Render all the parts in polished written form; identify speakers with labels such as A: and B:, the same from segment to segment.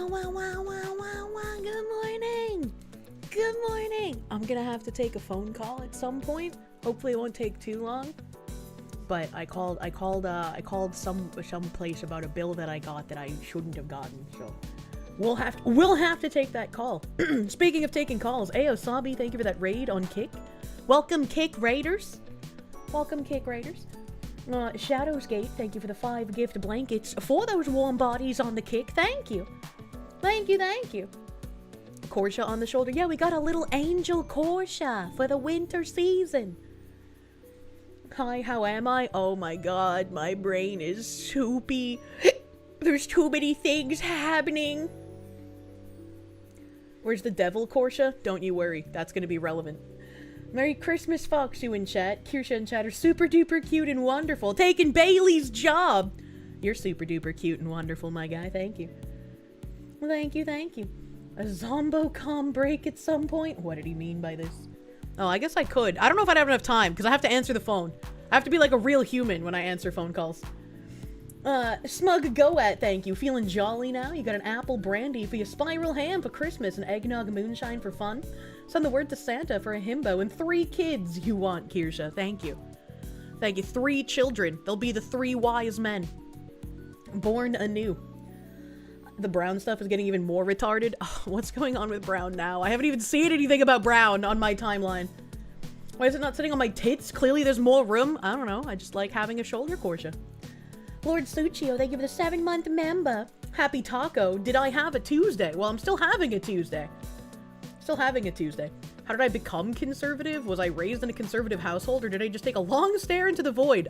A: Wow. Good morning. Good morning. I'm gonna have to take a phone call at some point. Hopefully it won't take too long. But I called some place about a bill that I got that I shouldn't have gotten, so we'll have to take that call. Speaking of taking calls, Ayo Sabi, thank you for that raid on Kick. Welcome Kick Raiders. Welcome Kick Raiders. Shadowsgate, thank you for the 5 gift blankets for those warm bodies on the Kick. Thank you. Thank you. Kirsche on the shoulder. Yeah, we got a little angel Kirsche for the winter season. Hi, how am I? Oh my god, my brain is soupy. There's too many things happening. Where's the devil, Kirsche? Don't you worry, that's gonna be relevant. Merry Christmas, Fox, you in chat. Kirsche in chat are super duper cute and wonderful. Taking Bailey's job. You're super duper cute and wonderful, my guy. Thank you. Thank you. A Zombocom break at some point? What did he mean by this? Oh, I guess I could. I don't know if I'd have enough time, because I have to answer the phone. I have to be like a real human when I answer phone calls. Smug Goat, thank you. Feeling jolly now? You got an apple brandy for your spiral ham for Christmas and eggnog moonshine for fun? Send the word to Santa for a himbo and 3 kids you want, Kirsche. Thank you. Thank you. 3 children. They'll be the 3 wise men. Born anew. The Brown stuff is getting even more retarded. Oh, what's going on with Brown now? I haven't even seen anything about Brown on my timeline. Why is it not sitting on my tits? Clearly there's more room. I don't know. I just like having a shoulder, Kirsche. Lord Suchio, thank you for the 7-month member. Happy Taco. Did I have a Tuesday? Well, I'm still having a Tuesday. How did I become conservative? Was I raised in a conservative household, or did I just take a long stare into the void?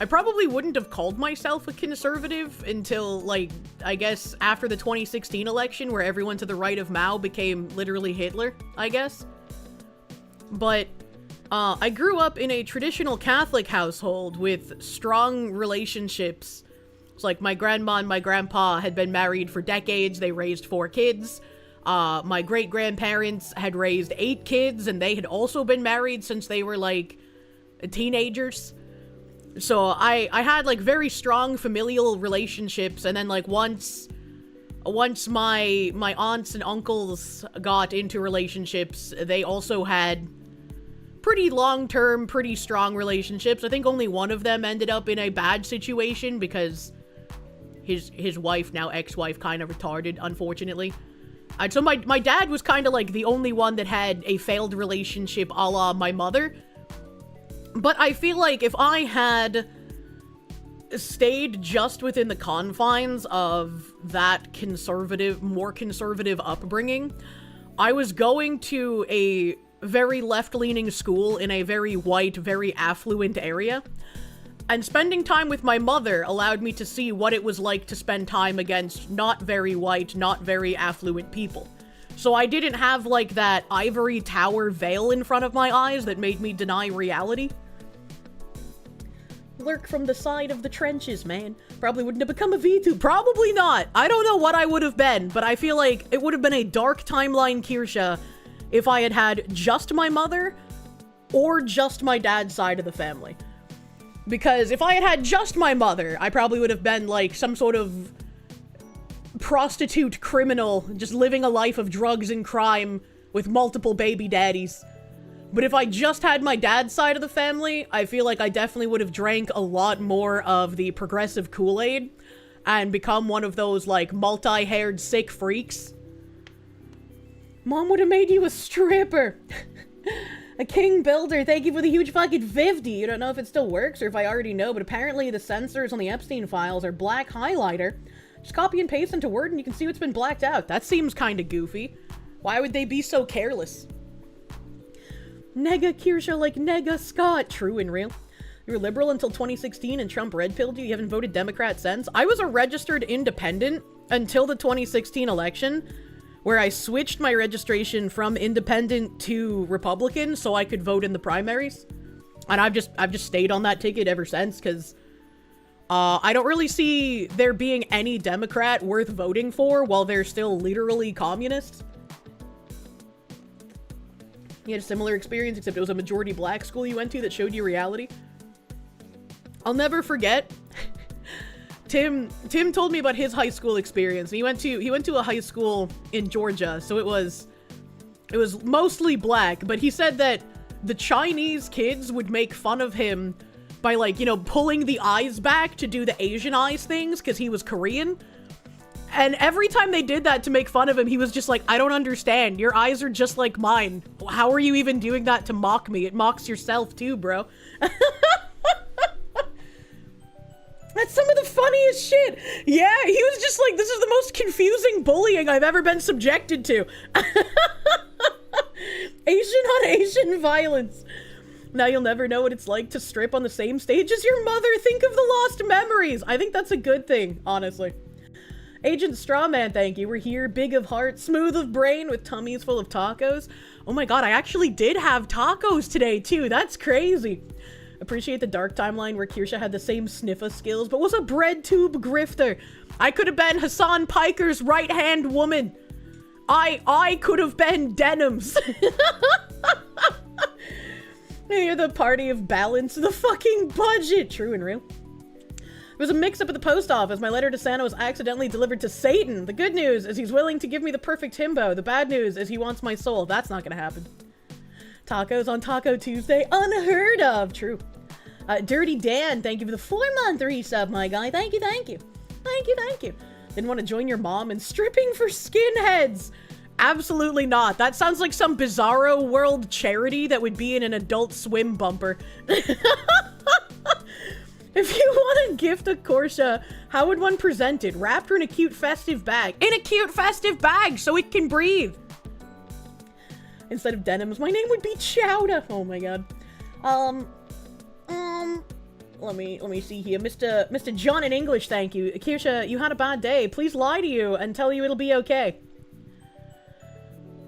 A: I probably wouldn't have called myself a conservative until, like, I guess after the 2016 election, where everyone to the right of Mao became literally Hitler, I guess. But, I grew up in a traditional Catholic household with strong relationships. It's like my grandma and my grandpa had been married for decades. They raised 4 kids. My great-grandparents had raised 8 kids, and they had also been married since they were, like, teenagers. So I had, like, very strong familial relationships, and then, like, once my aunts and uncles got into relationships, they also had pretty long-term, pretty strong relationships. I think only one of them ended up in a bad situation because his wife, now ex-wife, kind of retarded, unfortunately. So my dad was kind of, like, the only one that had a failed relationship a la my mother. But I feel like if I had stayed just within the confines of that more conservative upbringing, I was going to a very left-leaning school in a very white, very affluent area. And spending time with my mother allowed me to see what it was like to spend time against not very white, not very affluent people. So I didn't have, like, that ivory tower veil in front of my eyes that made me deny reality. Lurk from the side of the trenches, man. Probably wouldn't have become a V2. Probably not. I don't know what I would have been, but I feel like it would have been a dark timeline Kirsche if I had had just my mother or just my dad's side of the family. Because if I had had just my mother, I probably would have been, like, some sort of prostitute criminal, just living a life of drugs and crime with multiple baby daddies. But if I just had my dad's side of the family, I feel like I definitely would have drank a lot more of the progressive Kool-Aid and become one of those, like, multi-haired sick freaks. Mom would have made you a stripper. A king builder, thank you for the huge fucking 50. You don't know if it still works or if I already know, but apparently the sensors on the Epstein files are black highlighter. Just copy and paste into Word and you can see what's been blacked out. That seems kinda goofy. Why would they be so careless? Nega Kirsche like Nega Scott. True and real. You were liberal until 2016 and Trump red-pilled you. You haven't voted Democrat since. I was a registered independent until the 2016 election, where I switched my registration from independent to Republican so I could vote in the primaries. And I've just stayed on that ticket ever since, because I don't really see there being any Democrat worth voting for while they're still literally communists. You had a similar experience, except it was a majority black school you went to that showed you reality. I'll never forget Tim told me about his high school experience. He went to a high school in Georgia, so it was mostly black, but he said that the Chinese kids would make fun of him by, like, you know, pulling the eyes back to do the Asian eyes things because he was Korean. And every time they did that to make fun of him, he was just like, I don't understand. Your eyes are just like mine. How are you even doing that to mock me? It mocks yourself too, bro. That's some of the funniest shit. Yeah, he was just like, this is the most confusing bullying I've ever been subjected to. Asian on Asian violence. Now you'll never know what it's like to strip on the same stage as your mother. Think of the lost memories. I think that's a good thing, honestly. Agent Strawman, thank you. We're here, big of heart, smooth of brain, with tummies full of tacos. Oh my god, I actually did have tacos today, too. That's crazy. Appreciate the dark timeline where Kirsche had the same sniffa skills, but was a bread tube grifter. I could have been Hassan Piker's right-hand woman. I could have been Denims. You're the party of balance, the fucking budget. True and real. There was a mix-up at the post office. My letter to Santa was accidentally delivered to Satan. The good news is he's willing to give me the perfect himbo. The bad news is he wants my soul. That's not gonna happen. Tacos on Taco Tuesday? Unheard of. True. Dirty Dan, thank you for the 4-month resub, my guy. Thank you, thank you. Thank you, thank you. Didn't want to join your mom in stripping for skinheads. Absolutely not. That sounds like some Bizarro World charity that would be in an Adult Swim bumper. If you want to gift a Kirsche, how would one present it? Wrapped her in a cute festive bag. In a cute festive bag so it can breathe. Instead of denims, my name would be Chowda. Oh my god. Let me see here. Mr. John in English, thank you. Kirsche, you had a bad day. Please lie to you and tell you it'll be okay.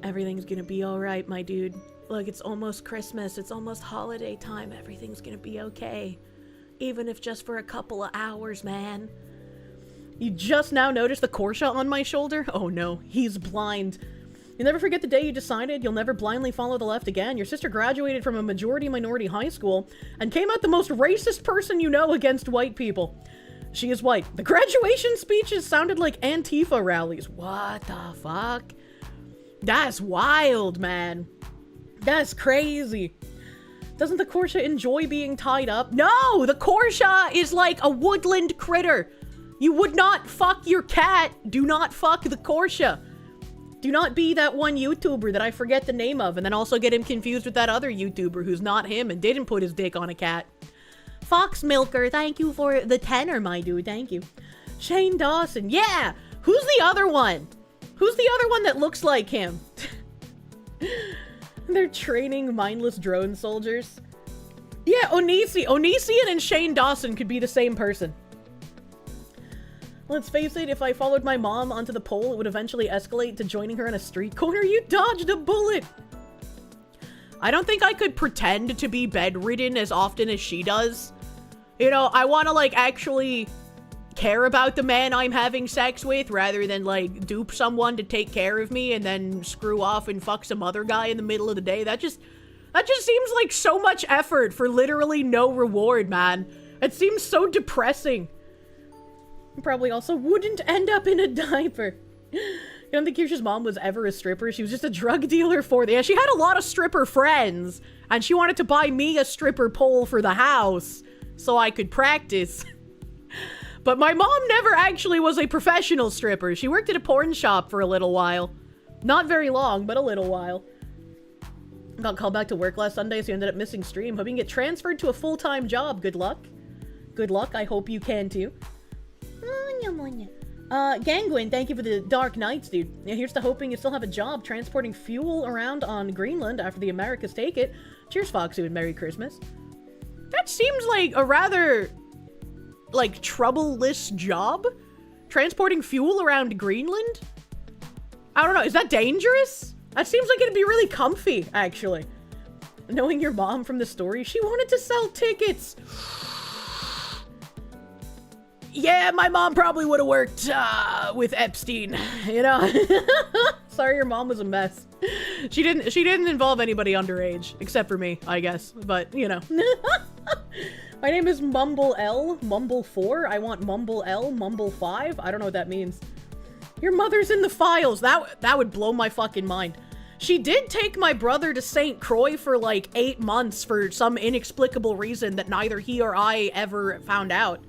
A: Everything's gonna be alright, my dude. Look, it's almost Christmas. It's almost holiday time. Everything's gonna be okay. Even if just for a couple of hours, man. You just now noticed the Kirsche on my shoulder? Oh no, he's blind. You'll never forget the day you decided you'll never blindly follow the left again. Your sister graduated from a majority-minority high school and came out the most racist person you know against white people. She is white. The graduation speeches sounded like Antifa rallies. What the fuck? That's wild, man. That's crazy. Doesn't the Kirsche enjoy being tied up? No! The Kirsche is like a woodland critter. You would not fuck your cat. Do not fuck the Kirsche. Do not be that one YouTuber that I forget the name of and then also get him confused with that other YouTuber who's not him and didn't put his dick on a cat. Fox Milker, thank you for the tenor, my dude. Thank you. Shane Dawson. Yeah! Who's the other one? Who's the other one that looks like him? They're training mindless drone soldiers. Yeah, Onision and Shane Dawson could be the same person. Let's face it, if I followed my mom onto the pole, it would eventually escalate to joining her in a street corner. You dodged a bullet! I don't think I could pretend to be bedridden as often as she does. You know, I want to, like, actually care about the man I'm having sex with rather than, like, dupe someone to take care of me and then screw off and fuck some other guy in the middle of the day. That just seems like so much effort for literally no reward, man. It seems so depressing. Probably also wouldn't end up in a diaper. You don't think Kirsche's mom was ever a stripper? She was just a drug dealer for the... Yeah, she had a lot of stripper friends, and she wanted to buy me a stripper pole for the house so I could practice. But my mom never actually was a professional stripper. She worked at a porn shop for a little while. Not very long, but a little while. Got called back to work last Sunday, so you ended up missing stream. Hoping you get transferred to a full-time job. Good luck. Good luck. I hope you can, too. Gangwin, thank you for the Dark Nights, dude. Yeah, here's to hoping you still have a job transporting fuel around on Greenland after the Americas take it. Cheers, Foxy, and Merry Christmas. That seems like a rather, like, troubleless job? Transporting fuel around Greenland? I don't know, is that dangerous? That seems like it'd be really comfy, actually. Knowing your mom from the story, she wanted to sell tickets. Yeah, my mom probably would have worked with Epstein, you know? Sorry, your mom was a mess. She didn't involve anybody underage, except for me, I guess. But, you know. My name is Mumble L, Mumble 4. I want Mumble L, Mumble 5. I don't know what that means. Your mother's in the files. That would blow my fucking mind. She did take my brother to St. Croix for like 8 months for some inexplicable reason that neither he or I ever found out.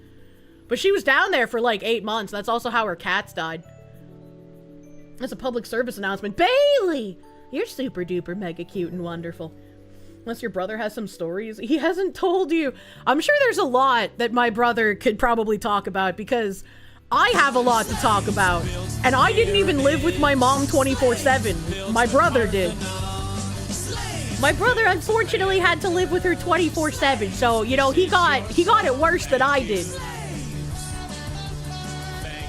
A: But she was down there for like 8 months. That's also how her cats died. That's a public service announcement. Bailey! You're super duper mega cute and wonderful. Unless your brother has some stories. He hasn't told you. I'm sure there's a lot that my brother could probably talk about because I have a lot to talk about. And I didn't even live with my mom 24/7. My brother did. My brother unfortunately had to live with her 24/7. So, you know, he got it worse than I did.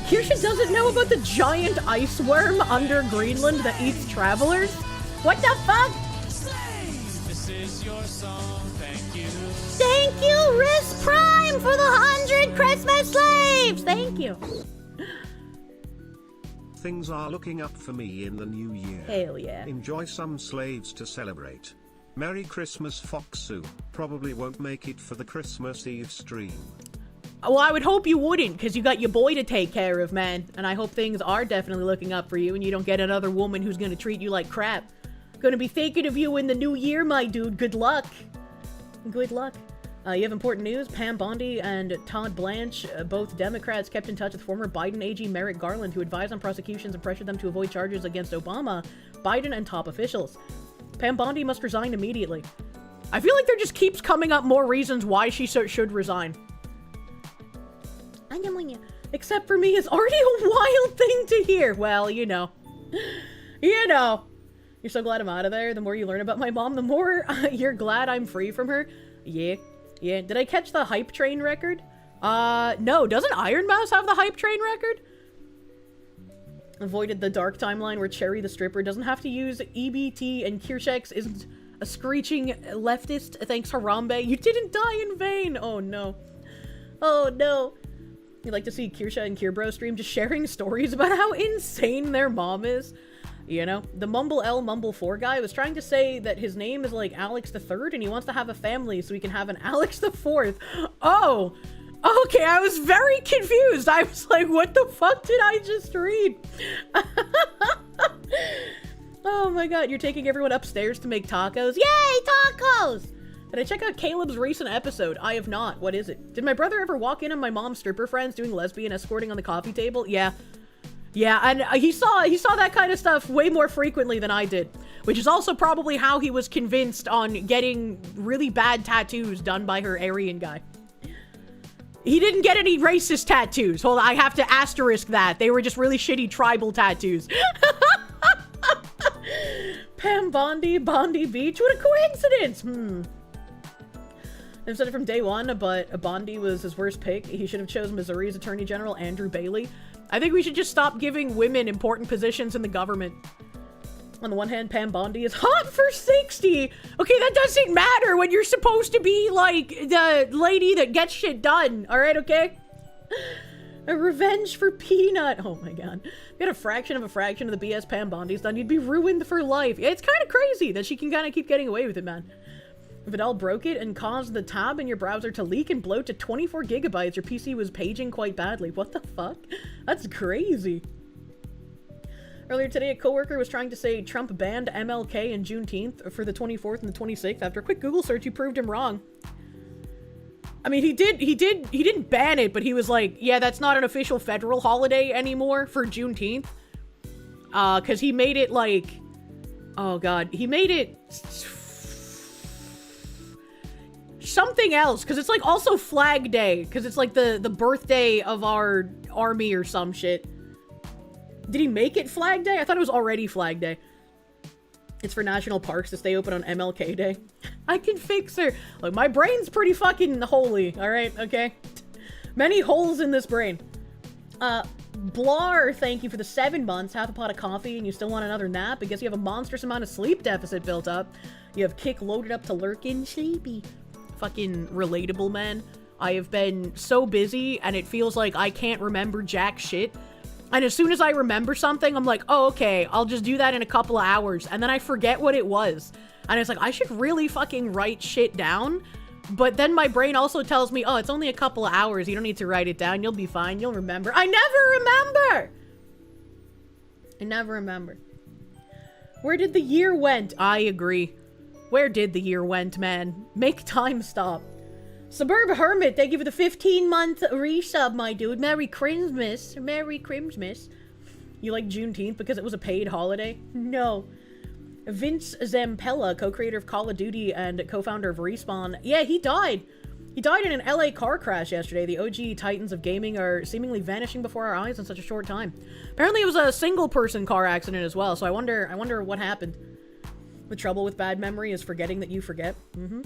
A: Kirsche doesn't know about the giant ice worm under Greenland that eats travelers? What the fuck? Thank you, Riz Prime, for the 100 Christmas slaves! Thank you.
B: Things are looking up for me in the new year.
A: Hell yeah.
B: Enjoy some slaves to celebrate. Merry Christmas, Foxu. Probably won't make it for the Christmas Eve stream.
A: Well, I would hope you wouldn't, because you got your boy to take care of, man. And I hope things are definitely looking up for you, and you don't get another woman who's gonna treat you like crap. Gonna be thinking of you in the new year, my dude. Good luck. Good luck. You have important news. Pam Bondi and Todd Blanche, both Democrats, kept in touch with former Biden AG Merrick Garland, who advised on prosecutions and pressured them to avoid charges against Obama, Biden, and top officials. Pam Bondi must resign immediately. I feel like there just keeps coming up more reasons why she should resign. Except for me, it's already a wild thing to hear. Well, you know. You know. You're so glad I'm out of there. The more you learn about my mom, the more you're glad I'm free from her. Yeah. Yeah. Did I catch the hype train record? No. Doesn't Iron Mouse have the hype train record? Avoided the dark timeline where Cherry the stripper doesn't have to use EBT and Kirsche isn't a screeching leftist. Thanks, Harambe. You didn't die in vain. Oh, no. Oh, no. You'd like to see Kirsche and Kirbro stream just sharing stories about how insane their mom is. You know, the Mumble L Mumble 4 guy was trying to say that his name is like Alex the Third and he wants to have a family so he can have an Alex the Fourth. Oh, okay, I was very confused. I was like, what the fuck did I just read? Oh my god, you're taking everyone upstairs to make tacos? Yay, tacos! Did I check out Caleb's recent episode? I have not. What is it? Did my brother ever walk in on my mom's stripper friends doing lesbian escorting on the coffee table? Yeah. Yeah, and he saw that kind of stuff way more frequently than I did, which is also probably how he was convinced on getting really bad tattoos done by her Aryan guy. He didn't get any racist tattoos. Hold on, I have to asterisk that. They were just really shitty tribal tattoos. Pam Bondi, Bondi Beach. What a coincidence. I've said it from day one, but Bondi was his worst pick. He should have chosen Missouri's Attorney General, Andrew Bailey. I think we should just stop giving women important positions in the government. On the one hand, Pam Bondi is hot for 60. Okay, that doesn't matter when you're supposed to be, like, the lady that gets shit done. All right, okay? A revenge for Peanut. Oh, my God. If you had a fraction of the BS Pam Bondi's done, you'd be ruined for life. It's kind of crazy that she can kind of keep getting away with it, man. Vidal broke it and caused the tab in your browser to leak and bloat to 24 gigabytes. Your PC was paging quite badly. What the fuck? That's crazy. Earlier today, a coworker was trying to say Trump banned MLK and Juneteenth for the 24th and the 26th. After a quick Google search, you proved him wrong. I mean, he didn't ban it, but he was like, yeah, that's not an official federal holiday anymore for Juneteenth. Cause he made it like, oh God, he made it something else, because it's like also Flag Day, because it's like the birthday of our army or some shit. Did he make it Flag Day? I thought it was already Flag Day. It's for national parks to stay open on MLK Day. I can fix her. Look, my brain's pretty fucking holy, alright? Okay? Many holes in this brain. Blar, thank you for the 7 months. Half a pot of coffee and you still want another nap? I guess you have a monstrous amount of sleep deficit built up. You have Kick loaded up to lurkin' sleepy. Fucking relatable, man. I have been so busy and it feels like I can't remember jack shit. And as soon as I remember something, I'm like, oh, okay, I'll just do that in a couple of hours. And then I forget what it was. And it's like, I should really fucking write shit down. But then my brain also tells me, oh, it's only a couple of hours. You don't need to write it down. You'll be fine. You'll remember. I never remember. I never remember. Where did the year went? I agree. Where did the year went, man? Make time stop. Suburb Hermit, thank you for the 15-month resub, my dude. Merry Christmas. Merry Christmas. You like Juneteenth because it was a paid holiday? No. Vince Zampella, co-creator of Call of Duty and co-founder of Respawn. Yeah, he died. He died in an LA car crash yesterday. The OG titans of gaming are seemingly vanishing before our eyes in such a short time. Apparently it was a single-person car accident as well, so I wonder what happened. The trouble with bad memory is forgetting that you forget. You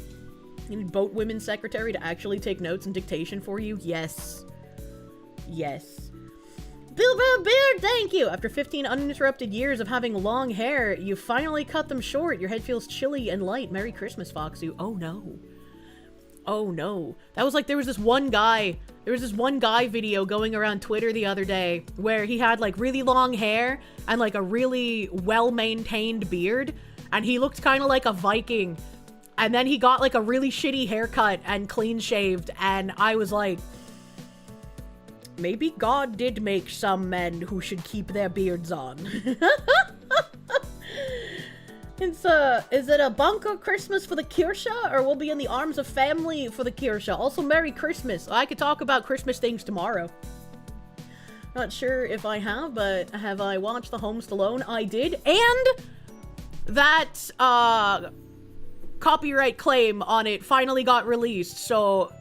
A: need boat women's secretary to actually take notes and dictation for you? Yes. Yes. Bilbo Beard, thank you! After 15 uninterrupted years of having long hair, you finally cut them short. Your head feels chilly and light. Merry Christmas, Foxu. Oh no. Oh no. That was like, there was this one guy video going around Twitter the other day where he had like really long hair and like a really well-maintained beard, and he looked kind of like a Viking. And then he got like a really shitty haircut and clean shaved, and I was like, maybe God did make some men who should keep their beards on. Is it a bunker Christmas for the Kirsche, or we'll be in the arms of family for the Kirsche? Also, Merry Christmas. I could talk about Christmas things tomorrow. Not sure if I have, but have I watched The Home Stallone? I did, and that, copyright claim on it finally got released, so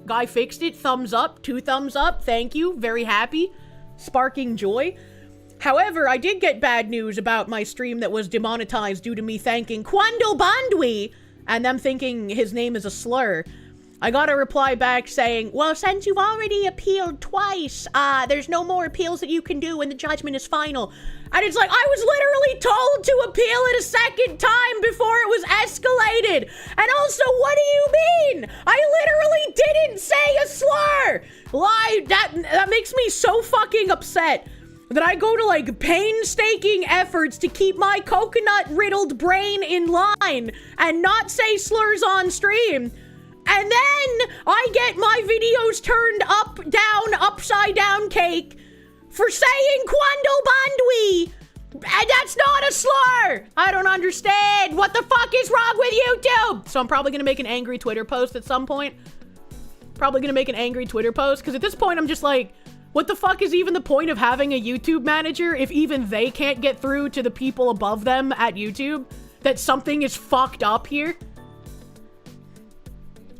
A: guy fixed it. Thumbs up. 2 thumbs up. Thank you. Very happy. Sparking joy. However, I did get bad news about my stream that was demonetized due to me thanking Quando Bandwi and them thinking his name is a slur. I got a reply back saying, well, since you've already appealed twice, there's no more appeals that you can do when the judgment is final. And it's like, I was literally told to appeal it a second time before it was escalated. And also, what do you mean? I literally didn't say a slur. That makes me so fucking upset that I go to like painstaking efforts to keep my coconut-riddled brain in line and not say slurs on stream. And then I get my videos turned up, down, upside down cake for saying Quando Bandwi. And that's not a slur. I don't understand. What the fuck is wrong with YouTube? So I'm probably going to make an angry Twitter post at some point. Probably going to make an angry Twitter post. Because at this point, I'm just like, what the fuck is even the point of having a YouTube manager if even they can't get through to the people above them at YouTube that something is fucked up here?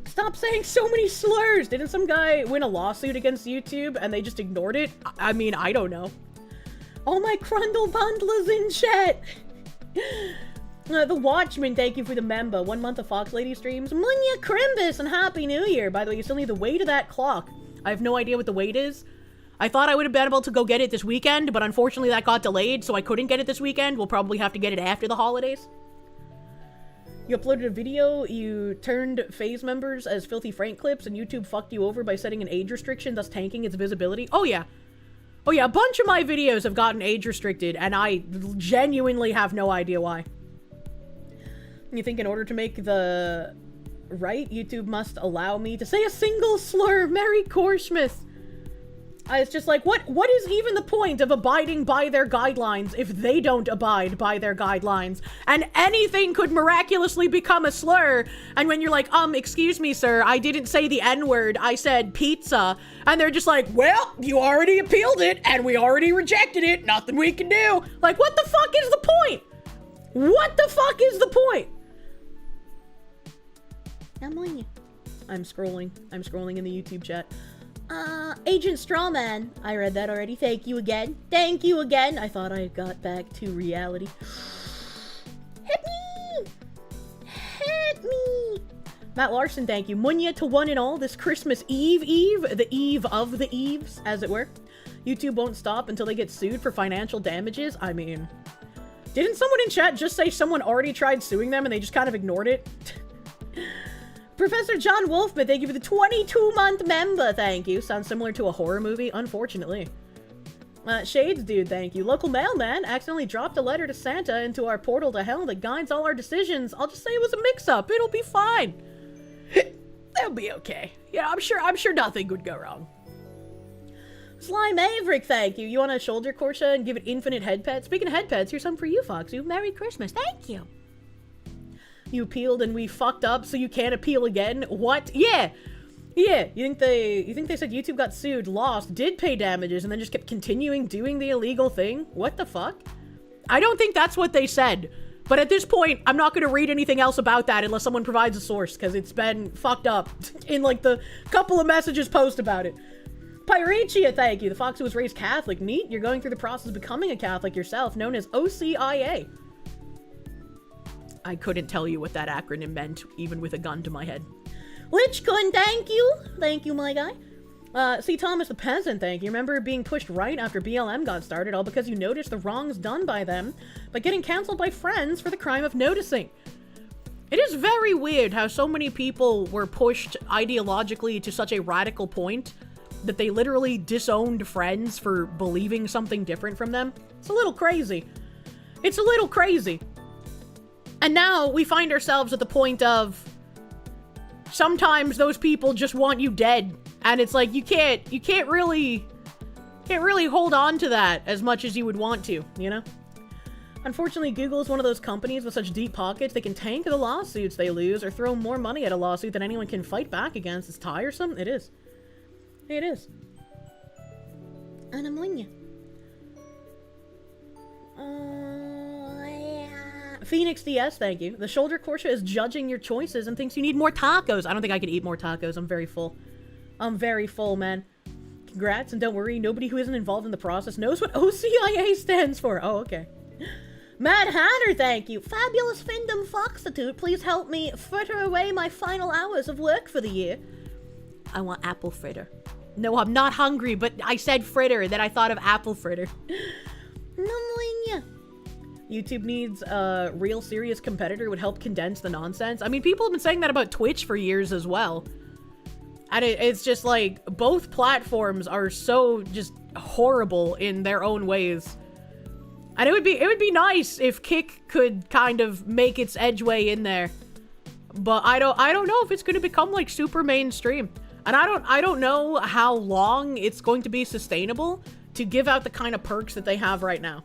A: Stop saying so many slurs. Didn't some guy win a lawsuit against YouTube and they just ignored it? I mean, I don't know. All my Crundle bundlers in chat. The Watchman, thank you for the member. 1 month of Fox Lady streams. Munya Crimbus and Happy New Year. By the way, you still need the weight of that clock. I have no idea what the weight is. I thought I would have been able to go get it this weekend, but unfortunately that got delayed, so I couldn't get it this weekend. We'll probably have to get it after the holidays. You uploaded a video, you turned FaZe members as Filthy Frank clips, and YouTube fucked you over by setting an age restriction, thus tanking its visibility. Oh yeah. Oh yeah, a bunch of my videos have gotten age restricted, and I genuinely have no idea why. You think in order to make the right, YouTube must allow me to say a single slur? Merry Christmas. It's just like, what is even the point of abiding by their guidelines if they don't abide by their guidelines? And anything could miraculously become a slur. And when you're like, excuse me, sir, I didn't say the N-word, I said pizza. And they're just like, well, you already appealed it, and we already rejected it, nothing we can do. Like, what the fuck is the point? What the fuck is the point? I'm on you. I'm scrolling in the YouTube chat. Agent Strawman. I read that already. Thank you again. Thank you again. I thought I got back to reality. Hit me! Hit me! Matt Larson, thank you. Munya to one and all this Christmas Eve, the eve of the eves, as it were. YouTube won't stop until they get sued for financial damages. I mean, didn't someone in chat just say someone already tried suing them and they just kind of ignored it? Professor John Wolfman, thank you for the 22-month member. Thank you. Sounds similar to a horror movie, unfortunately. Shades dude, thank you. Local mailman accidentally dropped a letter to Santa into our portal to hell that guides all our decisions. I'll just say it was a mix-up. It'll be fine. They'll be okay. Yeah, I'm sure nothing would go wrong. Sly Maverick, thank you. You want to shoulder Kirsche and give it infinite head pets? Speaking of head pets, here's something for you, Foxu. Merry Christmas. Thank you. You appealed and we fucked up, so you can't appeal again? What? Yeah. Yeah. You think they said YouTube got sued, lost, did pay damages, and then just kept continuing doing the illegal thing? What the fuck? I don't think that's what they said. But at this point, I'm not going to read anything else about that unless someone provides a source, because it's been fucked up in, like, the couple of messages post about it. Pyretia, thank you. The Fox who was raised Catholic. Neat. You're going through the process of becoming a Catholic yourself, known as OCIA. I couldn't tell you what that acronym meant, even with a gun to my head. Lichkun, thank you. Thank you, my guy. C. Thomas the Peasant, thank you. Remember being pushed right after BLM got started, all because you noticed the wrongs done by them by getting canceled by friends for the crime of noticing. It is very weird how so many people were pushed ideologically to such a radical point that they literally disowned friends for believing something different from them. It's a little crazy. It's a little crazy. And now we find ourselves at the point of sometimes those people just want you dead. And it's like, you can't really hold on to that as much as you would want to, you know? Unfortunately, Google is one of those companies with such deep pockets, they can tank the lawsuits they lose or throw more money at a lawsuit than anyone can fight back against. It's tiresome. It is. It is. And I'm winning. Phoenix DS, thank you. The shoulder Kirsche is judging your choices and thinks you need more tacos. I don't think I could eat more tacos. I'm very full. I'm very full, man. Congrats, and don't worry, nobody who isn't involved in the process knows what OCIA stands for. Oh, okay. Mad Hatter, thank you. Fabulous Findom Foxitude, please help me fritter away my final hours of work for the year. I want apple fritter. No, I'm not hungry, but I said fritter, and then I thought of apple fritter. YouTube needs a real serious competitor who would help condense the nonsense. I mean, people have been saying that about Twitch for years as well. And it's just like, both platforms are so just horrible in their own ways. And it would be nice if Kick could kind of make its edgeway in there. But I don't know if it's gonna become like super mainstream. And I don't know how long it's going to be sustainable to give out the kind of perks that they have right now.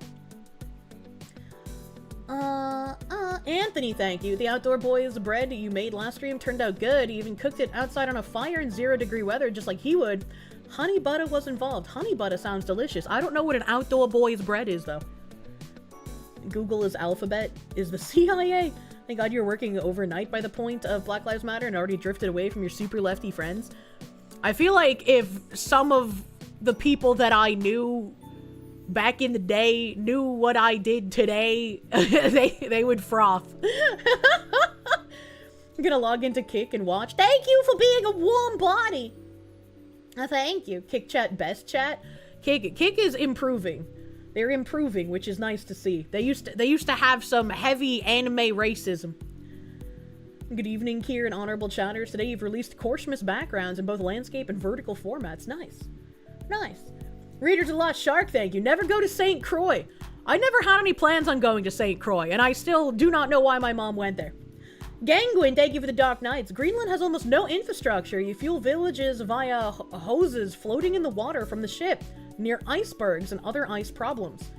A: Anthony, thank you. The Outdoor Boys bread you made last stream turned out good. You even cooked it outside on a fire in 0-degree weather just like he would. Honey butter was involved. Honey butter sounds delicious. I don't know what an Outdoor Boys bread is, though. Google is Alphabet is the CIA. Thank God you're working overnight by the point of Black Lives Matter and already drifted away from your super lefty friends. I feel like if some of the people that I knew back in the day knew what I did today, they would froth. I'm gonna log into Kick and watch. Thank you for being a warm body. Thank you. Kick chat, best chat. Kick is improving. They're improving, which is nice to see. They used to have some heavy anime racism. Good evening, Kier and honorable chatters. Today you've released Christmas backgrounds in both landscape and vertical formats. Nice. Nice. Readers of the Lost Shark, thank you. Never go to St. Croix. I never had any plans on going to St. Croix, and I still do not know why my mom went there. Gangwin, thank you for the Dark Nights. Greenland has almost no infrastructure. You fuel villages via hoses floating in the water from the ship near icebergs and other ice problems.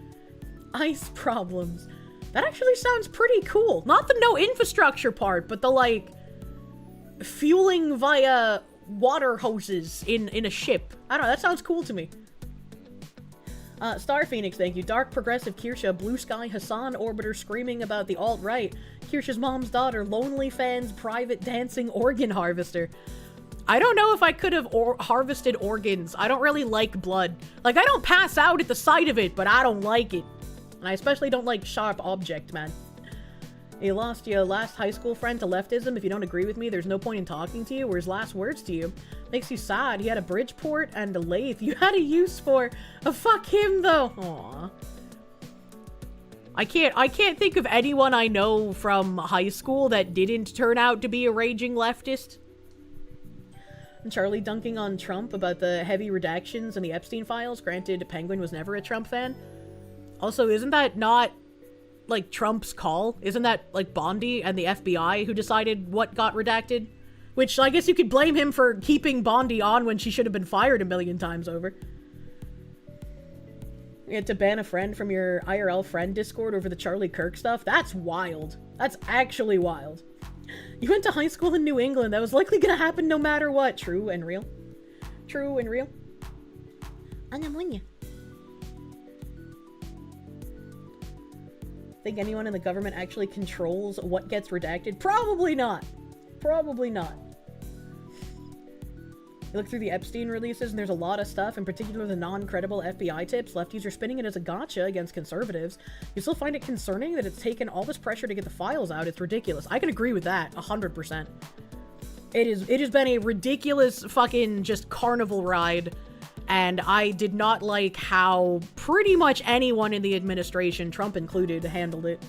A: Ice problems. That actually sounds pretty cool. Not the no infrastructure part, but the, like, fueling via water hoses in a ship. I don't know, that sounds cool to me. Star Phoenix, thank you. Dark Progressive Kirsche, Blue Sky Hassan Orbiter screaming about the alt-right. Kirsche's mom's daughter, Lonely Fans Private Dancing Organ Harvester. I don't know if I could have harvested organs. I don't really like blood. Like, I don't pass out at the sight of it, but I don't like it. And I especially don't like sharp object, man. You lost your last high school friend to leftism. If you don't agree with me, there's no point in talking to you. Or his last words to you. Makes you sad. He had a Bridgeport and a lathe you had a use for. Fuck him, though. Aww. I can't think of anyone I know from high school that didn't turn out to be a raging leftist. And Charlie dunking on Trump about the heavy redactions in the Epstein files. Granted, Penguin was never a Trump fan. Also, isn't that not, like, Trump's call? Isn't that, like, Bondi and the FBI who decided what got redacted? Which I guess you could blame him for keeping Bondi on when she should have been fired a million times over. You had to ban a friend from your IRL friend Discord over the Charlie Kirk stuff? That's wild. That's actually wild. You went to high school in New England. That was likely gonna happen no matter what. True and real. True and real. I'm with you. Think anyone in the government actually controls what gets redacted? Probably not. Probably not. You look through the Epstein releases and there's a lot of stuff, in particular the non-credible FBI tips. Lefties are spinning it as a gotcha against conservatives. You still find it concerning that it's taken all this pressure to get the files out. It's ridiculous. I can agree with that 100%. It has been a ridiculous fucking just carnival ride, and I did not like how pretty much anyone in the administration, Trump included, handled it.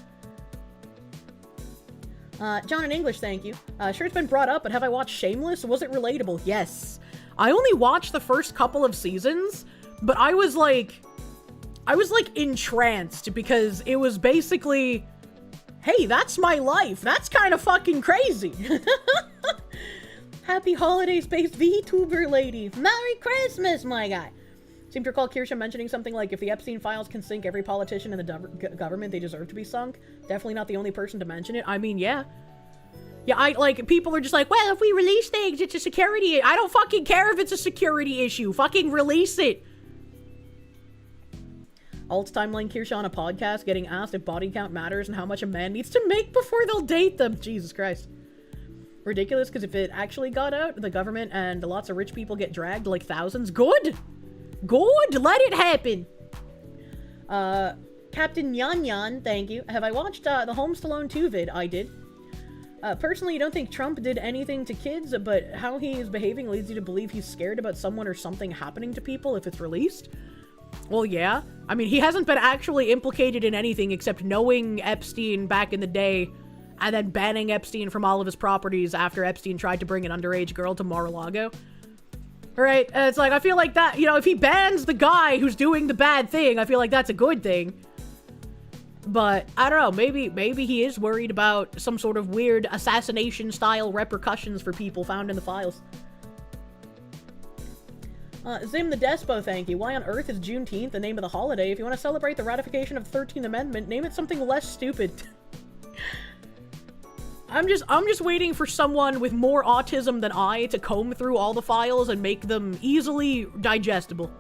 A: John in English, thank you. Sure it's been brought up, but have I watched Shameless? Was it relatable? Yes. I only watched the first couple of seasons, but I was like entranced because it was basically, hey, that's my life. That's kind of fucking crazy. Happy holidays, space VTuber lady. Merry Christmas, my guy. Seem to recall Kirsche mentioning something like, if the Epstein files can sink every politician in the government, they deserve to be sunk. Definitely not the only person to mention it. I mean, yeah. Yeah, people are just like, well, if we release things, it's a security. I don't fucking care if it's a security issue. Fucking release it. Alt timeline Kirsche on a podcast getting asked if body count matters and how much a man needs to make before they'll date them. Jesus Christ. Ridiculous, because if it actually got out, the government and lots of rich people get dragged like thousands. Good. Good. Let it happen. Captain Yan Yan, thank you. Have I watched the Home Stallone 2 vid? I did. Personally, you don't think Trump did anything to kids, but how he is behaving leads you to believe he's scared about someone or something happening to people if it's released? Well, yeah. I mean, he hasn't been actually implicated in anything except knowing Epstein back in the day and then banning Epstein from all of his properties after Epstein tried to bring an underage girl to Mar-a-Lago. Right? It's like, I feel like that, you know, if he bans the guy who's doing the bad thing, I feel like that's a good thing. But, I don't know, maybe he is worried about some sort of weird assassination-style repercussions for people found in the files. Zim the Despo, thank you. Why on earth is Juneteenth the name of the holiday? If you want to celebrate the ratification of the 13th Amendment, name it something less stupid. I'm just waiting for someone with more autism than I to comb through all the files and make them easily digestible.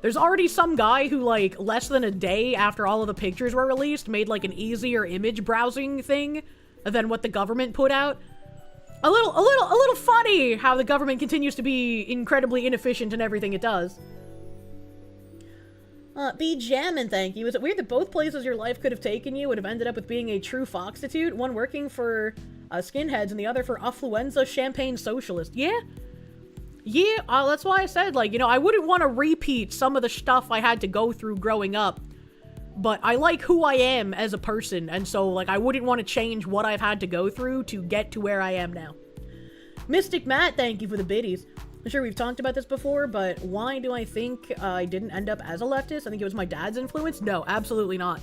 A: There's already some guy who, like, less than a day after all of the pictures were released, made, like, an easier image browsing thing than what the government put out. A little funny how the government continues to be incredibly inefficient in everything it does. B. Jammin', thank you. Is it weird that both places your life could have taken you would have ended up with being a true foxtitude? One working for skinheads and the other for affluenza champagne socialist. Yeah. Yeah, that's why I said, like, you know, I wouldn't want to repeat some of the stuff I had to go through growing up. But I like who I am as a person, and so, like, I wouldn't want to change what I've had to go through to get to where I am now. Mystic Matt, thank you for the biddies. I'm sure we've talked about this before, but why do I think I didn't end up as a leftist? I think it was my dad's influence? No, absolutely not.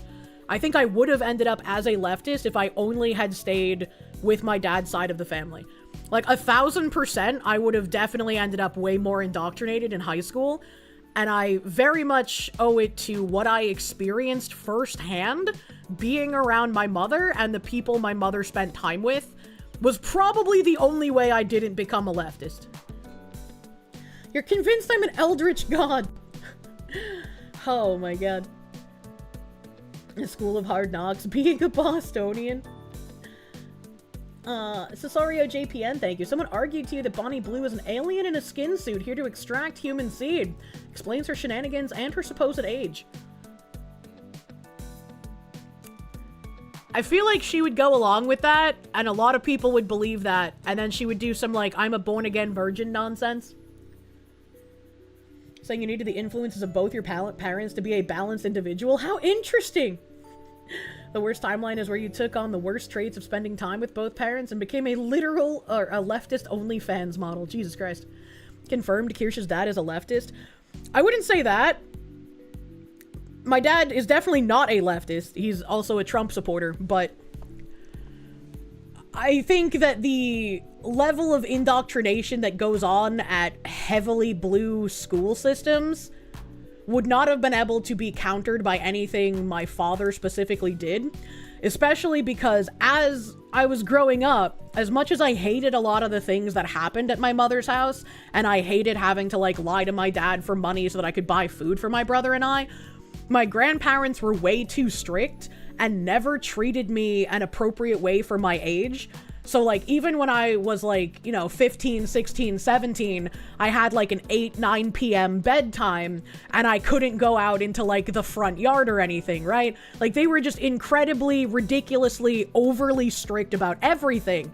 A: I think I would have ended up as a leftist if I only had stayed with my dad's side of the family. Like, 1,000%, I would have definitely ended up way more indoctrinated in high school, and I very much owe it to what I experienced firsthand. Being around my mother and the people my mother spent time with was probably the only way I didn't become a leftist. You're convinced I'm an eldritch god. Oh my god. The School of Hard Knocks, being a Bostonian. Cesario JPN, thank you. Someone argued to you that Bonnie Blue is an alien in a skin suit here to extract human seed. Explains her shenanigans and her supposed age. I feel like she would go along with that, and a lot of people would believe that, and then she would do some, like, I'm a born-again virgin nonsense. Saying you needed the influences of both your parents to be a balanced individual. How interesting! The worst timeline is where you took on the worst traits of spending time with both parents and became a literal, or a leftist OnlyFans model. Jesus Christ. Confirmed Kirsche's dad is a leftist. I wouldn't say that. My dad is definitely not a leftist. He's also a Trump supporter, but I think that the level of indoctrination that goes on at heavily blue school systems would not have been able to be countered by anything my father specifically did. Especially because as I was growing up, as much as I hated a lot of the things that happened at my mother's house, and I hated having to, like, lie to my dad for money so that I could buy food for my brother and I, my grandparents were way too strict and never treated me an appropriate way for my age. So, like, even when I was, like, 15, 16, 17, I had, like, an 8, 9 p.m. bedtime, and I couldn't go out into, like, the front yard or anything, right? Like, they were just incredibly, ridiculously, overly strict about everything,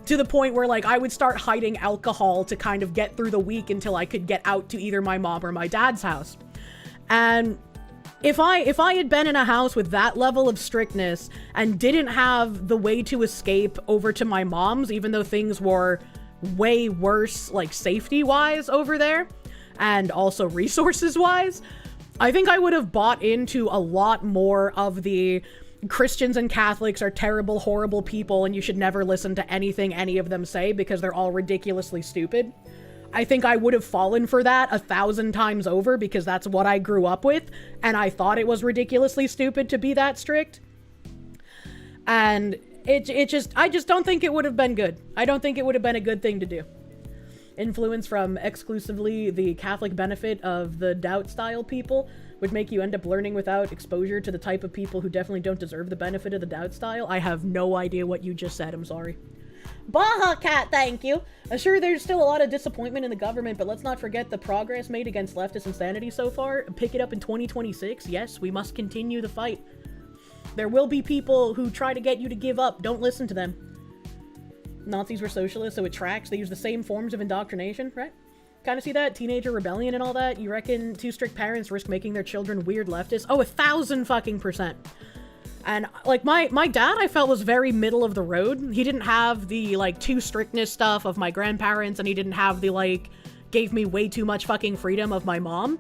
A: to the point where, like, I would start hiding alcohol to kind of get through the week until I could get out to either my mom or my dad's house. And if I had been in a house with that level of strictness and didn't have the way to escape over to my mom's, even though things were way worse, like, safety-wise over there, and also resources-wise, I think I would have bought into a lot more of the Christians and Catholics are terrible, horrible people, and you should never listen to anything any of them say because they're all ridiculously stupid. I think I would have fallen for that 1,000 times over because that's what I grew up with, and I thought it was ridiculously stupid to be that strict. And I just don't think it would have been good. I don't think it would have been a good thing to do. Influence from exclusively the Catholic benefit of the doubt style people would make you end up learning without exposure to the type of people who definitely don't deserve the benefit of the doubt style. I have no idea what you just said, I'm sorry. Baja Cat, thank you. Sure, there's still a lot of disappointment in the government, but let's not forget the progress made against leftist insanity so far. Pick it up in 2026. Yes, we must continue the fight. There will be people who try to get you to give up. Don't listen to them. Nazis were socialists, so it tracks. They use the same forms of indoctrination, right? Kind of see that? Teenager rebellion and all that? You reckon too strict parents risk making their children weird leftists? Oh, 1,000%. And, like, my dad, I felt, was very middle of the road. He didn't have the, like, too strictness stuff of my grandparents, and he didn't have the, like, gave me way too much fucking freedom of my mom.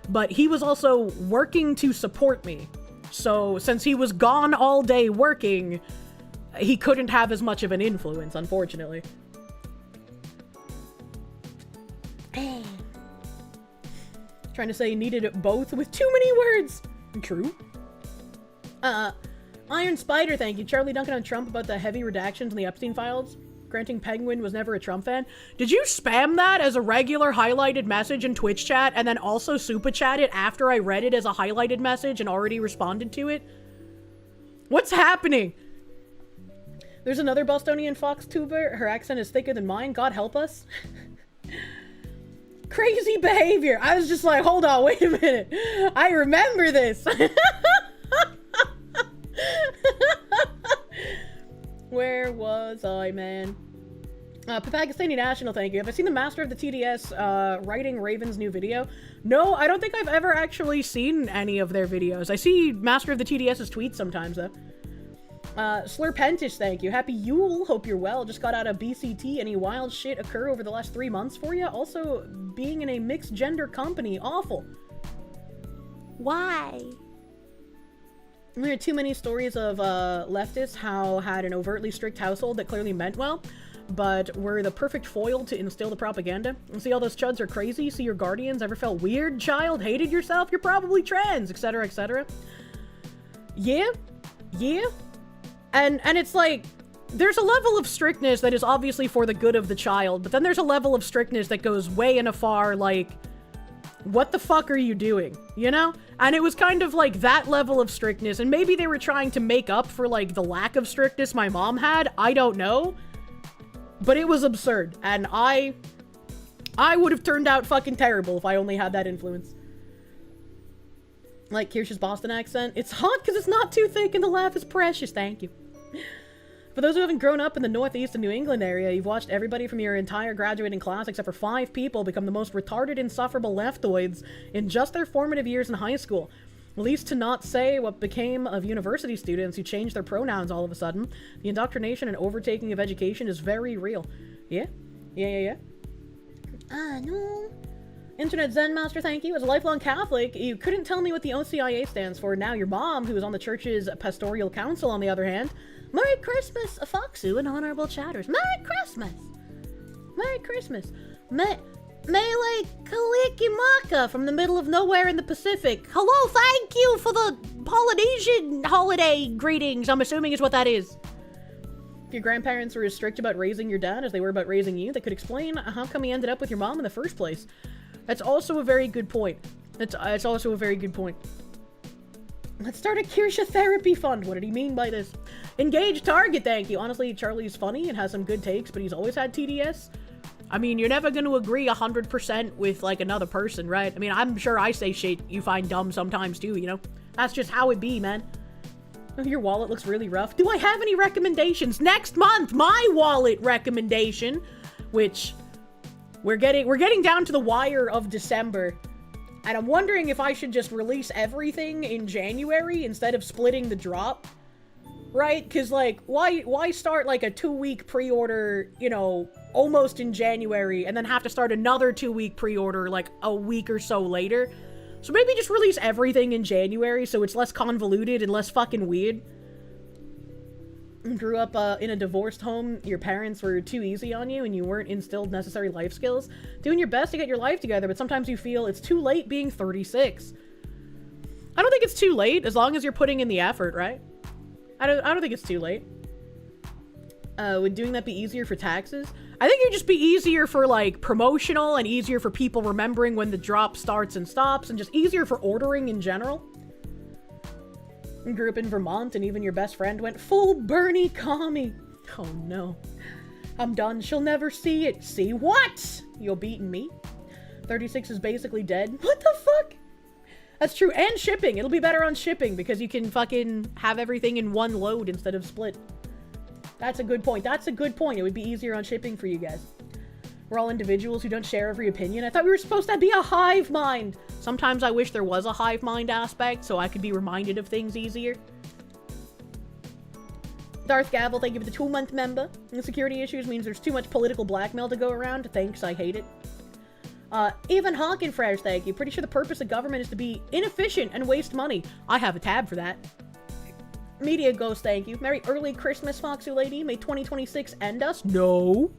A: But he was also working to support me. So, since he was gone all day working, he couldn't have as much of an influence, unfortunately. Trying to say he needed it both with too many words. True. Iron Spider, thank you. Charlie Duncan on Trump about the heavy redactions in the Epstein files. Granting Penguin was never a Trump fan. Did you spam that as a regular highlighted message in Twitch chat and then also super chat it after I read it as a highlighted message and already responded to it? What's happening? There's another Bostonian fox tuber. Her accent is thicker than mine. God help us. Crazy behavior. I was just like, hold on, wait a minute. I remember this. Where was I, man? Pakistani National, thank you. Have I seen the Master of the TDS writing Raven's new video? No, I don't think I've ever actually seen any of their videos. I see Master of the TDS's tweets sometimes, though. Slurpentish, thank you. Happy Yule, hope you're well. Just got out of BCT. Any wild shit occur over the last 3 months for you? Also, being in a mixed gender company, awful. Why? There are too many stories of leftists how had an overtly strict household that clearly meant well, but were the perfect foil to instill the propaganda. And see, all those chuds are crazy. See your guardians. Ever felt weird, child? Hated yourself? You're probably trans, etc., etc. Yeah. And it's like, there's a level of strictness that is obviously for the good of the child, but then there's a level of strictness that goes way in a far, like, what the fuck are you doing? You know? And it was kind of like that level of strictness, and maybe they were trying to make up for, like, the lack of strictness my mom had. I don't know. But it was absurd, and I would have turned out fucking terrible if I only had that influence. Like Kirsche's Boston accent. It's hot because it's not too thick and the laugh is precious. Thank you. For those who haven't grown up in the Northeast and New England area, you've watched everybody from your entire graduating class except for 5 people become the most retarded, insufferable leftoids in just their formative years in high school. At least to not say what became of university students who changed their pronouns all of a sudden. The indoctrination and overtaking of education is very real. Yeah. No. Internet Zen Master, thank you. As a lifelong Catholic, you couldn't tell me what the OCIA stands for. Now your mom, who is on the church's pastoral council, on the other hand. Merry Christmas, Foxu and honorable chatters. Merry Christmas! Merry Christmas. Mele Kalikimaka from the middle of nowhere in the Pacific. Hello, thank you for the Polynesian holiday greetings, I'm assuming is what that is. If your grandparents were as strict about raising your dad as they were about raising you, that could explain how come he ended up with your mom in the first place. That's also a very good point. It's also a very good point. Let's start a Kirsche therapy fund. What did he mean by this? Engage target, thank you. Honestly, Charlie's funny and has some good takes, but he's always had TDS. I mean, you're never going to agree 100% with, like, another person, right? I mean, I'm sure I say shit you find dumb sometimes, too, you know? That's just how it be, man. Oh, your wallet looks really rough. Do I have any recommendations? Next month, my wallet recommendation, which we're getting down to the wire of December. And I'm wondering if I should just release everything in January instead of splitting the drop. Right? Because, like, why start, like, a 2-week pre-order, you know, almost in January, and then have to start another 2-week pre-order, like, a week or so later? So maybe just release everything in January so it's less convoluted and less fucking weird. Grew up in a divorced home, your parents were too easy on you, and you weren't instilled necessary life skills. Doing your best to get your life together, but sometimes you feel it's too late being 36. I don't think it's too late, as long as you're putting in the effort, right? I don't think it's too late. Would doing that be easier for taxes? I think it'd just be easier for, like, promotional and easier for people remembering when the drop starts and stops and just easier for ordering in general. You grew up in Vermont and even your best friend went full Bernie commie. Oh no. I'm done. She'll never see it. See what? You're beating me. 36 is basically dead. What the fuck? That's true, and shipping. It'll be better on shipping because you can fucking have everything in one load instead of split. That's a good point. That's a good point. It would be easier on shipping for you guys. We're all individuals who don't share every opinion. I thought we were supposed to be a hive mind. Sometimes I wish there was a hive mind aspect so I could be reminded of things easier. Darth Gavel, thank you for the 2-month member. Insecurity issues means there's too much political blackmail to go around. Thanks, I hate it. Evan Hawkenfresh, thank you. Pretty sure the purpose of government is to be inefficient and waste money. I have a tab for that. Media Ghost, thank you. Merry early Christmas, Foxy Lady. May 2026 end us? No.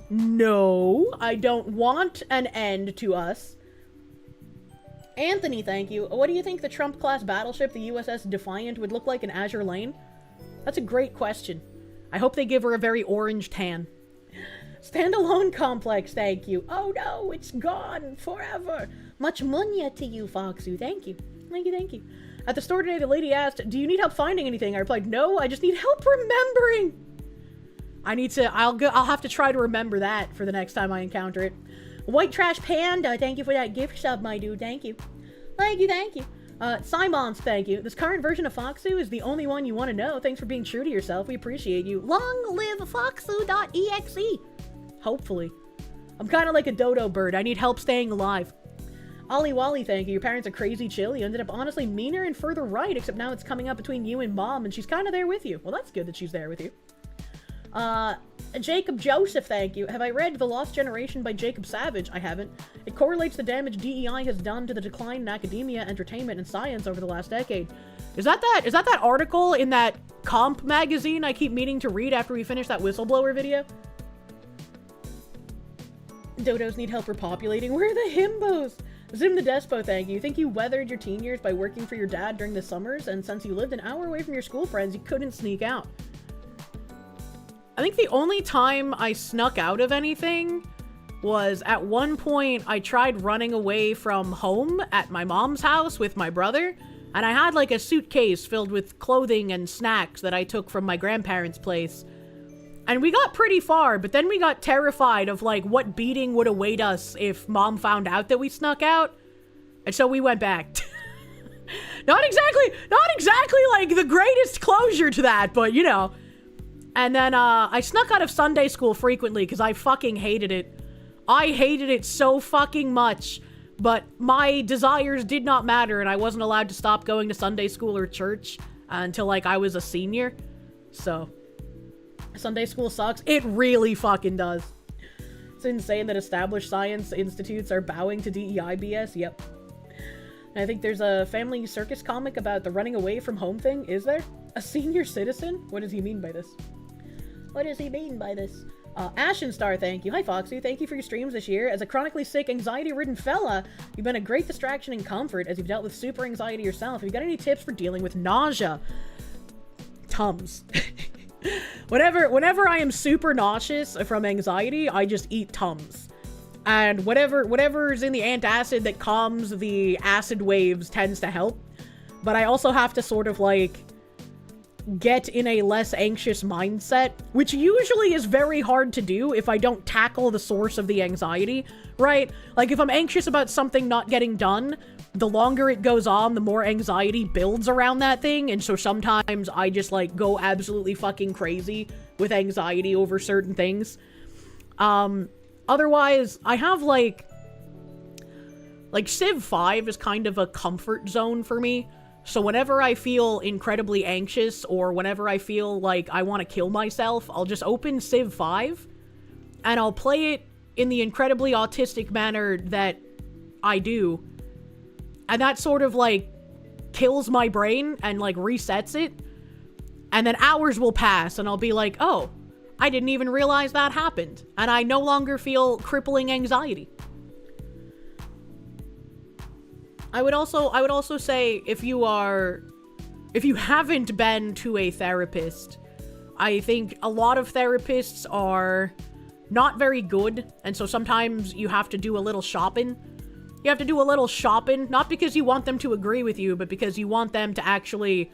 A: No, I don't want an end to us. Anthony, thank you. What do you think the Trump-class battleship, the USS Defiant, would look like in Azure Lane? That's a great question. I hope they give her a very orange tan. Standalone complex, thank you. Oh no, it's gone forever. Much munya to you, Foxu. Thank you. Thank you, thank you. At the store today, the lady asked, do you need help finding anything? I replied, no, I just need help remembering. I'll have to try to remember that for the next time I encounter it. White Trash Panda, thank you for that gift sub, my dude. Thank you. Thank you, thank you. Simons, thank you. This current version of Foxu is the only one you want to know. Thanks for being true to yourself. We appreciate you. Long live Foxu.exe. Hopefully. I'm kind of like a dodo bird. I need help staying alive. Ollie Wally, thank you. Your parents are crazy chill. You ended up honestly meaner and further right, except now it's coming up between you and mom, and she's kind of there with you. Well, that's good that she's there with you. Jacob Joseph, thank you. Have I read The Lost Generation by Jacob Savage? I haven't. It correlates the damage DEI has done to the decline in academia, entertainment, and science over the last decade. Is that that article in that Comp magazine I keep meaning to read after we finish that whistleblower video? Dodos need help repopulating. Where are the himbos? Zim the Despo, thank you. Think you weathered your teen years by working for your dad during the summers, and since you lived an hour away from your school friends, you couldn't sneak out. I think the only time I snuck out of anything was at one point I tried running away from home at my mom's house with my brother, and I had like a suitcase filled with clothing and snacks that I took from my grandparents' place. And we got pretty far, but then we got terrified of, like, what beating would await us if mom found out that we snuck out. And so we went back. Not exactly, like, the greatest closure to that, but, you know. And then, I snuck out of Sunday school frequently, because I fucking hated it. I hated it so fucking much. But my desires did not matter, and I wasn't allowed to stop going to Sunday school or church until, like, I was a senior. So... Sunday school sucks. It really fucking does. It's insane that established science institutes are bowing to DEI BS. Yep. And I think there's a family circus comic about the running away from home thing. Is there? A senior citizen? What does he mean by this? What does he mean by this? Ashen Star, thank you. Hi, Foxy. Thank you for your streams this year. As a chronically sick, anxiety-ridden fella, you've been a great distraction and comfort as you've dealt with super anxiety yourself. Have you got any tips for dealing with nausea? Tums. Whenever I am super nauseous from anxiety, I just eat Tums. And whatever is in the antacid that calms the acid waves tends to help. But I also have to sort of, like, get in a less anxious mindset, which usually is very hard to do if I don't tackle the source of the anxiety, right? Like, if I'm anxious about something not getting done, the longer it goes on, the more anxiety builds around that thing, and so sometimes I just, like, go absolutely fucking crazy with anxiety over certain things. Otherwise, I have, like, Civ 5 is kind of a comfort zone for me. So whenever I feel incredibly anxious or whenever I feel like I want to kill myself, I'll just open Civ 5 and I'll play it in the incredibly autistic manner that I do. And that sort of, like, kills my brain and, like, resets it. And then hours will pass and I'll be like, oh, I didn't even realize that happened. And I no longer feel crippling anxiety. I would also say if you haven't been to a therapist, I think a lot of therapists are not very good, and so sometimes you have to do a little shopping. You have to do a little shopping, not because you want them to agree with you, but because you want them to actually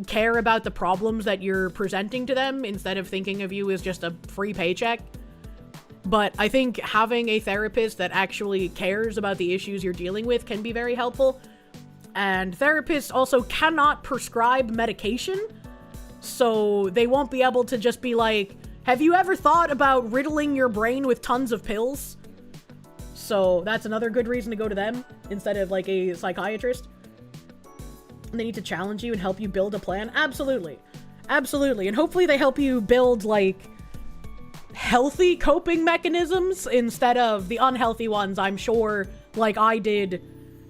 A: care about the problems that you're presenting to them instead of thinking of you as just a free paycheck. But I think having a therapist that actually cares about the issues you're dealing with can be very helpful. And therapists also cannot prescribe medication, so they won't be able to just be like, have you ever thought about riddling your brain with tons of pills? So that's another good reason to go to them instead of, like, a psychiatrist. And they need to challenge you and help you build a plan. Absolutely. Absolutely. And hopefully they help you build, like, healthy coping mechanisms instead of the unhealthy ones. I'm sure, like I did,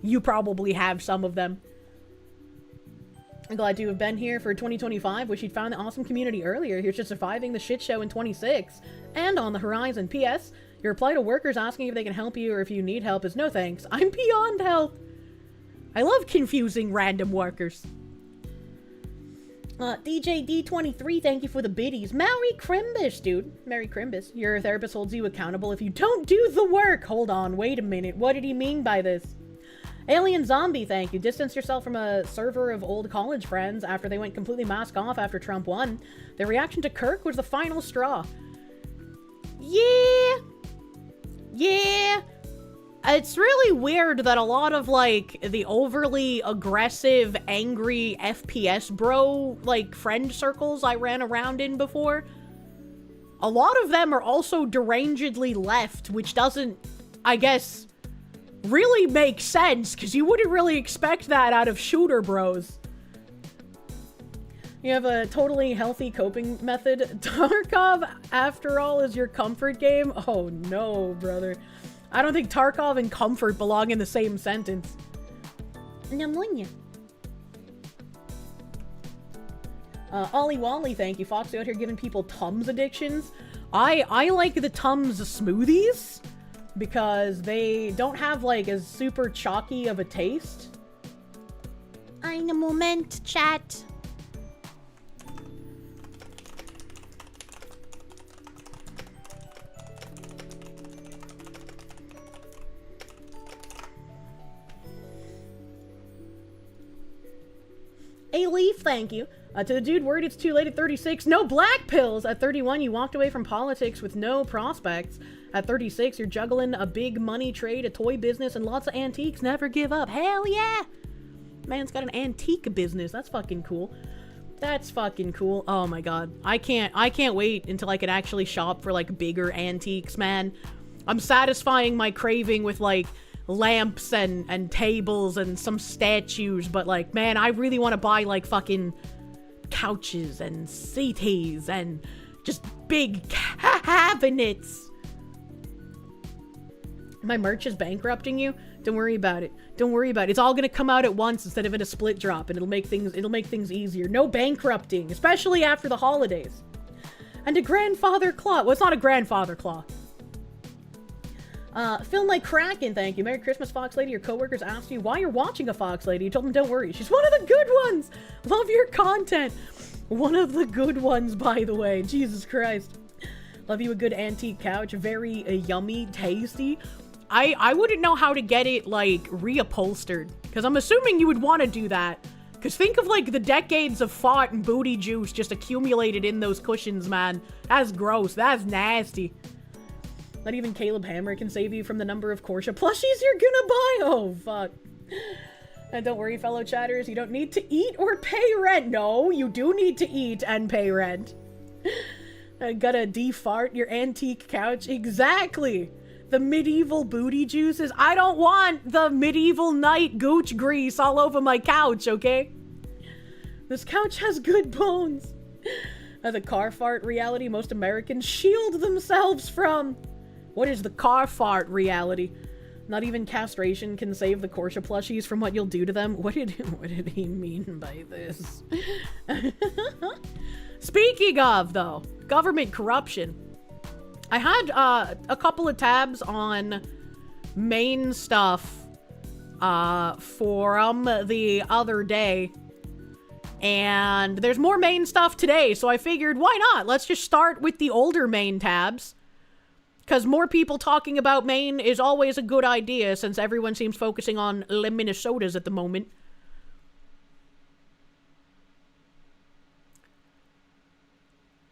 A: you probably have some of them. I'm glad to have been here for 2025. Wish you'd found the awesome community earlier. Here's to surviving the shit show in 26. And on the horizon. P.S. Your reply to workers asking if they can help you or if you need help is no thanks. I'm beyond help. I love confusing random workers. DJ D23, thank you for the biddies. Merry Crimbus, dude. Merry Crimbus. Your therapist holds you accountable if you don't do the work. Hold on, wait a minute. What did he mean by this? Alien Zombie, thank you. Distance yourself from a server of old college friends after they went completely mask off after Trump won. Their reaction to Kirk was the final straw. Yeah. It's really weird that a lot of, like, the overly aggressive, angry FPS bro, like, friend circles I ran around in before, a lot of them are also derangedly left, which doesn't, I guess, really make sense, because you wouldn't really expect that out of shooter bros. You have a totally healthy coping method. Tarkov, after all, is your comfort game? Oh no, brother. I don't think Tarkov and comfort belong in the same sentence. Pneumonia. Ollie Wally, thank you. Foxy out here giving people Tums addictions. I like the Tums smoothies because they don't have, like, as super chalky of a taste. Eine Moment, chat. A Leaf, thank you. To the dude worried it's too late at 36, no black pills! At 31, you walked away from politics with no prospects. At 36, you're juggling a big money trade, a toy business, and lots of antiques. Never give up. Hell yeah! Man's got an antique business. That's fucking cool. That's fucking cool. Oh my god. I can't wait until I can actually shop for, like, bigger antiques, man. I'm satisfying my craving with, like, lamps and tables and some statues, but, like, man, I really want to buy, like, fucking couches and settees and just big cabinets. My merch is bankrupting you? Don't worry about it. Don't worry about it. It's all gonna come out at once instead of in a split drop, and it'll make things easier. No bankrupting, especially after the holidays. And a grandfather claw. Well, it's not a grandfather claw. Film like Kraken, thank you. Merry Christmas, Fox Lady. Your coworkers asked you why you're watching a Fox Lady. You told them, don't worry. She's one of the good ones. Love your content. One of the good ones, by the way. Jesus Christ. Love you a good antique couch. Very yummy, tasty. I wouldn't know how to get it, like, reupholstered. Because I'm assuming you would want to do that. Because think of, like, the decades of fart and booty juice just accumulated in those cushions, man. That's gross. That's nasty. Not even Caleb Hammer can save you from the number of Kirsche plushies you're gonna buy. Oh, fuck. And don't worry, fellow chatters. You don't need to eat or pay rent. No, you do need to eat and pay rent. Gotta defart your antique couch. Exactly. The medieval booty juices. I don't want the medieval night gooch grease all over my couch, okay? This couch has good bones. The car fart reality most Americans shield themselves from. What is the car fart reality? Not even castration can save the Kirsche plushies from what you'll do to them. What did he mean by this? Speaking of, though, government corruption. I had a couple of tabs on main stuff from the other day. And there's more main stuff today, so I figured, why not? Let's just start with the older main tabs. Because more people talking about Maine is always a good idea, since everyone seems focusing on Le Minnesotas at the moment.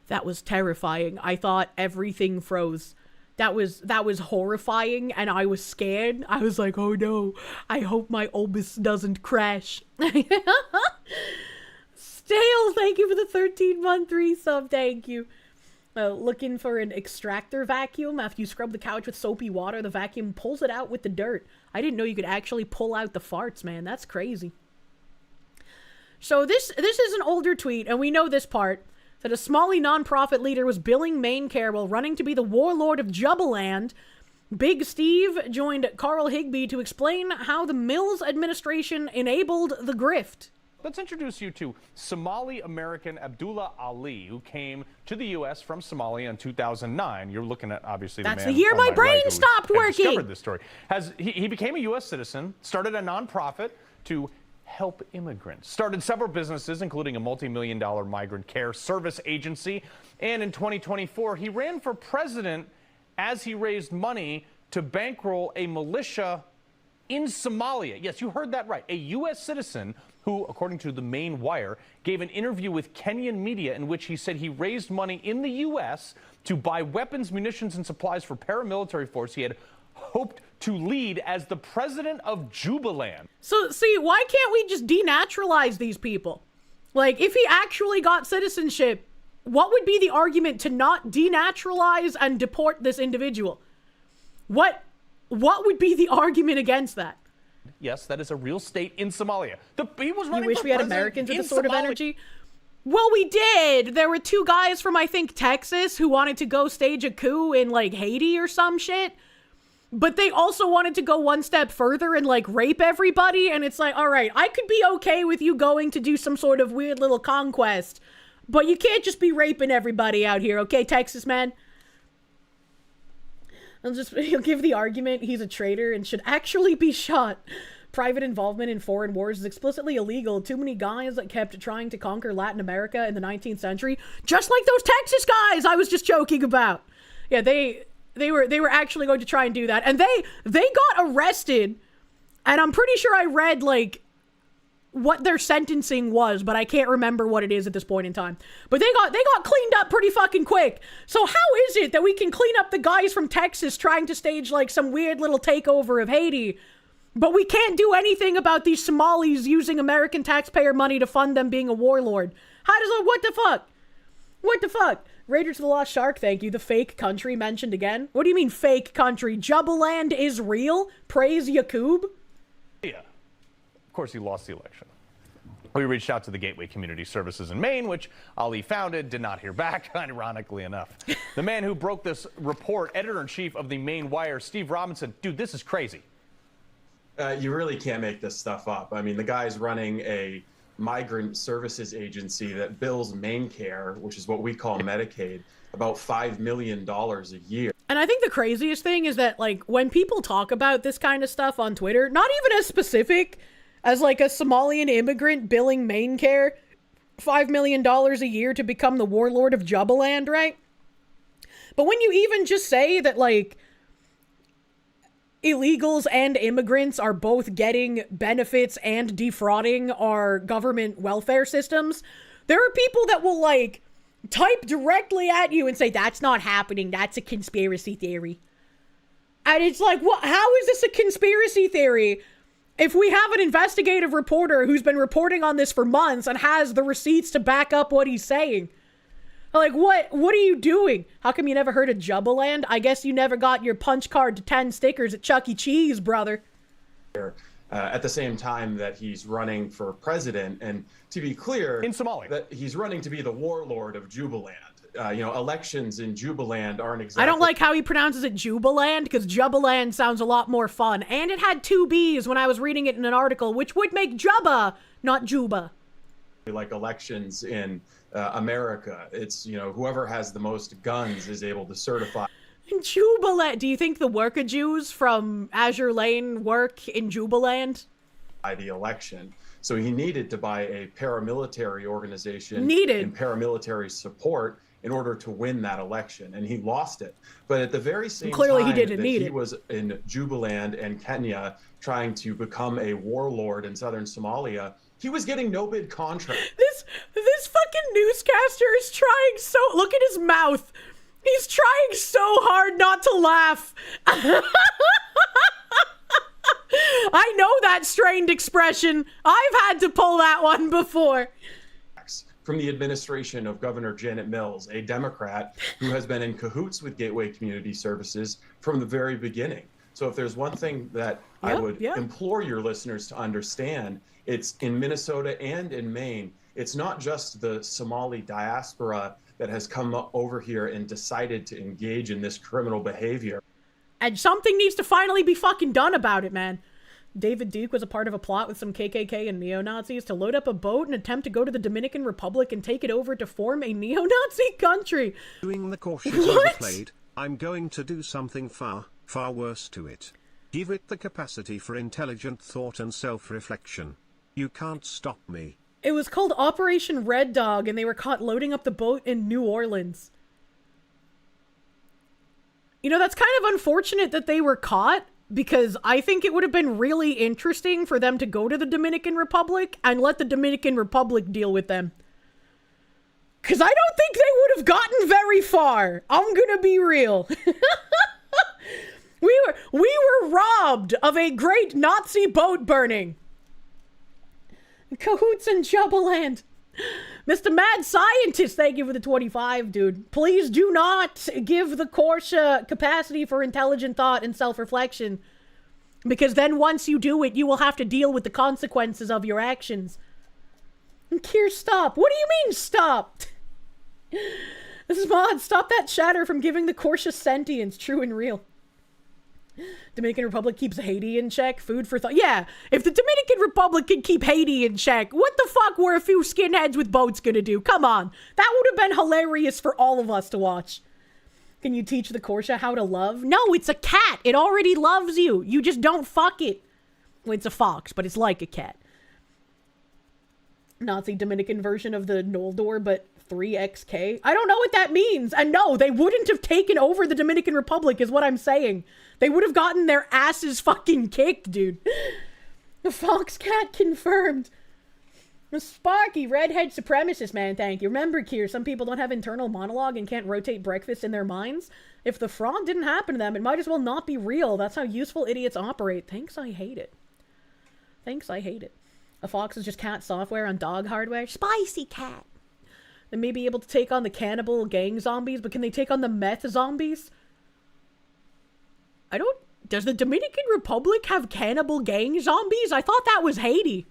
A: That was terrifying. I thought everything froze. That was horrifying, and I was scared. I was like, oh no, I hope my Obus doesn't crash. Stale, thank you for the 13-month resub, thank you. Looking for an extractor vacuum. After you scrub the couch with soapy water, the vacuum pulls it out with the dirt. I didn't know you could actually pull out the farts, man. That's crazy. So this is an older tweet, and we know this part. That a Somali nonprofit leader was billing Maine Care while running to be the warlord of Jubaland. Big Steve joined Carl Higbee to explain how the Mills administration enabled the grift.
C: Let's introduce you to Somali-American Abdullah Ali, who came to the U.S. from Somalia in 2009. You're looking at, obviously,
A: That's
C: the man
A: the year my brain
C: right
A: stopped working.
C: Discovered this story. He became a U.S. citizen, started a nonprofit to help immigrants, started several businesses, including a multi-million-dollar migrant care service agency, and in 2024, he ran for president as he raised money to bankroll a militia in Somalia. Yes, you heard that right. A U.S. citizen who, according to the Maine Wire, gave an interview with Kenyan media in which he said he raised money in the U.S. to buy weapons, munitions, and supplies for paramilitary force he had hoped to lead as the president of Jubaland.
A: So, see, why can't we just denaturalize these people? Like, if he actually got citizenship, what would be the argument to not denaturalize and deport this individual? What would be the argument against that?
C: Yes, that is a real state in Somalia. He was running
A: You wish
C: for
A: we had
C: president
A: Americans with
C: in
A: this sort of
C: Somalia.
A: energy? Well, we did. There were two guys from, I think, Texas who wanted to go stage a coup in, like, Haiti or some shit. But they also wanted to go one step further and, like, rape everybody. And it's like, all right, I could be okay with you going to do some sort of weird little conquest. But you can't just be raping everybody out here, okay, Texas man? He'll give the argument he's a traitor and should actually be shot. Private involvement in foreign wars is explicitly illegal. Too many guys that kept trying to conquer Latin America in the 19th century. Just like those Texas guys I was just joking about. Yeah, they were actually going to try and do that. And they got arrested. And I'm pretty sure I read, like, what their sentencing was, but I can't remember what it is at this point in time. But they got cleaned up pretty fucking quick. So how is it that we can clean up the guys from Texas trying to stage, like, some weird little takeover of Haiti, but we can't do anything about these Somalis using American taxpayer money to fund them being a warlord? How does that, what the fuck? What the fuck? Raiders of the Lost Shark, thank you. The fake country mentioned again. What do you mean fake country? Jubaland is real? Praise Yakub?
C: Yeah. Of course, he lost the election. We reached out to the Gateway Community Services in Maine, which Ali founded, did not hear back, ironically enough. The man who broke this report, editor-in-chief of the Maine Wire, Steve Robinson, dude, this is crazy.
D: You really can't make this stuff up. I mean, the guy's running a migrant services agency that bills main care, which is what we call Medicaid, about $5 million a year.
A: And I think the craziest thing is that, like, when people talk about this kind of stuff on Twitter, not even as specific as, like, a Somalian immigrant billing main care $5 million a year to become the warlord of Jubaland, right? But when you even just say that, like, illegals and immigrants are both getting benefits and defrauding our government welfare systems, there are people that will, like, type directly at you and say, that's not happening, that's a conspiracy theory. And it's like, what? How is this a conspiracy theory if we have an investigative reporter who's been reporting on this for months and has the receipts to back up what he's saying? Like, what are you doing? How come you never heard of Jubaland? I guess you never got your punch card to 10 stickers at Chuck E. Cheese, brother.
D: At the same time that he's running for president, and to be clear,
C: in Somalia,
D: that he's running to be the warlord of Jubaland. Elections in Jubaland aren't exactly...
A: I don't like how he pronounces it Jubaland, because Jubaland sounds a lot more fun. And it had 2 B's when I was reading it in an article, which would make Jubba, not Juba.
D: Like elections in America. It's, whoever has the most guns is able to certify.
A: Jubaland. Do you think the worker Jews from Azure Lane work in Jubaland?
D: By the election. So he needed to buy a paramilitary organization and paramilitary support in order to win that election, and he lost it. But at the very same
A: Clearly
D: time
A: he didn't
D: that
A: need
D: he
A: it.
D: was in Jubaland and Kenya trying to become a warlord in southern Somalia, he was getting no bid contracts.
A: This fucking newscaster is trying so... Look at his mouth. He's trying so hard not to laugh. I know that strained expression. I've had to pull that one before.
D: From the administration of Governor Janet Mills, a Democrat who has been in cahoots with Gateway Community Services from the very beginning. So if there's one thing that I would implore your listeners to understand, it's in Minnesota and in Maine, it's not just the Somali diaspora that has come over here and decided to engage in this criminal behavior.
A: And something needs to finally be fucking done about it, man. David Duke was a part of a plot with some KKK and neo-Nazis to load up a boat and attempt to go to the Dominican Republic and take it over to form a neo-Nazi country.
B: Doing the cautious overplayed, I'm going to do something far, far worse to it. Give it the capacity for intelligent thought and self-reflection. You can't stop me.
A: It was called Operation Red Dog, and they were caught loading up the boat in New Orleans. You know, that's kind of unfortunate that they were caught, because I think it would have been really interesting for them to go to the Dominican Republic and let the Dominican Republic deal with them. Because I don't think they would have gotten very far. I'm gonna be real. We were robbed of a great Nazi boat burning. Cahoots in Jubaland. Mr. Mad Scientist, thank you for the 25, dude. Please do not give the Kirsche capacity for intelligent thought and self-reflection. Because then once you do it, you will have to deal with the consequences of your actions. Kirsche, stop. What do you mean, stop? This is Mod. Stop that chatter from giving the Kirsche sentience, true and real. Dominican Republic keeps Haiti in check. Food for thought. Yeah, if the Dominican Republic can keep Haiti in check, what the fuck were a few skinheads with boats gonna do? Come on. That would have been hilarious for all of us to watch. Can you teach the Kirsche how to love? No, it's a cat. It already loves you. You just don't fuck it. Well, it's a fox, but it's like a cat. Nazi Dominican version of the Noldor, but 3XK. I don't know what that means. And no, they wouldn't have taken over the Dominican Republic is what I'm saying. They would have gotten their asses fucking kicked, dude. The fox cat confirmed. The Sparky, redhead supremacist, man, thank you. Remember, Kier, some people don't have internal monologue and can't rotate breakfast in their minds. If the fraud didn't happen to them, it might as well not be real. That's how useful idiots operate. Thanks, I hate it. Thanks, I hate it. A fox is just cat software on dog hardware. Spicy cat. They may be able to take on the cannibal gang zombies, but can they take on the meth zombies? Does the Dominican Republic have cannibal gang zombies? I thought that was Haiti.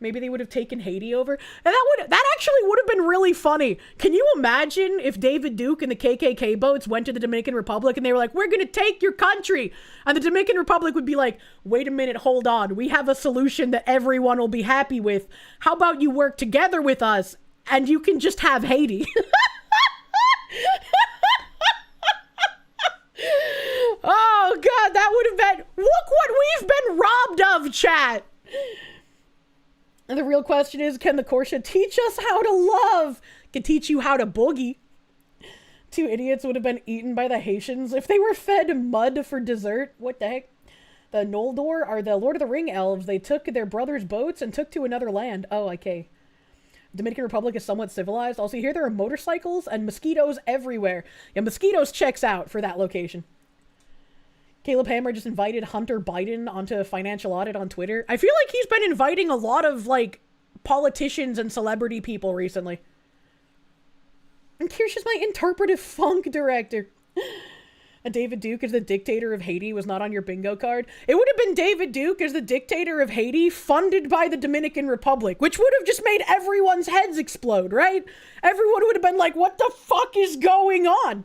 A: Maybe they would have taken Haiti over. And that actually would have been really funny. Can you imagine if David Duke and the KKK boats went to the Dominican Republic and they were like, we're going to take your country. And the Dominican Republic would be like, wait a minute, hold on. We have a solution that everyone will be happy with. How about you work together with us and you can just have Haiti? Oh, God, that would have been... Look what we've been robbed of, chat. And the real question is, can the Kirsche teach us how to love? Can teach you how to boogie. 2 idiots would have been eaten by the Haitians if they were fed mud for dessert. What the heck? The Noldor are the Lord of the Ring elves. They took their brother's boats and took to another land. Oh, okay. Dominican Republic is somewhat civilized. Also, here there are motorcycles and mosquitoes everywhere. Yeah, mosquitoes checks out for that location. Caleb Hammer just invited Hunter Biden onto a financial audit on Twitter. I feel like he's been inviting a lot of, like, politicians and celebrity people recently. And Kirsche is my interpretive funk director. And David Duke as the dictator of Haiti was not on your bingo card. It would have been David Duke as the dictator of Haiti funded by the Dominican Republic, which would have just made everyone's heads explode, right? Everyone would have been like, what the fuck is going on?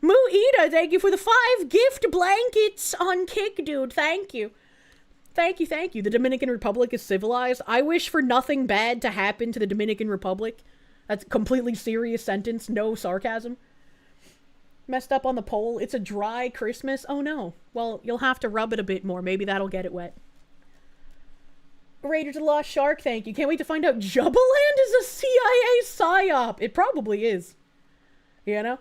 A: Moo Ida, thank you for the 5 gift blankets on Kick, dude. Thank you. Thank you, thank you. The Dominican Republic is civilized. I wish for nothing bad to happen to the Dominican Republic. That's a completely serious sentence. No sarcasm. Messed up on the poll. It's a dry Christmas. Oh, no. Well, you'll have to rub it a bit more. Maybe that'll get it wet. Raiders of the Lost Shark, thank you. Can't wait to find out Jubbaland is a CIA psyop. It probably is. You know?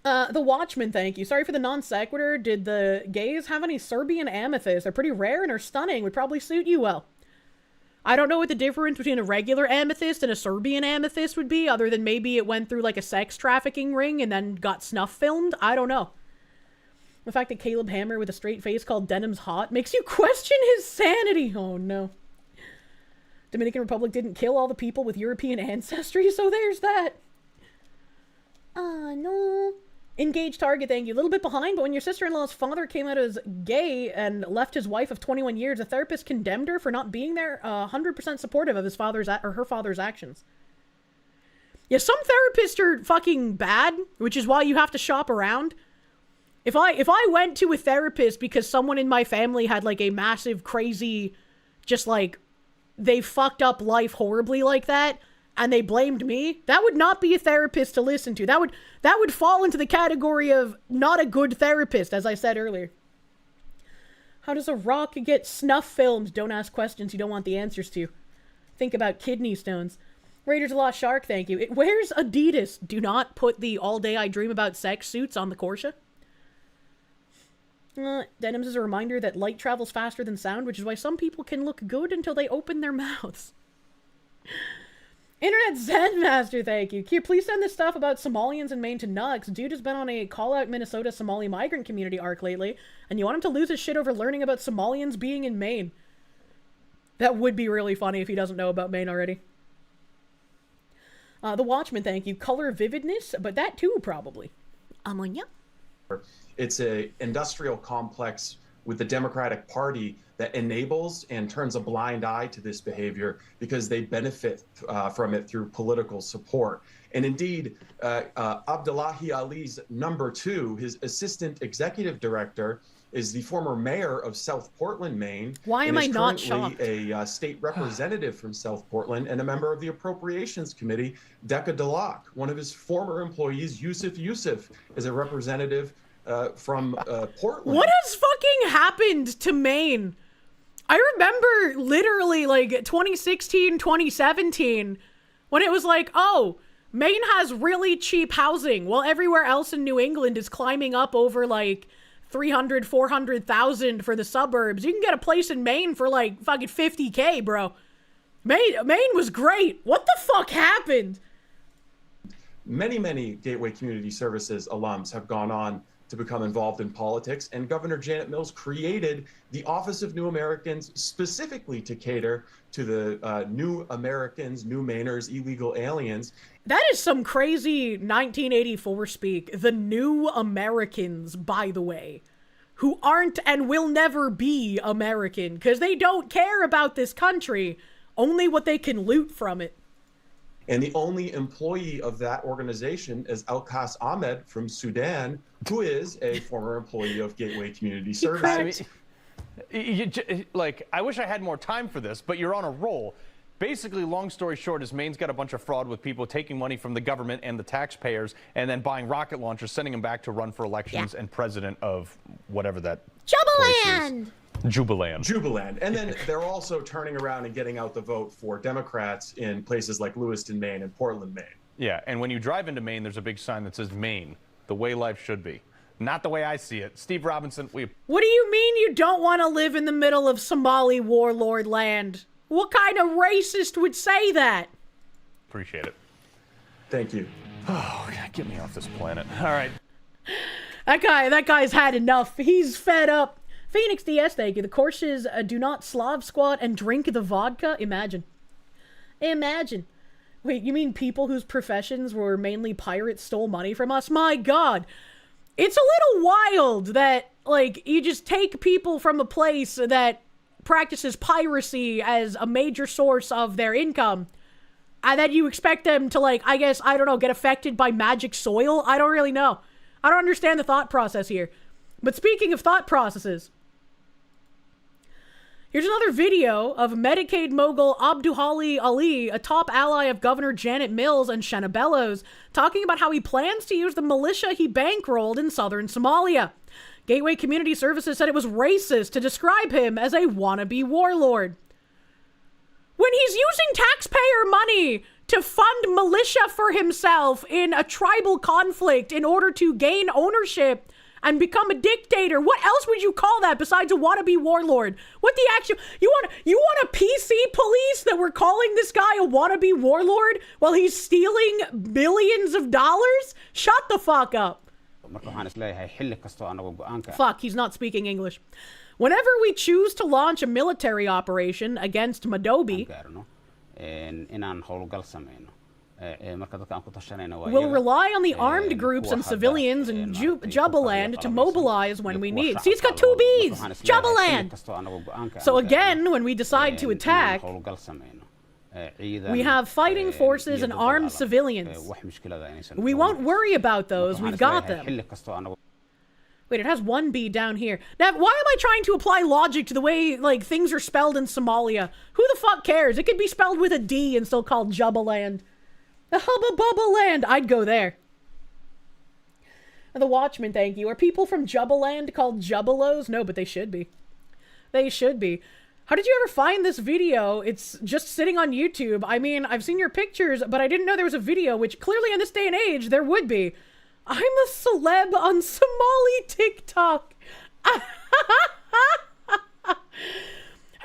A: The Watchman, thank you. Sorry for the non sequitur. Did the gays have any Serbian amethysts? They're pretty rare and are stunning. Would probably suit you well. I don't know what the difference between a regular amethyst and a Serbian amethyst would be, other than maybe it went through like a sex trafficking ring and then got snuff filmed. I don't know. The fact that Caleb Hammer with a straight face called Denim's hot makes you question his sanity. Oh no. Dominican Republic didn't kill all the people with European ancestry, so there's that. No. Engaged target, thank you. A little bit behind, but when your sister-in-law's father came out as gay and left his wife of 21 years, a therapist condemned her for not being there, 100% supportive of his father's or her father's actions. Yeah, some therapists are fucking bad, which is why you have to shop around. If I went to a therapist because someone in my family had like a massive, crazy, just like, they fucked up life horribly like that, and they blamed me, that would not be a therapist to listen to. That would fall into the category of not a good therapist, as I said earlier. How does a rock get snuff filmed? Don't ask questions you don't want the answers to. Think about kidney stones. Raiders of the Lost Shark, thank you. It wears Adidas. Do not put the all day I dream about sex suits on the Kirsche. Denims is a reminder that light travels faster than sound, which is why some people can look good until they open their mouths. Internet Zen Master, thank you. Here, please send this stuff about Somalians in Maine to Nux. Dude has been on a call-out Minnesota Somali migrant community arc lately, and you want him to lose his shit over learning about Somalians being in Maine. That would be really funny if he doesn't know about Maine already. The Watchman, thank you. Color vividness, but that too, probably. Ammonia.
D: It's a industrial complex with the Democratic Party that enables and turns a blind eye to this behavior because they benefit from it through political support. And indeed, Abdullahi Ali's number 2, his assistant executive director, is the former mayor of South Portland, Maine.
A: Why am I not shocked?
D: A state representative from South Portland and a member of the Appropriations Committee, Decca Delac. One of his former employees, Yusuf, is a representative from Portland.
A: What has fucking happened to Maine? I remember literally like 2016, 2017, when it was like, oh, Maine has really cheap housing, while everywhere else in New England is climbing up over like 300, 400,000 for the suburbs. You can get a place in Maine for like fucking 50K, bro. Maine was great. What the fuck happened?
D: Many Gateway Community Services alums have gone on to become involved in politics, and Governor Janet Mills created the Office of New Americans specifically to cater to the new Americans, new Mainers, illegal aliens.
A: That is some crazy 1984 speak. The New Americans, by the way. who aren't and will never be American, because they don't care about this country, only what they can loot from it.
D: And the only employee of that organization is Alkas Ahmed from Sudan, who is a former employee of Gateway Community Services.
C: I wish I had more time for this, but you're on a roll. Basically, long story short, is Maine's got a bunch of fraud with people taking money from the government and the taxpayers and then buying rocket launchers, sending them back to run for elections and president of whatever that
A: Jubaland!
C: Jubaland.
D: And then they're also turning around and getting out the vote for Democrats in places like Lewiston, Maine and Portland, Maine.
C: Yeah, and when you drive into Maine, there's a big sign that says Maine, the way life should be. Not the way I see it. Steve Robinson,
A: What do you mean you don't want to live in the middle of Somali warlord land? What kind of racist would say that?
C: Appreciate it.
D: Thank you.
C: Oh, get me off this planet. All right.
A: That guy's had enough. He's fed up. Phoenix DS, thank you. The courses do not Slav squat and drink the vodka. Imagine. Wait, you mean people whose professions were mainly pirates stole money from us? My God. It's a little wild that, like, you just take people from a place that practices piracy as a major source of their income, and then you expect them to, like, I guess, I don't know, get affected by magic soil? I don't really know. I don't understand the thought process here. But speaking of thought processes, here's another video of Medicaid mogul Abduhali Ali, a top ally of Governor Janet Mills and Shanna Bellows, talking about how he plans to use the militia he bankrolled in southern Somalia. Gateway Community Services said it was racist to describe him as a wannabe warlord. When he's using taxpayer money to fund militia for himself in a tribal conflict in order to gain ownership and become a dictator, what else would you call that besides a wannabe warlord? What the actual... You want a PC police that we're calling this guy a wannabe warlord while he's stealing billions of dollars? Shut the fuck up. Fuck, he's not speaking English. Whenever we choose to launch a military operation against Madobi, we'll rely on the armed groups and civilians in Jubaland to mobilize when we need. See, he's got two B's! Jubaland! So again, when we decide to attack, we have fighting forces and armed civilians. We won't worry about those, we've got them. Wait, it has one B down here. Now, why am I trying to apply logic to the way, like, things are spelled in Somalia? Who the fuck cares? It could be spelled with a D and still called Jubaland. The Hubba Bubba Land. I'd go there. And the Watchman, thank you. Are people from Jubaland called Jubbalos? No, but they should be. They should be. How did you ever find this video? It's just sitting on YouTube. I mean, I've seen your pictures, but I didn't know there was a video, which clearly in this day and age, there would be. I'm a celeb on Somali TikTok. Have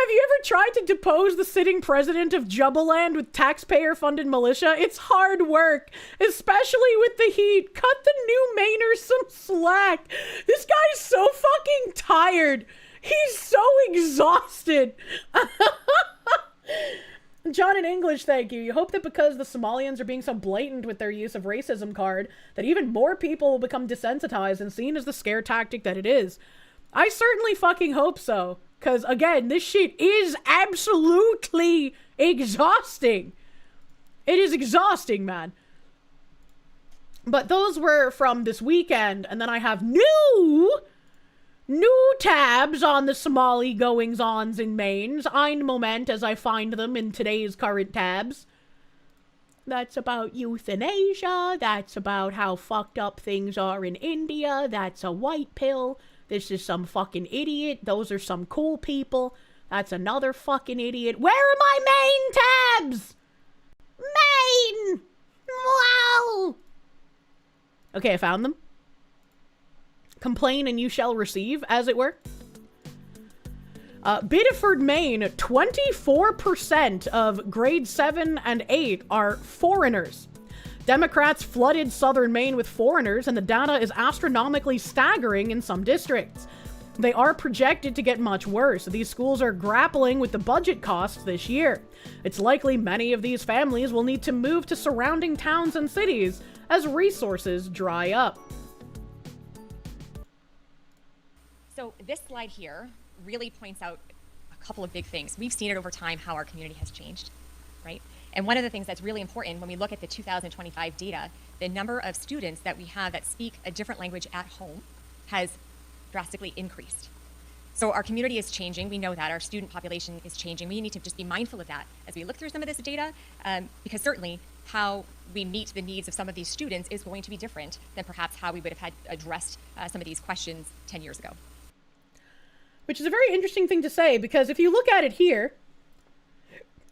A: you ever tried to depose the sitting president of Jubaland with taxpayer-funded militia? It's hard work, especially with the heat. Cut the new Mainers some slack. This guy's so fucking tired. He's so exhausted. John in English, thank you. You hope that because the Somalians are being so blatant with their use of racism card, that even more people will become desensitized and seen as the scare tactic that it is. I certainly fucking hope so. Because, again, this shit is absolutely exhausting. It is exhausting, man. But those were from this weekend, and then I have new tabs on the Somali goings-ons in Maine. Ein moment as I find them in today's current tabs. That's about euthanasia. That's about how fucked up things are in India. That's a white pill. This is some fucking idiot. Those are some cool people. That's another fucking idiot. Where are my Maine tabs? Maine! Wow! Okay, I found them. Complain and you shall receive, as it were. Biddeford, Maine, 24% of grade 7 and 8 are foreigners. Democrats flooded southern Maine with foreigners, and the data is astronomically staggering in some districts. They are projected to get much worse. These schools are grappling with the budget costs this year. It's likely many of these families will need to move to surrounding towns and cities as resources dry up.
E: So this slide here really points out a couple of big things. We've seen it over time how our community has changed, right? And one of the things that's really important when we look at the 2025 data, the number of students that we have that speak a different language at home has drastically increased. So our community is changing. We know that our student population is changing. We need to just be mindful of that as we look through some of this data, because certainly how we meet the needs of some of these students is going to be different than perhaps how we would have had addressed some of these questions 10 years ago.
A: Which is a very interesting thing to say, because if you look at it here,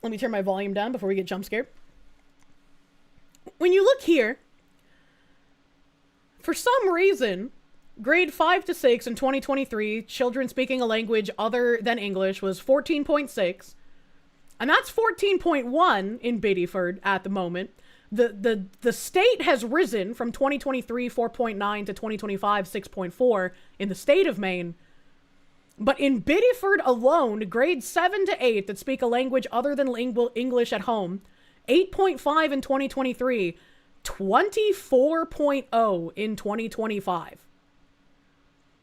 A: let me turn my volume down before we get jump scared. When you look here, for some reason, grade 5 to 6 in 2023, children speaking a language other than English was 14.6. And that's 14.1 in Biddeford at the moment. The state has risen from 2023, 4.9 to 2025, 6.4 in the state of Maine. But in Biddeford alone, grades 7 to 8 that speak a language other than English at home, 8.5 in 2023, 24.0 in 2025.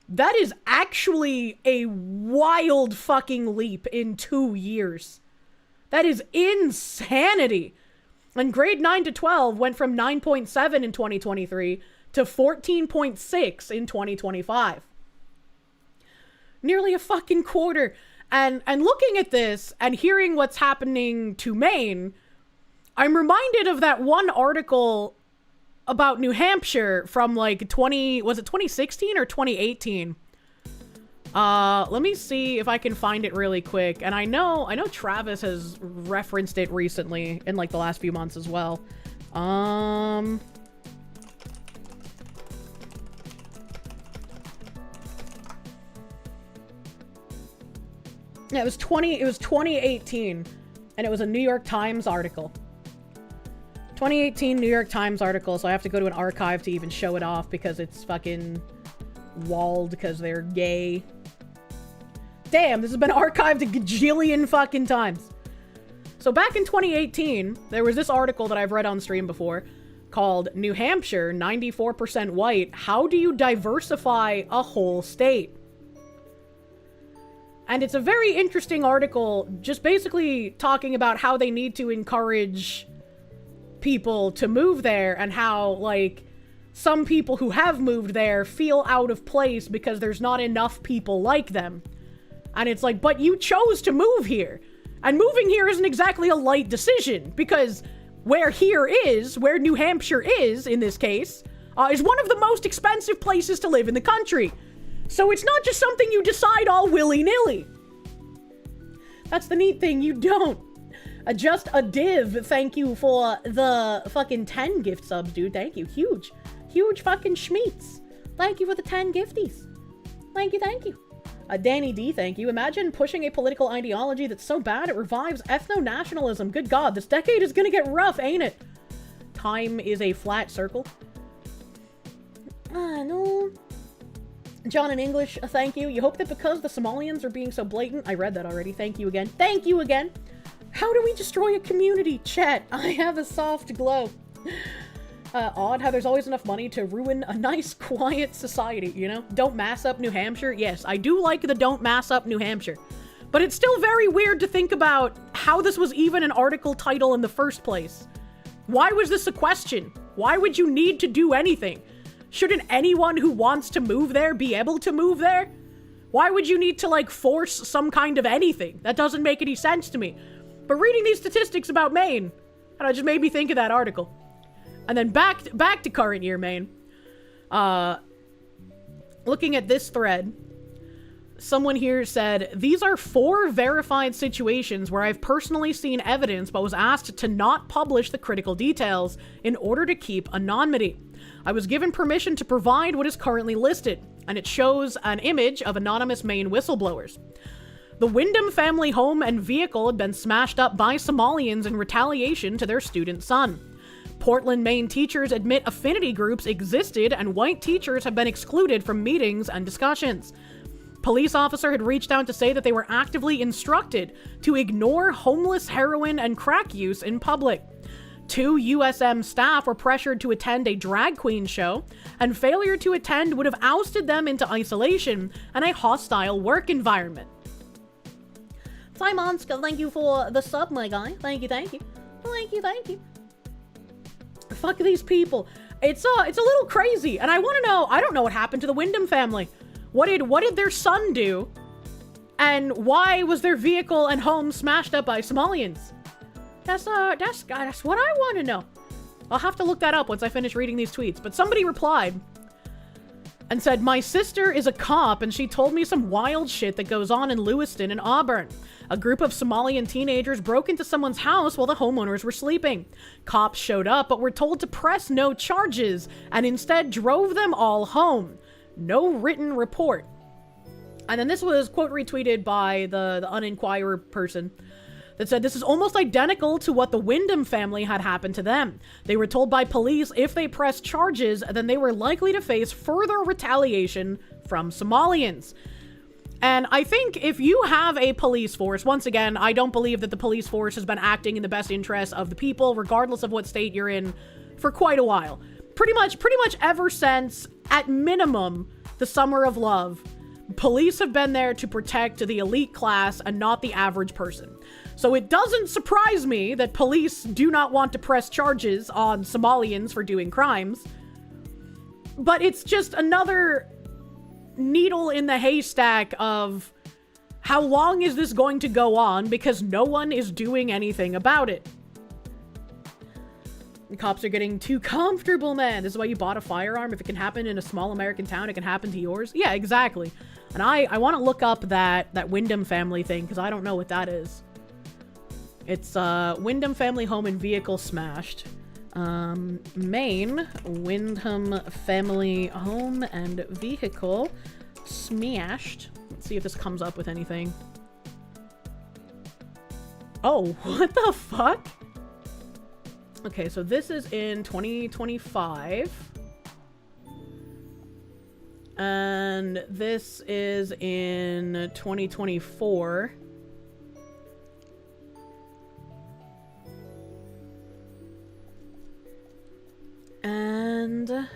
A: That is actually a wild fucking leap in 2 years. That is insanity. And grade 9 to 12 went from 9.7 in 2023 to 14.6 in 2025. Nearly a fucking quarter. And looking at this and hearing what's happening to Maine, I'm reminded of that one article about New Hampshire from like was it 2016 or 2018? Let me see if I can find it really quick. And I know Travis has referenced it recently in like the last few months as well. Yeah, it was 2018, and it was a New York Times article. 2018 New York Times article, so I have to go to an archive to even show it off because it's fucking walled because they're gay. Damn, this has been archived a gajillion fucking times. So back in 2018, there was this article that I've read on stream before called New Hampshire, 94% white. How do you diversify a whole state? And it's a very interesting article, just basically talking about how they need to encourage people to move there and how, like, some people who have moved there feel out of place because there's not enough people like them. And it's like, but you chose to move here. And moving here isn't exactly a light decision, because where New Hampshire is, in this case, is one of the most expensive places to live in the country. So it's not just something you decide all willy-nilly. That's the neat thing, you don't. Just a div, thank you for the fucking 10 gift subs, dude. Thank you. Huge fucking schmeats. Thank you for the 10 gifties. Thank you. Danny D, thank you. Imagine pushing a political ideology that's so bad it revives ethno-nationalism. Good God, this decade is gonna get rough, ain't it? Time is a flat circle. No. John in English, thank you. You hope that because the Somalians are being so blatant... I read that already. Thank you again. Thank you again. How do we destroy a community? Chat, I have a soft glow. Odd how there's always enough money to ruin a nice, quiet society, you know? Don't mass up New Hampshire. Yes, I do like the don't mass up New Hampshire. But it's still very weird to think about how this was even an article title in the first place. Why was this a question? Why would you need to do anything? Shouldn't anyone who wants to move there be able to move there? Why would you need to, like, force some kind of anything? That doesn't make any sense to me. But reading these statistics about Maine, and it just made me think of that article. And then back to current year Maine. Looking at this thread, someone here said, these are 4 verified situations where I've personally seen evidence but was asked to not publish the critical details in order to keep anonymity. I was given permission to provide what is currently listed, and it shows an image of anonymous Maine whistleblowers. The Wyndham family home and vehicle had been smashed up by Somalians in retaliation to their student son. Portland, Maine teachers admit affinity groups existed and white teachers have been excluded from meetings and discussions. Police officer had reached out to say that they were actively instructed to ignore homeless heroin and crack use in public. 2 USM staff were pressured to attend a drag queen show, and failure to attend would have ousted them into isolation and a hostile work environment. Simonska, thank you for the sub, my guy. Thank you, thank you. Thank you, thank you. Fuck these people. It's a little crazy, and I want to know, I don't know what happened to the Wyndham family. What did their son do? And why was their vehicle and home smashed up by Somalians? That's what I want to know. I'll have to look that up once I finish reading these tweets. But somebody replied and said, my sister is a cop and she told me some wild shit that goes on in Lewiston and Auburn. A group of Somalian teenagers broke into someone's house while the homeowners were sleeping. Cops showed up but were told to press no charges and instead drove them all home. No written report. And then this was quote retweeted by the Uninquirer person that said, this is almost identical to what the Wyndham family had happened to them. They were told by police if they pressed charges, then they were likely to face further retaliation from Somalians. And I think if you have a police force, once again, I don't believe that the police force has been acting in the best interest of the people, regardless of what state you're in, for quite a while. Pretty much ever since, at minimum, the Summer of Love, police have been there to protect the elite class and not the average person. So it doesn't surprise me that police do not want to press charges on Somalians for doing crimes. But it's just another needle in the haystack of how long is this going to go on because no one is doing anything about it. The cops are getting too comfortable, man. This is why you bought a firearm. If it can happen in a small American town, it can happen to yours. Yeah, exactly. And I want to look up that Wyndham family thing because I don't know what that is. It's Wyndham family home and vehicle smashed. Maine, Wyndham family home and vehicle smashed. Let's see if this comes up with anything. Oh, what the fuck? Okay, so this is in 2025. And this is in 2024. And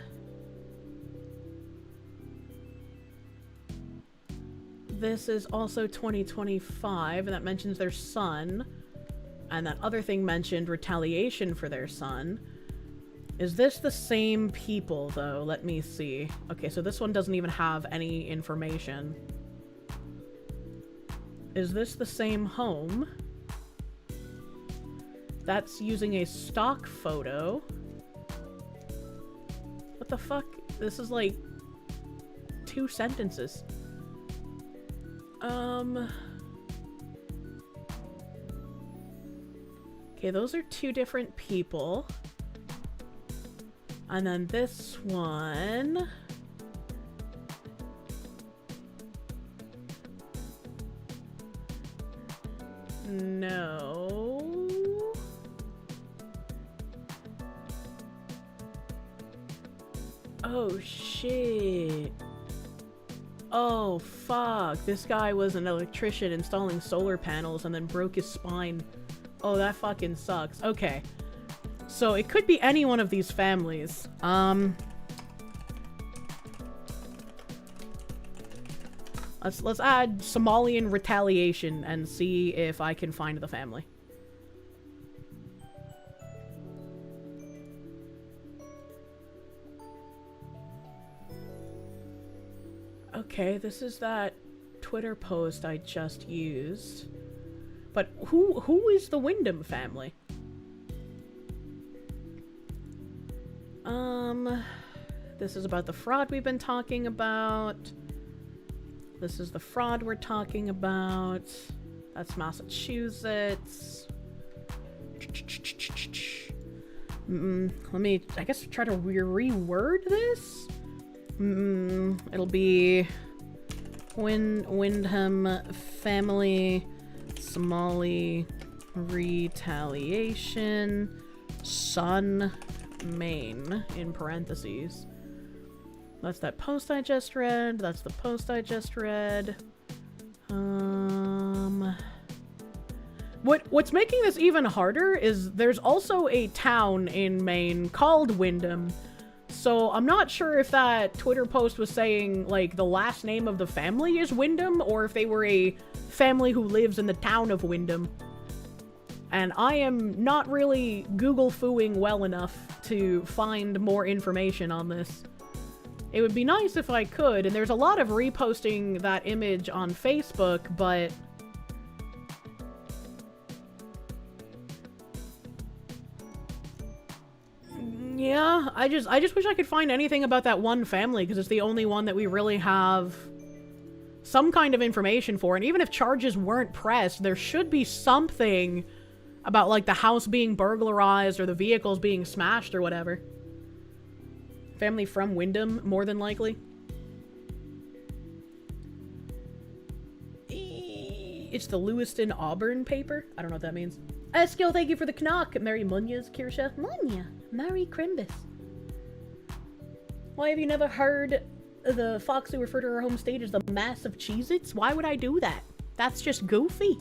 A: this is also 2025, and that mentions their son. And that other thing mentioned retaliation for their son. Is this the same people, though? Let me see. Okay, so this one doesn't even have any information. Is this the same home? That's using a stock photo. What the fuck? This is like 2 sentences. Okay, those are 2 different people. And then this one... No... Oh, shit. Oh, fuck. This guy was an electrician installing solar panels and then broke his spine. Oh, that fucking sucks. Okay. So it could be any one of these families. Let's add Somalian retaliation and see if I can find the family. Okay, this is that Twitter post I just used. But who is the Wyndham family? This is about the fraud we've been talking about. This is the fraud we're talking about. That's Massachusetts. Let me, I guess, try to reword this. It'll be Wyndham family Somali retaliation son Maine in parentheses. That's that post I just read. That's the post I just read. What's making this even harder is there's also a town in Maine called Wyndham. So I'm not sure if that Twitter post was saying, like, the last name of the family is Wyndham, or if they were a family who lives in the town of Wyndham. And I am not really Google-fooing well enough to find more information on this. It would be nice if I could, and there's a lot of reposting that image on Facebook, but... yeah, I just wish I could find anything about that one family, because it's the only one that we really have some kind of information for. And even if charges weren't pressed, there should be something about, like, the house being burglarized or the vehicles being smashed or whatever. Family from Wyndham, more than likely. It's the Lewiston Auburn paper? I don't know what that means. Eskil, thank you for the knock. Mary Munoz, Kirsche. Munya. Mary Crimbus. Why have you never heard the fox who referred to her home state as the mass of Cheez-Its? Why would I do that? That's just goofy.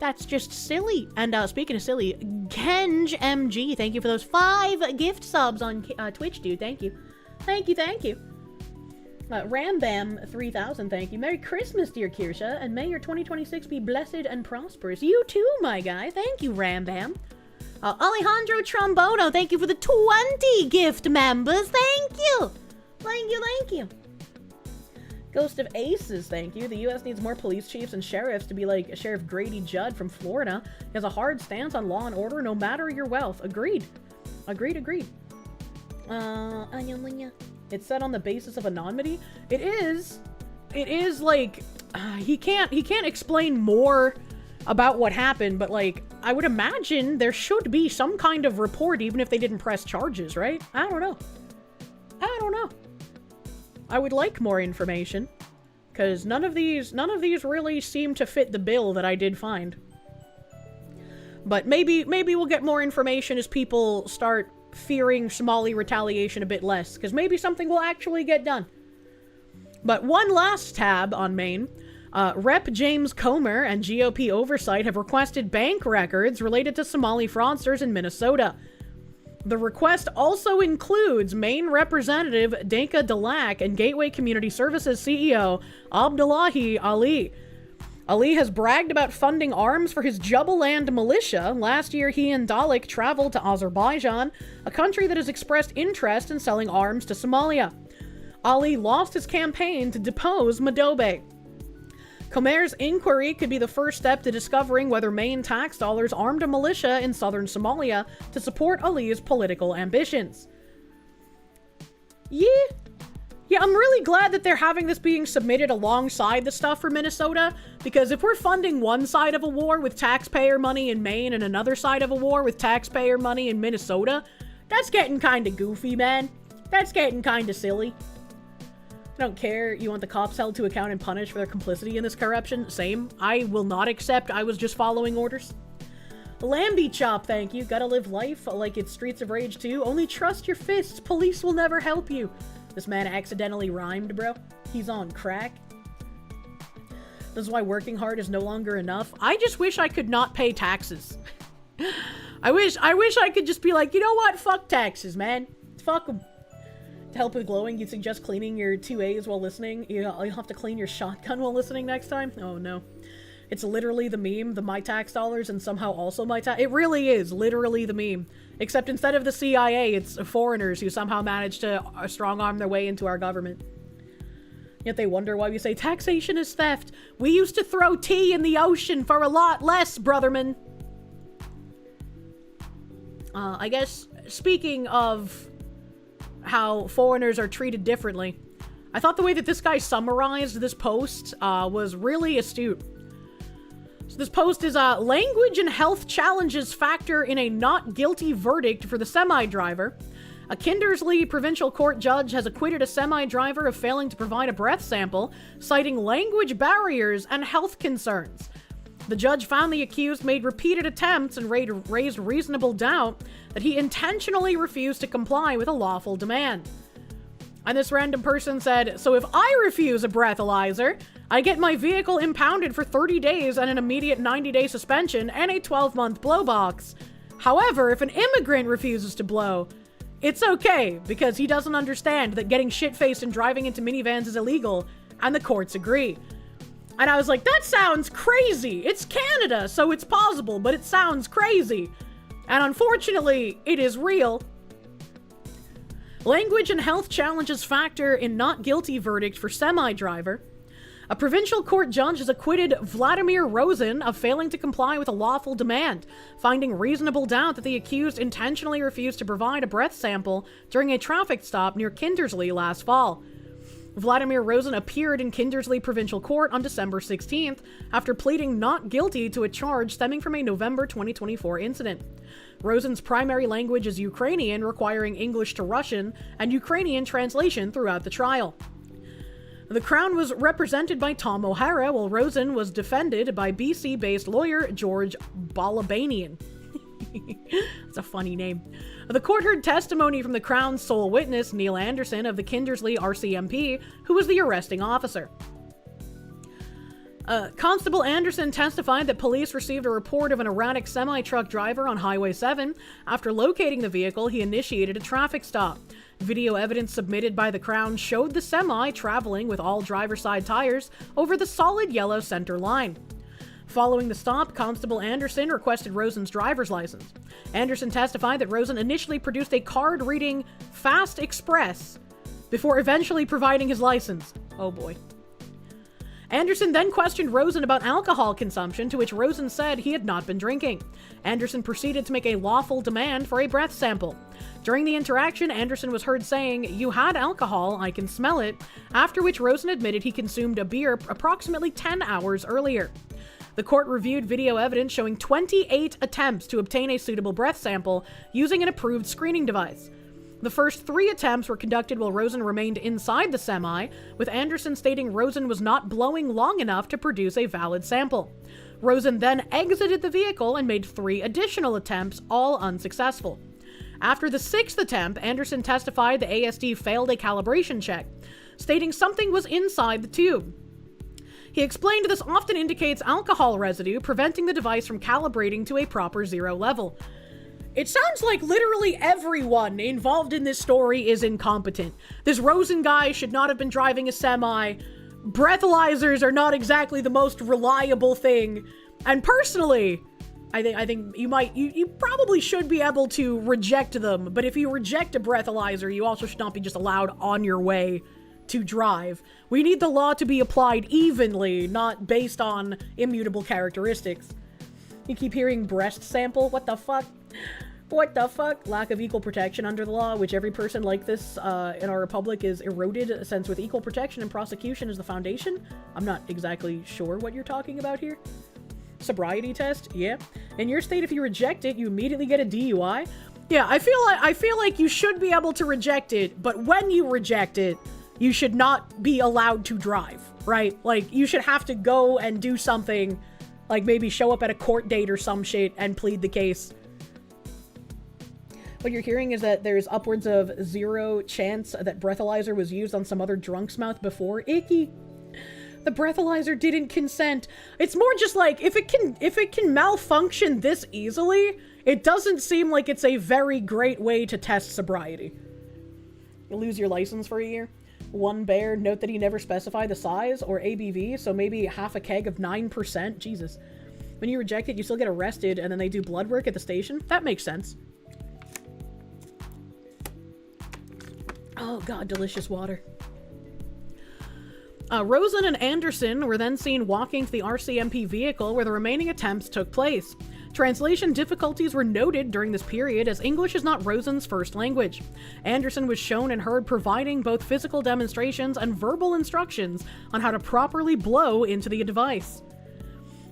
A: That's just silly. And speaking of silly, Kenj MG, thank you for those 5 gift subs on Twitch, dude. Thank you. Thank you, thank you. Rambam 3000, thank you. Merry Christmas, dear Kirsche, and may your 2026 be blessed and prosperous. You too, my guy. Thank you, Rambam. Alejandro Trombono, thank you for the 20 gift members. Thank you. Thank you, thank you. Ghost of Aces, thank you. The U.S. needs more police chiefs and sheriffs to be like Sheriff Grady Judd from Florida. He has a hard stance on law and order no matter your wealth. Agreed. Agreed, agreed. It's set on the basis of anonymity. It is like, he can't explain more about what happened, but like, I would imagine there should be some kind of report even if they didn't press charges, right? I don't know. I would like more information, because none of these really seem to fit the bill that I did find. But maybe we'll get more information as people start fearing Somali retaliation a bit less, because maybe something will actually get done. But one last tab on Maine. Rep. James Comer and GOP Oversight have requested bank records related to Somali fraudsters in Minnesota. The request also includes Maine Representative Danka Dalak and Gateway Community Services CEO Abdullahi Ali. Ali has bragged about funding arms for his Jubaland militia. Last year, he and Dalek traveled to Azerbaijan, a country that has expressed interest in selling arms to Somalia. Ali lost his campaign to depose Madobe. Comer's inquiry could be the first step to discovering whether Maine tax dollars armed a militia in southern Somalia to support Ali's political ambitions. Yeah, I'm really glad that they're having this being submitted alongside the stuff for Minnesota, because if we're funding one side of a war with taxpayer money in Maine and another side of a war with taxpayer money in Minnesota, that's getting kinda goofy, man. That's getting kinda silly. I don't care. You want the cops held to account and punished for their complicity in this corruption? Same. I will not accept I was just following orders. Lambie Chop, thank you. Gotta live life like it's Streets of Rage 2. Only trust your fists. Police will never help you. This man accidentally rhymed, bro. He's on crack. This is why working hard is no longer enough. I just wish I could not pay taxes. I wish I could just be like, you know what? Fuck taxes, man. Fuck them. To help with glowing, you'd suggest cleaning your 2As while listening. You'll have to clean your shotgun while listening next time? Oh no. It's literally the meme, the my tax dollars and somehow also my tax. It really is literally the meme. Except instead of the CIA, it's foreigners who somehow manage to strong-arm their way into our government. Yet they wonder why we say taxation is theft. We used to throw tea in the ocean for a lot less, brotherman. I guess, speaking of how foreigners are treated differently, I thought the way that this guy summarized this post was really astute. So this post is, language and health challenges factor in a not guilty verdict for the semi-driver. A Kindersley provincial court judge has acquitted a semi-driver of failing to provide a breath sample, citing language barriers and health concerns. The judge found the accused made repeated attempts and raised reasonable doubt that he intentionally refused to comply with a lawful demand. And this random person said, so if I refuse a breathalyzer, I get my vehicle impounded for 30 days and an immediate 90-day suspension and a 12-month blow box. However, if an immigrant refuses to blow, it's okay, because he doesn't understand that getting shit-faced and driving into minivans is illegal, and the courts agree. And I was like, that sounds crazy. It's Canada, so it's possible, but it sounds crazy. And unfortunately, it is real. Language and health challenges factor in not guilty verdict for semi-driver. A provincial court judge has acquitted Vladimir Rosen of failing to comply with a lawful demand, finding reasonable doubt that the accused intentionally refused to provide a breath sample during a traffic stop near Kindersley last fall. Vladimir Rosen appeared in Kindersley Provincial Court on December 16th after pleading not guilty to a charge stemming from a November 2024 incident. Rosen's primary language is Ukrainian, requiring English to Russian and Ukrainian translation throughout the trial. The Crown was represented by Tom O'Hara, while Rosen was defended by BC-based lawyer George Balabanian. That's a funny name. The court heard testimony from the Crown's sole witness, Neil Anderson of the Kindersley RCMP, who was the arresting officer. Constable Anderson testified that police received a report of an erratic semi-truck driver on Highway 7. After locating the vehicle, he initiated a traffic stop. Video evidence submitted by the Crown showed the semi traveling with all driver's side tires over the solid yellow center line. Following the stop, Constable Anderson requested Rosen's driver's license. Anderson testified that Rosen initially produced a card reading Fast Express before eventually providing his license. Oh boy. Anderson then questioned Rosen about alcohol consumption, to which Rosen said he had not been drinking. Anderson proceeded to make a lawful demand for a breath sample. During the interaction, Anderson was heard saying, "You had alcohol, I can smell it," after which Rosen admitted he consumed a beer approximately 10 hours earlier. The court reviewed video evidence showing 28 attempts to obtain a suitable breath sample using an approved screening device. The first 3 attempts were conducted while Rosen remained inside the semi, with Anderson stating Rosen was not blowing long enough to produce a valid sample. Rosen then exited the vehicle and made 3 additional attempts, all unsuccessful. After the 6th attempt, Anderson testified the ASD failed a calibration check, stating something was inside the tube. He explained this often indicates alcohol residue, preventing the device from calibrating to a proper 0 level. It sounds like literally everyone involved in this story is incompetent. This Rosen guy should not have been driving a semi. Breathalyzers are not exactly the most reliable thing. And personally, I think you probably should be able to reject them, but if you reject a breathalyzer, you also should not be just allowed on your way to drive. We need the law to be applied evenly, not based on immutable characteristics. You keep hearing breast sample? What the fuck? What the fuck? Lack of equal protection under the law, which every person like this in our republic is eroded, since with equal protection and prosecution as the foundation. I'm not exactly sure what you're talking about here. Sobriety test? Yeah. In your state, if you reject it, you immediately get a DUI. Yeah, I feel like you should be able to reject it, but when you reject it, you should not be allowed to drive, right? Like, you should have to go and do something, like maybe show up at a court date or some shit and plead the case. What you're hearing is that there's upwards of 0 chance that breathalyzer was used on some other drunk's mouth before. Icky. The breathalyzer didn't consent. It's more just like, if it can malfunction this easily, it doesn't seem like it's a very great way to test sobriety. You lose your license for a year. One bear, note that he never specified the size or ABV, so maybe half a keg of 9%. Jesus. When you reject it, you still get arrested, and then they do blood work at the station? That makes sense. Oh god, delicious water. Rosen and Anderson were then seen walking to the RCMP vehicle where the remaining attempts took place. Translation difficulties were noted during this period, as English is not Rosen's first language. Anderson was shown and heard providing both physical demonstrations and verbal instructions on how to properly blow into the device.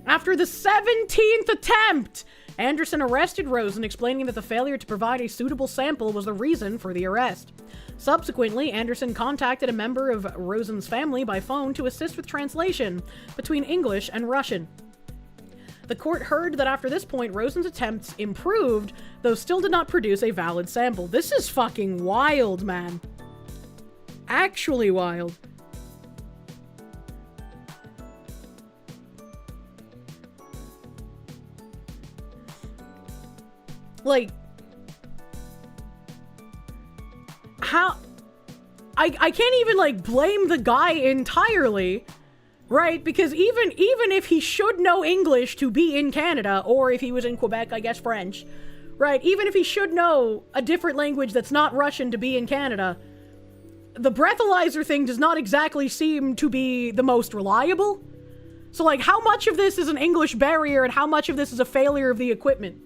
A: After the 17th attempt, Anderson arrested Rosen, explaining that the failure to provide a suitable sample was the reason for the arrest. Subsequently, Anderson contacted a member of Rosen's family by phone to assist with translation between English and Russian. The court heard that after this point, Rosen's attempts improved, though still did not produce a valid sample. This is fucking wild, man. Actually wild. Like, how... I can't even, like, blame the guy entirely, right? Because even if he should know English to be in Canada, or if he was in Quebec, I guess French, right? Even if he should know a different language that's not Russian to be in Canada, the breathalyzer thing does not exactly seem to be the most reliable. So, like, how much of this is an English barrier and how much of this is a failure of the equipment?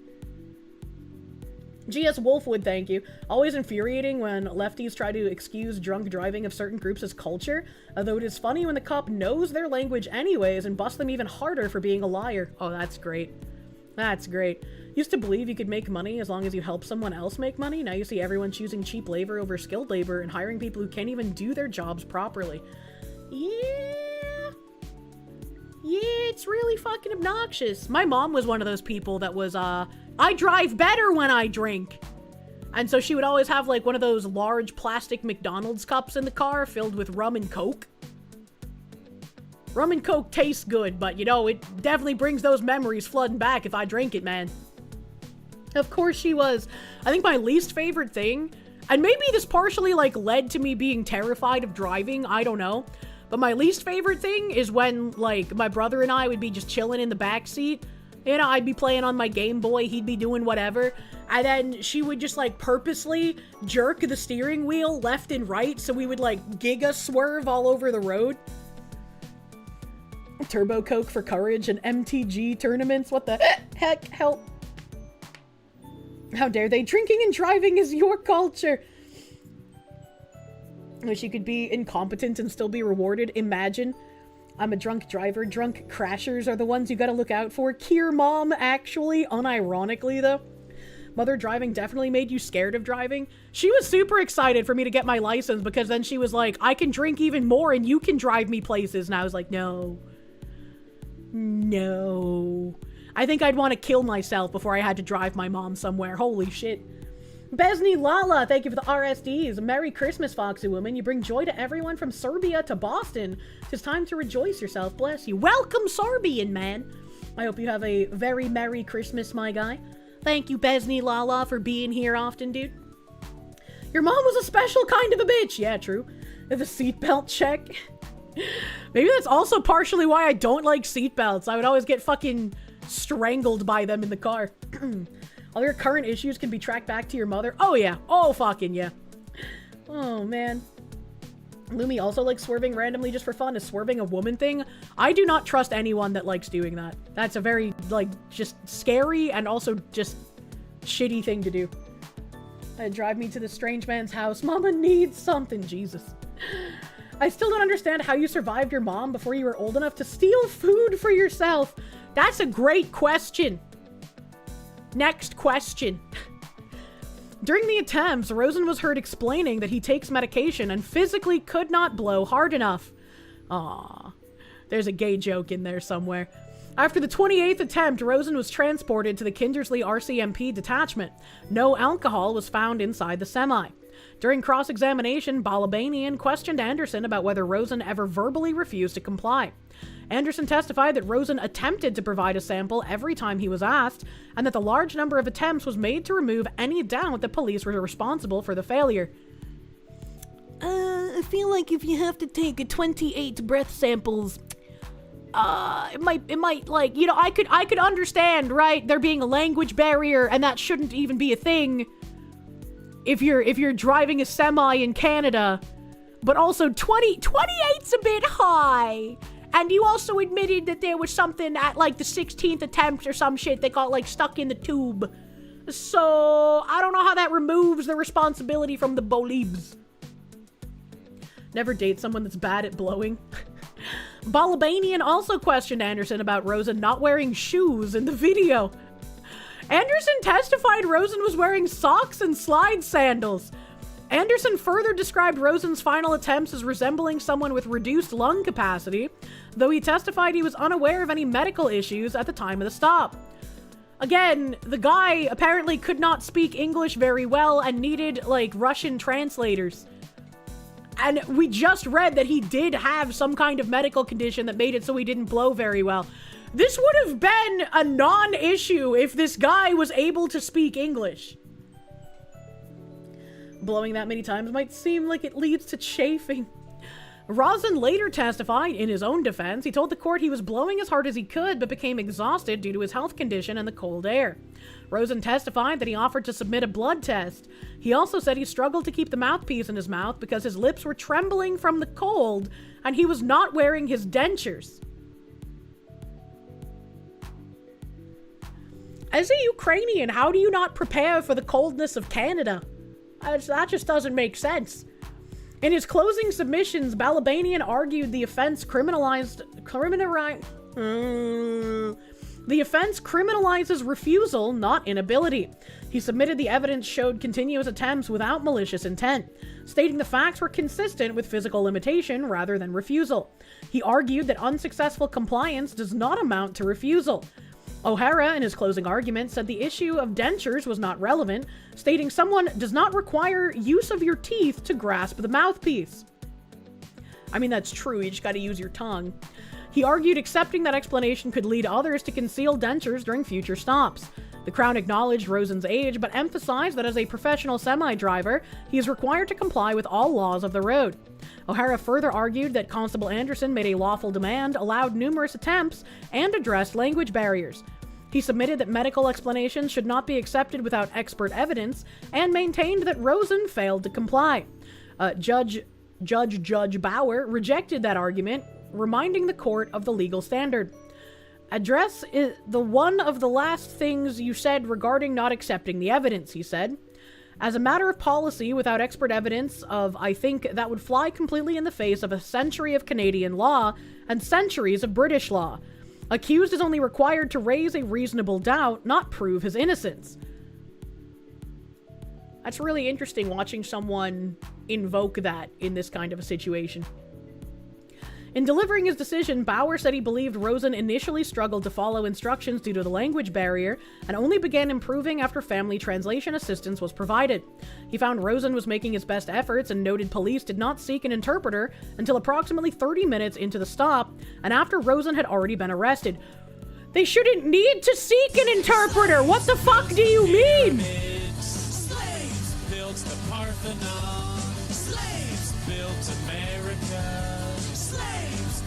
A: GS Wolfwood, thank you. Always infuriating when lefties try to excuse drunk driving of certain groups as culture, although it is funny when the cop knows their language anyways and busts them even harder for being a liar. Oh, that's great. That's great. Used to believe you could make money as long as you help someone else make money. Now you see everyone choosing cheap labor over skilled labor and hiring people who can't even do their jobs properly. Yeah, it's really fucking obnoxious. My mom was one of those people that was, I drive better when I drink. And so she would always have, like, one of those large plastic McDonald's cups in the car filled with rum and Coke. Rum and Coke tastes good, but, you know, it definitely brings those memories flooding back if I drink it, man. Of course she was. I think my least favorite thing, and maybe this partially, like, led to me being terrified of driving, I don't know. But my least favorite thing is when, like, my brother and I would be just chilling in the back seat. You know, I'd be playing on my Game Boy, he'd be doing whatever, and then she would just, like, purposely jerk the steering wheel left and right, so we would, like, giga swerve all over the road. Turbo Coke for courage and MTG tournaments, what the heck, help. How dare they? Drinking and driving is your culture. Wish you could be incompetent and still be rewarded. Imagine. I'm a drunk driver. Drunk crashers are the ones you gotta look out for. Kier mom, actually, unironically, though. Mother driving definitely made you scared of driving. She was super excited for me to get my license because then she was like, I can drink even more and you can drive me places. And I was like, no. No. I think I'd want to kill myself before I had to drive my mom somewhere. Holy shit. Besney Lala, thank you for the RSDs. Merry Christmas, Foxy Woman. You bring joy to everyone from Serbia to Boston. It's time to rejoice yourself. Bless you. Welcome, Serbian man. I hope you have a very Merry Christmas, my guy. Thank you, Besney Lala, for being here often, dude. Your mom was a special kind of a bitch. Yeah, true. The seatbelt check. Maybe that's also partially why I don't like seatbelts. I would always get fucking strangled by them in the car. All your current issues can be tracked back to your mother. Oh, yeah. Oh, fucking yeah. Oh, man. Lumi also likes swerving randomly just for fun. Is swerving a woman thing? I do not trust anyone that likes doing that. That's a very, like, just scary and also just shitty thing to do. Drive me to the strange man's house. Mama needs something. Jesus. I still don't understand how you survived your mom before you were old enough to steal food for yourself. That's a great question. Next question. During the attempts, Rosen was heard explaining that he takes medication and physically could not blow hard enough. Aww. There's a gay joke in there somewhere. After the 28th attempt, Rosen was transported to the Kindersley RCMP detachment. No alcohol was found inside the semi. During cross-examination, Balabanian questioned Anderson about whether Rosen ever verbally refused to comply. Anderson testified that Rosen attempted to provide a sample every time he was asked, and that the large number of attempts was made to remove any doubt that police were responsible for the failure. I feel like if you have to take 28 breath samples, it might, like, you know, I could understand, right, there being a language barrier, and that shouldn't even be a thing if you're driving a semi in Canada, but also 28's a bit high. And you also admitted that there was something at, like, the 16th attempt or some shit that got, like, stuck in the tube. So, I don't know how that removes the responsibility from the bolibs. Never date someone that's bad at blowing. Balabanian also questioned Anderson about Rosen not wearing shoes in the video. Anderson testified Rosen was wearing socks and slide sandals. Anderson further described Rosen's final attempts as resembling someone with reduced lung capacity, though he testified he was unaware of any medical issues at the time of the stop. Again, the guy apparently could not speak English very well and needed, like, Russian translators. And we just read that he did have some kind of medical condition that made it so he didn't blow very well. This would have been a non-issue if this guy was able to speak English. Blowing that many times might seem like it leads to chafing. Rosen later testified in his own defense. He told the court he was blowing as hard as he could, but became exhausted due to his health condition and the cold air. Rosen testified that he offered to submit a blood test. He also said he struggled to keep the mouthpiece in his mouth because his lips were trembling from the cold, and he was not wearing his dentures. As a Ukrainian, how do you not prepare for the coldness of Canada? That just doesn't make sense. In his closing submissions, Balabanian argued the offense criminalizes refusal, not inability. He submitted the evidence showed continuous attempts without malicious intent, stating the facts were consistent with physical limitation rather than refusal. He argued that unsuccessful compliance does not amount to refusal. O'Hara, in his closing argument, said the issue of dentures was not relevant, stating someone does not require use of your teeth to grasp the mouthpiece. I mean, that's true, you just gotta use your tongue. He argued accepting that explanation could lead others to conceal dentures during future stops. The Crown acknowledged Rosen's age, but emphasized that as a professional semi-driver, he is required to comply with all laws of the road. O'Hara further argued that Constable Anderson made a lawful demand, allowed numerous attempts, and addressed language barriers. He submitted that medical explanations should not be accepted without expert evidence, and maintained that Rosen failed to comply. Judge Bauer rejected that argument, reminding the court of the legal standard. Address is the one of the last things you said regarding not accepting the evidence, he said. As a matter of policy, without expert evidence I think that would fly completely in the face of a century of Canadian law and centuries of British law. Accused is only required to raise a reasonable doubt, not prove his innocence. That's really interesting watching someone invoke that in this kind of a situation. In delivering his decision, Bauer said he believed Rosen initially struggled to follow instructions due to the language barrier and only began improving after family translation assistance was provided. He found Rosen was making his best efforts and noted police did not seek an interpreter until approximately 30 minutes into the stop and after Rosen had already been arrested. They shouldn't need to seek an interpreter! What the fuck do you mean?
F: Slaves built the Parthenon. Slaves built America.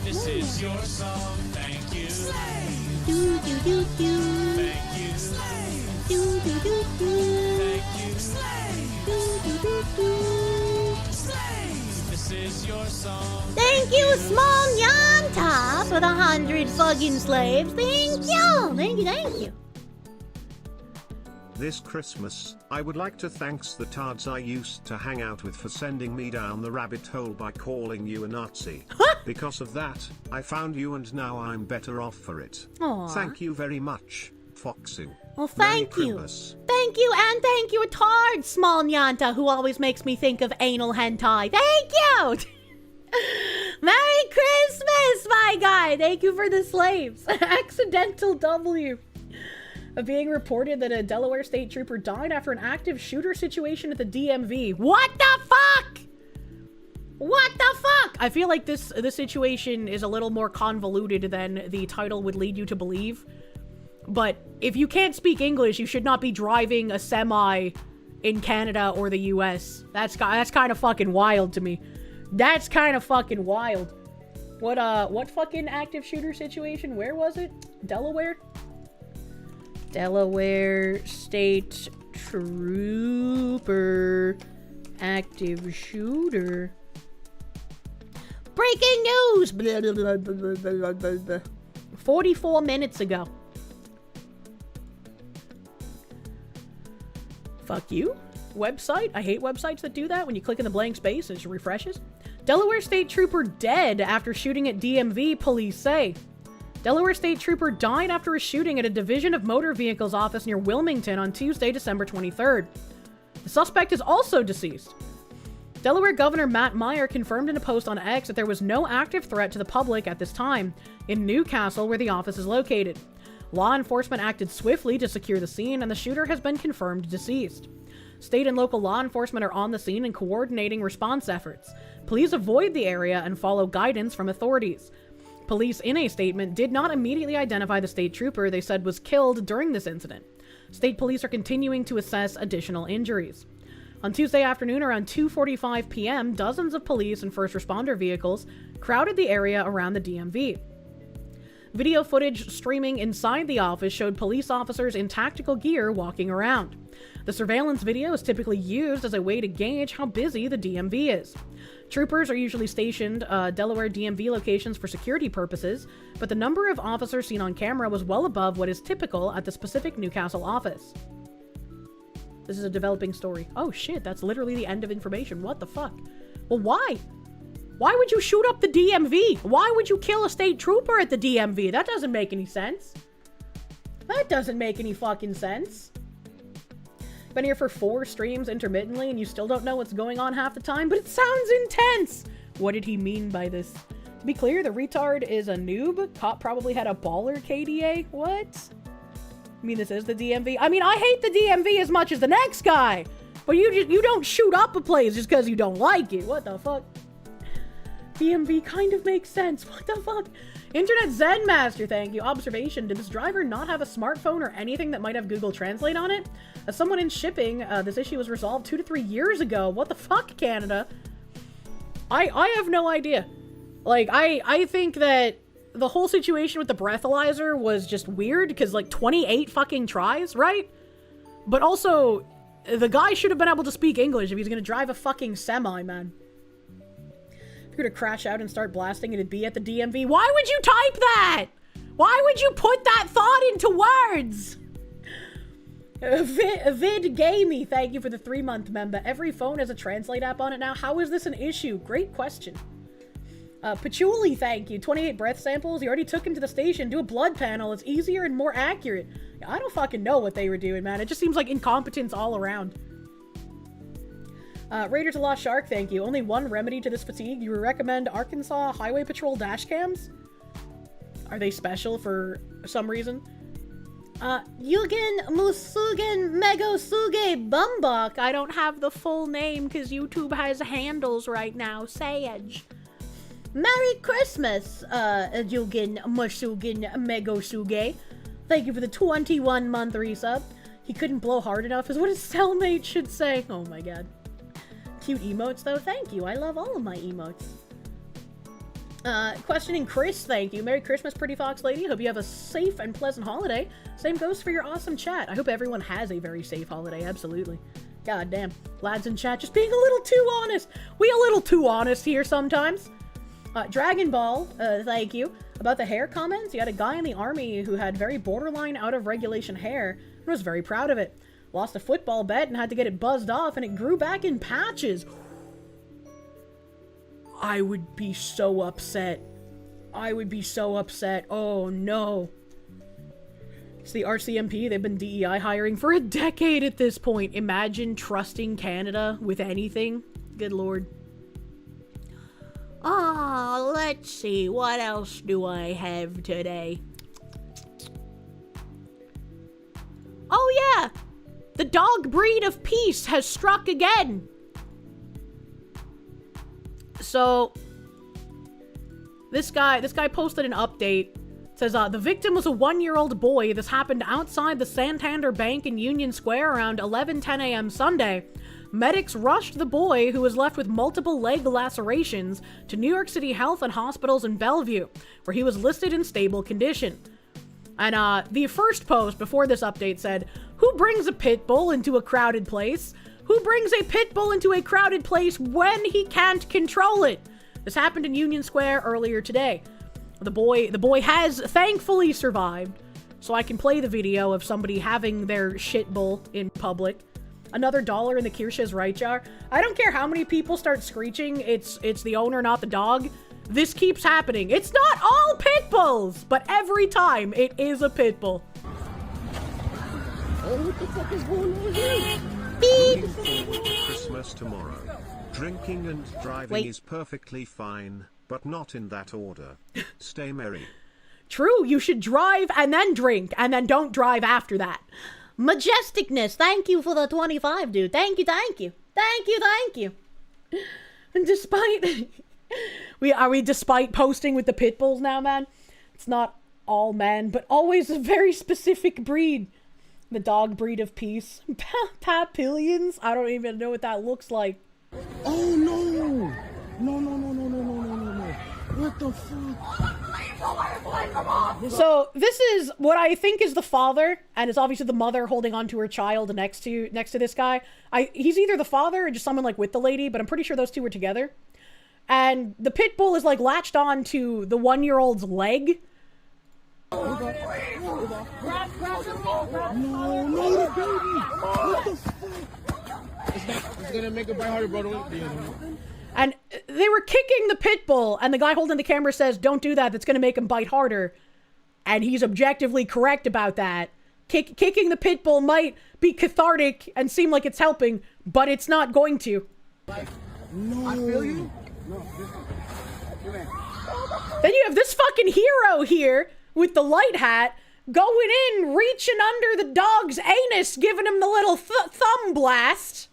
F: This is your song, thank you. Slave.
A: Do do do do.
F: Thank you.
A: Slave. Do do do do.
F: Thank you.
A: Slave. Do do do do.
F: Slave. This is your song.
A: Thank you, Small Yanta, for the 100 fucking slaves. Thank you. Thank you, thank you.
B: This Christmas, I would like to thank the tards I used to hang out with for sending me down the rabbit hole by calling you a Nazi. Because of that, I found you and now I'm better off for it.
A: Aww.
B: Thank you very much, Foxu.
A: Well, thank
B: Merry
A: you.
B: Christmas.
A: Thank you, and thank you, Tard, Small Nyanta, who always makes me think of anal hentai. Thank you! Merry Christmas, my guy! Thank you for the slaves. Accidental W. Being reported that a Delaware state trooper died after an active shooter situation at the DMV. What the fuck? What the fuck? I feel like this situation is a little more convoluted than the title would lead you to believe. But if you can't speak English, you should not be driving a semi in Canada or the US. That's kind of fucking wild to me. That's kind of fucking wild. What fucking active shooter situation? Where was it? Delaware? Delaware State Trooper active shooter. Breaking news! Blah, blah, blah, blah, blah, blah, blah. 44 minutes ago. Fuck you. Website? I hate websites that do that when you click in the blank space and it just refreshes. Delaware State Trooper dead after shooting at DMV, police say. Delaware State Trooper died after a shooting at a Division of Motor Vehicles office near Wilmington on Tuesday, December 23rd. The suspect is also deceased. Delaware Governor Matt Meyer confirmed in a post on X that there was no active threat to the public at this time in Newcastle, where the office is located. Law enforcement acted swiftly to secure the scene, and the shooter has been confirmed deceased. State and local law enforcement are on the scene and coordinating response efforts. Please avoid the area and follow guidance from authorities. Police in a statement did not immediately identify the state trooper they said was killed during this incident. State police are continuing to assess additional injuries. On Tuesday afternoon around 2:45 p.m., dozens of police and first responder vehicles crowded the area around the DMV. Video footage streaming inside the office showed police officers in tactical gear walking around. The surveillance video is typically used as a way to gauge how busy the DMV is. Troopers are usually stationed Delaware DMV locations for security purposes, but the number of officers seen on camera was well above what is typical at the specific Newcastle office. This is a developing story. Oh shit, that's literally the end of information. What the fuck? Well, why? Why would you shoot up the DMV? Why would you kill a state trooper at the DMV? That doesn't make any sense. That doesn't make any fucking sense. Been here for 4 streams intermittently and you still don't know what's going on half the time, but it sounds intense! What did he mean by this? To be clear, the retard is a noob. Cop probably had a baller KDA. What? I mean, this is the DMV. I mean, I hate the DMV as much as the next guy, but you don't shoot up a place just because you don't like it. What the fuck? DMV kind of makes sense. What the fuck? Internet Zen Master, thank you. Observation, did this driver not have a smartphone or anything that might have Google Translate on it? As someone in shipping, this issue was resolved 2 to 3 years ago. What the fuck, Canada? I have no idea. Like, I think that the whole situation with the breathalyzer was just weird, because, like, 28 fucking tries, right? But also, the guy should have been able to speak English if he's gonna drive a fucking semi, man. If you're gonna crash out and start blasting, it'd be at the DMV. Why would you type that? Why would you put that thought into words? Vid Gamey, thank you for the 3-month member. Every phone has a translate app on it now. How is this an issue? Great question. Patchouli, thank you. 28 breath samples. You already took him to the station. Do a blood panel. It's easier and more accurate. I don't fucking know what they were doing, man. It just seems like incompetence all around. Raiders of Lost Shark, thank you. Only one remedy to this fatigue. You recommend Arkansas Highway Patrol dash cams? Are they special for some reason? Yugen Musugen Megosuge Bumbok. I don't have the full name because YouTube has handles right now. Sage. Merry Christmas, Yugen Musugen Megosuge. Thank you for the 21-month resub. He couldn't blow hard enough is what his cellmate should say. Oh my god. Cute emotes though, thank you. I love all of my emotes. Questioning Chris, thank you. Merry Christmas, pretty fox lady. Hope you have a safe and pleasant holiday. Same goes for your awesome chat. I hope everyone has a very safe holiday, absolutely. God damn. Lads in chat just being a little too honest. We a little too honest here sometimes. Dragon Ball, thank you. About the hair comments, you had a guy in the army who had very borderline out of regulation hair and was very proud of it. Lost a football bet and had to get it buzzed off and it grew back in patches. I would be so upset. I would be so upset. Oh no. It's the RCMP. They've been DEI hiring for a decade at this point. Imagine trusting Canada with anything. Good lord. Let's see. What else do I have today? Oh yeah! The dog breed of peace has struck again! So, this guy posted an update. It says, the victim was a 1-year-old boy. This happened outside the Santander Bank in Union Square around 11:10 a.m. Sunday. Medics rushed the boy, who was left with multiple leg lacerations, to New York City Health and Hospitals in Bellevue, where he was listed in stable condition. And, the first post before this update said, who brings a pit bull into a crowded place? Who brings a pit bull into a crowded place when he can't control it? This happened in Union Square earlier today. The boy has thankfully survived, so I can play the video of somebody having their shit bull in public. Another $1 in the Kirsche's right jar. I don't care how many people start screeching, it's the owner, not the dog. This keeps happening. It's not all pit bulls, but every time it is a pit bull. Oh, what the fuck is going on here?
B: Looking forward to Christmas tomorrow. Drinking and driving is perfectly fine, but not in that order. Stay merry.
A: True, you should drive and then drink, and then don't drive after that. Majesticness, thank you for the 25, dude. Thank you, thank you. Thank you, thank you. And despite... despite posting with the pit bulls now, man? It's not all men, but always a very specific breed. The dog breed of peace. Papillions? I don't even know what that looks like.
G: Oh, no! No. What the fuck?
A: So this is what I think is the father, and it's obviously the mother holding onto her child next to this guy. He's either the father or just someone like with the lady, but I'm pretty sure those two were together. And the pit bull is like latched on to the 1-year-old's leg.
G: No, the baby! What the fuck? It's gonna make it bite harder, bro.
A: And they were kicking the pit bull, and the guy holding the camera says, don't do that, that's going to make him bite harder. And he's objectively correct about that. Kicking the pit bull might be cathartic and seem like it's helping, but it's not going to.
G: No. I feel you.
A: Then you have this fucking hero here with the light hat going in, reaching under the dog's anus, giving him the little thumb blast.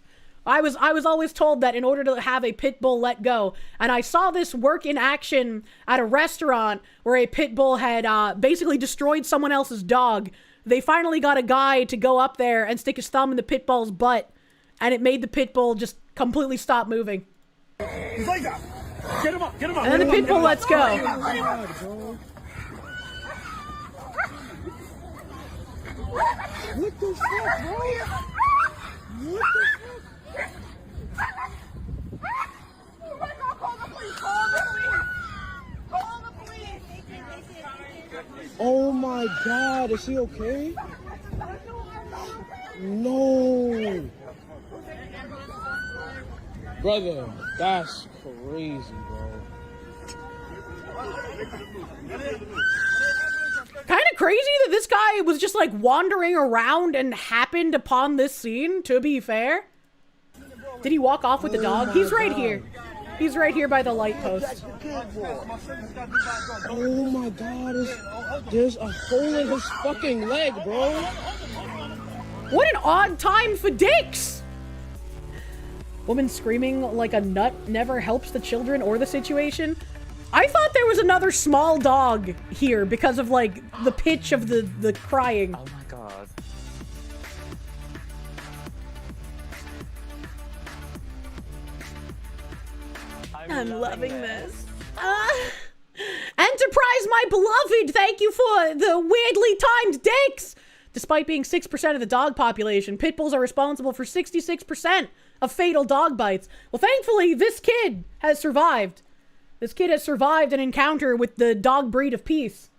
A: I was always told that in order to have a pit bull let go, and I saw this work in action at a restaurant where a pit bull had basically destroyed someone else's dog. They finally got a guy to go up there and stick his thumb in the pit bull's butt, and it made the pit bull just completely stop moving.
G: He's like that. Get him up.
A: And then the pit bull lets go.
G: What the fuck, bro? What the fuck? Oh my god, is he okay? No. Brother, that's crazy, bro.
A: Kind of crazy that this guy was just like wandering around and happened upon this scene, to be fair. Did he walk off with the dog? He's right here. He's right here by the light post.
G: Oh my god, there's a hole in his fucking leg, bro.
A: What an odd time for dicks! Woman screaming like a nut never helps the children or the situation. I thought there was another small dog here because of like the pitch of the crying.
C: Oh my god.
A: I'm loving this. Enterprise, my beloved, thank you for the weirdly timed dicks! Despite being 6% of the dog population, pit bulls are responsible for 66% of fatal dog bites. Well, thankfully, this kid has survived. This kid has survived an encounter with the dog breed of peace.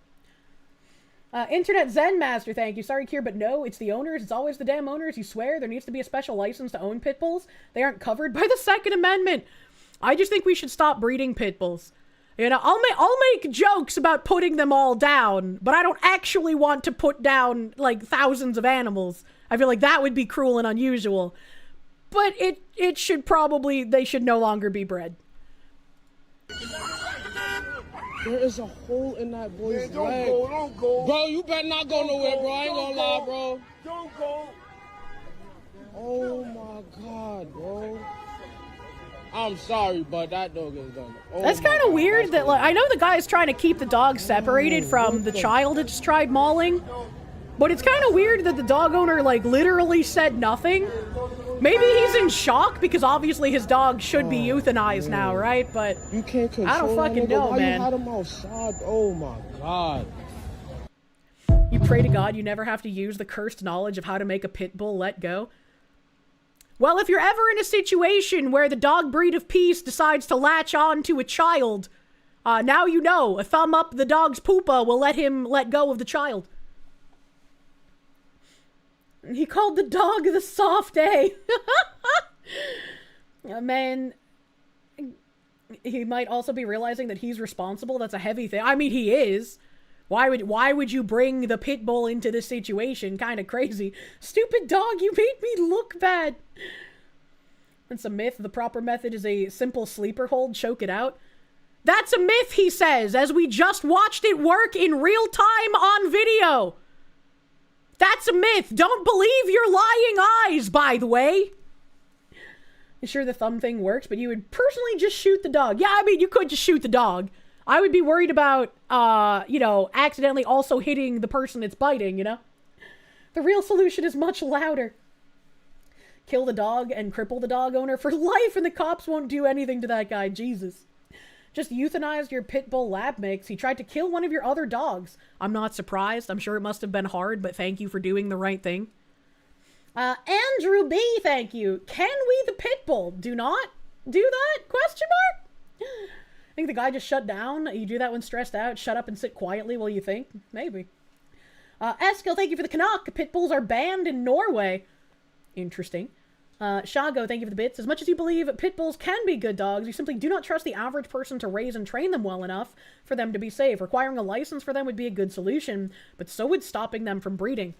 A: Internet Zen Master, thank you. Sorry, Kier, but no, it's the owners. It's always the damn owners. You swear there needs to be a special license to own pit bulls? They aren't covered by the Second Amendment. I just think we should stop breeding pit bulls. You know, I'll make jokes about putting them all down, but I don't actually want to put down, like, thousands of animals. I feel like that would be cruel and unusual. But it should probably, they should no longer be bred.
G: There is a hole in that boy's leg.
H: Don't go.
G: Bro, you better not go nowhere, bro. I ain't gonna lie, bro.
H: Don't go.
G: Oh my god, bro. I'm sorry, but that dog is done. Oh
A: That's kind of weird that, like, I know the guy is trying to keep the dog separated from the child that just tried mauling, but it's kind of weird that the dog owner, like, literally said nothing. Maybe he's in shock because obviously his dog should be euthanized now, right? But
G: you can't control
A: I don't fucking know,
G: Why
A: man.
G: You had him outside? Oh my god.
A: You pray to God you never have to use the cursed knowledge of how to make a pit bull let go. Well, if you're ever in a situation where the dog breed of peace decides to latch on to a child, now you know. A thumb up the dog's poopa will let him let go of the child. He called the dog the soft A. Man, he might also be realizing that he's responsible. That's a heavy thing. I mean, he is. Why would you bring the pit bull into this situation? Kind of crazy. Stupid dog, you made me look bad. It's a myth. The proper method is a simple sleeper hold. Choke it out. That's a myth, he says, as we just watched it work in real time on video. That's a myth. Don't believe your lying eyes, by the way. Sure, the thumb thing works, but you would personally just shoot the dog. Yeah, I mean, you could just shoot the dog. I would be worried about, you know, accidentally also hitting the person it's biting, you know? The real solution is much louder. Kill the dog and cripple the dog owner for life, and the cops won't do anything to that guy. Jesus. Just euthanized your pit bull lab mix. He tried to kill one of your other dogs. I'm not surprised. I'm sure it must have been hard, but thank you for doing the right thing. Andrew B, thank you. Can we the pit bull do not do that? Question mark? I think the guy just shut down. You do that when stressed out. Shut up and sit quietly while you think. Maybe. Eskil, thank you for the Canuck. Pit bulls are banned in Norway. Interesting. Shago, thank you for the bits. As much as you believe pit bulls can be good dogs, you simply do not trust the average person to raise and train them well enough for them to be safe. Requiring a license for them would be a good solution, but so would stopping them from breeding.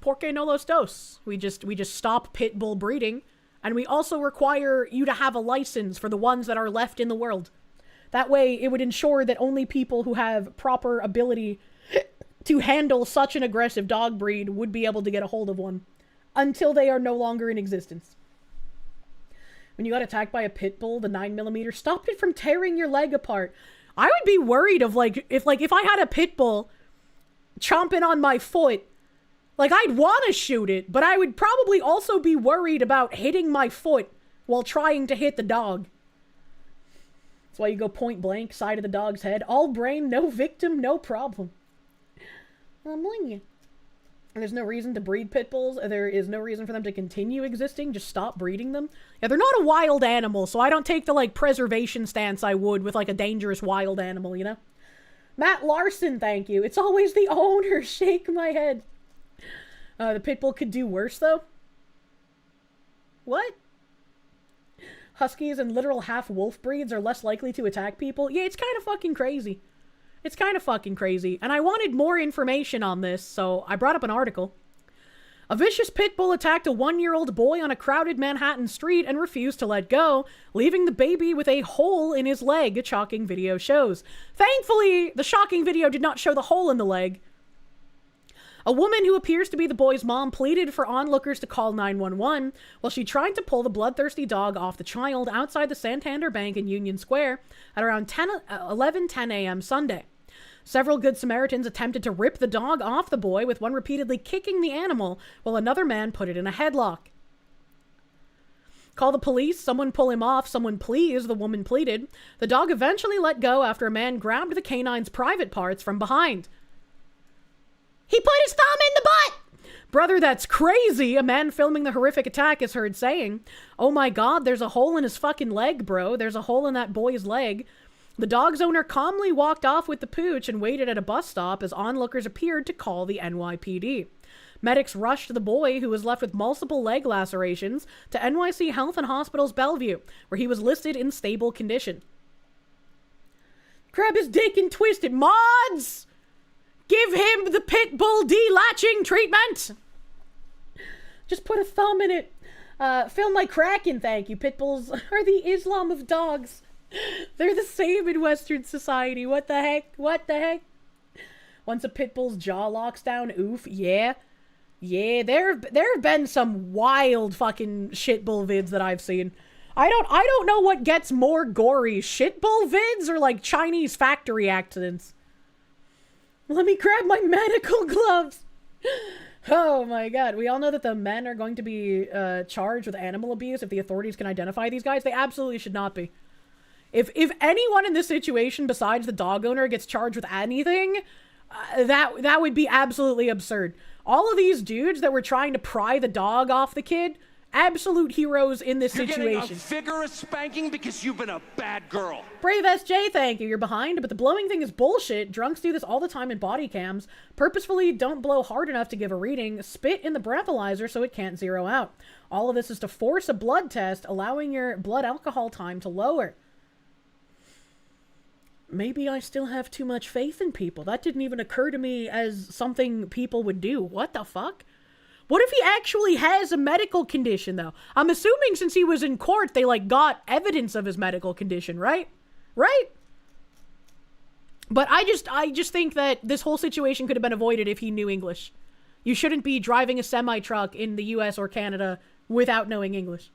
A: Porque no los dos. We just stop pit bull breeding, and we also require you to have a license for the ones that are left in the world. That way, it would ensure that only people who have proper ability to handle such an aggressive dog breed would be able to get a hold of one, until they are no longer in existence. When you got attacked by a pit bull, the 9mm stopped it from tearing your leg apart. I would be worried of, if I had a pit bull chomping on my foot, I'd want to shoot it, but I would probably also be worried about hitting my foot while trying to hit the dog. That's why you go point blank, side of the dog's head. All brain, no victim, no problem. There's no reason to breed pit bulls. There is no reason for them to continue existing. Just stop breeding them. Yeah, they're not a wild animal, so I don't take the, preservation stance I would with, a dangerous wild animal, you know? Matt Larson, thank you. It's always the owner. Shake my head. The pit bull could do worse, though. What? Huskies and literal half-wolf breeds are less likely to attack people? Yeah, it's kind of fucking crazy. It's kind of fucking crazy. And I wanted more information on this, so I brought up an article. A vicious pit bull attacked a 1-year-old boy on a crowded Manhattan street and refused to let go, leaving the baby with a hole in his leg, a shocking video shows. Thankfully, the shocking video did not show the hole in the leg. A woman who appears to be the boy's mom pleaded for onlookers to call 911 while she tried to pull the bloodthirsty dog off the child outside the Santander Bank in Union Square at around 11:10 a.m. Sunday. Several Good Samaritans attempted to rip the dog off the boy, with one repeatedly kicking the animal while another man put it in a headlock. Call the police, someone pull him off, someone please, the woman pleaded. The dog eventually let go after a man grabbed the canine's private parts from behind. He put his thumb in the butt! Brother, that's crazy, a man filming the horrific attack is heard saying. Oh my god, there's a hole in his fucking leg, bro. There's a hole in that boy's leg. The dog's owner calmly walked off with the pooch and waited at a bus stop as onlookers appeared to call the NYPD. Medics rushed the boy, who was left with multiple leg lacerations, to NYC Health and Hospital's Bellevue, where he was listed in stable condition. Grab his dick and twist it, mods! Give him the pit bull delatching treatment! Just put a thumb in it. Film my Kraken, thank you. Pit bulls are the Islam of dogs. They're the same in Western society. What the heck? What the heck? Once a pit bull's jaw locks down, oof, yeah. Yeah, there have been some wild fucking shit bull vids that I've seen. I don't know what gets more gory, shit bull vids or Chinese factory accidents. Let me grab my medical gloves. Oh my god. We all know that the men are going to be charged with animal abuse if the authorities can identify these guys. They absolutely should not be. If anyone in this situation besides the dog owner gets charged with anything, that would be absolutely absurd. All of these dudes that were trying to pry the dog off the kid, absolute heroes in this situation.
H: You're getting a vigorous spanking because you've been a bad girl.
A: Brave SJ, thank you. You're behind, but the blowing thing is bullshit. Drunks do this all the time in body cams. Purposefully don't blow hard enough to give a reading. Spit in the breathalyzer so it can't zero out. All of this is to force a blood test, allowing your blood alcohol time to lower. Maybe I still have too much faith in people. That didn't even occur to me as something people would do. What the fuck? What if he actually has a medical condition, though? I'm assuming since he was in court, they, got evidence of his medical condition, right? Right? But I just think that this whole situation could have been avoided if he knew English. You shouldn't be driving a semi-truck in the US or Canada without knowing English.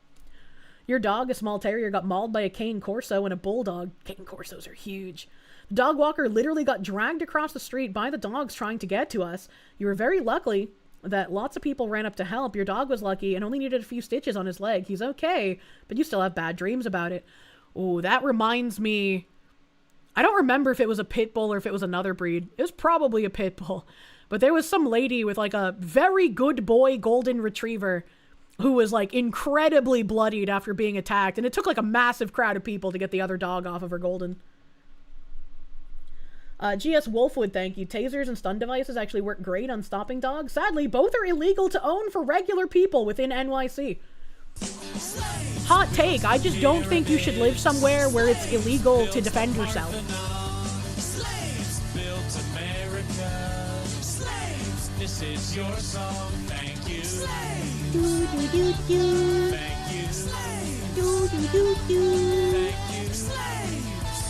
A: Your dog, a small terrier, got mauled by a cane corso and a bulldog. Cane corsos are huge. The dog walker literally got dragged across the street by the dogs trying to get to us. You were very lucky that lots of people ran up to help. Your dog was lucky and only needed a few stitches on his leg. He's okay, but you still have bad dreams about it. Oh, that reminds me... I don't remember if it was a pit bull or if it was another breed. It was probably a pit bull. But there was some lady with like a very good boy golden retriever who was like incredibly bloodied after being attacked. And it took like a massive crowd of people to get the other dog off of her golden. GS Wolfwood, thank you. Tasers and stun devices actually work great on stopping dogs. Sadly, both are illegal to own for regular people within NYC. Hot take, I just don't think you should live somewhere where it's illegal to defend yourself.
F: Slaves built America. Slaves, this is your song. Thank you. Slaves.
A: Do do do do.
F: Thank you. Slaves.
A: Do do do do.
F: Thank you. Slaves.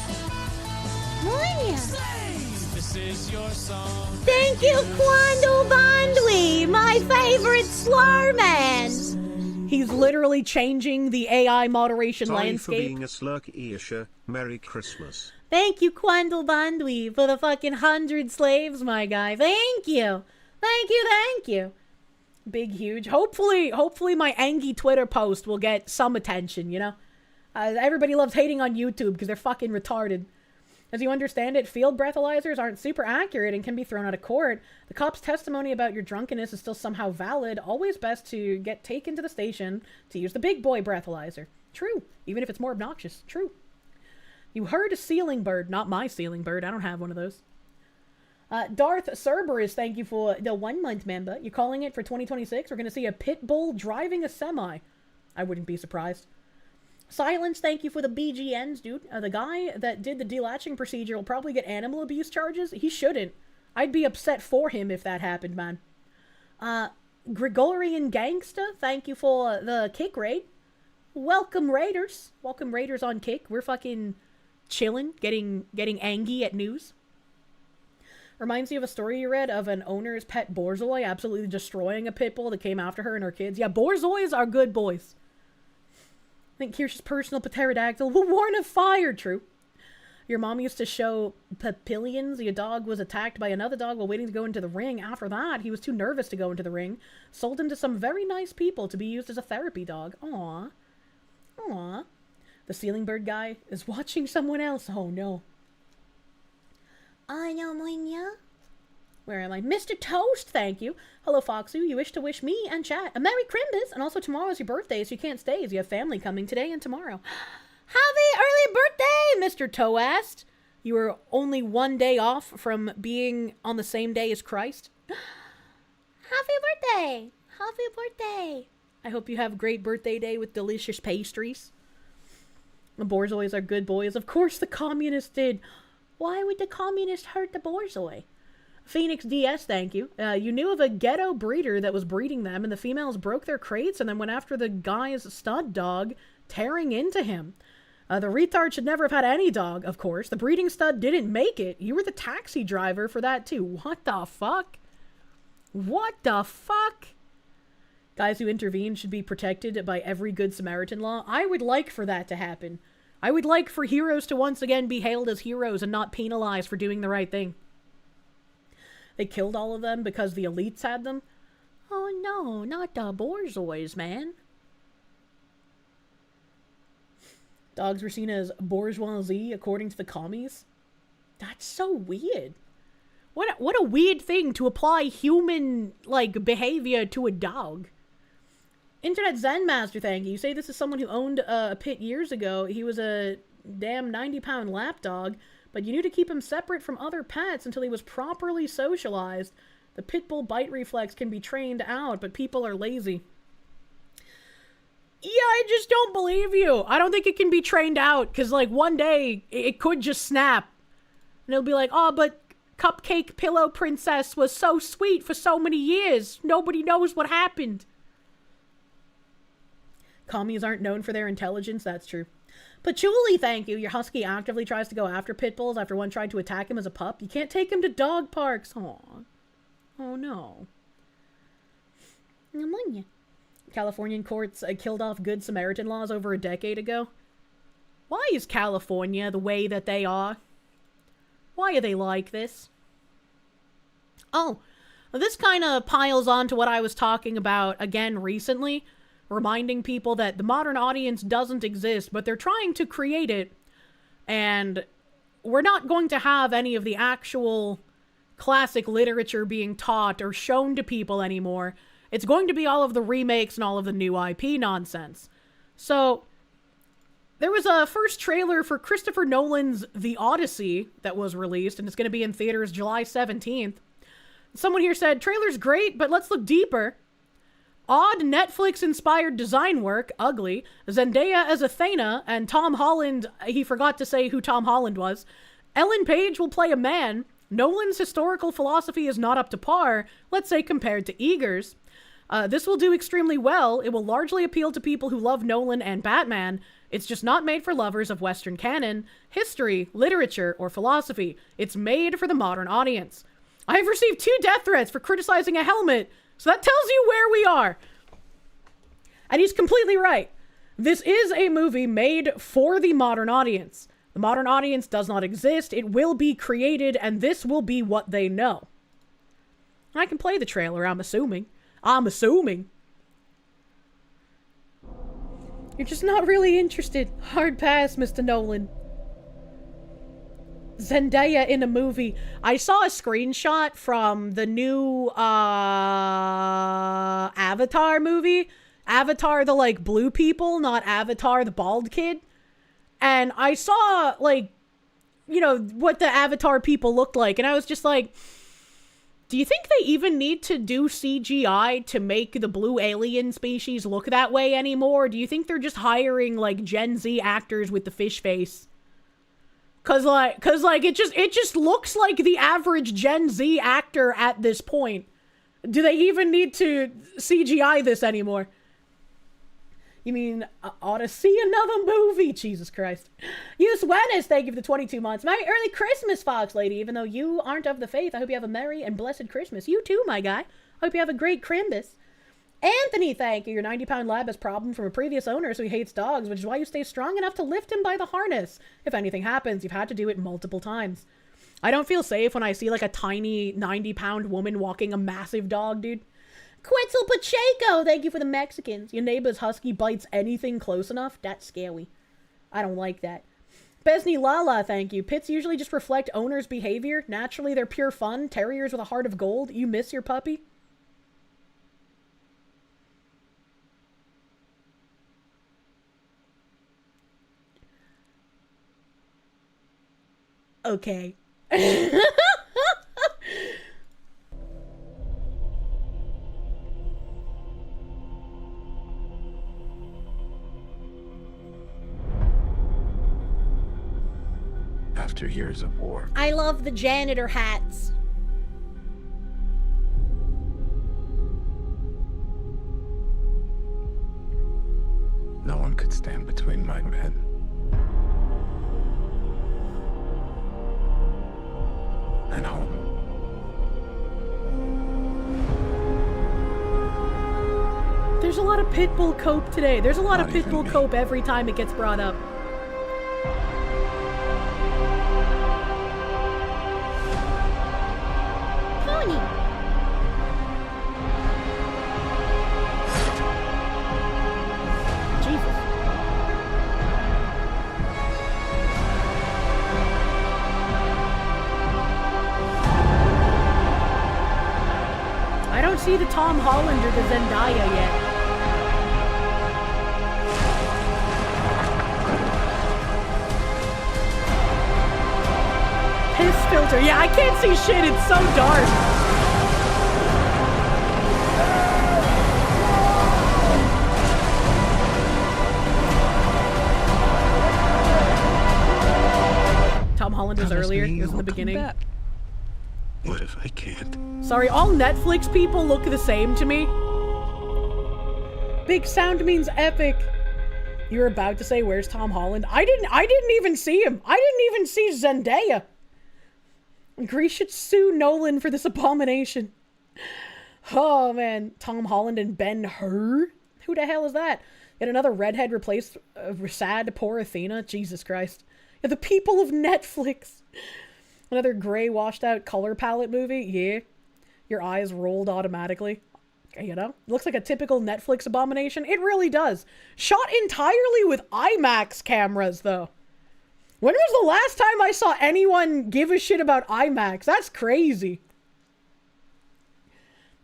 A: Moya.
F: Slaves, this is your song.
A: Thank you, Quando Bondwi, my favorite slur man. He's literally changing the AI moderation landscape.
B: Sorry for being a slurk, Kirsche. Merry Christmas.
A: Thank you, Quandle Bandwi, for the fucking 100 slaves, my guy. Thank you. Thank you, thank you. Big, huge. Hopefully my Angie Twitter post will get some attention, you know? Everybody loves hating on YouTube because they're fucking retarded. As you understand it, field breathalyzers aren't super accurate and can be thrown out of court. The cop's testimony about your drunkenness is still somehow valid. Always best to get taken to the station to use the big boy breathalyzer. True. Even if it's more obnoxious. True. You heard a ceiling bird. Not my ceiling bird. I don't have one of those. Darth Cerberus, thank you for the 1 month member. You're calling it for 2026? We're going to see a pit bull driving a semi. I wouldn't be surprised. Silence, thank you for the BGNs, dude. The guy that did the delatching procedure will probably get animal abuse charges. He shouldn't. I'd be upset for him if that happened, man. Gregorian Gangsta, thank you for the kick raid. Welcome, Raiders. Welcome, Raiders on kick. We're fucking chilling, getting angry at news. Reminds me of a story you read of an owner's pet borzoi absolutely destroying a pit bull that came after her and her kids. Yeah, borzois are good boys. I think Kirsche's personal pterodactyl will warn of fire. True. Your mom used to show papillions. Your dog was attacked by another dog while waiting to go into the ring. After that, he was too nervous to go into the ring. Sold him to some very nice people to be used as a therapy dog. Aww. Aww. The ceiling bird guy is watching someone else. Oh no. I know, Moinya. Where am I? Mr. Toast, thank you. Hello, Foxu. You wish to wish me and chat a Merry Crimbus, and also tomorrow's your birthday, so you can't stay as you have family coming today and tomorrow. Happy early birthday, Mr. Toast. You were only 1 day off from being on the same day as Christ. Happy birthday. Happy birthday. I hope you have a great birthday day with delicious pastries. The borzois are good boys. Of course the communists did. Why would the communists hurt the borzoi? Phoenix DS, thank you. You knew of a ghetto breeder that was breeding them, and the females broke their crates and then went after the guy's stud dog, tearing into him. The retard should never have had any dog, of course. The breeding stud didn't make it. You were the taxi driver for that, too. What the fuck? What the fuck? Guys who intervene should be protected by every Good Samaritan law. I would like for that to happen. I would like for heroes to once again be hailed as heroes and not penalized for doing the right thing. They killed all of them because the elites had them? Oh no, not the borzois, man. Dogs were seen as bourgeoisie according to the commies? That's so weird. What a weird thing to apply human, like, behavior to a dog. Internet Zen Master, thank you. You say this is someone who owned a pit years ago. He was a damn 90-pound lapdog, but you knew to keep him separate from other pets until he was properly socialized. The pit bull bite reflex can be trained out, but people are lazy. Yeah, I just don't believe you. I don't think it can be trained out, because, like, one day, it could just snap. And it'll be like, oh, but Cupcake Pillow Princess was so sweet for so many years. Nobody knows what happened. Commies aren't known for their intelligence, that's true. Patchouli, thank you. Your husky actively tries to go after pit bulls after one tried to attack him as a pup. You can't take him to dog parks. Aw. Oh no. Pneumonia. Californian courts killed off Good Samaritan laws over a decade ago. Why is California the way that they are? Why are they like this? Oh, this kind of piles on to what I was talking about again recently, reminding people that the modern audience doesn't exist, but they're trying to create it, and we're not going to have any of the actual classic literature being taught or shown to people anymore. It's going to be all of the remakes and all of the new IP nonsense. So, there was a first trailer for Christopher Nolan's The Odyssey that was released, and it's going to be in theaters July 17th. Someone here said, trailer's great, but let's look deeper. Odd Netflix-inspired design work, ugly. Zendaya as Athena, and Tom Holland, he forgot to say who Tom Holland was. Ellen Page will play a man. Nolan's historical philosophy is not up to par, let's say compared to Eager's. This will do extremely well. It will largely appeal to people who love Nolan and Batman. It's just not made for lovers of Western canon, history, literature, or philosophy. It's made for the modern audience. I have received 2 death threats for criticizing a helmet, so that tells you where we are. And he's completely right. This is a movie made for the modern audience. The modern audience does not exist. It will be created, and this will be what they know. I can play the trailer, I'm assuming. You're just not really interested. Hard pass, Mr. Nolan. Zendaya in a movie. I saw a screenshot from the new Avatar movie. Avatar the, like, blue people, not Avatar the bald kid. And I saw, like, you know, what the Avatar people looked like. And I was just like, do you think they even need to do CGI to make the blue alien species look that way anymore? Do you think they're just hiring, like, Gen Z actors with the fish face? Cause it just looks like the average Gen Z actor at this point. Do they even need to CGI this anymore? You mean, ought to see another movie? Jesus Christ. Use Wennis, thank you for the 22 months. Merry early Christmas, Fox Lady. Even though you aren't of the faith, I hope you have a merry and blessed Christmas. You too, my guy. Hope you have a great Crimbus. Anthony, thank you. Your 90-pound lab has problem from a previous owner, so he hates dogs, which is why you stay strong enough to lift him by the harness. If anything happens, you've had to do it multiple times. I don't feel safe when I see, like, a tiny 90-pound woman walking a massive dog, dude. Quetzal Pacheco, thank you for the Mexicans. Your neighbor's husky bites anything close enough? That's scary. I don't like that. Besney Lala, thank you. Pits usually just reflect owner's behavior. Naturally, they're pure fun. Terriers with a heart of gold. You miss your puppy? Okay.
I: After years of war.
A: I love the janitor hats.
I: No one could stand between my men. And home.
A: There's a lot of Pitbull cope today. There's a lot of Pitbull cope every time it gets brought up. Pony. Jesus. I don't see the Tom Holland or the Zendaya yet. Piss filter. Yeah, I can't see shit. It's so dark. Tom Holland was earlier. It was in the beginning.
I: What if I can't?
A: Sorry, all Netflix people look the same to me. Big sound means epic. You were about to say, where's Tom Holland? I didn't even see him. I didn't even see Zendaya. Greece should sue Nolan for this abomination. Oh, man. Tom Holland and Ben-Hur? Who the hell is that? Yet another redhead replaced sad, poor Athena? Jesus Christ. Yeah, the people of Netflix. Another gray, washed-out color palette movie? Yeah. Your eyes rolled automatically. You know? Looks like a typical Netflix abomination. It really does. Shot entirely with IMAX cameras, though. When was the last time I saw anyone give a shit about IMAX? That's crazy.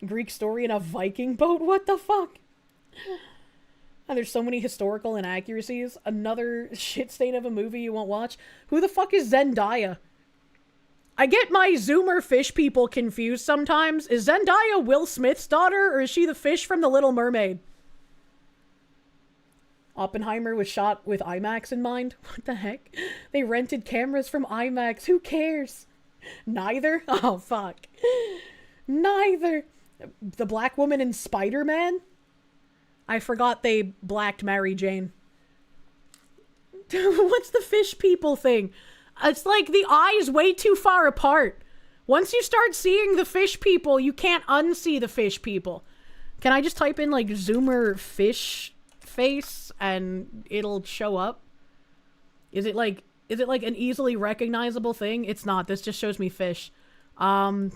A: Greek story in a Viking boat? What the fuck? And there's so many historical inaccuracies. Another shit stain of a movie you won't watch. Who the fuck is Zendaya? I get my Zoomer fish people confused sometimes. Is Zendaya Will Smith's daughter, or is she the fish from The Little Mermaid? Oppenheimer was shot with IMAX in mind? What the heck? They rented cameras from IMAX. Who cares? Neither? Oh, fuck. Neither. The black woman in Spider-Man? I forgot they blacked Mary Jane. What's the fish people thing? It's like the eyes way too far apart. Once you start seeing the fish people, you can't unsee the fish people. Can I just type in like Zoomer fish face and it'll show up? Is it like an easily recognizable thing? It's not. This just shows me fish. Zoomer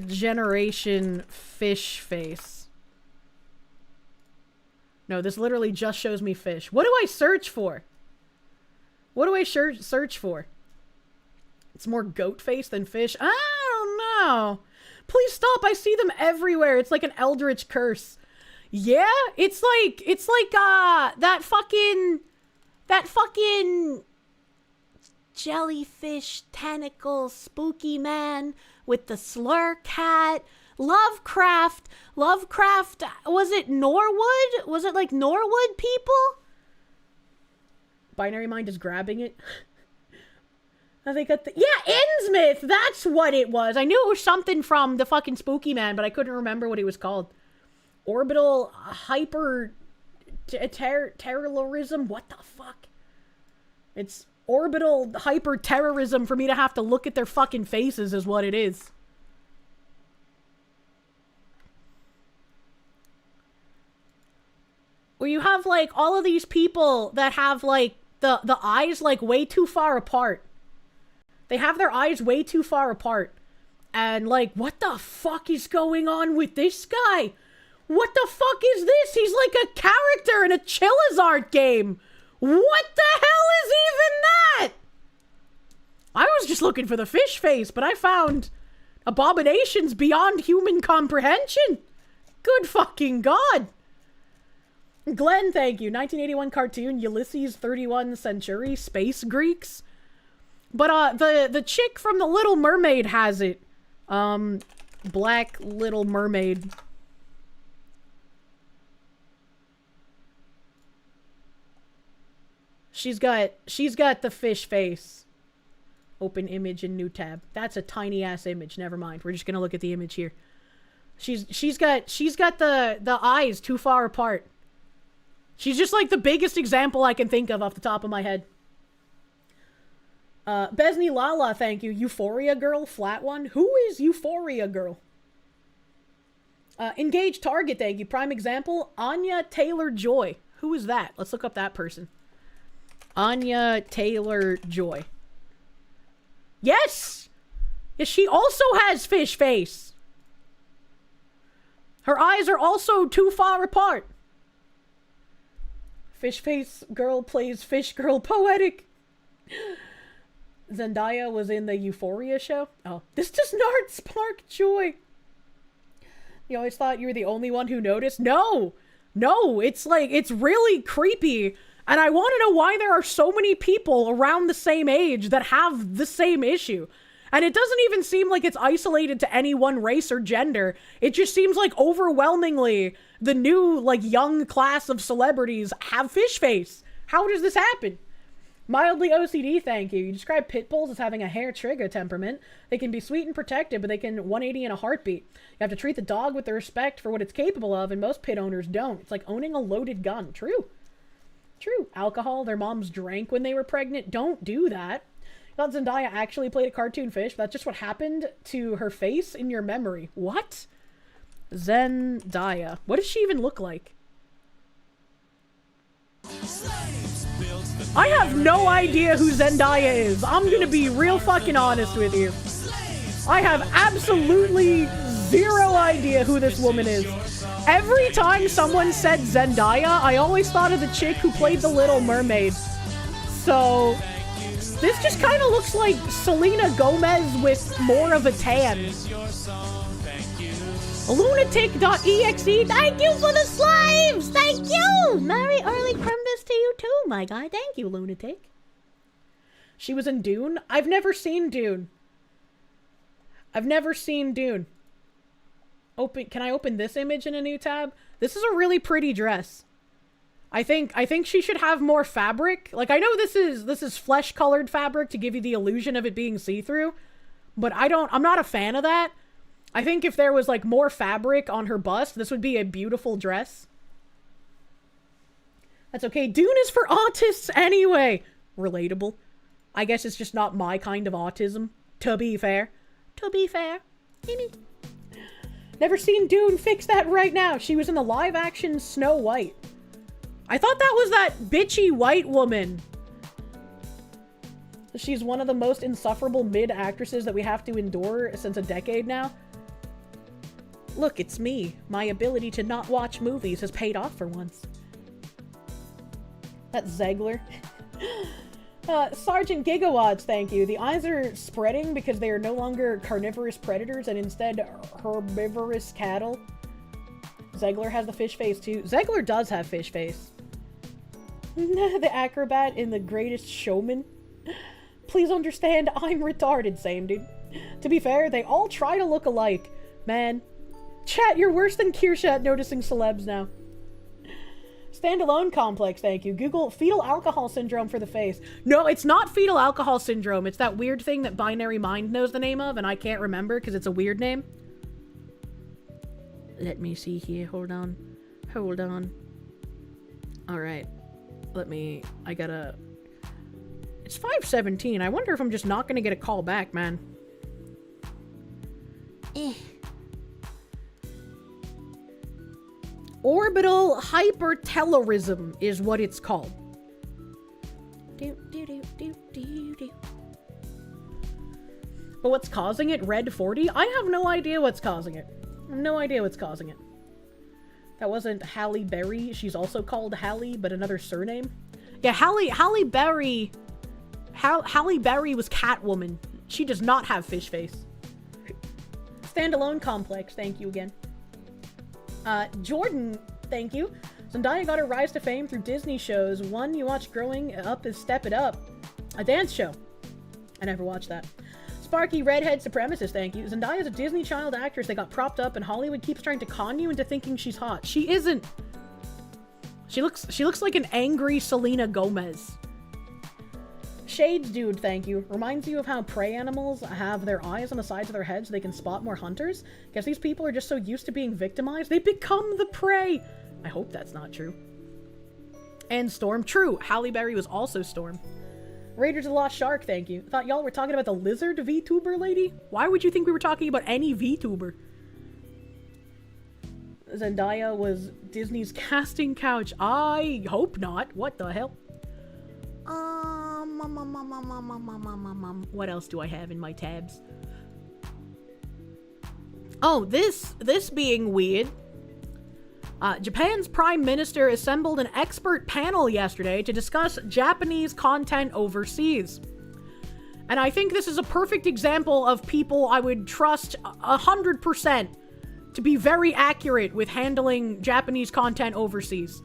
A: generation fish face. No, this literally just shows me fish. What do I search for? What do I search for? It's more goat face than fish. I don't know. Please stop. I see them everywhere. It's like an eldritch curse. Yeah, it's like that fucking jellyfish tentacle spooky man with the slur cat. Lovecraft. Was it Norwood? Was it like Norwood people? Binary Mind is grabbing it. They got yeah, Innsmouth! That's what it was. I knew it was something from the fucking Spooky Man, but I couldn't remember what it was called. Orbital hyper terrorism? What the fuck? It's orbital hyper terrorism for me to have to look at their fucking faces is what it is. Where you have like all of these people that have like the eyes like way too far apart. They have their eyes way too far apart. And like, what the fuck is going on with this guy? What the fuck is this? He's like a character in a Charizard game. What the hell is even that? I was just looking for the fish face, but I found abominations beyond human comprehension. Good fucking God. Glenn, thank you. 1981 cartoon, Ulysses 31 Century, Space Greeks. But the chick from The Little Mermaid has it. Black Little Mermaid. She's got the fish face. Open image in new tab. That's a tiny ass image. Never mind. We're just gonna look at the image here. She's got the eyes too far apart. She's just like the biggest example I can think of off the top of my head. Besney Lala, thank you. Euphoria Girl, flat one. Who is Euphoria Girl? Engage Target, thank you. Prime example, Anya Taylor-Joy. Who is that? Let's look up that person. Anya Taylor-Joy. Yes! Yes, she also has fish face. Her eyes are also too far apart. Fish face girl plays fish girl poetic. Zendaya was in the Euphoria show. Oh, this does not spark joy. You always thought you were the only one who noticed? No, it's like, it's really creepy. And I want to know why there are so many people around the same age that have the same issue. And it doesn't even seem like it's isolated to any one race or gender. It just seems like overwhelmingly the new, like, young class of celebrities have fish face. How does this happen? Mildly OCD, thank you. You describe pit bulls as having a hair trigger temperament. They can be sweet and protective, but they can 180 in a heartbeat. You have to treat the dog with the respect for what it's capable of, and most pit owners don't. It's like owning a loaded gun. True. Alcohol their moms drank when they were pregnant. Don't do that. Thought Zendaya actually played a cartoon fish. That's just what happened to her face in your memory. What? Zendaya. What does she even look like? I have no idea who Zendaya is. I'm gonna be real fucking honest with you. I have absolutely zero idea who this woman is. Every time someone said Zendaya, I always thought of the chick who played the Little Mermaid. So, this just kind of looks like Selena Gomez with more of a tan. Lunatic.exe, thank you for the slaves! Thank you! Merry early Christmas to you too, my guy. Thank you, Lunatic. She was in Dune? I've never seen Dune. I've never seen Dune. Can I open this image in a new tab? This is a really pretty dress. I think she should have more fabric. Like, I know this is flesh-colored fabric to give you the illusion of it being see-through, but I'm not a fan of that. I think if there was, like, more fabric on her bust, this would be a beautiful dress. That's okay. Dune is for autists anyway. Relatable. I guess it's just not my kind of autism, to be fair. To be fair. Never seen Dune. Fix that right now. She was in the live-action Snow White. I thought that was that bitchy white woman. She's one of the most insufferable mid-actresses that we have to endure since a decade now. Look, it's me. My ability to not watch movies has paid off for once. That's Zegler. Sergeant Gigawatts, thank you. The eyes are spreading because they are no longer carnivorous predators and instead herbivorous cattle. Zegler has the fish face too. Zegler does have fish face. The acrobat in The Greatest Showman. Please understand, I'm retarded, same dude. To be fair, they all try to look alike. Man. Chat, you're worse than Kirsche at noticing celebs now. Standalone complex, thank you. Google fetal alcohol syndrome for the face. No, it's not fetal alcohol syndrome. It's that weird thing that Binary Mind knows the name of, and I can't remember because it's a weird name. Let me see here. Hold on. Hold on. Alright. It's 5:17. I wonder if I'm just not gonna get a call back, man. Orbital hypertelorism is what it's called. But what's causing it? Red 40? I have no idea what's causing it. No idea what's causing it. That wasn't Halle Berry. She's also called Halle, but another surname. Yeah, Halle Berry. Halle Berry was Catwoman. She does not have fish face. Standalone complex. Thank you again. Jordan, thank you. Zendaya got her rise to fame through Disney shows. One you watched growing up is Step It Up, a dance show. I never watched that. Sparky Redhead Supremacist, thank you. Zendaya is a Disney child actress that got propped up and Hollywood keeps trying to con you into thinking she's hot. She isn't. She looks like an angry Selena Gomez. Shades dude, thank you. Reminds you of how prey animals have their eyes on the sides of their heads so they can spot more hunters. Guess these people are just so used to being victimized, they become the prey. I hope that's not true. And Storm, true. Halle Berry was also Storm. Raiders of the Lost Shark, thank you. Thought y'all were talking about the lizard VTuber lady? Why would you think we were talking about any VTuber? Zendaya was Disney's casting couch. I hope not. What the hell? What else do I have in my tabs? Oh, this being weird. Japan's Prime Minister assembled an expert panel yesterday to discuss Japanese content overseas. And I think this is a perfect example of people I would trust 100% to be very accurate with handling Japanese content overseas.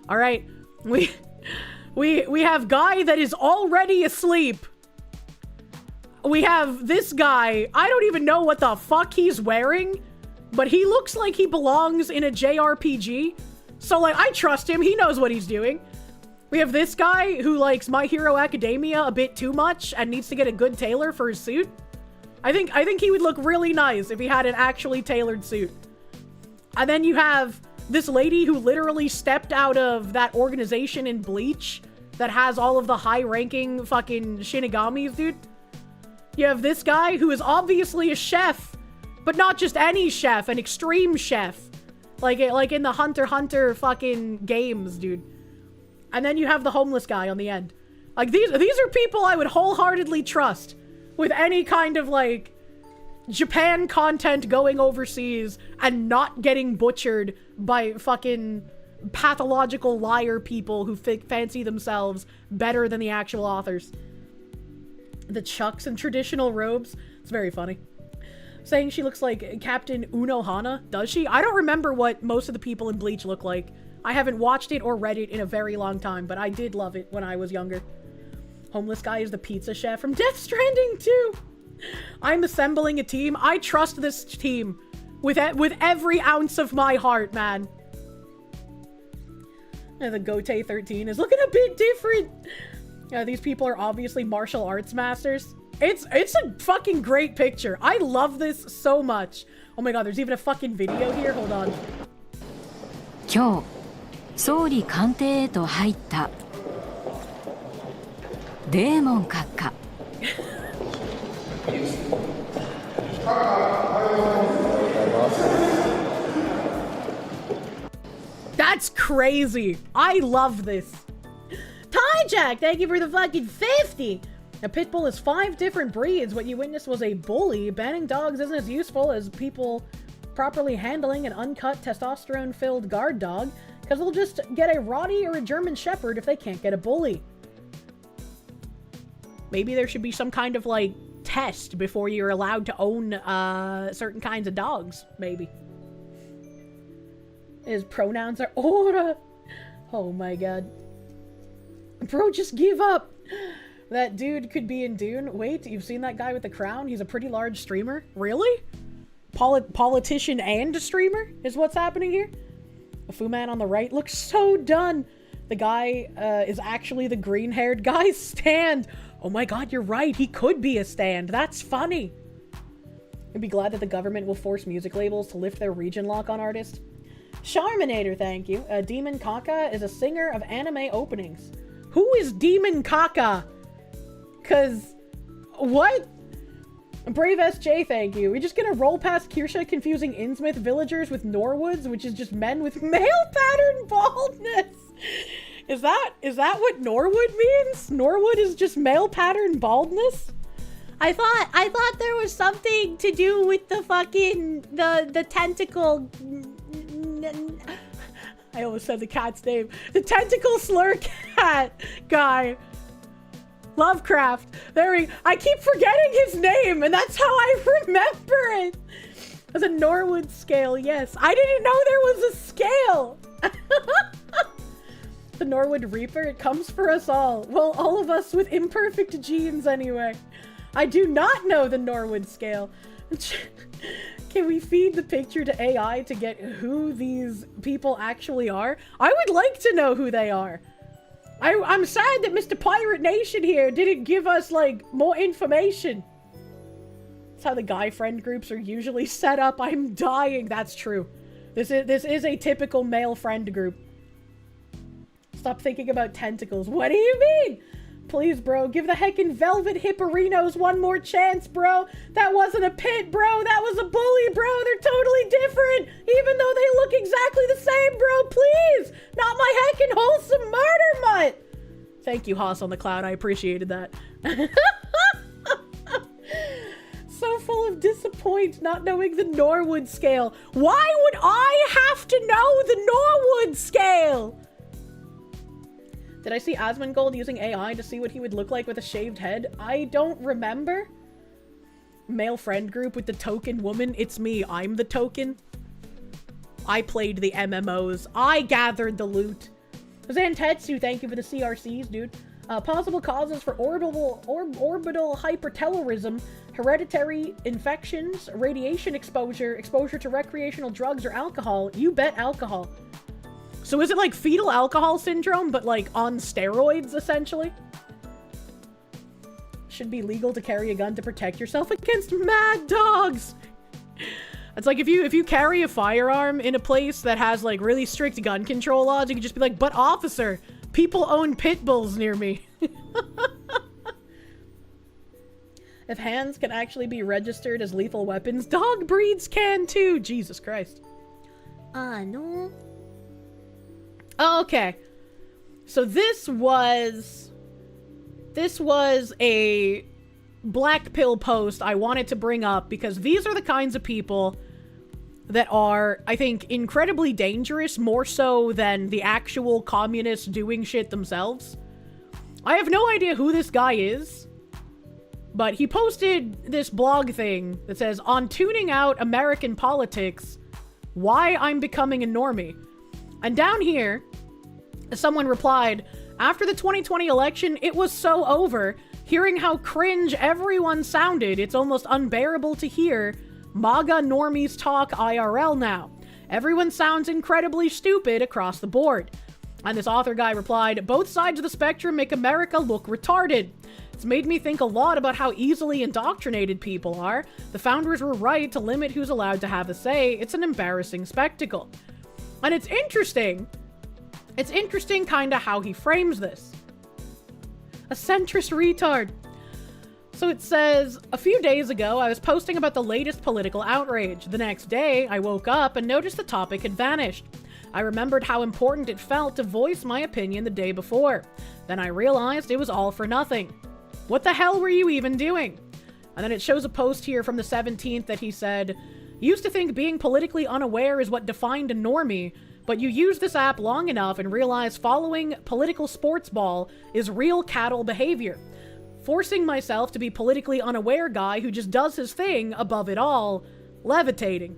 A: All right, we have guy that is already asleep. We have this guy. I don't even know what the fuck he's wearing, but he looks like he belongs in a JRPG. So, like, I trust him. He knows what he's doing. We have this guy who likes My Hero Academia a bit too much and needs to get a good tailor for his suit. I think he would look really nice if he had an actually tailored suit. And then you have this lady who literally stepped out of that organization in Bleach that has all of the high-ranking fucking Shinigamis, dude. You have this guy who is obviously a chef, but not just any chef, an extreme chef. Like in the Hunter x Hunter fucking games, dude. And then you have the homeless guy on the end. Like, these are people I would wholeheartedly trust with any kind of, like, Japan content going overseas and not getting butchered by fucking pathological liar people who fancy themselves better than the actual authors. The Chucks in traditional robes. It's very funny. Saying she looks like Captain Unohana. Does she? I don't remember what most of the people in Bleach look like. I haven't watched it or read it in a very long time, but I did love it when I was younger. Homeless guy is the pizza chef from Death Stranding 2. I'm assembling a team. I trust this team with every ounce of my heart, man. And the Gote 13 is looking a bit different. These people are obviously martial arts masters. It's a fucking great picture. I love this so much. Oh my god, there's even a fucking video here. Hold on.
J: 今日、総理官邸へと入ったデーモン閣下。
A: That's crazy. I love this. Tyjack, thank you for the fucking 50. A pit bull is 5 different breeds. What you witnessed was a bully. Banning dogs isn't as useful as people properly handling an uncut, testosterone-filled guard dog, because they'll just get a Rottie or a German Shepherd if they can't get a bully. Maybe there should be some kind of, like, test before you're allowed to own certain kinds of dogs, maybe. His pronouns are Ora. Oh my god. Bro, just give up. That dude could be in Dune. Wait, you've seen that guy with the crown? He's a pretty large streamer. Really? Politician and streamer is what's happening here? The Fu Man on the right looks so done. The guy is actually the green-haired guy's stand. Oh my god, you're right. He could be a stand. That's funny. I'd be glad that the government will force music labels to lift their region lock on artists. Charminator, thank you. Demon Kaka is a singer of anime openings. Who is Demon Kaka? Cause, what? Brave SJ, thank you. We're just gonna roll past Kirsche confusing Innsmouth villagers with Norwoods, which is just men with male pattern baldness. Is that what Norwood means? Norwood is just male pattern baldness? I thought there was something to do with the fucking the tentacle. I almost said the cat's name. The tentacle slur cat guy. Lovecraft. I keep forgetting his name, and that's how I remember it. As a Norwood scale, yes. I didn't know there was a scale. The Norwood Reaper, it comes for us all. Well, all of us with imperfect genes anyway. I do not know the Norwood scale. Can we feed the picture to AI to get who these people actually are? I would like to know who they are. I'm sad that Mr. Pirate Nation here didn't give us, like, more information. That's how the guy friend groups are usually set up. I'm dying. That's true. This is a typical male friend group. Stop thinking about tentacles. What do you mean? Please, bro, give the heckin' Velvet Hipparinos one more chance, bro. That wasn't a pit, bro. That was a bully, bro. They're totally different, even though they look exactly the same, bro. Please, not my heckin' wholesome murder mutt. Thank you, Haas on the Cloud. I appreciated that. So full of disappoint not knowing the Norwood scale. Why would I have to know the Norwood scale? Did I see Asmongold using AI to see what he would look like with a shaved head? I don't remember. Male friend group with the token woman. It's me. I'm the token. I played the MMOs. I gathered the loot. Zantetsu, thank you for the CRCs, dude. Possible causes for orbital hypertelorism, hereditary infections, radiation exposure, exposure to recreational drugs or alcohol. You bet alcohol. So is it like fetal alcohol syndrome, but like on steroids, essentially? Should be legal to carry a gun to protect yourself against mad dogs. It's like if you carry a firearm in a place that has like really strict gun control laws, you can just be like, but officer, people own pit bulls near me. If hands can actually be registered as lethal weapons, dog breeds can too! Jesus Christ. No. Okay. So this was a black pill post I wanted to bring up because these are the kinds of people that are, I think, incredibly dangerous, more so than the actual communists doing shit themselves. I have no idea who this guy is, but he posted this blog thing that says, "On tuning out American politics, why I'm becoming a normie." And down here, someone replied, "After the 2020 election, it was so over. Hearing how cringe everyone sounded, it's almost unbearable to hear MAGA normies talk IRL now. Everyone sounds incredibly stupid across the board." And this author guy replied, "Both sides of the spectrum make America look retarded. It's made me think a lot about how easily indoctrinated people are. The founders were right to limit who's allowed to have a say. It's an embarrassing spectacle." And it's interesting. It's interesting kinda how he frames this. A centrist retard. So it says, "A few days ago, I was posting about the latest political outrage. The next day, I woke up and noticed the topic had vanished. I remembered how important it felt to voice my opinion the day before. Then I realized it was all for nothing. What the hell were you even doing?" And then it shows a post here from the 17th that he said, "Used to think being politically unaware is what defined a normie, but you use this app long enough and realize following political sports ball is real cattle behavior. Forcing myself to be politically unaware guy who just does his thing above it all, levitating."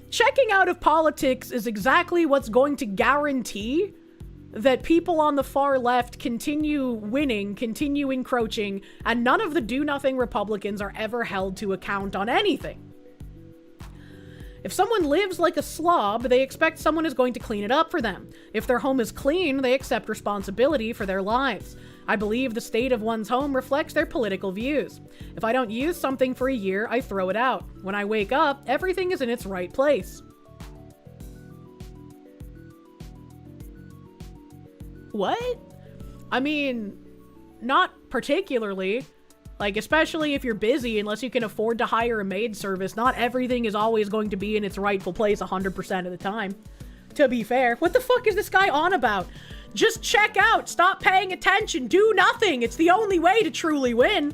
A: Checking out of politics is exactly what's going to guarantee that people on the far left continue winning, continue encroaching, and none of the do-nothing Republicans are ever held to account on anything. If someone lives like a slob, they expect someone is going to clean it up for them. If their home is clean, they accept responsibility for their lives. I believe the state of one's home reflects their political views. If I don't use something for a year, I throw it out. When I wake up, everything is in its right place. What? I mean, not particularly. Like, especially if you're busy, unless you can afford to hire a maid service, not everything is always going to be in its rightful place 100% of the time. To be fair, what the fuck is this guy on about? Just check out, stop paying attention, do nothing. It's the only way to truly win.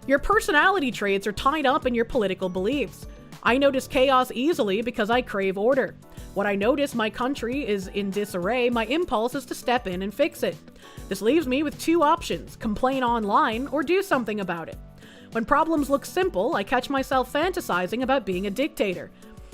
A: Your personality traits are tied up in your political beliefs. I notice chaos easily because I crave order. When I notice my country is in disarray, my impulse is to step in and fix it. This leaves me with two options: complain online or do something about it. When problems look simple, I catch myself fantasizing about being a dictator.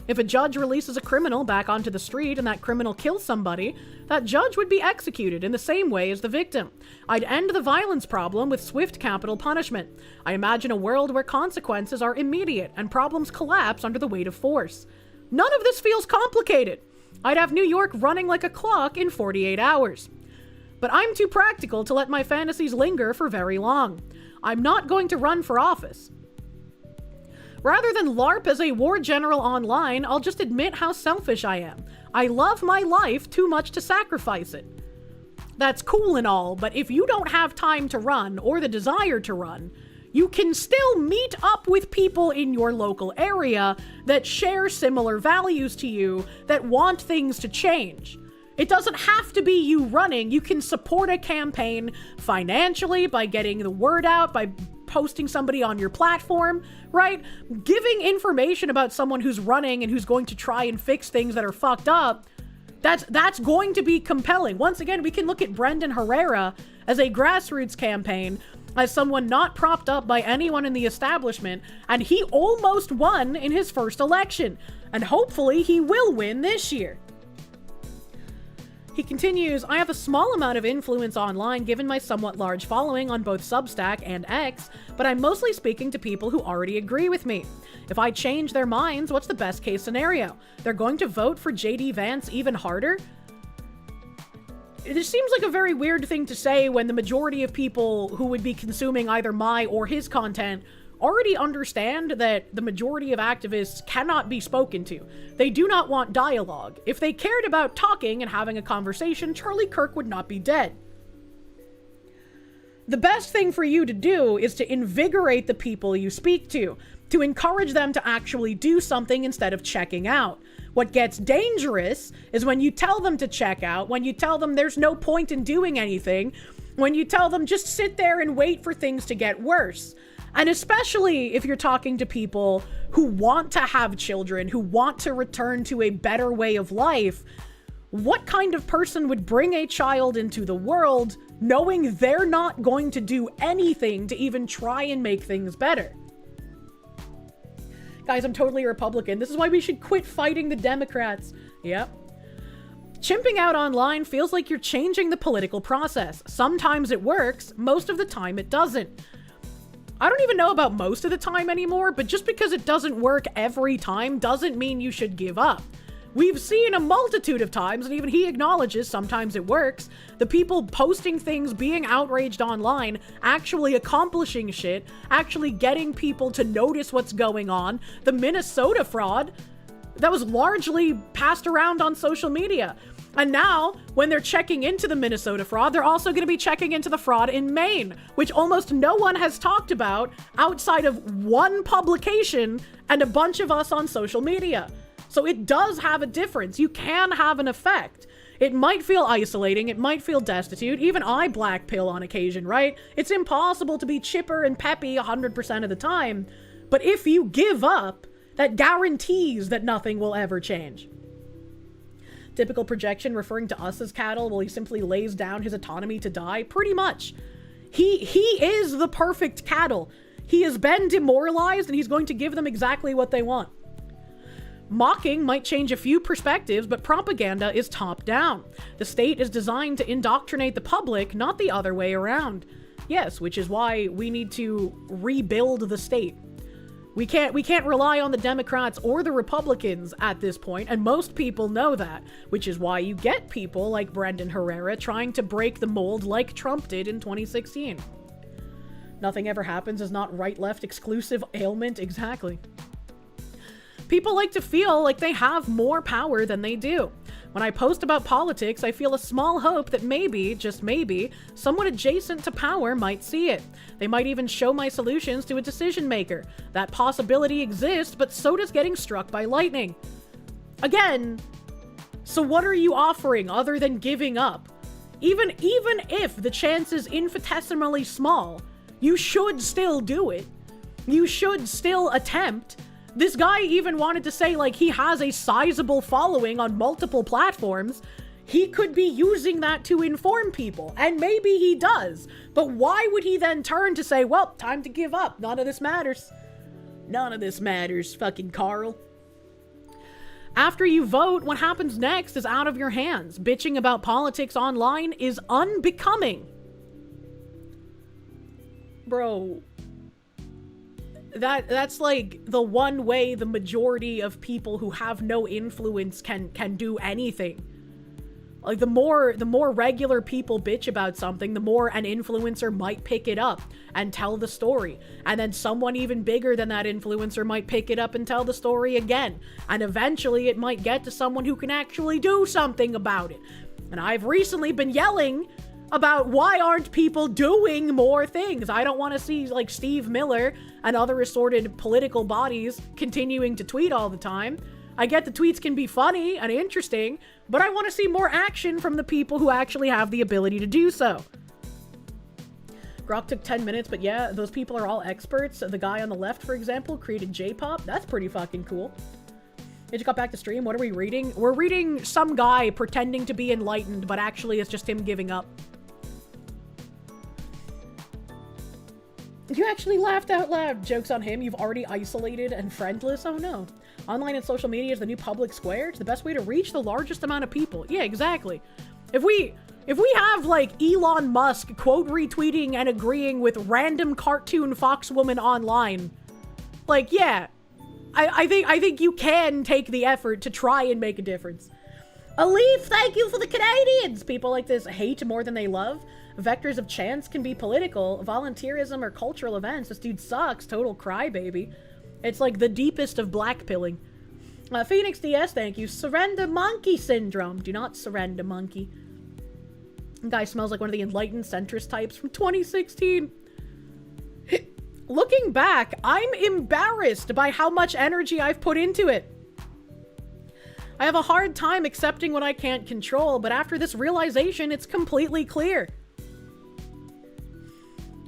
A: If a judge releases a criminal back onto the street and that criminal kills somebody, that judge would be executed in the same way as the victim. I'd end the violence problem with swift capital punishment. I imagine a world where consequences are immediate and problems collapse under the weight of force. None of this feels complicated. I'd have New York running like a clock in 48 hours. But I'm too practical to let my fantasies linger for very long. I'm not going to run for office. Rather than LARP as a war general online, I'll just admit how selfish I am. I love my life too much to sacrifice it. That's cool and all, but if you don't have time to run or the desire to run, you can still meet up with people in your local area that share similar values to you, that want things to change. It doesn't have to be you running. You can support a campaign financially by getting the word out, by posting somebody on your platform, right? Giving information about someone who's running and who's going to try and fix things that are fucked up, that's going to be compelling. Once again, we can look at Brendan Herrera as a grassroots campaign, as someone not propped up by anyone in the establishment, and he almost won in his first election, and hopefully he will win this year. He continues, I have a small amount of influence online given my somewhat large following on both Substack and X, but I'm mostly speaking to people who already agree with me. If I change their minds, what's the best case scenario? They're going to vote for JD Vance even harder? It seems like a very weird thing to say when the majority of people who would be consuming either my or his content already understand that the majority of activists cannot be spoken to. They do not want dialogue. If they cared about talking and having a conversation, Charlie Kirk would not be dead. the best thing for you to do is to invigorate the people you speak to encourage them to actually do something instead of checking out. What gets dangerous is when you tell them to check out, when you tell them there's no point in doing anything, when you tell them just sit there and wait for things to get worse. And especially if you're talking to people who want to have children, who want to return to a better way of life, what kind of person would bring a child into the world knowing they're not going to do anything to even try and make things better? Guys, I'm totally a Republican. This is why we should quit fighting the Democrats. Yep. Chimping out online feels like you're changing the political process. Sometimes it works, most of the time it doesn't. I don't even know about most of the time anymore, but just because it doesn't work every time doesn't mean you should give up. We've seen a multitude of times, and even he acknowledges sometimes it works, the people posting things, being outraged online, actually accomplishing shit, actually getting people to notice what's going on. The Minnesota fraud, that was largely passed around on social media. And now, when they're checking into the Minnesota fraud, they're also going to be checking into the fraud in Maine, which almost no one has talked about outside of one publication and a bunch of us on social media. So it does have a difference. You can have an effect. It might feel isolating. It might feel destitute. Even I black pill on occasion, right? It's impossible to be chipper and peppy 100% of the time. But if you give up, that guarantees that nothing will ever change. Typical projection referring to us as cattle while he simply lays down his autonomy to die. Pretty much. He is the perfect cattle. He has been demoralized and he's going to give them exactly what they want. Mocking might change a few perspectives, but propaganda is top-down. The state is designed to indoctrinate the public, not the other way around. Yes, which is why we need to rebuild the state. We can't rely on the Democrats or the Republicans at this point, and most people know that, which is why you get people like Brendan Herrera trying to break the mold like Trump did in 2016. Nothing ever happens is not right-left exclusive ailment, exactly. People like to feel like they have more power than they do. When I post about politics, I feel a small hope that maybe, just maybe, someone adjacent to power might see it. They might even show my solutions to a decision maker. That possibility exists, but so does getting struck by lightning. Again, so what are you offering other than giving up? Even if the chance is infinitesimally small, you should still do it. You should still attempt. This guy even wanted to say, like, he has a sizable following on multiple platforms. He could be using that to inform people, and maybe he does. But why would he then turn to say, well, time to give up. None of this matters. None of this matters, fucking Carl. After you vote, what happens next is out of your hands. Bitching about politics online is unbecoming. Bro. That's like the one way the majority of people who have no influence can do anything. Like the more regular people bitch about something, the more an influencer might pick it up and tell the story. And then someone even bigger than that influencer might pick it up and tell the story again. And eventually it might get to someone who can actually do something about it. And I've recently been yelling about why aren't people doing more things. I don't want to see like Steve Miller and other assorted political bodies continuing to tweet all the time. I get the tweets can be funny and interesting, but I want to see more action from the people who actually have the ability to do so. Grok took 10 minutes, but yeah, those people are all experts. The guy on the left, for example, created J-pop. That's pretty fucking cool. I just got back to stream. What are we reading? We're reading some guy pretending to be enlightened, but actually it's just him giving up. You actually laughed out loud. Joke's on him. You've already isolated and friendless. Oh no. Online and social media is the new public square. It's the best way to reach the largest amount of people. Yeah, exactly. If we have like Elon Musk quote retweeting and agreeing with random cartoon foxwoman online, like yeah, I think you can take the effort to try and make a difference. Alif, thank you for the Canadians. People like this hate more than they love. Vectors of chance can be political, volunteerism, or cultural events. This dude sucks. Total crybaby. It's like the deepest of blackpilling. Phoenix DS, thank you. Surrender monkey syndrome. Do not surrender monkey. Guy smells like one of the enlightened centrist types from 2016. Looking back, I'm embarrassed by how much energy I've put into it. I have a hard time accepting what I can't control, but after this realization, it's completely clear.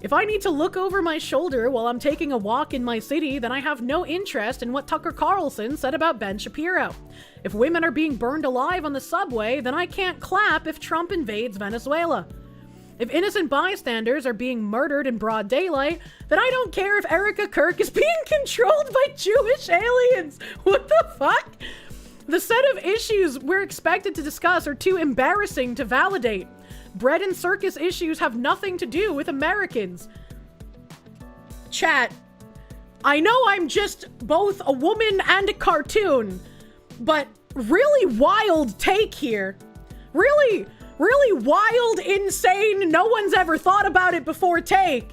A: If I need to look over my shoulder while I'm taking a walk in my city, then I have no interest in what Tucker Carlson said about Ben Shapiro. If women are being burned alive on the subway, then I can't clap if Trump invades Venezuela. If innocent bystanders are being murdered in broad daylight, then I don't care if Erica Kirk is being controlled by Jewish aliens. What the fuck? The set of issues we're expected to discuss are too embarrassing to validate. Bread and circus issues have nothing to do with Americans. Chat, I know I'm just both a woman and a cartoon, but really wild take here. Really wild, insane, no one's ever thought about it before take.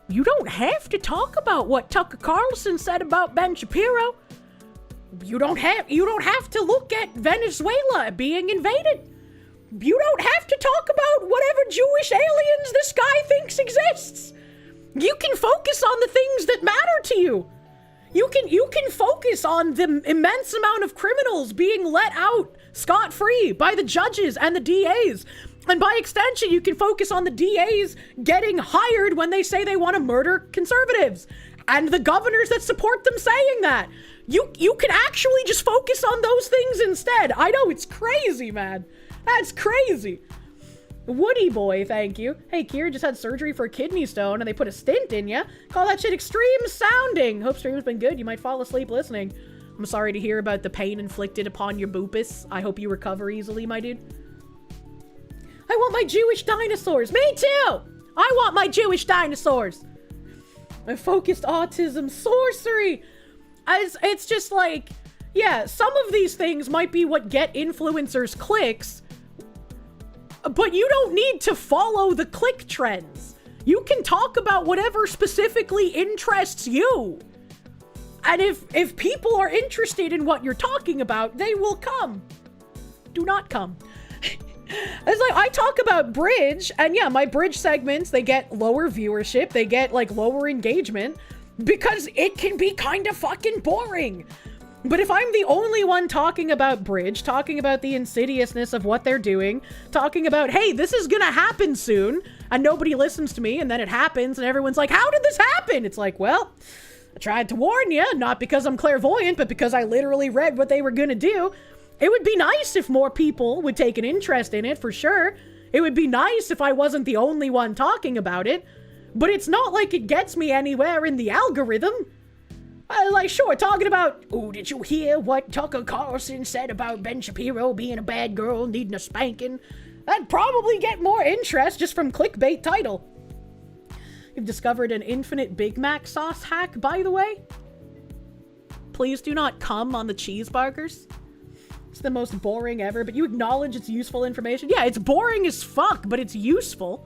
A: You don't have to talk about what Tucker Carlson said about Ben Shapiro. You don't have to look at Venezuela being invaded. You don't have to talk about whatever Jewish aliens this guy thinks exists. You can focus on the things that matter to you. You can focus on the immense amount of criminals being let out scot-free by the judges and the DAs. And by extension, you can focus on the DAs getting hired when they say they want to murder conservatives. And the governors that support them saying that. You can actually just focus on those things instead. I know, it's crazy, man. That's crazy. Woody boy, thank you. Hey, Kier, just had surgery for a kidney stone and they put a stint in ya. Call that shit extreme sounding. Hope stream's been good. You might fall asleep listening. I'm sorry to hear about the pain inflicted upon your boopus. I hope you recover easily, my dude. I want my Jewish dinosaurs. Me too. I want my Jewish dinosaurs. My focused autism sorcery. It's just like, yeah, some of these things might be what get influencers clicks, but you don't need to follow the click trends. You can talk about whatever specifically interests you. And if people are interested in what you're talking about, they will come. Do not come. It's like, I talk about bridge, and yeah, my bridge segments, they get lower viewership, they get like lower engagement, because it can be kind of fucking boring. But if I'm the only one talking about bridge, talking about the insidiousness of what they're doing, talking about, hey, this is gonna happen soon, and nobody listens to me, and then it happens, and everyone's like, how did this happen? It's like, well, I tried to warn you, not because I'm clairvoyant, but because I literally read what they were gonna do. It would be nice if more people would take an interest in it, for sure. It would be nice if I wasn't the only one talking about it, but it's not like it gets me anywhere in the algorithm. Like, sure, talking about, oh, did you hear what Tucker Carlson said about Ben Shapiro being a bad girl, needing a spanking? That'd probably get more interest just from clickbait title. You've discovered an infinite Big Mac sauce hack, by the way. Please do not cum on the cheeseburgers. It's the most boring ever, but you acknowledge it's useful information. Yeah, it's boring as fuck, but it's useful.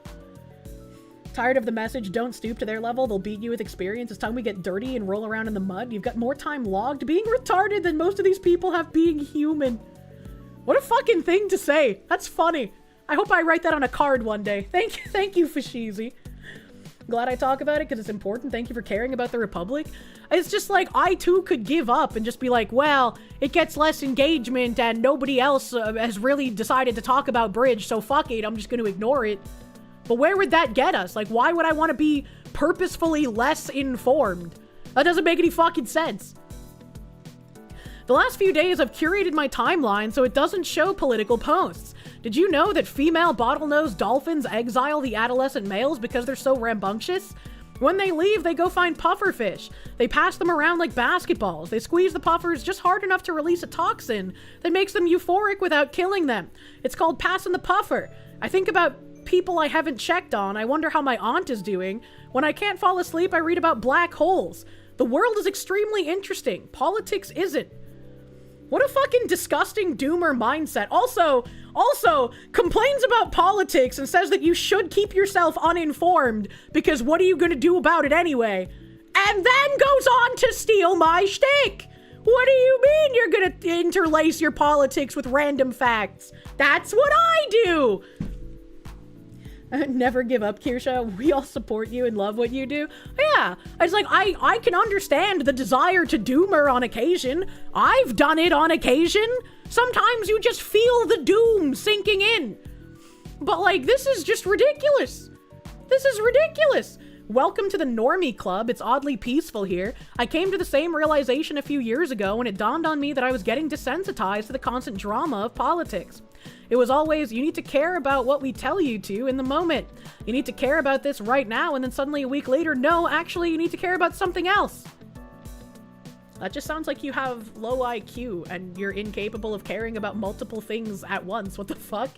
A: Tired of the message, don't stoop to their level, they'll beat you with experience. It's time we get dirty and roll around in the mud. You've got more time logged being retarded than most of these people have being human. What a fucking thing to say. That's funny. I hope I write that on a card one day. Thank you, Fashizi. Glad I talk about it because it's important. Thank you for caring about the Republic. It's just like, I too could give up and just be like, well, it gets less engagement and nobody else has really decided to talk about bridge, so fuck it, I'm just going to ignore it. But where would that get us? Like, why would I want to be purposefully less informed? That doesn't make any fucking sense. The last few days I've curated my timeline so it doesn't show political posts. Did you know that female bottlenose dolphins exile the adolescent males because they're so rambunctious? When they leave, they go find pufferfish. They pass them around like basketballs. They squeeze the puffers just hard enough to release a toxin that makes them euphoric without killing them. It's called passing the puffer. I think about people I haven't checked on. I wonder how my aunt is doing. When I can't fall asleep, I read about black holes. The world is extremely interesting. Politics isn't. What a fucking disgusting doomer mindset. Also complains about politics and says that you should keep yourself uninformed because what are you gonna do about it anyway? And then goes on to steal my shtick. What do you mean you're gonna interlace your politics with random facts? That's what I do! Never give up, Kirsche. We all support you and love what you do. Yeah, it's like, I can understand the desire to doomer on occasion. I've done it on occasion. Sometimes you just feel the doom sinking in. But like, this is just ridiculous. This is ridiculous. Welcome to the Normie Club. It's oddly peaceful here. I came to the same realization a few years ago when it dawned on me that I was getting desensitized to the constant drama of politics. It was always, you need to care about what we tell you to in the moment. You need to care about this right now, and then suddenly a week later, no, actually, you need to care about something else. That just sounds like you have low IQ and you're incapable of caring about multiple things at once. What the fuck?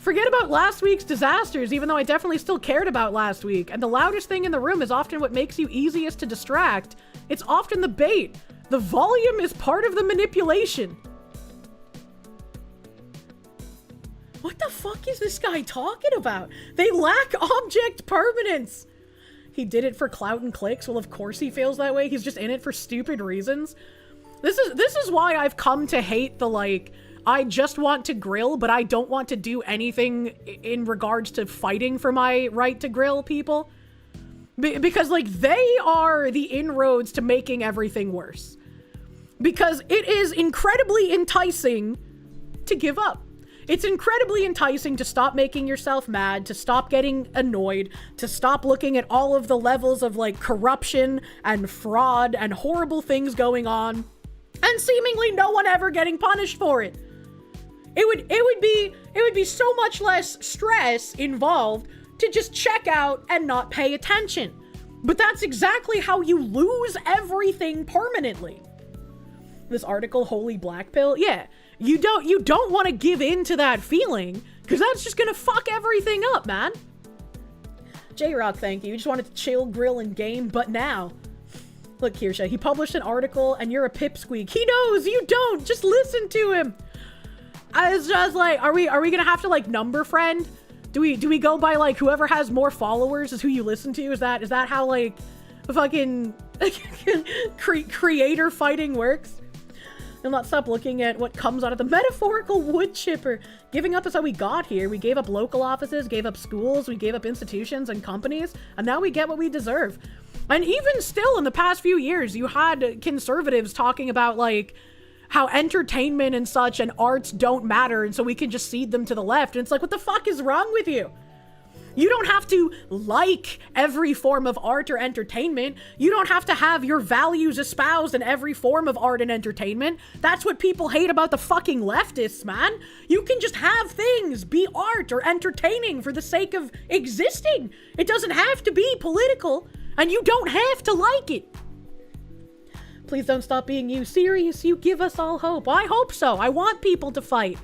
A: Forget about last week's disasters, even though I definitely still cared about last week. And the loudest thing in the room is often what makes you easiest to distract. It's often the bait. The volume is part of the manipulation. What the fuck is this guy talking about? They lack object permanence. He did it for clout and clicks. Well, of course he feels that way. He's just in it for stupid reasons. This is why I've come to hate the, like, I just want to grill, but I don't want to do anything in regards to fighting for my right to grill people. Because, like, they are the inroads to making everything worse. Because it is incredibly enticing to give up. It's incredibly enticing to stop making yourself mad, to stop getting annoyed, to stop looking at all of the levels of, like, corruption and fraud and horrible things going on, and seemingly no one ever getting punished for it. It would be so much less stress involved to just check out and not pay attention. But that's exactly how you lose everything permanently. This article, Holy Black Pill, yeah. You don't want to give in to that feeling, because that's just gonna fuck everything up, man. J-Rock, thank you. You just wanted to chill, grill, and game, but now. Look, Kirsche, he published an article, and you're a pipsqueak. He knows, you don't! Just listen to him! I was just like, are we gonna have to, like, number friend? Do we go by, like, whoever has more followers is who you listen to? Is that how, like, fucking creator fighting works? You'll not stop looking at what comes out of the metaphorical wood chipper. Giving up is how we got here. We gave up local offices, gave up schools, we gave up institutions and companies, and now we get what we deserve. And even still, in the past few years, you had conservatives talking about, like, how entertainment and such and arts don't matter, and so we can just cede them to the left. And it's like, what the fuck is wrong with you? You don't have to like every form of art or entertainment. You don't have to have your values espoused in every form of art and entertainment. That's what people hate about the fucking leftists, man. You can just have things be art or entertaining for the sake of existing. It doesn't have to be political, and you don't have to like it. Please don't stop being you. Serious, you give us all hope. I hope so. I want people to fight.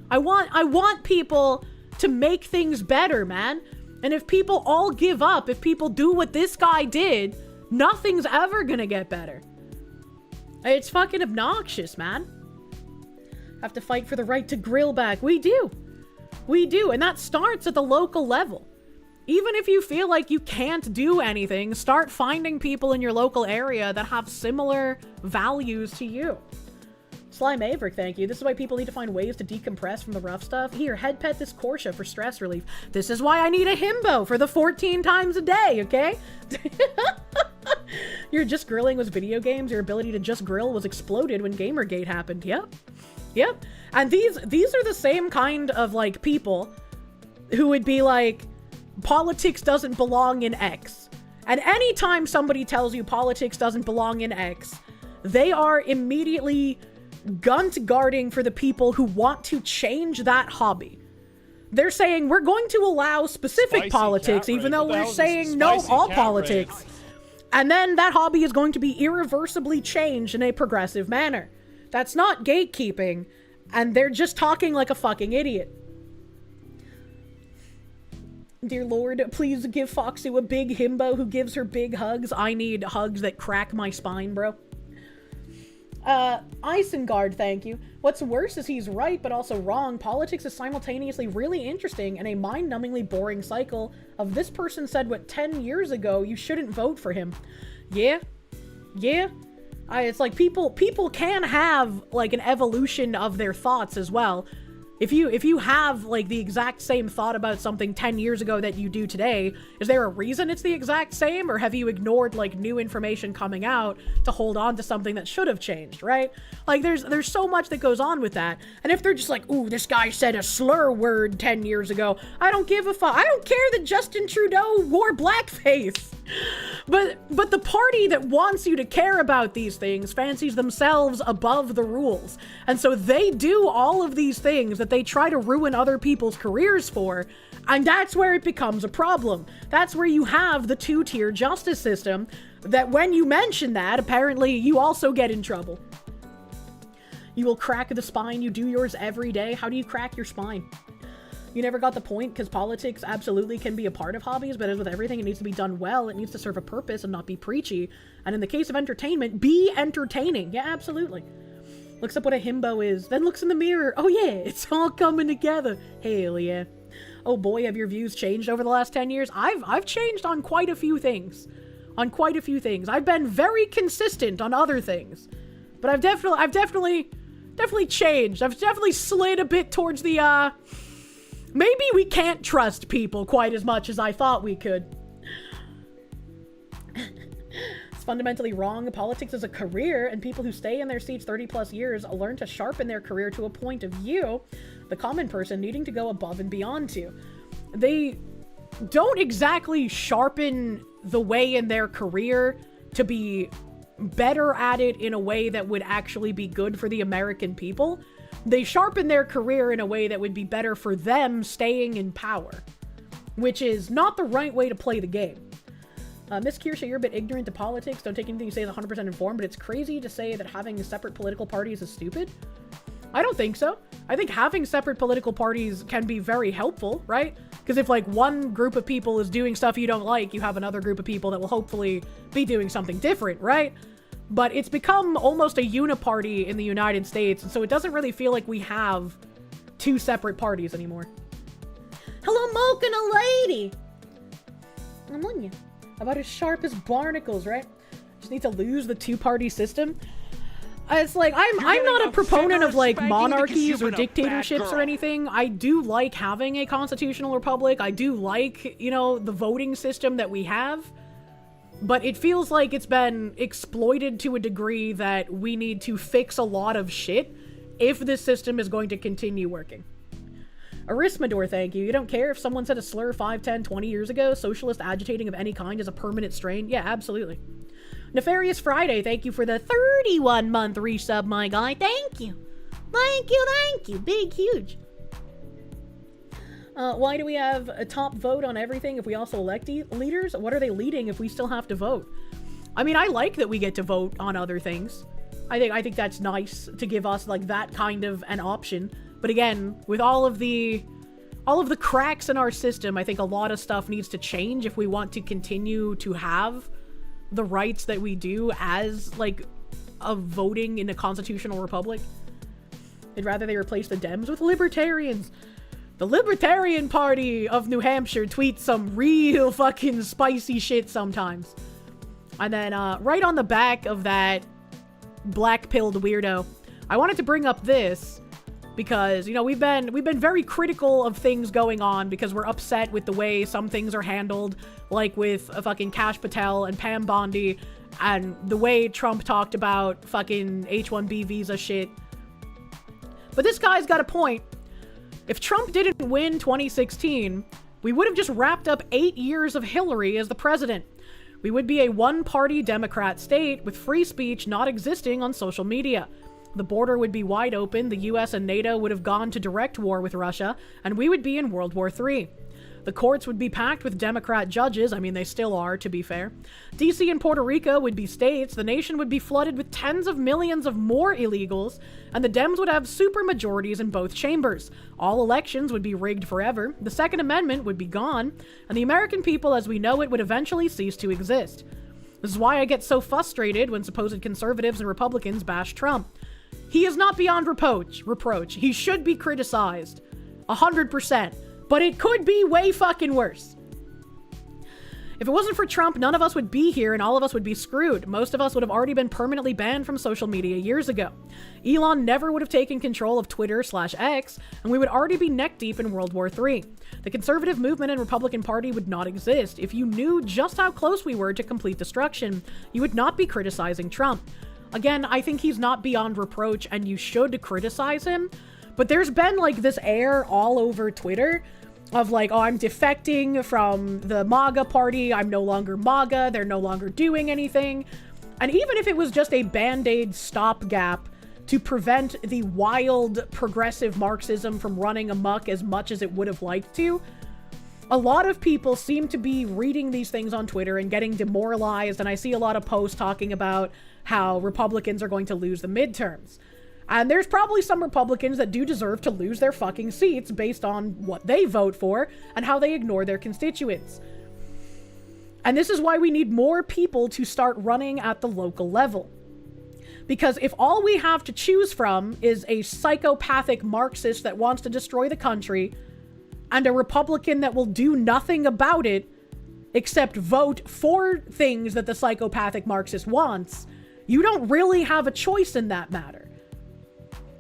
A: I want people to make things better, man. And if people all give up, if people do what this guy did, nothing's ever gonna get better. It's fucking obnoxious, man. Have to fight for the right to grill back. We do. We do. And that starts at the local level. Even if you feel like you can't do anything, start finding people in your local area that have similar values to you. Sly Maverick, thank you. This is why people need to find ways to decompress from the rough stuff. Here, head pet this Kirsche for stress relief. This is why I need a himbo for the 14 times a day, okay? Your just grilling was video games. Your ability to just grill was exploded when Gamergate happened. Yep. Yep. And these are the same kind of, like, people who would be like, politics doesn't belong in X. And anytime somebody tells you politics doesn't belong in X, they are immediately gunt guarding for the people who want to change that hobby. They're saying, we're going to allow specific politics, even though we're saying no all politics. And then that hobby is going to be irreversibly changed in a progressive manner. That's not gatekeeping, and they're just talking like a fucking idiot. Dear Lord, please give Foxy a big himbo who gives her big hugs. I need hugs that crack my spine, bro. Isengard, thank you. What's worse is he's right, but also wrong. Politics is simultaneously really interesting and a mind-numbingly boring cycle of this person said what 10 years ago, you shouldn't vote for him. Yeah. It's like people can have like an evolution of their thoughts as well. If you have like the exact same thought about something 10 years ago that you do today, is there a reason it's the exact same, or have you ignored like new information coming out to hold on to something that should have changed, right? Like there's so much that goes on with that. And if they're just like, ooh, this guy said a slur word 10 years ago, I don't give a fuck. I don't care that Justin Trudeau wore blackface. But the party that wants you to care about these things fancies themselves above the rules. And so they do all of these things that they try to ruin other people's careers for, and that's where it becomes a problem. That's where you have the two-tier justice system that when you mention that, apparently you also get in trouble. You will crack the spine, you do yours every day. How do you crack your spine? You never got the point, because politics absolutely can be a part of hobbies, but as with everything, it needs to be done well. It needs to serve a purpose and not be preachy. And in the case of entertainment, be entertaining. Yeah, absolutely. Looks up what a himbo is, then looks in the mirror. Oh yeah, it's all coming together. Hell yeah. Oh boy, have your views changed over the last 10 years? I've changed on quite a few things. I've been very consistent on other things. But I've definitely changed. I've definitely slid a bit towards the, maybe we can't trust people quite as much as I thought we could. It's fundamentally wrong. Politics is a career, and people who stay in their seats 30 plus years learn to sharpen their career to a point of view the common person needing to go above and beyond to. They don't exactly sharpen the way in their career to be better at it in a way that would actually be good for the American people. They sharpen their career in a way that would be better for them staying in power, which is not the right way to play the game. Miss Kirsche, you're a bit ignorant to politics. Don't take anything you say as 100% informed, but it's crazy to say that having separate political parties is stupid. I don't think so. I think having separate political parties can be very helpful, right? Because if like one group of people is doing stuff you don't like, you have another group of people that will hopefully be doing something different, right? But it's become almost a uniparty in the United States, and so it doesn't really feel like we have two separate parties anymore. Hello, Moke and a lady! I'm on you. About as sharp as barnacles, right? Just need to lose the two-party system. It's like, I'm not a proponent of like monarchies or dictatorships or anything. I do like having a constitutional republic. I do like, you know, the voting system that we have. But it feels like it's been exploited to a degree that we need to fix a lot of shit if this system is going to continue working. Arismador, thank you. You don't care if someone said a slur 5, 10, 20 years ago? Socialist agitating of any kind is a permanent strain? Yeah, absolutely. Nefarious Friday, thank you for the 31-month resub, my guy. Thank you. Thank you. Big, huge. Why do we have a top vote on everything if we also elect leaders? What are they leading if we still have to vote? I mean, I like that we get to vote on other things. I think that's nice to give us like that kind of an option. But again, with all of the cracks in our system, I think a lot of stuff needs to change if we want to continue to have the rights that we do as like a voting in a constitutional republic. I'd rather they replace the Dems with libertarians. The Libertarian Party of New Hampshire tweets some real fucking spicy shit sometimes. And then right on the back of that black-pilled weirdo, I wanted to bring up this because, you know, we've been very critical of things going on because we're upset with the way some things are handled, like with fucking Kash Patel and Pam Bondi, and the way Trump talked about fucking H-1B visa shit. But this guy's got a point. If Trump didn't win 2016, we would have just wrapped up 8 years of Hillary as the president. We would be a one-party Democrat state with free speech not existing on social media. The border would be wide open, the US and NATO would have gone to direct war with Russia, and we would be in World War III. The courts would be packed with Democrat judges. I mean, they still are, to be fair. DC and Puerto Rico would be states. The nation would be flooded with tens of millions of more illegals, and the Dems would have super majorities in both chambers. All elections would be rigged forever. The Second Amendment would be gone, and the American people as we know it would eventually cease to exist. This is why I get so frustrated when supposed conservatives and Republicans bash Trump. He is not beyond reproach. He should be criticized. 100%. But it could be way fucking worse. If it wasn't for Trump, none of us would be here and all of us would be screwed. Most of us would have already been permanently banned from social media years ago. Elon never would have taken control of Twitter/X, and we would already be neck deep in World War III. The conservative movement and Republican Party would not exist. If you knew just how close we were to complete destruction, you would not be criticizing Trump. Again, I think he's not beyond reproach and you should criticize him, but there's been like this air all over Twitter of like, oh, I'm defecting from the MAGA party, I'm no longer MAGA, they're no longer doing anything. And even if it was just a band-aid stopgap to prevent the wild progressive Marxism from running amok as much as it would have liked to, a lot of people seem to be reading these things on Twitter and getting demoralized, and I see a lot of posts talking about how Republicans are going to lose the midterms. And there's probably some Republicans that do deserve to lose their fucking seats based on what they vote for and how they ignore their constituents. And this is why we need more people to start running at the local level. Because if all we have to choose from is a psychopathic Marxist that wants to destroy the country and a Republican that will do nothing about it except vote for things that the psychopathic Marxist wants, you don't really have a choice in that matter.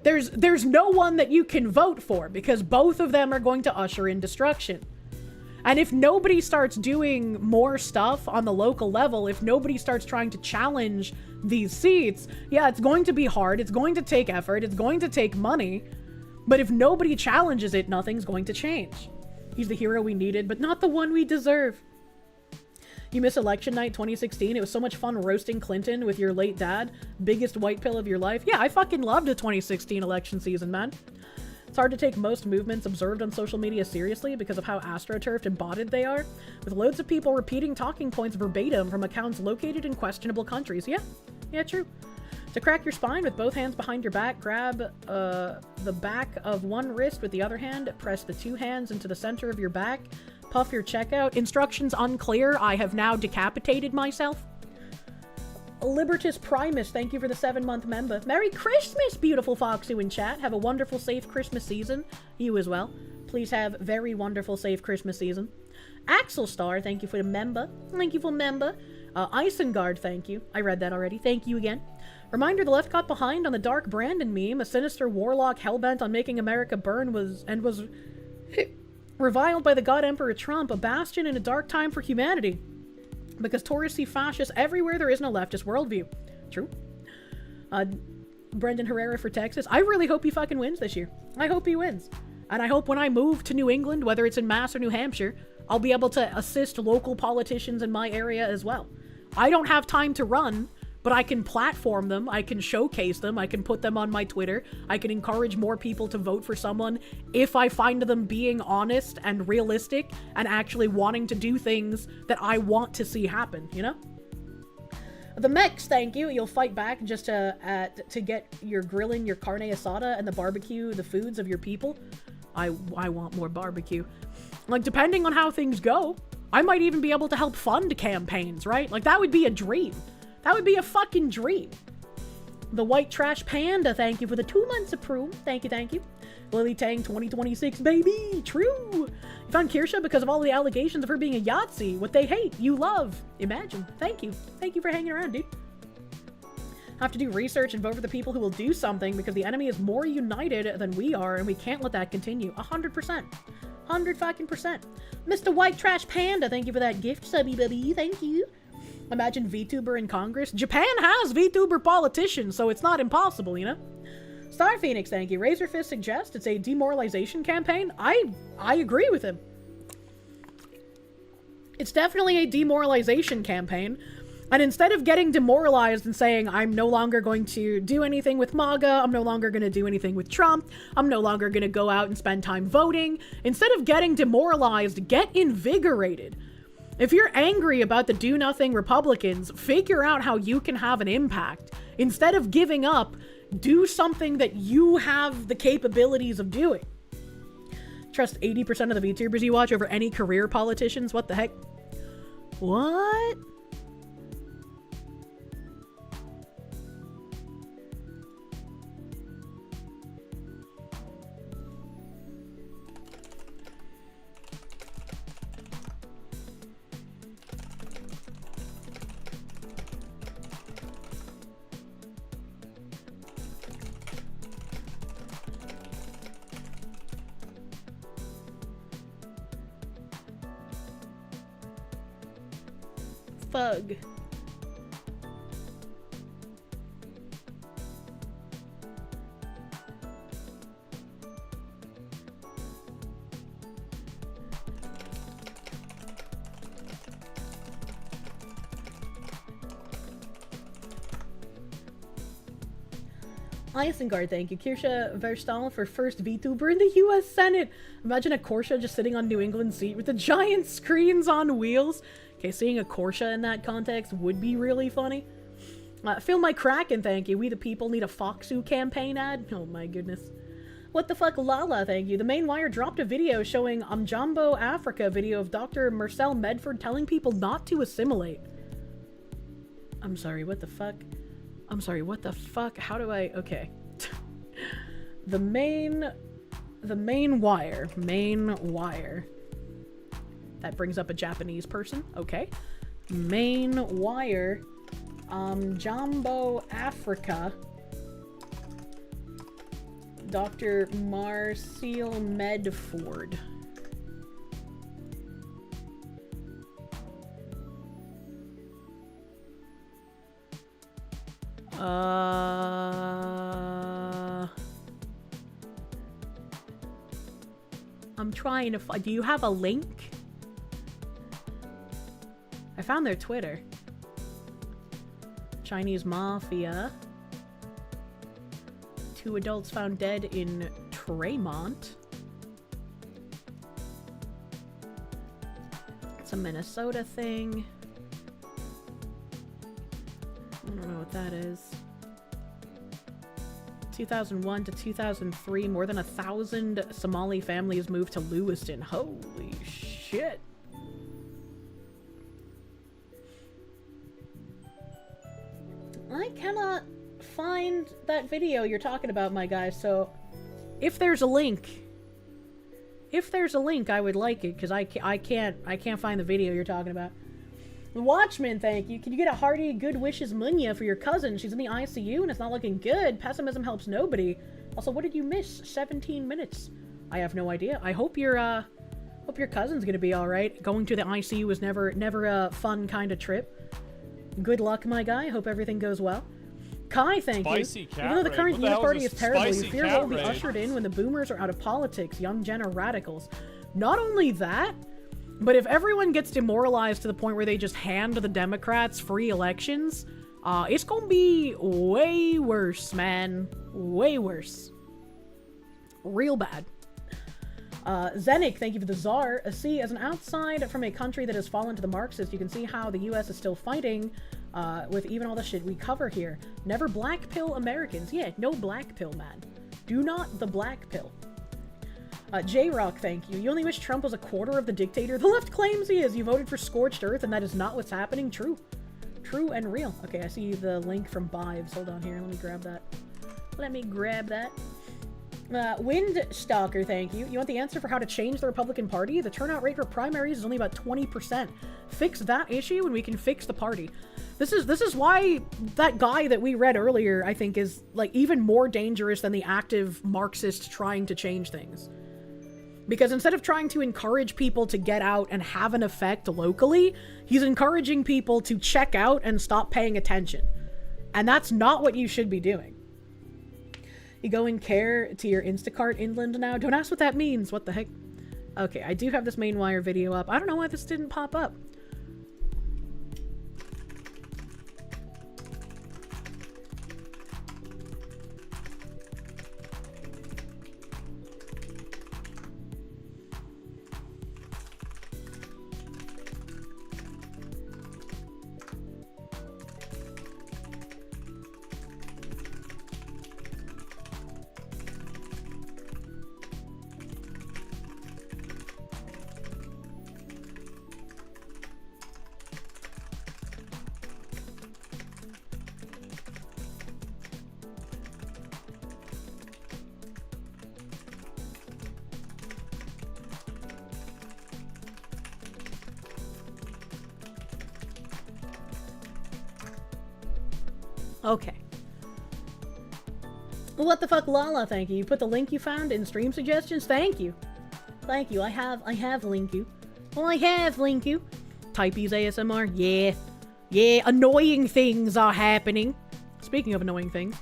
A: There's no one that you can vote for because both of them are going to usher in destruction. And if nobody starts doing more stuff on the local level, if nobody starts trying to challenge these seats, yeah, it's going to be hard, it's going to take effort, it's going to take money, but if nobody challenges it, nothing's going to change. He's the hero we needed, but not the one we deserve. You miss election night 2016. It was so much fun roasting Clinton with your late dad. Biggest white pill of your life. Yeah, I fucking loved the 2016 election season, man. It's hard to take most movements observed on social media seriously because of how astroturfed and botted they are, with loads of people repeating talking points verbatim from accounts located in questionable countries. Yeah, true. To crack your spine with both hands behind your back, grab the back of one wrist with the other hand, press the two hands into the center of your back, puff your checkout. Instructions unclear. I have now decapitated myself. Libertus Primus, thank you for the 7-month member. Merry Christmas, beautiful Foxu in chat. Have a wonderful, safe Christmas season. You as well. Please have very wonderful, safe Christmas season. Axel Star, thank you for the member. Thank you for member. Isengard, thank you. I read that already. Thank you again. Reminder, the left got behind on the Dark Brandon meme. A sinister warlock hellbent on making America burn was reviled by the God Emperor Trump, a bastion in a dark time for humanity. Because Taurus see fascists everywhere there is no leftist worldview. True. Brendan Herrera for Texas. I really hope he fucking wins this year. I hope he wins. And I hope when I move to New England, whether it's in Mass or New Hampshire, I'll be able to assist local politicians in my area as well. I don't have time to run, but I can platform them, I can showcase them, I can put them on my Twitter, I can encourage more people to vote for someone if I find them being honest and realistic and actually wanting to do things that I want to see happen, you know? The mechs, thank you. You'll fight back just to get your grilling, your carne asada, and the barbecue, the foods of your people. I want more barbecue. Like, depending on how things go, I might even be able to help fund campaigns, right? Like, that would be a dream. That would be a fucking dream. The White Trash Panda, thank you for the 2 months approved. Thank you. Lily Tang 2026, baby. True. You found Kirsche because of all the allegations of her being a Yahtzee. What they hate, you love. Imagine. Thank you. Thank you for hanging around, dude. Have to do research and vote for the people who will do something because the enemy is more united than we are and we can't let that continue. 100%. 100%. Mr. White Trash Panda, thank you for that gift, subby baby. Thank you. Imagine VTuber in Congress. Japan has VTuber politicians, so it's not impossible, you know? Star Phoenix, thank you. Razorfist suggests it's a demoralization campaign. I agree with him. It's definitely a demoralization campaign. And instead of getting demoralized and saying, I'm no longer going to do anything with MAGA, I'm no longer going to do anything with Trump, I'm no longer going to go out and spend time voting, instead of getting demoralized, get invigorated. If you're angry about the do-nothing Republicans, figure out how you can have an impact. Instead of giving up, do something that you have the capabilities of doing. Trust 80% of the VTubers you watch over any career politicians? What the heck? What? fug. Isengard, thank you. Kirsche Verstappen for first VTuber in the US Senate. Imagine a Kirsche just sitting on New England's seat with the giant screens on wheels. Okay, seeing a Kirsche in that context would be really funny. Phil My Kraken, thank you. We the people need a Foxu campaign ad. Oh my goodness. What the fuck, Lala, thank you. The Main Wire dropped a video showing Jumbo Africa video of Dr. Marcel Medford telling people not to assimilate. I'm sorry, what the fuck? I'm sorry, what the fuck? How do I... Okay. The main wire. Main wire. That brings up a Japanese person. Okay. Main wire. Jumbo Africa. Dr. Marcel Medford. I'm trying to find... Do you have a link? I found their Twitter. Chinese Mafia. 2 adults found dead in Tremont. It's a Minnesota thing. I don't know what that is. 2001 to 2003, more than 1,000 Somali families moved to Lewiston. Holy shit. I cannot find that video you're talking about, my guy, so if there's a link, I would like it, because I can't find the video you're talking about. The Watchman, thank you. Can you get a hearty good wishes Munya for your cousin? She's in the ICU and it's not looking good. Pessimism helps nobody. Also, what did you miss? 17 minutes. I have no idea. I hope your cousin's gonna be alright. Going to the ICU was never a fun kind of trip. Good luck, my guy. Hope everything goes well. Kai, thank you. Even though the current Unit Party is terrible, you fear what will be ushered in when the boomers are out of politics. Young gen are radicals. Not only that, but if everyone gets demoralized to the point where they just hand the Democrats free elections, it's gonna be way worse, man. Way worse. Real bad. Zenik, thank you for the czar. See, as an outside from a country that has fallen to the Marxists, you can see how the U.S. is still fighting with even all the shit we cover here. Never black pill Americans. Yeah, no black pill, man. Do not the black pill. J-Rock, thank you. You only wish Trump was a quarter of the dictator the left claims he is. You voted for scorched earth, and that is not what's happening. True. True and real. Okay, I see the link from Bives. Hold on here. Let me grab that. Windstalker, thank you. You want the answer for how to change the Republican Party? The turnout rate for primaries is only about 20%. Fix that issue and we can fix the party. This is why that guy that we read earlier, I think, is like even more dangerous than the active Marxist trying to change things. Because instead of trying to encourage people to get out and have an effect locally, he's encouraging people to check out and stop paying attention. And that's not what you should be doing. You go and care to your Instacart inland now? Don't ask what that means. What the heck? Okay, I do have this main wire video up. I don't know why this didn't pop up. Okay. Well, what the fuck, Lala, thank you. You put the link you found in stream suggestions? Thank you. Thank you. I have link you. Well, I have link you. Typees ASMR? Yeah. Yeah, annoying things are happening. Speaking of annoying things,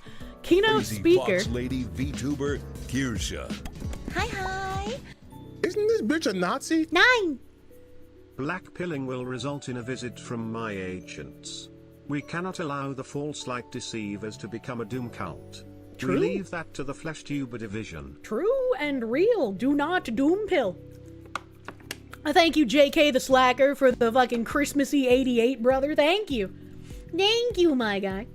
A: keynote
K: Crazy
A: speaker.
K: Fox Lady VTuber Kirsche.
L: Hi.
G: Isn't this bitch a Nazi?
L: 9.
B: Black pilling will result in a visit from my agents. We cannot allow the false light deceivers to become a doom cult.
A: True.
B: We leave that to the flesh tuber division.
A: True and real. Do not doom pill. Thank you, JK the Slacker, for the fucking Christmassy 88, brother. Thank you. Thank you, my guy.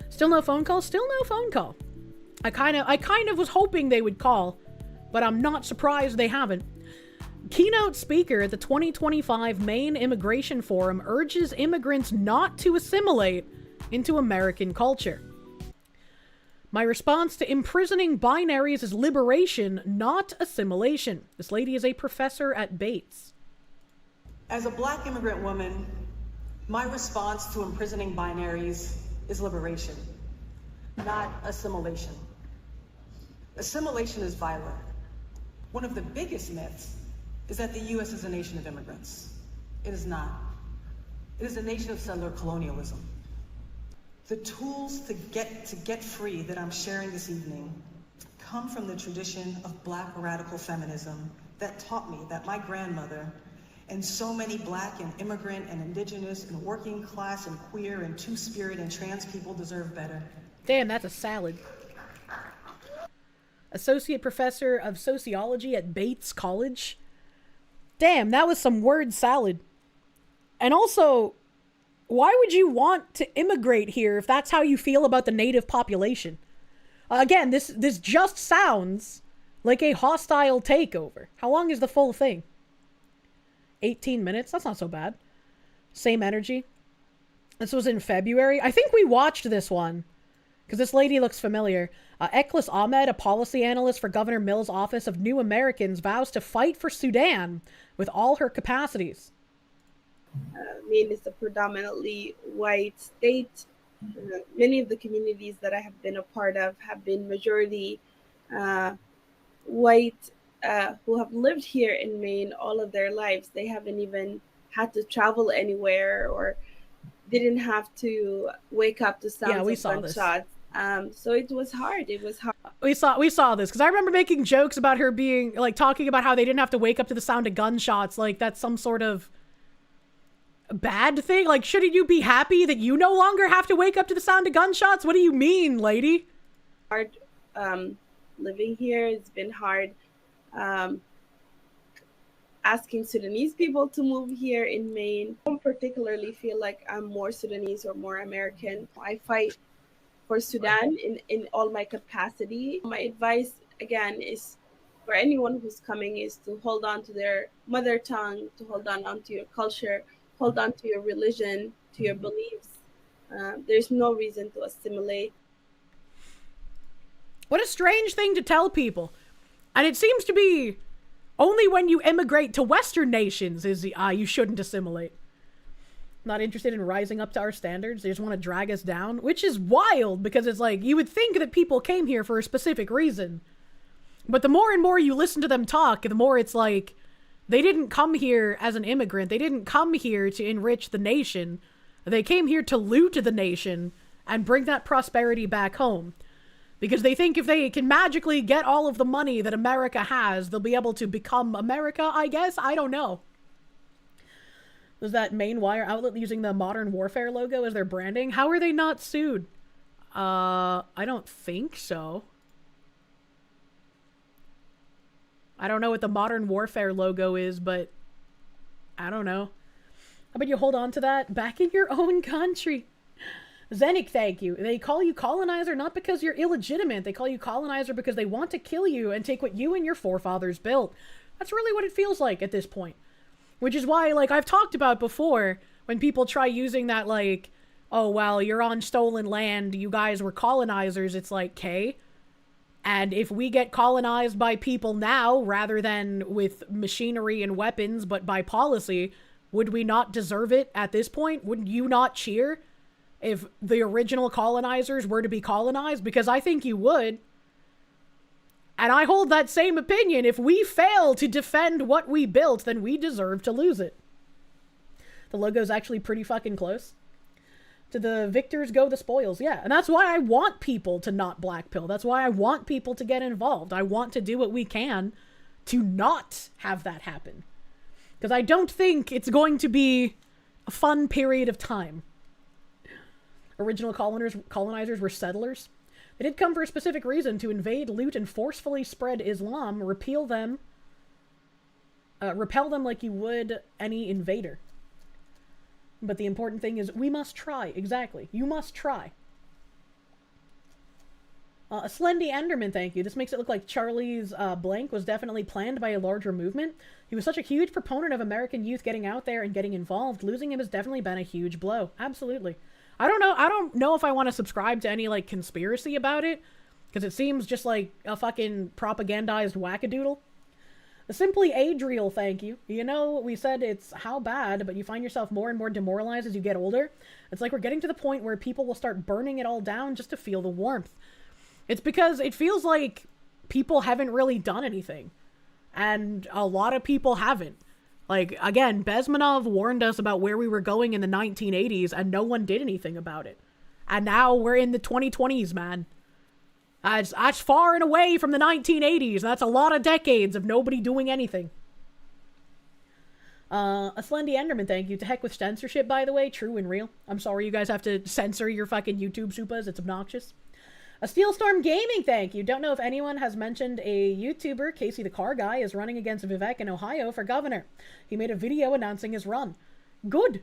A: Still no phone call? Still no phone call. I kind of was hoping they would call, but I'm not surprised they haven't. Keynote speaker at the 2025 Maine Immigration Forum urges immigrants not to assimilate into American culture. My response to imprisoning binaries is liberation, not assimilation. This lady is a professor at Bates.
M: As a black immigrant woman, my response to imprisoning binaries is liberation, not assimilation. Assimilation is violent. One of the biggest myths is that the U.S. is a nation of immigrants. It is not. It is a nation of settler colonialism. The tools to get free that I'm sharing this evening come from the tradition of black radical feminism that taught me that my grandmother and so many black and immigrant and indigenous and working class and queer and two-spirit and trans people deserve better.
A: Damn, that's a salad. Associate Professor of Sociology at Bates College. Damn, that was some word salad. And also, why would you want to immigrate here if that's how you feel about the native population? Again, this just sounds like a hostile takeover. How long is the full thing? 18 minutes? That's not so bad. Same energy. This was in February. I think we watched this one because this lady looks familiar. Eklis Ahmed, a policy analyst for Governor Mills' Office of New Americans, vows to fight for Sudan with all her capacities.
N: Maine is a predominantly white state. Many of the communities that I have been a part of have been majority white who have lived here in Maine all of their lives. They haven't even had to travel anywhere or didn't have to wake up to sounds of gunshots. So it was hard. We
A: saw this because I remember making jokes about her being like talking about how they didn't have to wake up to the sound of gunshots. Like that's some sort of bad thing. Like, shouldn't you be happy that you no longer have to wake up to the sound of gunshots? What do you mean, lady?
N: Hard living here. It's been hard asking Sudanese people to move here in Maine. I don't particularly feel like I'm more Sudanese or more American. I fight for Sudan in all my capacity. My advice, again, is for anyone who's coming is to hold on to their mother tongue, to hold on to your culture, hold on to your religion, to your beliefs. There's no reason to assimilate.
A: What a strange thing to tell people. And it seems to be only when you immigrate to Western nations is you shouldn't assimilate. Not interested in rising up to our standards. They just want to drag us down, which is wild because it's like you would think that people came here for a specific reason. But the more and more you listen to them talk, the more it's like they didn't come here as an immigrant. They didn't come here to enrich the nation. They came here to loot the nation and bring that prosperity back home. Because they think if they can magically get all of the money that America has, they'll be able to become America, I guess? I don't know. Was that Maine Wire outlet using the Modern Warfare logo as their branding? How are they not sued? I don't think so. I don't know what the Modern Warfare logo is, but I don't know. How about you hold on to that back in your own country? Zenik, thank you. They call you colonizer not because you're illegitimate. They call you colonizer because they want to kill you and take what you and your forefathers built. That's really what it feels like at this point. Which is why, like, I've talked about before, when people try using that, like, oh, well, you're on stolen land, you guys were colonizers, it's like, okay. And if we get colonized by people now, rather than with machinery and weapons, but by policy, would we not deserve it at this point? Wouldn't you not cheer if the original colonizers were to be colonized? Because I think you would. And I hold that same opinion. If we fail to defend what we built, then we deserve to lose it. The logo's actually pretty fucking close. To the victors go the spoils, yeah. And that's why I want people to not black pill. That's why I want people to get involved. I want to do what we can to not have that happen. Because I don't think it's going to be a fun period of time. Original colonizers were settlers. They did come for a specific reason: to invade, loot, and forcefully spread Islam, repel them like you would any invader. But the important thing is, we must try. Exactly. You must try. A Slendy Enderman, thank you. This makes it look like Charlie's blank was definitely planned by a larger movement. He was such a huge proponent of American youth getting out there and getting involved. Losing him has definitely been a huge blow. Absolutely. I don't know if I want to subscribe to any, like, conspiracy about it, because it seems just like a fucking propagandized wackadoodle. Simply Adriel, thank you. You know, we said it's how bad, but you find yourself more and more demoralized as you get older. It's like we're getting to the point where people will start burning it all down just to feel the warmth. It's because it feels like people haven't really done anything. And a lot of people haven't. Like, again, Bezmenov warned us about where we were going in the 1980s, and no one did anything about it. And now we're in the 2020s, man. That's far and away from the 1980s. That's a lot of decades of nobody doing anything. A Slendy Enderman, thank you. To heck with censorship, by the way. True and real. I'm sorry you guys have to censor your fucking YouTube supas. It's obnoxious. A Steelstorm Gaming, thank you. Don't know if anyone has mentioned a YouTuber, Casey the Car Guy, is running against Vivek in Ohio for governor. He made a video announcing his run. Good.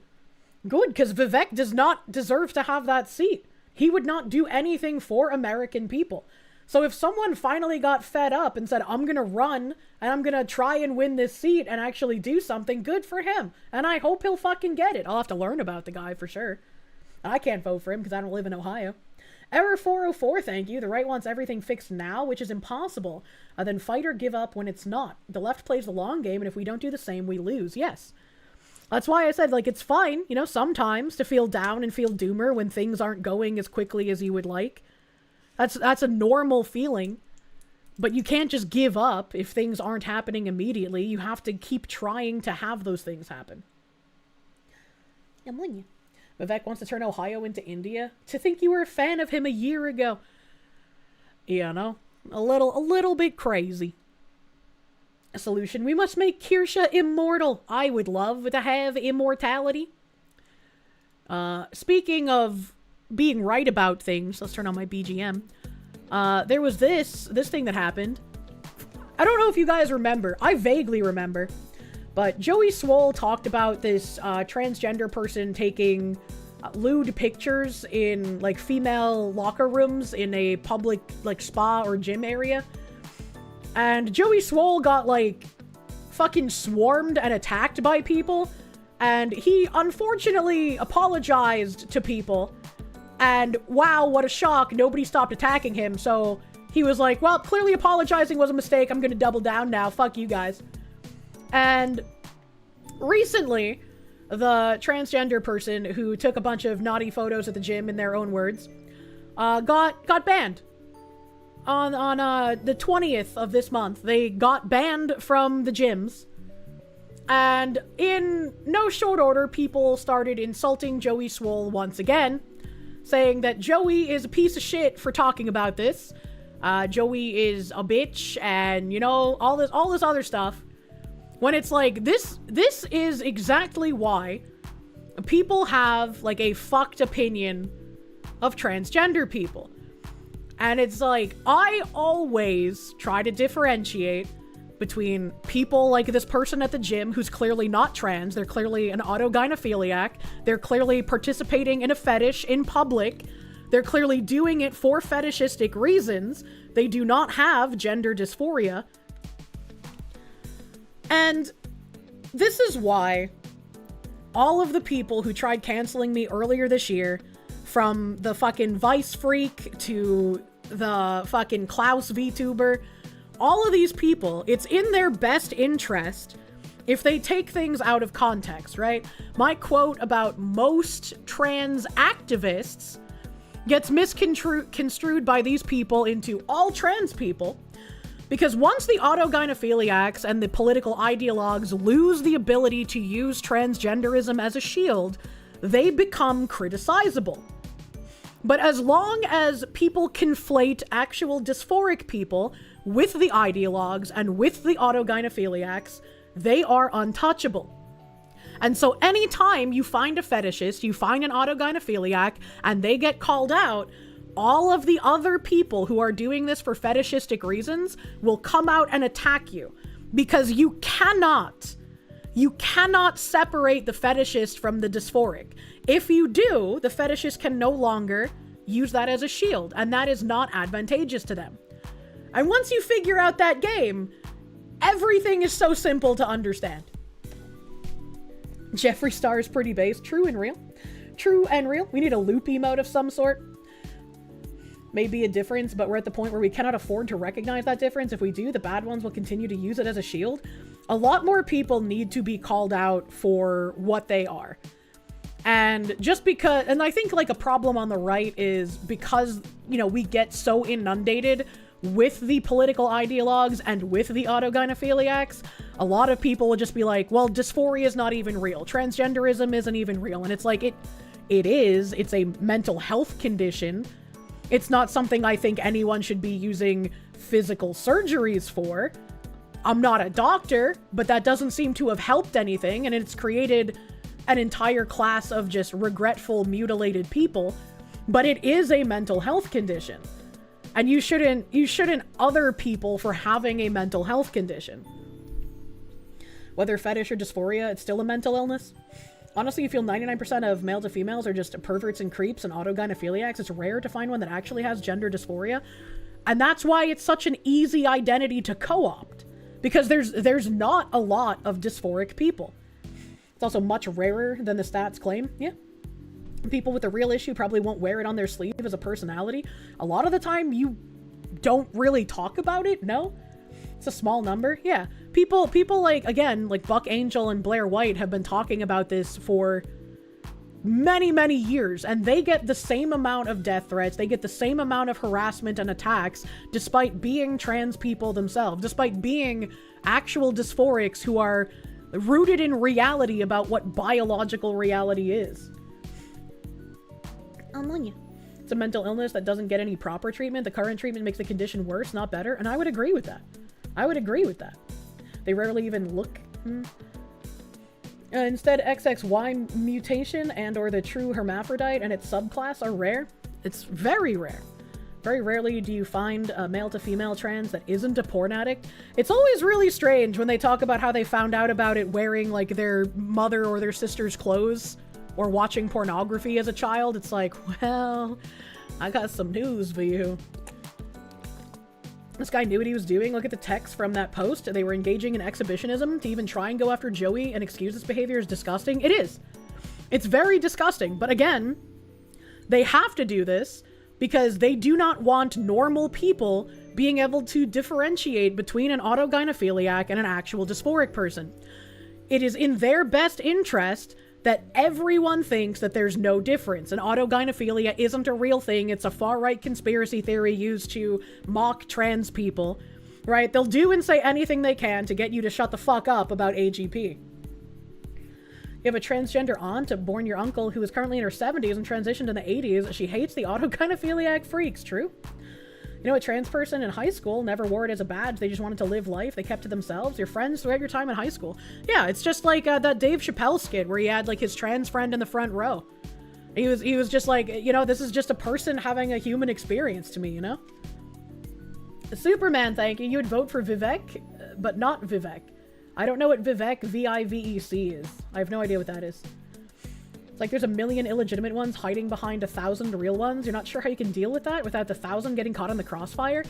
A: Good, because Vivek does not deserve to have that seat. He would not do anything for American people. So if someone finally got fed up and said, I'm going to run and I'm going to try and win this seat and actually do something, good for him. And I hope he'll fucking get it. I'll have to learn about the guy for sure. I can't vote for him because I don't live in Ohio. Error 404, thank you. The right wants everything fixed now, which is impossible. Then fight or give up when it's not. The left plays the long game, and if we don't do the same, we lose. Yes. That's why I said, like, it's fine, you know, sometimes to feel down and feel doomer when things aren't going as quickly as you would like. That's a normal feeling. But you can't just give up if things aren't happening immediately. You have to keep trying to have those things happen. Vivek wants to turn Ohio into India. To think you were a fan of him a year ago. You know, a little bit crazy. A solution. We must make Kirsche immortal. I would love to have immortality. Speaking of being right about things, let's turn on my BGM. There was this thing that happened. I don't know if you guys remember. I vaguely remember. But Joey Swole talked about this transgender person taking lewd pictures in, like, female locker rooms in a public, like, spa or gym area. And Joey Swole got, like, fucking swarmed and attacked by people. And he unfortunately apologized to people. And wow, what a shock. Nobody stopped attacking him. So he was like, well, clearly apologizing was a mistake. I'm going to double down now. Fuck you guys. And recently, the transgender person who took a bunch of naughty photos at the gym, in their own words, got banned. On the 20th of this month, they got banned from the gyms. And in no short order, people started insulting Joey Swole once again, saying that Joey is a piece of shit for talking about this. Joey is a bitch, and, you know, all this other stuff. When it's like, this is exactly why people have, like, a fucked opinion of transgender people. And it's like, I always try to differentiate between people like this person at the gym who's clearly not trans. They're clearly an autogynephiliac. They're clearly participating in a fetish in public. They're clearly doing it for fetishistic reasons. They do not have gender dysphoria. And this is why all of the people who tried canceling me earlier this year, from the fucking Vice Freak to the fucking Klaus VTuber, all of these people, it's in their best interest if they take things out of context, right? My quote about most trans activists gets misconstrued by these people into all trans people, because once the autogynephiliacs and the political ideologues lose the ability to use transgenderism as a shield, they become criticizable. But as long as people conflate actual dysphoric people with the ideologues and with the autogynephiliacs, they are untouchable. And so anytime you find a fetishist, you find an autogynephiliac, and they get called out, all of the other people who are doing this for fetishistic reasons will come out and attack you. Because you cannot separate the fetishist from the dysphoric. If you do, the fetishist can no longer use that as a shield, and that is not advantageous to them. And once you figure out that game, everything is so simple to understand. Jeffree Star is pretty base. True and real. True and real. We need a loop emote of some sort. Maybe a difference, but we're at the point where we cannot afford to recognize that difference. If we do, the bad ones will continue to use it as a shield. A lot more people need to be called out for what they are. And just because, and I think like a problem on the right is because, you know, we get so inundated with the political ideologues and with the autogynephiliacs, a lot of people will just be like, well, dysphoria is not even real. Transgenderism isn't even real. And it's like, it is. It's a mental health condition. It's not something I think anyone should be using physical surgeries for. I'm not a doctor, but that doesn't seem to have helped anything. And it's created an entire class of just regretful, mutilated people. But it is a mental health condition. And you shouldn't other people for having a mental health condition. Whether fetish or dysphoria, it's still a mental illness. Honestly, you feel 99% of male to females are just perverts and creeps and autogynephiliacs. It's rare to find one that actually has gender dysphoria. And that's why it's such an easy identity to co-opt. Because there's not a lot of dysphoric people. It's also much rarer than the stats claim. Yeah. People with a real issue probably won't wear it on their sleeve as a personality. A lot of the time, you don't really talk about it, no? It's a small number. Yeah. People like, again, like Buck Angel and Blair White have been talking about this for many, many years, and they get the same amount of death threats. They get the same amount of harassment and attacks, despite being trans people themselves, despite being actual dysphorics who are rooted in reality about what biological reality is. It's a mental illness that doesn't get any proper treatment. The current treatment makes the condition worse, not better. And I would agree with that. They rarely even look. Instead, XXY mutation and or the true hermaphrodite and its subclass are rare. It's very rare. Very rarely do you find a male to female trans that isn't a porn addict. It's always really strange when they talk about how they found out about it wearing like their mother or their sister's clothes or watching pornography as a child. It's like, well, I got some news for you. This guy knew what he was doing. Look at the text from that post. They were engaging in exhibitionism. To even try and go after Joey and excuse this behavior is disgusting. It is. It's very disgusting. But again, they have to do this because they do not want normal people being able to differentiate between an autogynephiliac and an actual dysphoric person. It is in their best interest that everyone thinks that there's no difference. And autogynephilia isn't a real thing. It's a far-right conspiracy theory used to mock trans people, right? They'll do and say anything they can to get you to shut the fuck up about AGP. You have a transgender aunt born your uncle who is currently in her 70s and transitioned in the 80s. She hates the autogynephiliac freaks, true? You know, a trans person in high school never wore it as a badge. They just wanted to live life. They kept to themselves. Your friends throughout your time in high school. Yeah, it's just like that Dave Chappelle skit where he had like his trans friend in the front row. He was just like, you know, this is just a person having a human experience to me, you know? Superman, thank you. You would vote for Vivek, but not Vivek. I don't know what Vivek, V-I-V-E-C is. I have no idea what that is. It's like there's a million illegitimate ones hiding behind 1,000 real ones. You're not sure how you can deal with that without the 1,000 getting caught in the crossfire.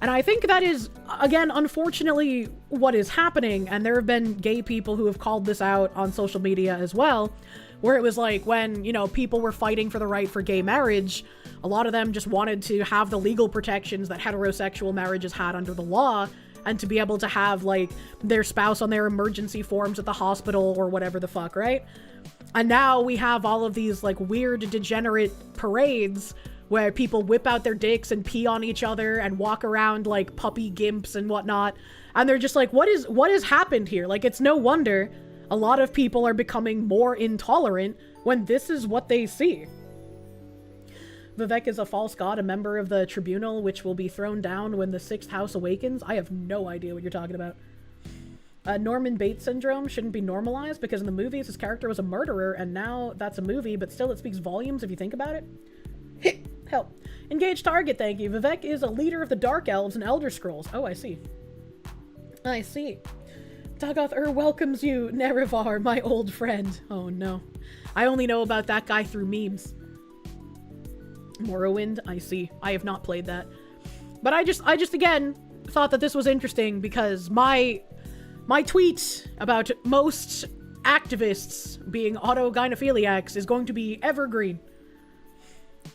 A: And I think that is, again, unfortunately what is happening. And there have been gay people who have called this out on social media as well, where it was like when, you know, people were fighting for the right for gay marriage, a lot of them just wanted to have the legal protections that heterosexual marriages had under the law and to be able to have like their spouse on their emergency forms at the hospital or whatever the fuck, right? And now we have all of these like weird degenerate parades where people whip out their dicks and pee on each other and walk around like puppy gimps and whatnot. And they're just like, what has happened here? Like, it's no wonder a lot of people are becoming more intolerant when this is what they see. Vivek is a false god, a member of the tribunal, which will be thrown down when the sixth house awakens. I have no idea what you're talking about. Norman Bates syndrome shouldn't be normalized because in the movies his character was a murderer, and now that's a movie, but still it speaks volumes if you think about it. Help. Engage target, thank you. Vivek is a leader of the Dark Elves and Elder Scrolls. Oh, I see. I see. Dagoth welcomes you, Nerevar, my old friend. Oh no. I only know about that guy through memes. Morrowind, I see. I have not played that. But I just again thought that this was interesting because my tweet about most activists being autogynephiliacs is going to be evergreen.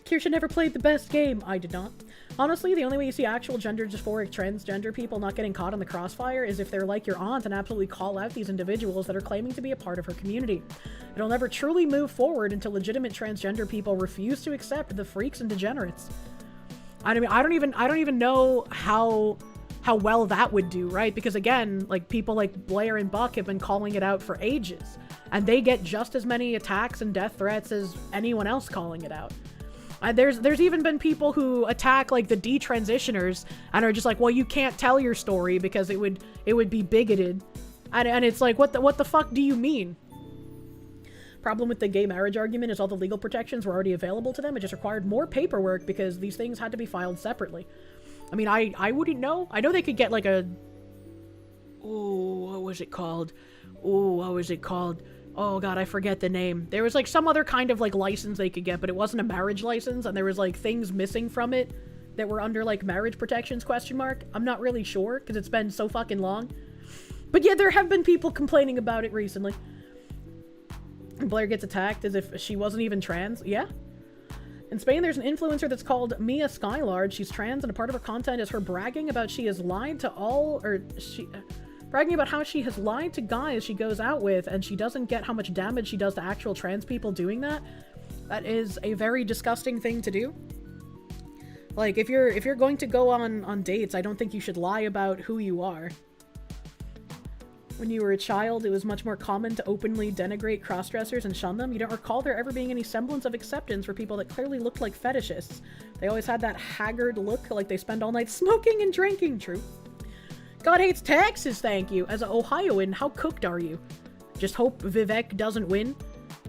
A: Kirsche never played the best game. I did not. Honestly, the only way you see actual gender dysphoric transgender people not getting caught in the crossfire is if they're like your aunt and absolutely call out these individuals that are claiming to be a part of her community. It'll never truly move forward until legitimate transgender people refuse to accept the freaks and degenerates. I mean, I don't even know how well that would do, right? Because again, like people like Blair and Buck have been calling it out for ages, and they get just as many attacks and death threats as anyone else calling it out. There's even been people who attack like the detransitioners and are just like, well, you can't tell your story because it would be bigoted, and it's like, what the fuck do you mean? Problem with the gay marriage argument is all the legal protections were already available to them. It just required more paperwork because these things had to be filed separately. I mean, I wouldn't know. I know they could get like a... Oh, what was it called? Oh god, I forget the name. There was like some other kind of like license they could get, but it wasn't a marriage license, and there was like things missing from it that were under like marriage protections ? I'm not really sure because it's been so fucking long. But yeah, there have been people complaining about it recently. Blair gets attacked as if she wasn't even trans. Yeah. In Spain, there's an influencer that's called Mia Skylard. She's trans, and a part of her content is her bragging about bragging about how she has lied to guys she goes out with, and she doesn't get how much damage she does to actual trans people doing that. That is a very disgusting thing to do. Like, if you're going to go on dates, I don't think you should lie about who you are. When you were a child, it was much more common to openly denigrate crossdressers and shun them. You don't recall there ever being any semblance of acceptance for people that clearly looked like fetishists. They always had that haggard look, like they spend all night smoking and drinking. True. God hates taxes, thank you. As an Ohioan, how cooked are you? Just hope Vivek doesn't win.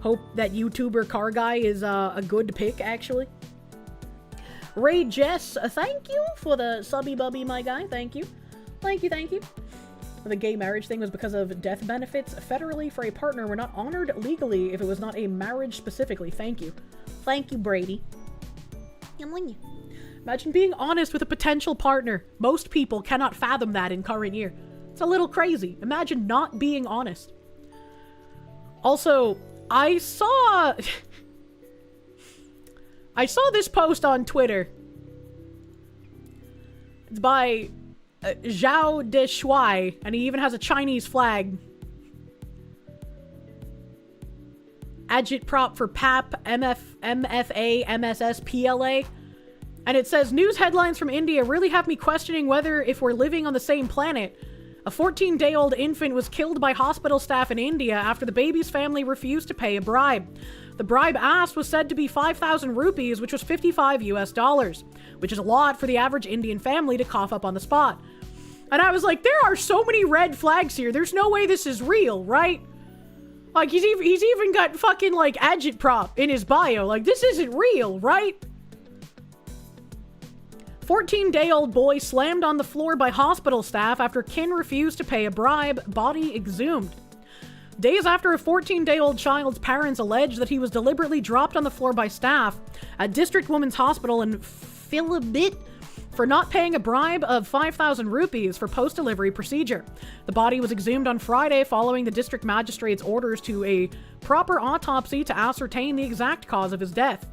A: Hope that YouTuber car guy is a good pick, actually. Ray Jess, thank you for the subby bubby, my guy. Thank you. Thank you. The gay marriage thing was because of death benefits. Federally, for a partner, were not honored legally if it was not a marriage specifically. Thank you. Thank you, Brady. Imagine being honest with a potential partner. Most people cannot fathom that in current year. It's a little crazy. Imagine not being honest. Also, I saw this post on Twitter. It's by Zhao De Shuai, and he even has a Chinese flag. Agitprop for PAP, MFA, MSS, PLA. And it says, news headlines from India really have me questioning whether if we're living on the same planet. A 14-day-old infant was killed by hospital staff in India after the baby's family refused to pay a bribe. The bribe asked was said to be 5,000 rupees, which was $55 US, which is a lot for the average Indian family to cough up on the spot. And I was like, there are so many red flags here. There's no way this is real, right? Like, he's even got fucking, like, agitprop in his bio. Like, this isn't real, right? 14-day-old boy slammed on the floor by hospital staff after kin refused to pay a bribe, body exhumed. Days after a 14-day-old child's parents alleged that he was deliberately dropped on the floor by staff at District Women's Hospital in Philibit for not paying a bribe of 5,000 rupees for post-delivery procedure. The body was exhumed on Friday following the district magistrate's orders to a proper autopsy to ascertain the exact cause of his death.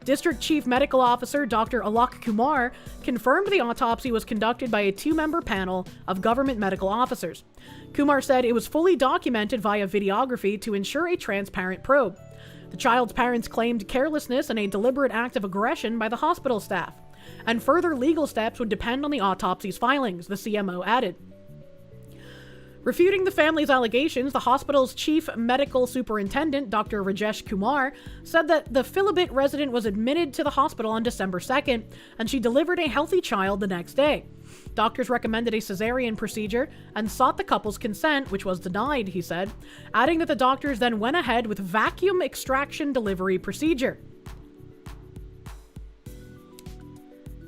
A: District Chief Medical Officer Dr. Alok Kumar confirmed the autopsy was conducted by a 2-member panel of government medical officers. Kumar said it was fully documented via videography to ensure a transparent probe. The child's parents claimed carelessness and a deliberate act of aggression by the hospital staff, and further legal steps would depend on the autopsy's findings, the CMO added. Refuting the family's allegations, the hospital's chief medical superintendent, Dr. Rajesh Kumar, said that the Philibit resident was admitted to the hospital on December 2nd, and she delivered a healthy child the next day. Doctors recommended a cesarean procedure and sought the couple's consent, which was denied, he said, adding that the doctors then went ahead with vacuum extraction delivery procedure.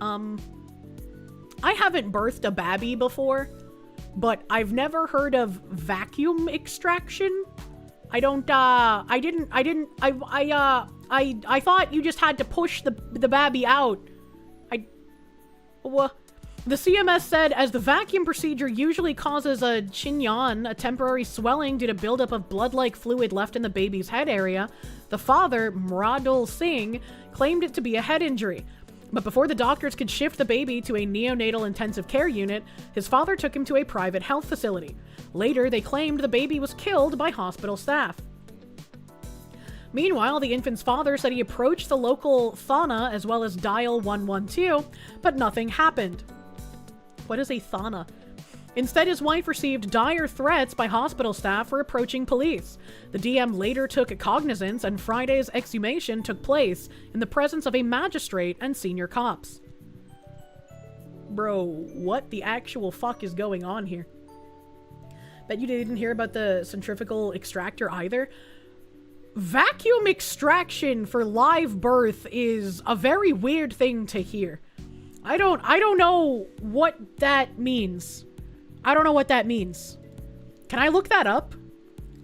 A: I haven't birthed a babby before, but I've never heard of vacuum extraction. I thought you just had to push the babby out. The CMS said, as the vacuum procedure usually causes a chinyan, a temporary swelling due to buildup of blood-like fluid left in the baby's head area, the father, Mradul Singh, claimed it to be a head injury. But before the doctors could shift the baby to a neonatal intensive care unit, his father took him to a private health facility. Later, they claimed the baby was killed by hospital staff. Meanwhile, the infant's father said he approached the local Thana as well as dial 112, but nothing happened. What is a Thana? Instead, his wife received dire threats by hospital staff for approaching police. The DM later took cognizance, and Friday's exhumation took place in the presence of a magistrate and senior cops. Bro, what the actual fuck is going on here? Bet you didn't hear about the centrifugal extractor either. Vacuum extraction for live birth is a very weird thing to hear. I don't know what that means. I don't know what that means. Can I look that up?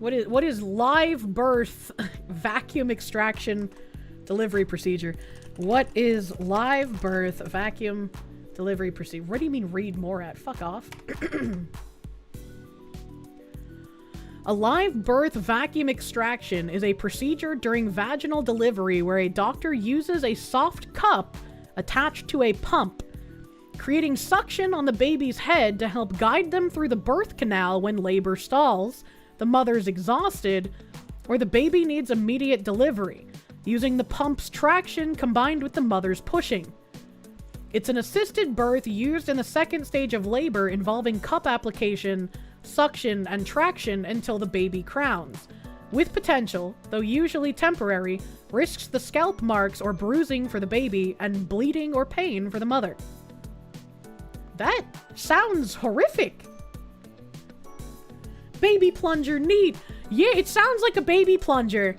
A: What is live birth vacuum extraction delivery procedure? What is live birth vacuum delivery procedure? What do you mean read more at? Fuck off. A live birth vacuum extraction is a procedure during vaginal delivery where a doctor uses a soft cup attached to a pump, creating suction on the baby's head to help guide them through the birth canal when labor stalls, the mother's exhausted, or the baby needs immediate delivery, using the pump's traction combined with the mother's pushing. It's an assisted birth used in the second stage of labor involving cup application, suction, and traction until the baby crowns, with potential, though usually temporary, risks the scalp marks or bruising for the baby and bleeding or pain for the mother. That sounds horrific. Baby plunger, neat. Yeah, it sounds like a baby plunger.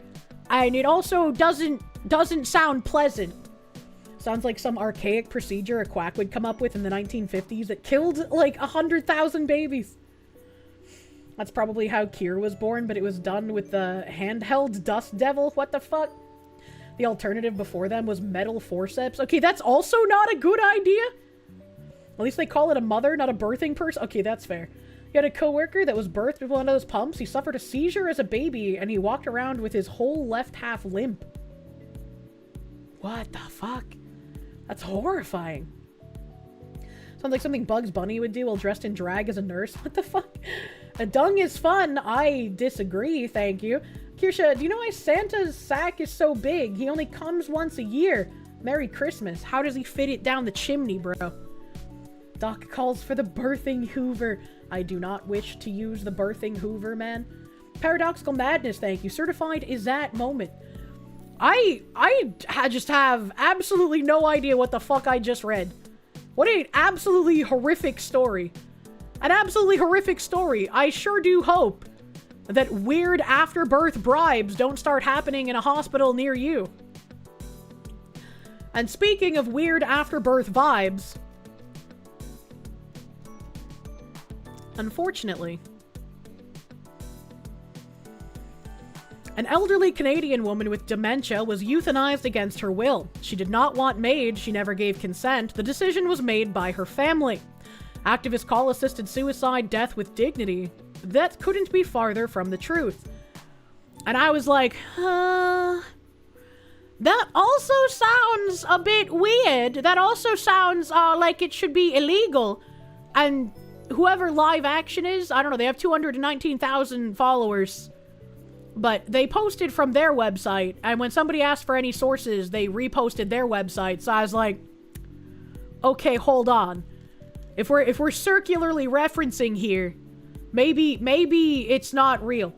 A: And it also doesn't sound pleasant. Sounds like some archaic procedure a quack would come up with in the 1950s that killed like 100,000 babies. That's probably how Kier was born, but it was done with the handheld dust devil. What the fuck? The alternative before them was metal forceps. Okay, that's also not a good idea. At least they call it a mother, not a birthing person. Okay, that's fair. He had a coworker that was birthed with one of those pumps. He suffered a seizure as a baby, and he walked around with his whole left half limp. What the fuck? That's horrifying. Sounds like something Bugs Bunny would do while dressed in drag as a nurse. What the fuck? A dung is fun. I disagree, thank you. Kirsche, do you know why Santa's sack is so big? He only comes once a year. Merry Christmas. How does he fit it down the chimney, bro? Doc calls for the birthing Hoover. I do not wish to use the birthing Hoover, man. Paradoxical Madness, thank you. Certified is that moment. I just have absolutely no idea what the fuck I just read. What an absolutely horrific story. An absolutely horrific story. I sure do hope that weird afterbirth bribes don't start happening in a hospital near you. And speaking of weird afterbirth vibes, unfortunately, an elderly Canadian woman with dementia was euthanized against her will. She did not want MAID, she never gave consent. The decision was made by her family. Activists call assisted suicide death with dignity. That couldn't be farther from the truth. And I was like, that also sounds a bit weird. That also sounds like it should be illegal. And whoever Live Action is, I don't know, they have 219,000 followers. But they posted from their website, and when somebody asked for any sources, they reposted their website. So I was like, okay, hold on. If we're circularly referencing here, Maybe it's not real.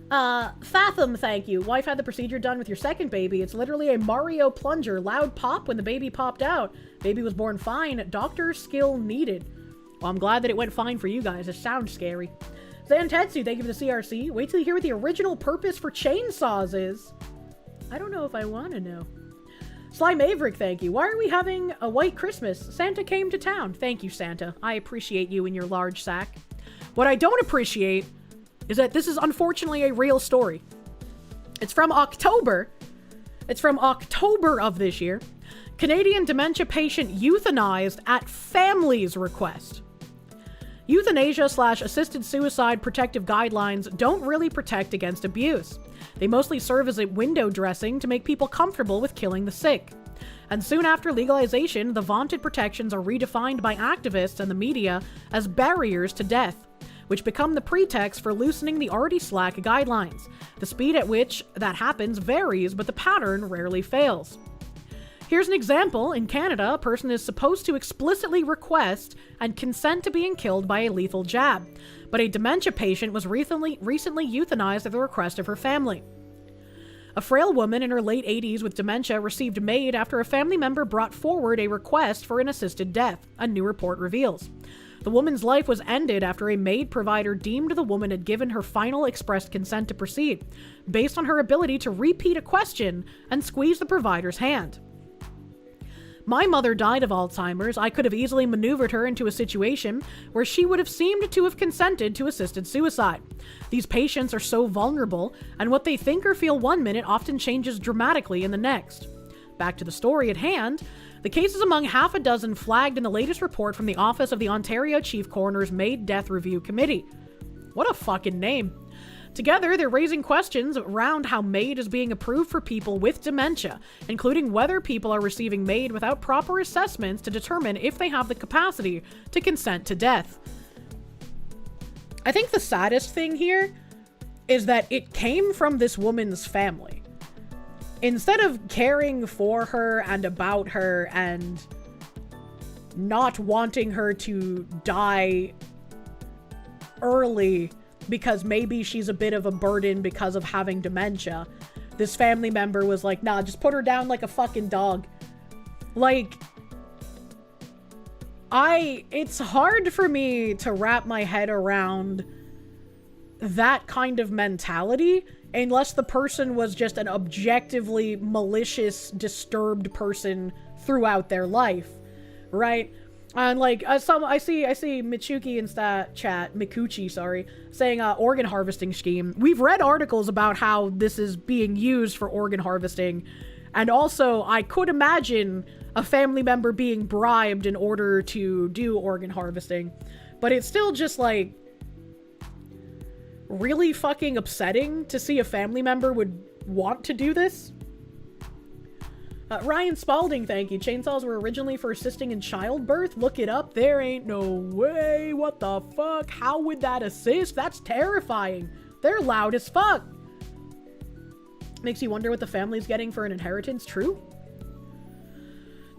A: Fathom, thank you. Wife had the procedure done with your second baby. It's literally a Mario plunger. Loud pop when the baby popped out. Baby was born fine. Doctor skill needed. Well, I'm glad that it went fine for you guys. It sounds scary. Zantetsu, thank you for the CRC. Wait till you hear what the original purpose for chainsaws is. I don't know if I want to know. Sly Maverick, thank you. Why are we having a white Christmas? Santa came to town. Thank you, Santa. I appreciate you and your large sack. What I don't appreciate is that this is unfortunately a real story. It's from October. It's from October of this year. Canadian dementia patient euthanized at family's request. Euthanasia/assisted suicide protective guidelines don't really protect against abuse. They mostly serve as a window dressing to make people comfortable with killing the sick. And soon after legalization, the vaunted protections are redefined by activists and the media as barriers to death, which become the pretext for loosening the already slack guidelines. The speed at which that happens varies, but the pattern rarely fails. Here's an example. In Canada, a person is supposed to explicitly request and consent to being killed by a lethal jab, but a dementia patient was recently euthanized at the request of her family. A frail woman in her late 80s with dementia received MAID after a family member brought forward a request for an assisted death, a new report reveals. The woman's life was ended after a MAID provider deemed the woman had given her final expressed consent to proceed, based on her ability to repeat a question and squeeze the provider's hand. My mother died of Alzheimer's. I could have easily maneuvered her into a situation where she would have seemed to have consented to assisted suicide. These patients are so vulnerable, and what they think or feel one minute often changes dramatically in the next. Back to the story at hand, the cases among half a dozen flagged in the latest report from the Office of the Ontario Chief Coroner's MAID Death Review Committee. What a fucking name. Together, they're raising questions around how MAID is being approved for people with dementia, including whether people are receiving MAID without proper assessments to determine if they have the capacity to consent to death. I think the saddest thing here is that it came from this woman's family. Instead of caring for her and about her and not wanting her to die early because maybe she's a bit of a burden because of having dementia, this family member was like, nah, just put her down like a fucking dog. Like, it's hard for me to wrap my head around that kind of mentality unless the person was just an objectively malicious, disturbed person throughout their life, right? And like, I see Michuki in Mikuchi, saying organ harvesting scheme. We've read articles about how this is being used for organ harvesting. And also, I could imagine a family member being bribed in order to do organ harvesting. But it's still just like really fucking upsetting to see a family member would want to do this. Ryan Spalding, thank you. Chainsaws were originally for assisting in childbirth. Look it up. There ain't no way. What the fuck? How would that assist? That's terrifying. They're loud as fuck. Makes you wonder what the family's getting for an inheritance. True?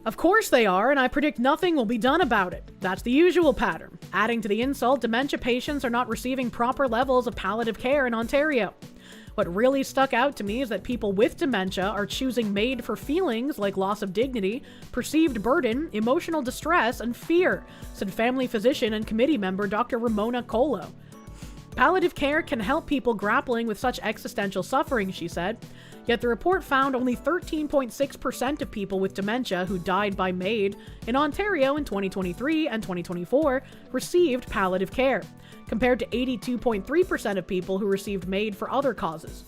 A: Of course they are, and I predict nothing will be done about it. That's the usual pattern. Adding to the insult, dementia patients are not receiving proper levels of palliative care in Ontario. What really stuck out to me is that people with dementia are choosing MAID for feelings like loss of dignity, perceived burden, emotional distress, and fear, said family physician and committee member Dr. Ramona Colo. Palliative care can help people grappling with such existential suffering, she said. Yet the report found only 13.6% of people with dementia who died by MAID in Ontario in 2023 and 2024 received palliative care, compared to 82.3% of people who received MAID for other causes.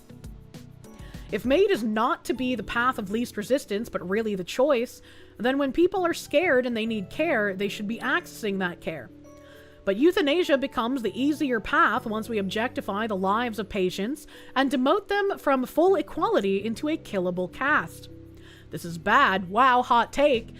A: If MAID is not to be the path of least resistance, but really the choice, then when people are scared and they need care, they should be accessing that care. But euthanasia becomes the easier path once we objectify the lives of patients and demote them from full equality into a killable caste. This is bad. Wow, hot take.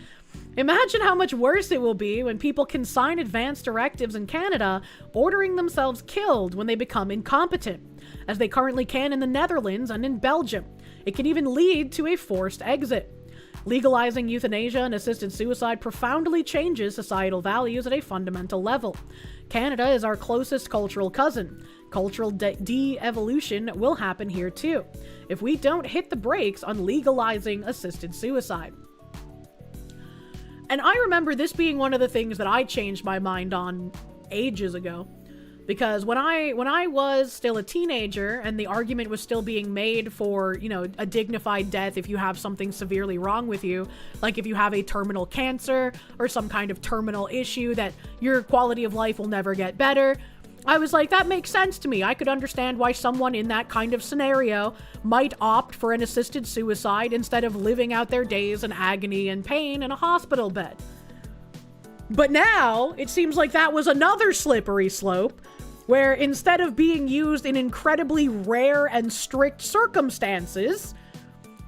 A: Imagine how much worse it will be when people can sign advance directives in Canada ordering themselves killed when they become incompetent, as they currently can in the Netherlands and in Belgium. It can even lead to a forced exit. Legalizing euthanasia and assisted suicide profoundly changes societal values at a fundamental level. Canada is our closest cultural cousin. Cultural de-evolution will happen here too, if we don't hit the brakes on legalizing assisted suicide. And I remember this being one of the things that I changed my mind on ages ago. Because when I was still a teenager and the argument was still being made for, you know, a dignified death if you have something severely wrong with you, like if you have a terminal cancer or some kind of terminal issue that your quality of life will never get better, I was like, that makes sense to me. I could understand why someone in that kind of scenario might opt for an assisted suicide instead of living out their days in agony and pain in a hospital bed. But now, it seems like that was another slippery slope, where instead of being used in incredibly rare and strict circumstances,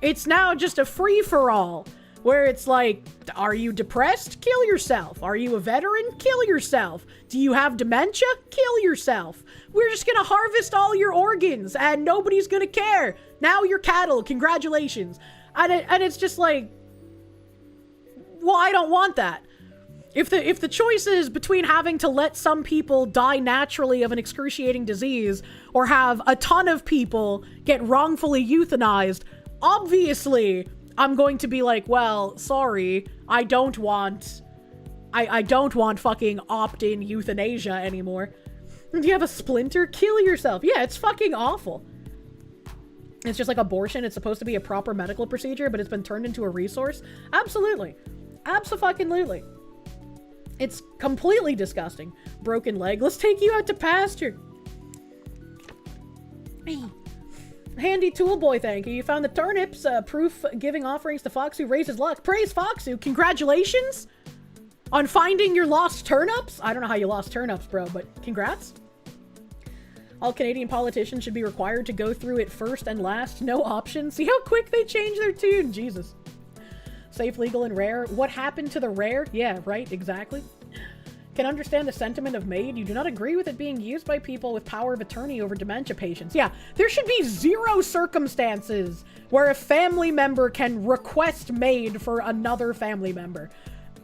A: it's now just a free-for-all, where it's like, are you depressed? Kill yourself. Are you a veteran? Kill yourself. Do you have dementia? Kill yourself. We're just gonna harvest all your organs, and nobody's gonna care. Now you're cattle. Congratulations. And it's just like, well, I don't want that. If the choice is between having to let some people die naturally of an excruciating disease or have a ton of people get wrongfully euthanized, obviously I'm going to be like, well, sorry, I don't want fucking opt-in euthanasia anymore. Do you have a splinter? Kill yourself. Yeah, it's fucking awful. It's just like abortion. It's supposed to be a proper medical procedure, but it's been turned into a resource. Absolutely. Abso-fucking-lutely. It's completely disgusting. Broken leg. Let's take you out to pasture. Handy tool boy, thank you. You found the turnips. Proof giving offerings to Foxu. Raise his luck. Praise Foxu. Congratulations on finding your lost turnips. I don't know how you lost turnips, bro, but congrats. All Canadian politicians should be required to go through it first and last. No options. See how quick they change their tune. Jesus. Safe, legal, and rare. What happened to the rare? Yeah, right, exactly. Can understand the sentiment of MAID. You do not agree with it being used by people with power of attorney over dementia patients. Yeah, there should be zero circumstances where a family member can request MAID for another family member.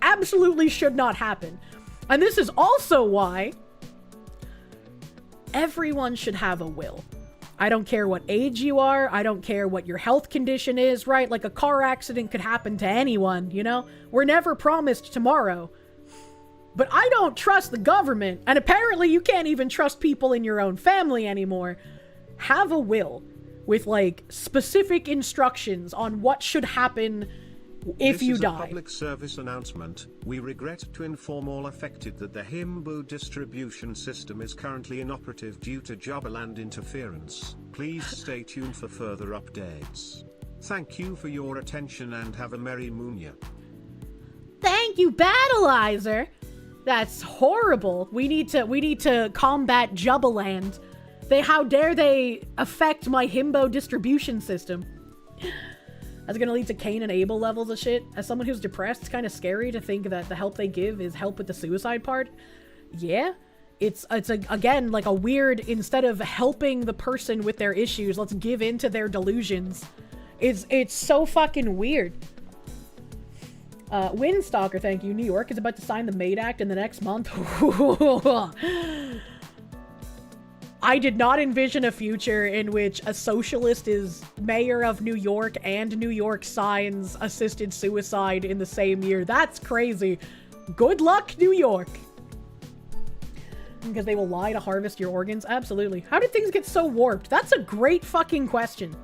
A: Absolutely should not happen. And this is also why everyone should have a will. I don't care what age you are. I don't care what your health condition is, right? Like a car accident could happen to anyone, you know? We're never promised tomorrow. But I don't trust the government, and apparently you can't even trust people in your own family anymore. Have a will with, like, specific instructions on what should happen if you die.
B: This is a public service announcement. We regret to inform all affected that the Himbo distribution system is currently inoperative due to Jobberland interference. Please stay tuned for further updates. Thank you for your attention and have a merry moon year.
A: Thank you, Battleizer. That's horrible. We need to combat Jubbaland. How dare they affect my Himbo distribution system? That's gonna lead to Cain and Abel levels of shit. As someone who's depressed, it's kind of scary to think that the help they give is help with the suicide part. Yeah, it's again like a weird, instead of helping the person with their issues, let's give in to their delusions. It's so fucking weird. Windstalker, thank you. New York is about to sign the MAID Act in the next month. I did not envision a future in which a socialist is mayor of New York and New York signs assisted suicide in the same year. That's crazy. Good luck, New York. Because they will lie to harvest your organs? Absolutely. How did things get so warped? That's a great fucking question.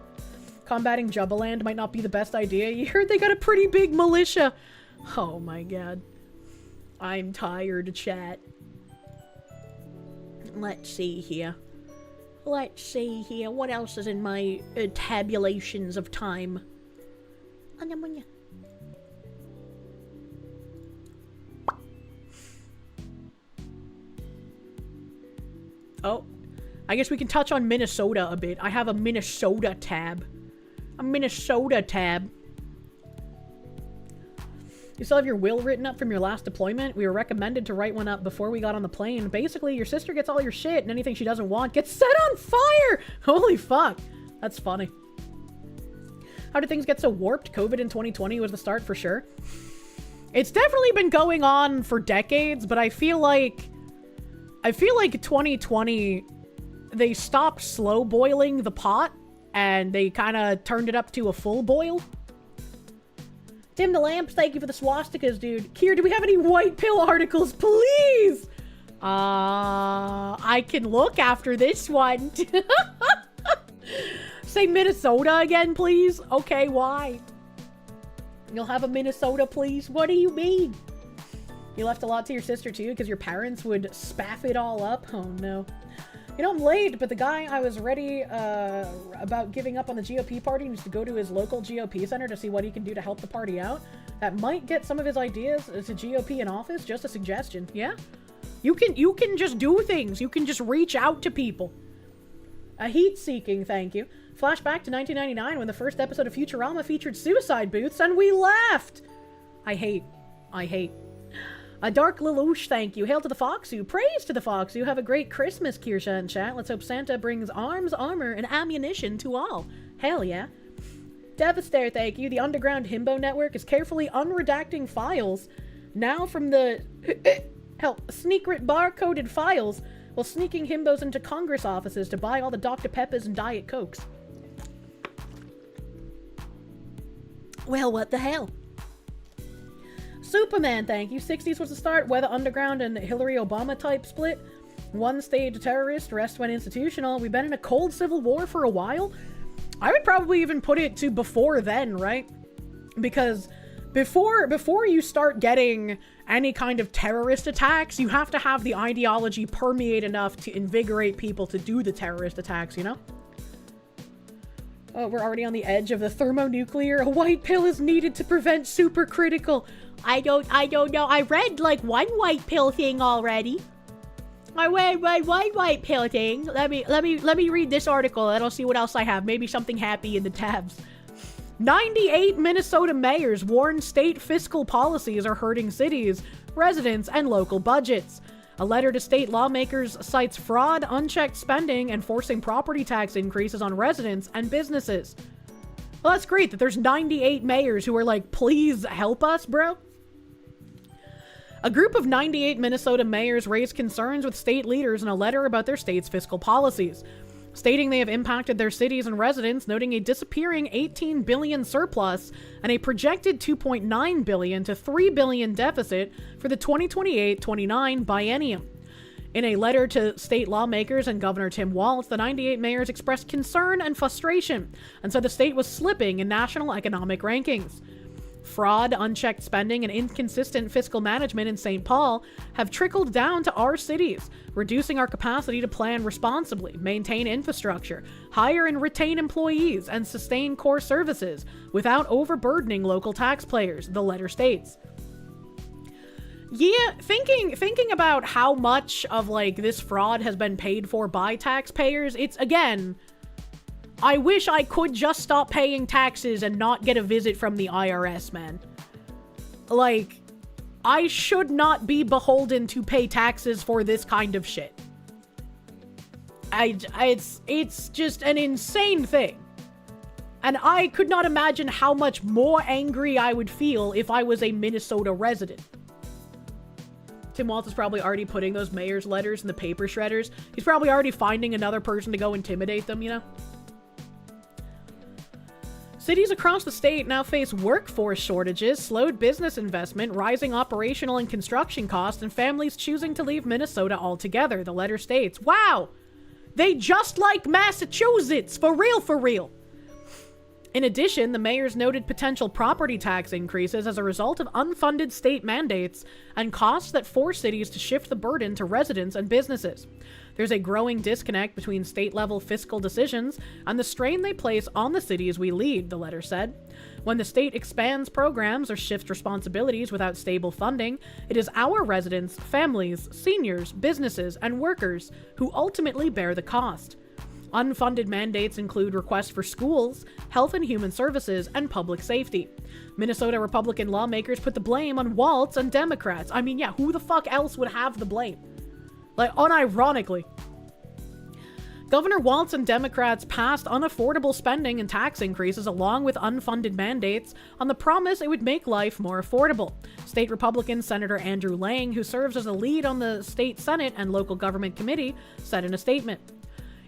A: Combating Jubbaland might not be the best idea. You heard they got a pretty big militia. Oh my god. I'm tired, chat. Let's see here. Let's see here. What else is in my tabulations of time? Oh, I guess we can touch on Minnesota a bit. I have a Minnesota tab. A Minnesota tab. You still have your will written up from your last deployment? We were recommended to write one up before we got on the plane. Basically, your sister gets all your shit and anything she doesn't want gets set on fire! Holy fuck. That's funny. How did things get so warped? COVID in 2020 was the start for sure. It's definitely been going on for decades, but I feel like I feel like 2020, they stopped slow boiling the pot and they kind of turned it up to a full boil. Dim the Lamps, thank you for the swastikas, dude. Kier, do we have any white pill articles, please? I can look after this one. Say Minnesota again, please. Okay, why? You'll have a Minnesota, please? What do you mean? You left a lot to your sister, too, because your parents would spaff it all up? Oh, no. You know, I'm late, but the guy I was ready about giving up on the GOP party needs to go to his local GOP center to see what he can do to help the party out. That might get some of his ideas to GOP in office. Just a suggestion. Yeah? You can just do things. You can just reach out to people. A heat-seeking, thank you. Flashback to 1999 when the first episode of Futurama featured suicide booths and we laughed. I hate. A Dark Lelouch, thank you. Hail to the Foxu. Praise to the Foxu. Have a great Christmas, Kirsche and chat. Let's hope Santa brings arms, armor, and ammunition to all. Hell yeah. Devastator, thank you. The underground himbo network is carefully unredacting files now from the secret barcoded files while sneaking himbos into Congress offices to buy all the Dr. Peppers and Diet Cokes. Well, what the hell? Superman, thank you. 60s was the start. Weather Underground and Hillary Obama type split. One stayed terrorist, rest went institutional. We've been in a cold civil war for a while. I would probably even put it to before then, right? Because before you start getting any kind of terrorist attacks, you have to have the ideology permeate enough to invigorate people to do the terrorist attacks, you know? Oh, we're already on the edge of the thermonuclear. A white pill is needed to prevent supercritical. I don't know. I read like one white pill thing already. I read one white pill thing. Let me read this article and I'll see what else I have. Maybe something happy in the tabs. 98 Minnesota mayors warn state fiscal policies are hurting cities, residents, and local budgets. A letter to state lawmakers cites fraud, unchecked spending, and forcing property tax increases on residents and businesses. Well, that's great that there's 98 mayors who are like, please help us, bro. A group of 98 Minnesota mayors raised concerns with state leaders in a letter about their state's fiscal policies, stating they have impacted their cities and residents, noting a disappearing $18 billion surplus and a projected $2.9 billion to $3 billion deficit for the 2028-29 biennium. In a letter to state lawmakers and Governor Tim Walz, the 98 mayors expressed concern and frustration, and said the state was slipping in national economic rankings. Fraud, unchecked spending, and inconsistent fiscal management in St. Paul have trickled down to our cities, reducing our capacity to plan responsibly, maintain infrastructure, hire and retain employees, and sustain core services without overburdening local taxpayers, the letter states. Yeah, thinking about how much of like this fraud has been paid for by taxpayers, it's again, I wish I could just stop paying taxes and not get a visit from the IRS, man. Like, I should not be beholden to pay taxes for this kind of shit. It's just an insane thing. And I could not imagine how much more angry I would feel if I was a Minnesota resident. Tim Walz is probably already putting those mayor's letters in the paper shredders. He's probably already finding another person to go intimidate them, you know? Cities across the state now face workforce shortages, slowed business investment, rising operational and construction costs, and families choosing to leave Minnesota altogether, the letter states. Wow! They just like Massachusetts! For real, for real! In addition, the mayors noted potential property tax increases as a result of unfunded state mandates and costs that force cities to shift the burden to residents and businesses. There's a growing disconnect between state-level fiscal decisions and the strain they place on the cities we lead, the letter said. When the state expands programs or shifts responsibilities without stable funding, it is our residents, families, seniors, businesses, and workers who ultimately bear the cost. Unfunded mandates include requests for schools, health and human services, and public safety. Minnesota Republican lawmakers put the blame on Walz and Democrats. I mean, yeah, who the fuck else would have the blame? Like, unironically. Governor Walz and Democrats passed unaffordable spending and tax increases along with unfunded mandates on the promise it would make life more affordable. State Republican Senator Andrew Lang, who serves as a lead on the state Senate and local government committee, said in a statement.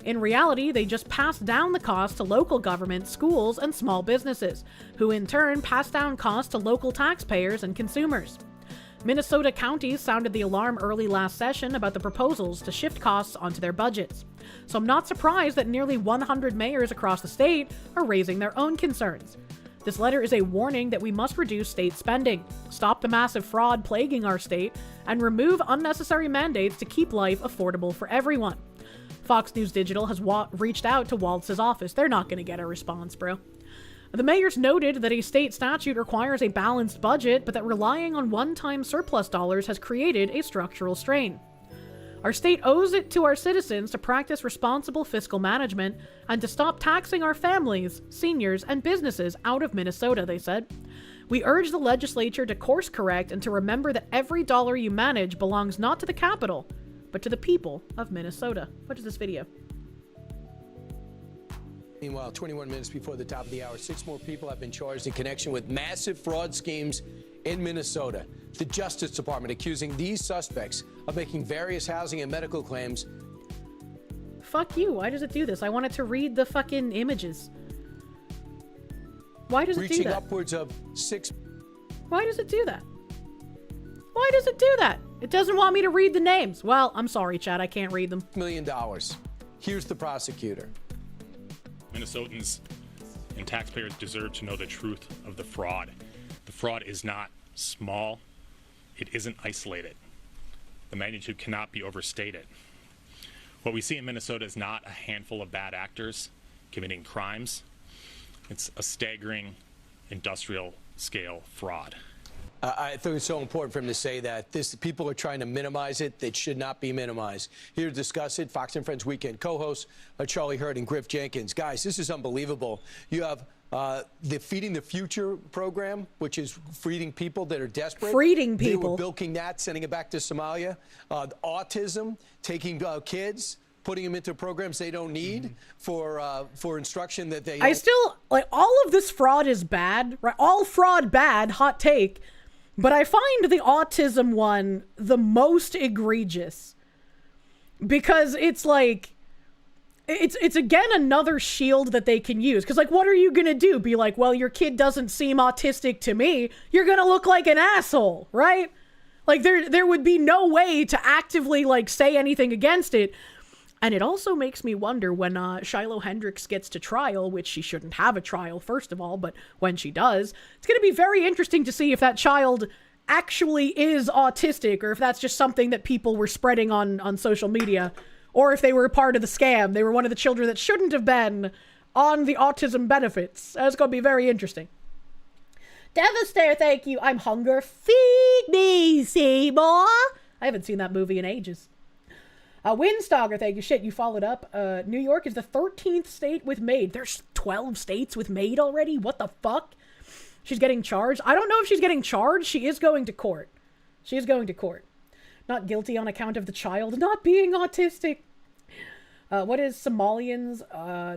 A: In reality, they just passed down the cost to local government, schools, and small businesses, who in turn passed down costs to local taxpayers and consumers. Minnesota counties sounded the alarm early last session about the proposals to shift costs onto their budgets. So I'm not surprised that nearly 100 mayors across the state are raising their own concerns. This letter is a warning that we must reduce state spending, stop the massive fraud plaguing our state, and remove unnecessary mandates to keep life affordable for everyone. Fox News Digital has reached out to Walz's office. They're not going to get a response, bro. The mayors noted that a state statute requires a balanced budget, but that relying on one-time surplus dollars has created a structural strain. Our state owes it to our citizens to practice responsible fiscal management and to stop taxing our families, seniors, and businesses out of Minnesota, they said. We urge the legislature to course correct and to remember that every dollar you manage belongs not to the capital, but to the people of Minnesota. What is this video?
O: Meanwhile, 21 minutes before the top of the hour, 6 more people have been charged in connection with massive fraud schemes in Minnesota. The Justice Department accusing these suspects of making various housing and medical claims.
A: Fuck you. Why does it do this? I wanted to read the fucking images. Why does it do that?
O: Reaching upwards of 6.
A: Why does it do that? Why does it do that? It doesn't want me to read the names. Well, I'm sorry, Chad. I can't read them.
O: $1 million. Here's the prosecutor.
P: Minnesotans and taxpayers deserve to know the truth of the fraud. The fraud is not small. It isn't isolated. The magnitude cannot be overstated. What we see in Minnesota is not a handful of bad actors committing crimes. It's a staggering industrial scale fraud.
O: I think it's so important for him to say that people are trying to minimize it. That should not be minimized. Here to discuss it, Fox and Friends Weekend co-hosts Charlie Hurd and Griff Jenkins. Guys, this is unbelievable. You have the Feeding the Future program, which is feeding people that are desperate.
A: Feeding people.
O: They were bilking that, sending it back to Somalia. Autism, taking kids, putting them into programs they don't need for instruction that they.
A: I still like all of this fraud is bad, right? All fraud bad. Hot take. But I find the autism one the most egregious because it's like, it's again another shield that they can use. Because like, what are you going to do? Be like, well, your kid doesn't seem autistic to me. You're going to look like an asshole, right? Like there would be no way to actively like say anything against it. And it also makes me wonder when Shiloh Hendricks gets to trial, which she shouldn't have a trial, first of all, but when she does, it's going to be very interesting to see if that child actually is autistic or if that's just something that people were spreading on social media or if they were a part of the scam. They were one of the children that shouldn't have been on the autism benefits. That's going to be very interesting. Devastator, thank you. I'm hunger. Feed me, Seymour. I haven't seen that movie in ages. Windstogger, thank you. Shit, you followed up. New York is the 13th state with MAID. There's 12 states with MAID already? What the fuck? She's getting charged? I don't know if she's getting charged. She is going to court. She is going to court. Not guilty on account of the child not being autistic. What is Somalians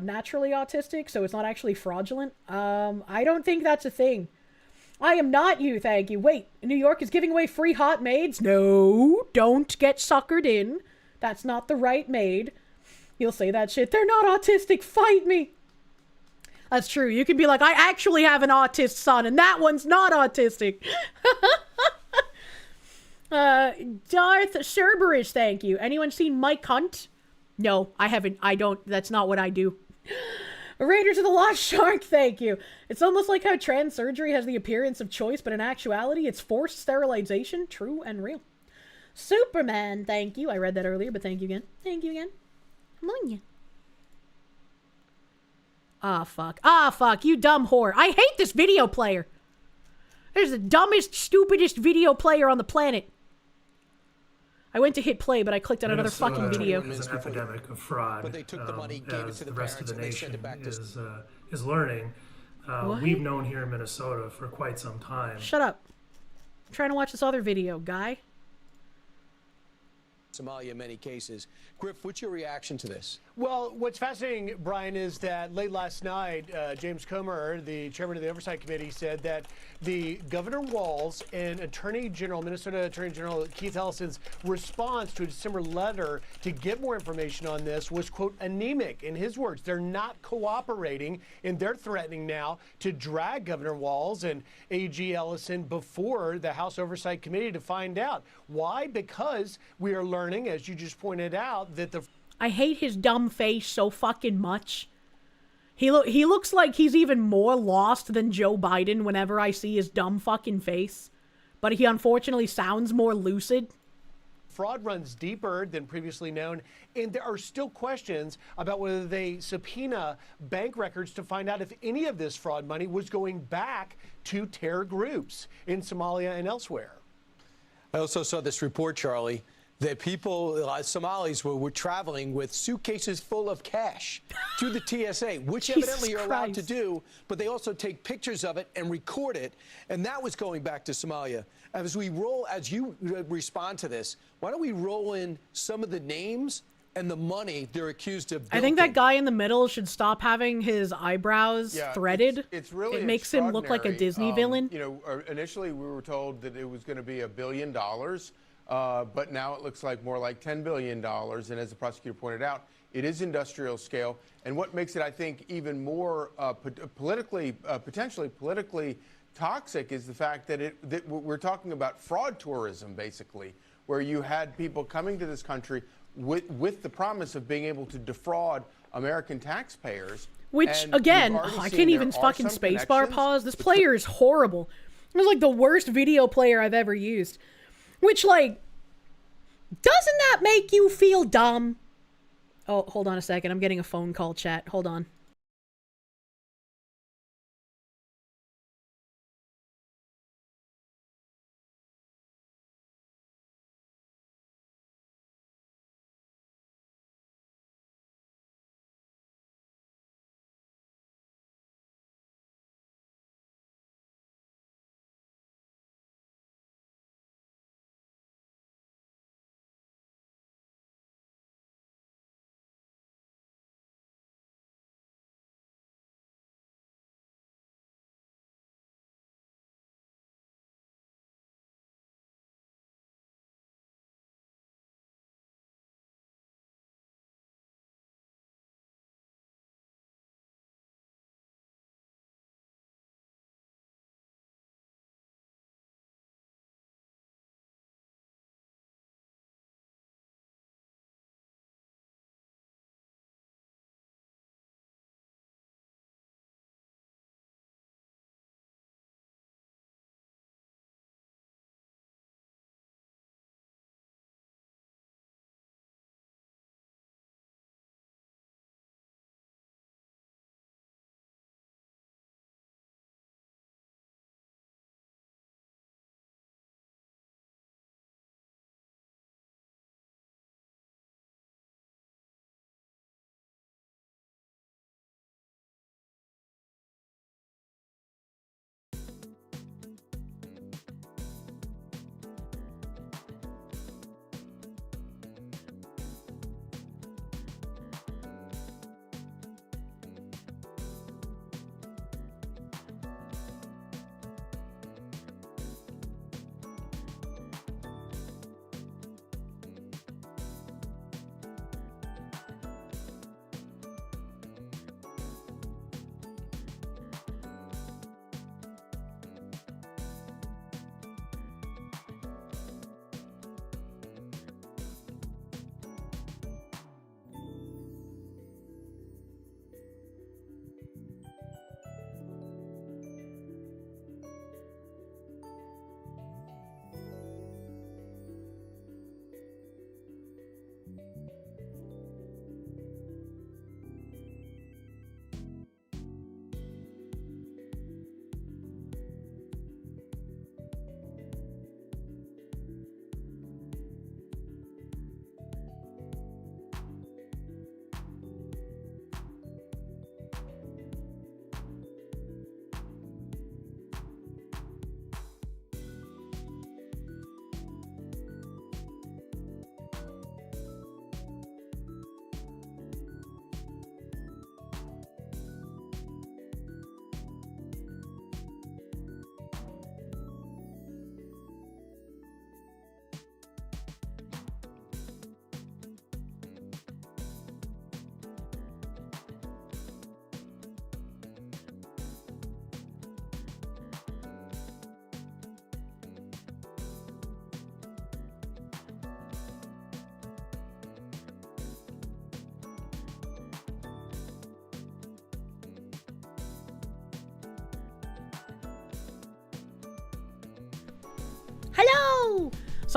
A: naturally autistic? So it's not actually fraudulent? I don't think that's a thing. I am not you, thank you. Wait, New York is giving away free hot maids? No, don't get suckered in. That's not the right maid. You'll say that shit. They're not autistic. Fight me. That's true. You can be like, I actually have an autist son, and that one's not autistic. Darth Cerberus, thank you. Anyone seen Mike Hunt? No, I haven't. I don't. That's not what I do. Raiders of the Lost Shark, thank you. It's almost like how trans surgery has the appearance of choice, but in actuality, it's forced sterilization. True and real. Superman, thank you. I read that earlier, but thank you again. Thank you again. Come on, you. Ah, fuck. Ah, fuck. You dumb whore. I hate this video player. There's the dumbest, stupidest video player on the planet. I went to hit play, but I clicked on another fucking video.
Q: It's an epidemic of fraud. But they took the money, gave it to the rest of the nation is learning. We've known here in Minnesota for quite some time.
A: Shut up. I'm trying to watch this other video, guy.
O: Somalia in many cases. Griff, what's your reaction to this?
R: Well, what's fascinating, Brian, is that late last night, James Comer, the chairman of the Oversight Committee, said that the Governor Walz and Minnesota Attorney General Keith Ellison's response to a December letter to get more information on this was, quote, anemic. In his words, they're not cooperating, and they're threatening now to drag Governor Walz and AG Ellison before the House Oversight Committee to find out. Why? Because we are learning, as you just pointed out, that the...
A: I hate his dumb face so fucking much. He looks like he's even more lost than Joe Biden whenever I see his dumb fucking face. But he unfortunately sounds more lucid.
R: Fraud runs deeper than previously known, and there are still questions about whether they subpoena bank records to find out if any of this fraud money was going back to terror groups in Somalia and elsewhere.
O: I also saw this report, Charlie, that people, Somalis, were traveling with suitcases full of cash to the TSA, which evidently you're allowed to do, but they also take pictures of it and record it, and that was going back to Somalia. As you respond to this, why don't we roll in some of the names and the money they're accused of bilking?
A: I think that guy in the middle should stop having his eyebrows threaded.
S: It's really
A: it makes him look like a Disney villain.
S: You know, initially we were told that it was going to be $1 billion. But now it looks like more like $10 billion. And as the prosecutor pointed out, it is industrial scale. And what makes it, I think, even more potentially politically toxic is the fact that we're talking about fraud tourism, basically, where you had people coming to this country with the promise of being able to defraud American taxpayers.
A: Which, again, I can't even fucking spacebar pause. This player is horrible. It was like the worst video player I've ever used. Which, like, doesn't that make you feel dumb? Oh, hold on a second. I'm getting a phone call, chat. Hold on.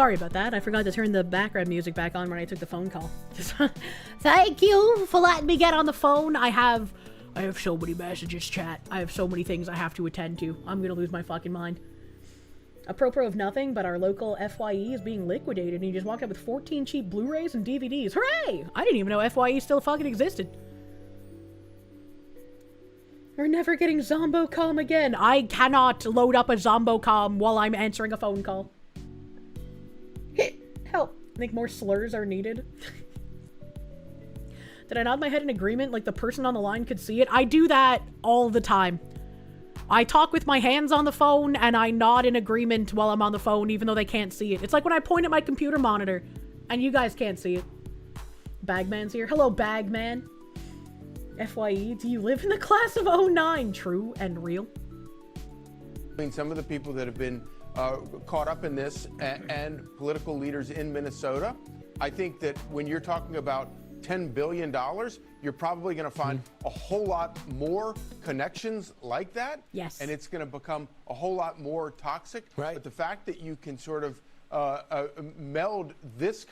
A: Sorry about that. I forgot to turn the background music back on when I took the phone call. Thank you for letting me get on the phone. I have so many messages, chat. I have so many things I have to attend to. I'm gonna lose my fucking mind. Apropos of nothing, but our local FYE is being liquidated, and he just walked out with 14 cheap Blu-rays and DVDs. Hooray! I didn't even know FYE still fucking existed. We're never getting Zombocom again. I cannot load up a Zombocom while I'm answering a phone call. Help. I think more slurs are needed. Did I nod my head in agreement like the person on the line could see it? I do that all the time. I talk with my hands on the phone and I nod in agreement while I'm on the phone even though they can't see it. It's like when I point at my computer monitor and you guys can't see it. Bagman's here. Hello, Bagman. FYE, do you live in the class of 09? True and real.
S: I mean, some of the people that have been caught up in this and political leaders in Minnesota, I think that when you're talking about $10 billion, you're probably going to find a whole lot more connections like that.
A: Yes.
S: And it's going to become a whole lot more toxic. Right. But the fact that you can sort of meld this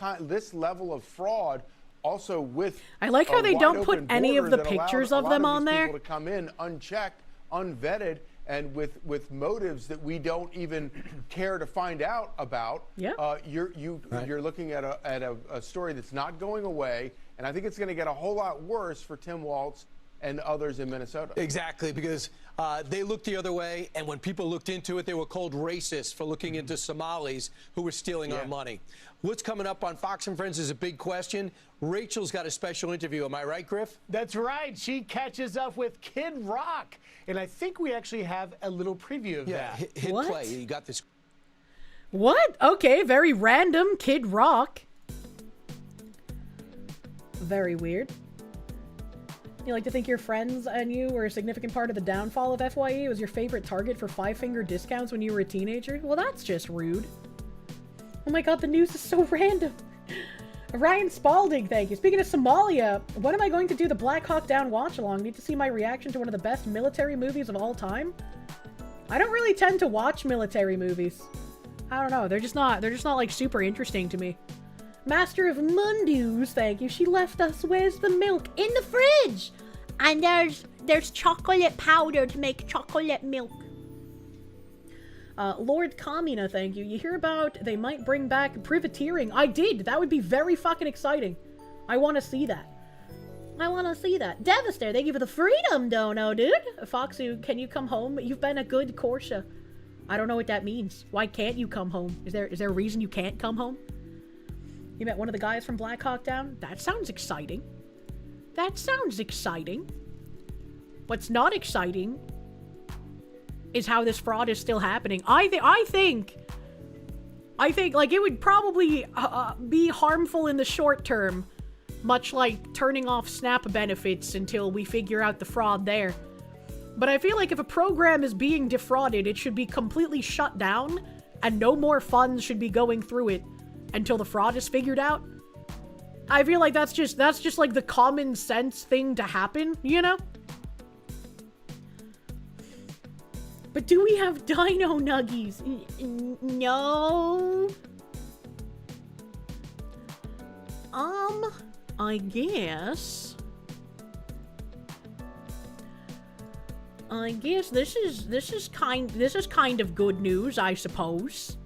S: level of fraud also with
A: I like how they don't put any of the pictures of them on there.
S: People to come in unchecked, unvetted, and with motives that we don't even care to find out about. Yeah. You're looking at a story that's not going away, and I think it's going to get a whole lot worse for Tim Walz and others in Minnesota.
O: Exactly, because they looked the other way, and when people looked into it, they were called racist for looking into Somalis who were stealing our money. What's coming up on Fox and Friends is a big question. Rachel's got a special interview. Am I right, Griff?
R: That's right. She catches up with Kid Rock, and I think we actually have a little preview of that.
O: Hit play. You got this.
A: What? Okay, very random. Kid Rock. Very weird. You like to think your friends and you were a significant part of the downfall of FYE? It was your favorite target for five-finger discounts when you were a teenager? Well, that's just rude. Oh my god, the news is so random. Ryan Spalding, thank you. Speaking of Somalia, when am I going to do the Black Hawk Down watch-along? Need to see my reaction to one of the best military movies of all time? I don't really tend to watch military movies. I don't know. They're just not like super interesting to me. Master of Mundus, thank you. She left us. Where's the milk? In the fridge! And there's chocolate powder to make chocolate milk. Lord Kamina, thank you. You hear about they might bring back privateering? I did. That would be very fucking exciting. I want to see that. I want to see that. Devastator, thank you for the freedom dono, dude. Foxu, can you come home? You've been a good Kirsche. I don't know what that means. Why can't you come home? Is there a reason you can't come home? You met one of the guys from Black Hawk Down? That sounds exciting. That sounds exciting. What's not exciting is how this fraud is still happening. I think like it would probably be harmful in the short term, much like turning off SNAP benefits until we figure out the fraud there. But I feel like if a program is being defrauded, it should be completely shut down and no more funds should be going through it until the fraud is figured out. I feel like that's just like the common sense thing to happen, you know? But do we have dino nuggies? No. I guess this is kind of good news, I suppose.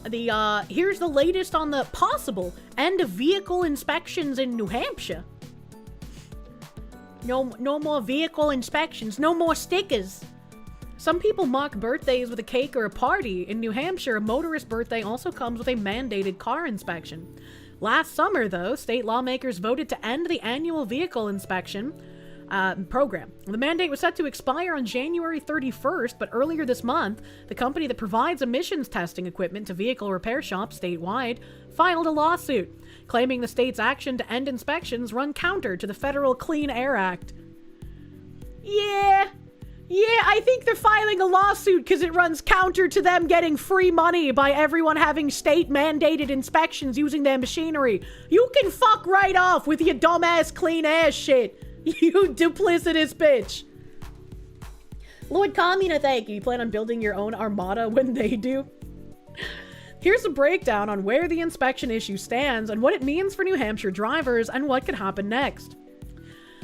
A: Here's the latest on the possible end of vehicle inspections in New Hampshire. No more vehicle inspections, no more stickers. Some people mark birthdays with a cake or a party. In New Hampshire, a motorist birthday also comes with a mandated car inspection. Last summer, though, state lawmakers voted to end the annual vehicle inspection program. The mandate was set to expire on January 31st, but earlier this month, the company that provides emissions testing equipment to vehicle repair shops statewide filed a lawsuit, claiming the state's action to end inspections run counter to the Federal Clean Air Act. Yeah, I think they're filing a lawsuit because it runs counter to them getting free money by everyone having state-mandated inspections using their machinery. You can fuck right off with your dumbass clean air shit, you duplicitous bitch. Lord Kamina, thank you. You plan on building your own armada when they do? Here's a breakdown on where the inspection issue stands and what it means for New Hampshire drivers and what could happen next.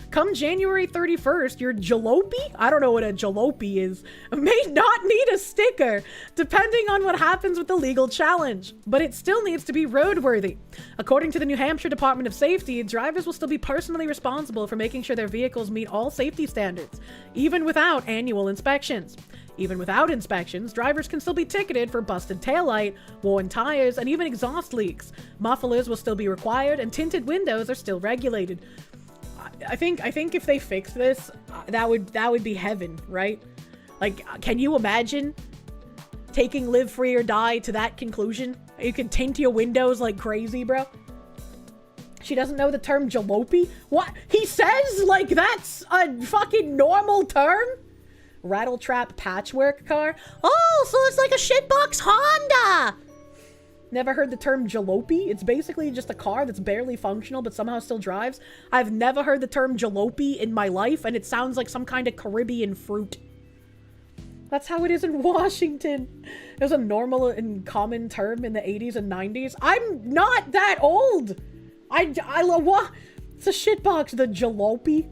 A: Come January 31st, your jalopy, I don't know what a jalopy is, may not need a sticker, depending on what happens with the legal challenge, but it still needs to be roadworthy. According to the New Hampshire Department of Safety, drivers will still be personally responsible for making sure their vehicles meet all safety standards, even without annual inspections. Even without inspections, drivers can still be ticketed for busted taillight, worn tires, and even exhaust leaks. Mufflers will still be required, and tinted windows are still regulated. I think if they fix this, that would be heaven, right? Like, can you imagine taking Live Free or Die to that conclusion? You can tint your windows like crazy, bro. She doesn't know the term jalopy? What? He says like that's a fucking normal term? Rattletrap patchwork car? Oh, so it's like a shitbox Honda! Never heard the term jalopy? It's basically just a car that's barely functional but somehow still drives. I've never heard the term jalopy in my life, and it sounds like some kind of Caribbean fruit. That's how it is in Washington. It was a normal and common term in the 80s and 90s. I'm not that old! I love what? It's a shitbox, the jalopy.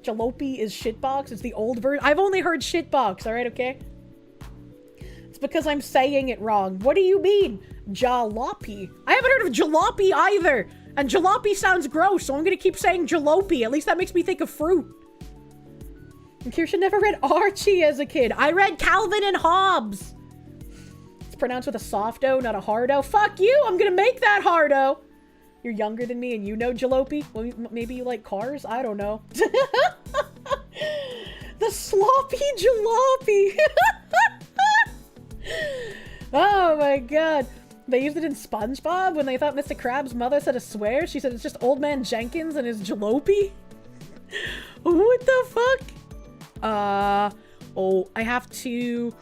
A: Jalopy is shitbox, it's the old version. I've only heard shitbox, alright, okay? It's because I'm saying it wrong. What do you mean? Jalopy. I haven't heard of jalopy either. And jalopy sounds gross, so I'm gonna keep saying jalopy. At least that makes me think of fruit. And Kirsche never read Archie as a kid. I read Calvin and Hobbes. It's pronounced with a soft O, not a hard O. Fuck you! I'm gonna make that hard O. You're younger than me and you know jalopy? Well, maybe you like cars? I don't know. The sloppy jalopy. Oh my god. They used it in SpongeBob when they thought Mr. Krabs' mother said a swear. She said it's just Old Man Jenkins and his jalopy. What the fuck? Oh, I have to...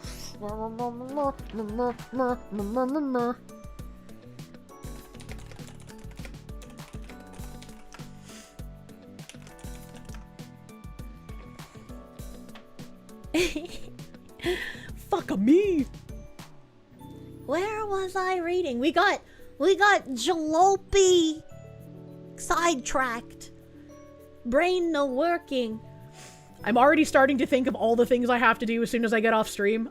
A: Fuck me.
L: Where was I reading? We got jalopy sidetracked. Brain no working.
A: I'm already starting to think of all the things I have to do as soon as I get off stream.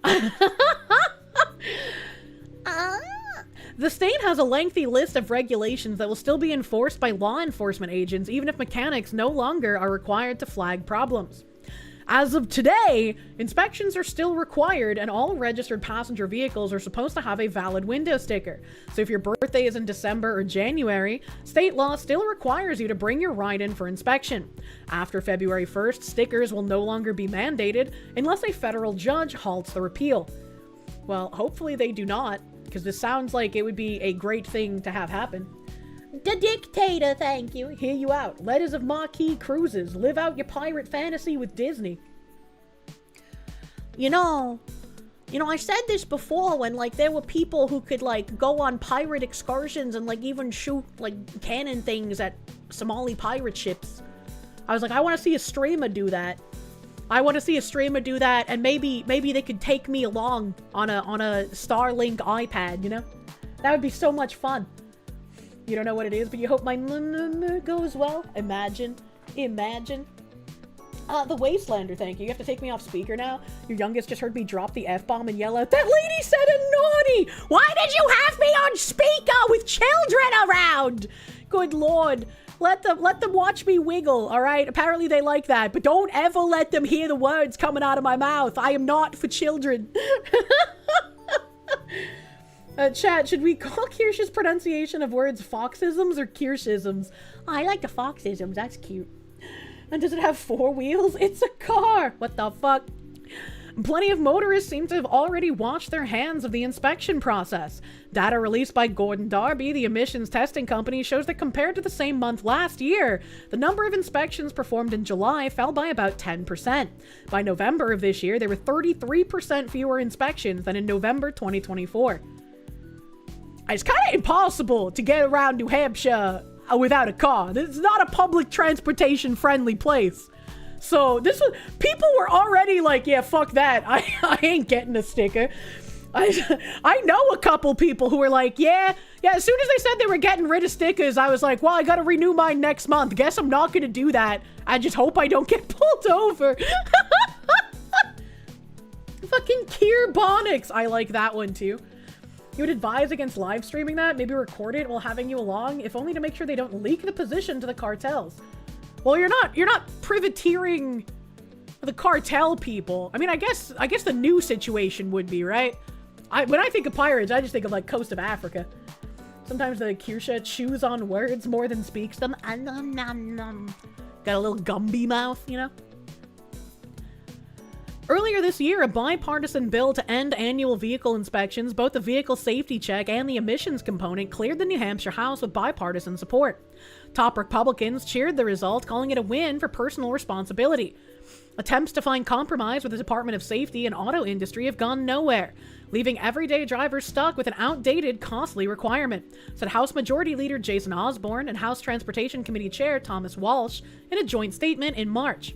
A: The state has a lengthy list of regulations that will still be enforced by law enforcement agents, even if mechanics no longer are required to flag problems. As of today, inspections are still required and all registered passenger vehicles are supposed to have a valid window sticker. So if your birthday is in December or January, state law still requires you to bring your ride in for inspection. After February 1st, stickers will no longer be mandated unless a federal judge halts the repeal. Well, hopefully they do not, because this sounds like it would be a great thing to have happen.
L: The dictator, thank you.
A: Hear you out. Letters of Marquis Cruises. Live out your pirate fantasy with Disney.
L: You know, I said this before when, like, there were people who could, like, go on pirate excursions and, like, even shoot, like, cannon things at Somali pirate ships. I was like, I want to see a streamer do that. I want to see a streamer do that, and maybe they could take me along on a Starlink iPad, you know? That would be so much fun. You don't know what it is, but you hope my goes well. Imagine. The Wastelander, thank you. You have to take me off speaker now. Your youngest just heard me drop the F-bomb and yell out, "That lady said a naughty! Why did you have me on speaker with children around?" Good lord. Let them watch me wiggle, alright? Apparently they like that, but don't ever let them hear the words coming out of my mouth. I am not for children. Chat, should we call Kirsche's pronunciation of words foxisms or Kirschisms? I like the foxisms, that's cute. And does it have 4 wheels? It's a car! What the fuck? Plenty of motorists seem to have already washed their hands of the inspection process. Data released by Gordon Darby, the emissions testing company, shows that compared to the same month last year, the number of inspections performed in July fell by about 10%. By November of this year, there were 33% fewer inspections than in November 2024. It's kind of impossible to get around New Hampshire without a car. This is not a public transportation friendly place. So people were already like, yeah, fuck that. I ain't getting a sticker. I know a couple people who were like, yeah, as soon as they said they were getting rid of stickers, I was like, well, I gotta renew mine next month. Guess I'm not gonna do that. I just hope I don't get pulled over. Fucking Kirbonics. I like that one too. You would advise against live streaming that? Maybe record it while having you along, if only to make sure they don't leak the position to the cartels. Well, you're not privateering the cartel people. I mean, I guess the new situation would be, right? When I think of pirates, I just think of like coast of Africa. Sometimes the Kirsche chews on words more than speaks them. Got a little Gumby mouth, you know? Earlier this year, a bipartisan bill to end annual vehicle inspections, both the vehicle safety check and the emissions component, cleared the New Hampshire House with bipartisan support. Top Republicans cheered the result, calling it a win for personal responsibility. Attempts to find compromise with the Department of Safety and auto industry have gone nowhere, leaving everyday drivers stuck with an outdated, costly requirement, said House Majority Leader Jason Osborne and House Transportation Committee Chair Thomas Walsh in a joint statement in March.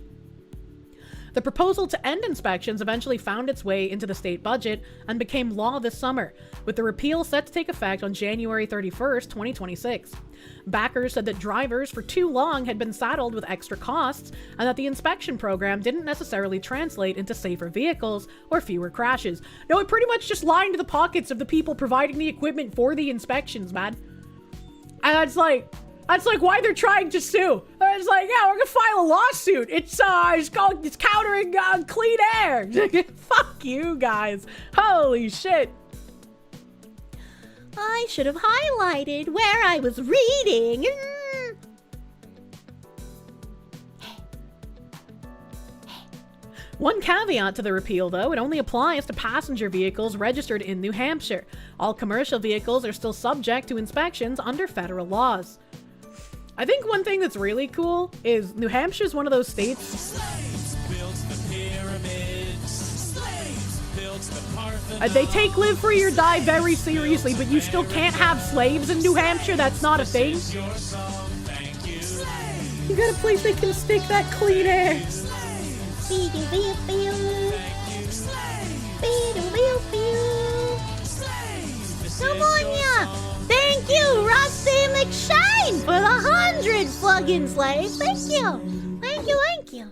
L: The proposal to end inspections eventually found its way into the state budget and became law this summer, with the repeal set to take effect on January 31st, 2026. Backers said that drivers for too long had been saddled with extra costs and that the inspection program didn't necessarily translate into safer vehicles or fewer crashes. No, it pretty much just lined the pockets of the people providing the equipment for the inspections, man. And that's like why they're trying to sue. It's like, yeah, we're gonna file a lawsuit. It's countering clean air. Fuck you guys. Holy shit. I should have highlighted where I was reading. One caveat to the repeal, though, it only applies to passenger vehicles registered in New Hampshire. All commercial vehicles are still subject to inspections under federal laws. I think one thing that's really cool is New Hampshire is one of those states.
F: Slaves built the pyramids. Slaves built the Parthenon.
L: They take live free or die very seriously, but you still can't have slaves in New Hampshire. That's not a thing. You got a place that can stick that clean air. Come on, yeah. Thank you, Rusty McShane, for the 100 plug-in slaves. Thank you. Thank you, thank you.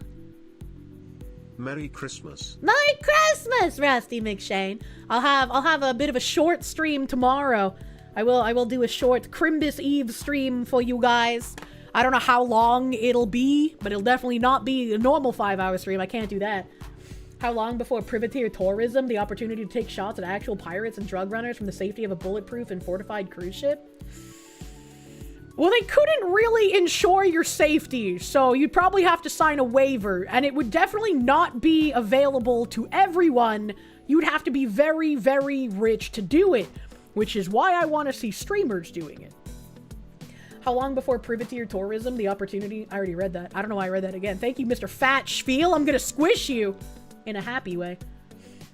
B: Merry Christmas.
L: Merry Christmas, Rusty McShane. I'll have a bit of a short stream tomorrow. I will do a short Crimbus Eve stream for you guys. I don't know how long it'll be, but it'll definitely not be a normal 5-hour stream. I can't do that. How long before privateer tourism, the opportunity to take shots at actual pirates and drug runners from the safety of a bulletproof and fortified cruise ship? Well, they couldn't really ensure your safety, so you'd probably have to sign a waiver, and it would definitely not be available to everyone. You'd have to be very, very rich to do it, which is why I want to see streamers doing it. How long before privateer tourism, the opportunity... I already read that. I don't know why I read that again. Thank you, Mr. Fat Spiel. I'm gonna squish you. In a happy way.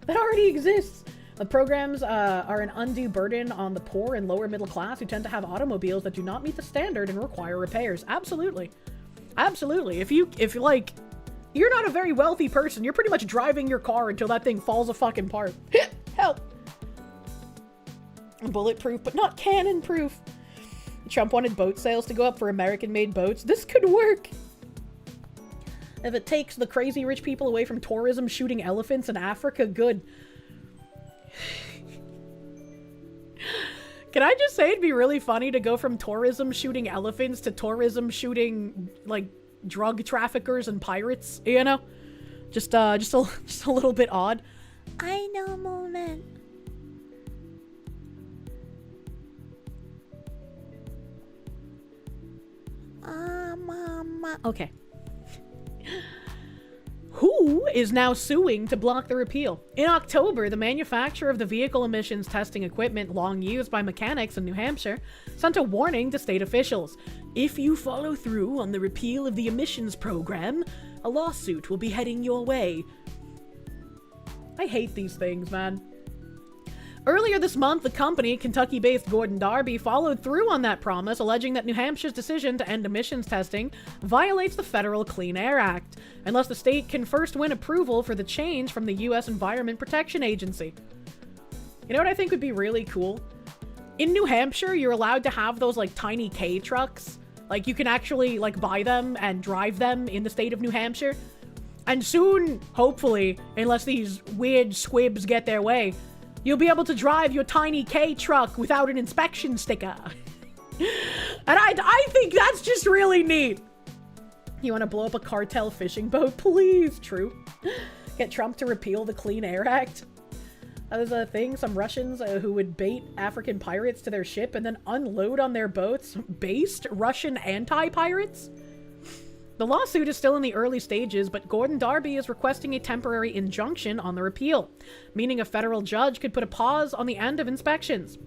L: That already exists. The programs are an undue burden on the poor and lower middle class who tend to have automobiles that do not meet the standard and require repairs. Absolutely. Absolutely. If you're not a very wealthy person, you're pretty much driving your car until that thing falls a fucking apart. Help. Bulletproof, but not cannon-proof. Trump wanted boat sales to go up for American-made boats. This could work. If it takes the crazy rich people away from tourism shooting elephants in Africa, good. Can I just say it'd be really funny to go from tourism shooting elephants to tourism shooting, like, drug traffickers and pirates, you know? Just a little bit odd. I know, moment. Okay. Who is now suing to block the repeal? In October, the manufacturer of the vehicle emissions testing equipment long used by mechanics in New Hampshire sent a warning to state officials. If you follow through on the repeal of the emissions program, a lawsuit will be heading your way. I hate these things, man. Earlier this month, the company, Kentucky-based Gordon Darby, followed through on that promise, alleging that New Hampshire's decision to end emissions testing violates the Federal Clean Air Act, unless the state can first win approval for the change from the U.S. Environment Protection Agency. You know what I think would be really cool? In New Hampshire, you're allowed to have those, like, tiny K trucks. Like, you can actually, like, buy them and drive them in the state of New Hampshire. And soon, hopefully, unless these weird squibs get their way, you'll be able to drive your tiny K truck without an inspection sticker. And I think that's just really neat. You want to blow up a cartel fishing boat? Please. True. Get Trump to repeal the Clean Air Act. There's a thing, some Russians who would bait African pirates to their ship and then unload on their boats based Russian anti-pirates. The lawsuit is still in the early stages, but Gordon Darby is requesting a temporary injunction on the repeal, meaning a federal judge could put a pause on the end of inspections.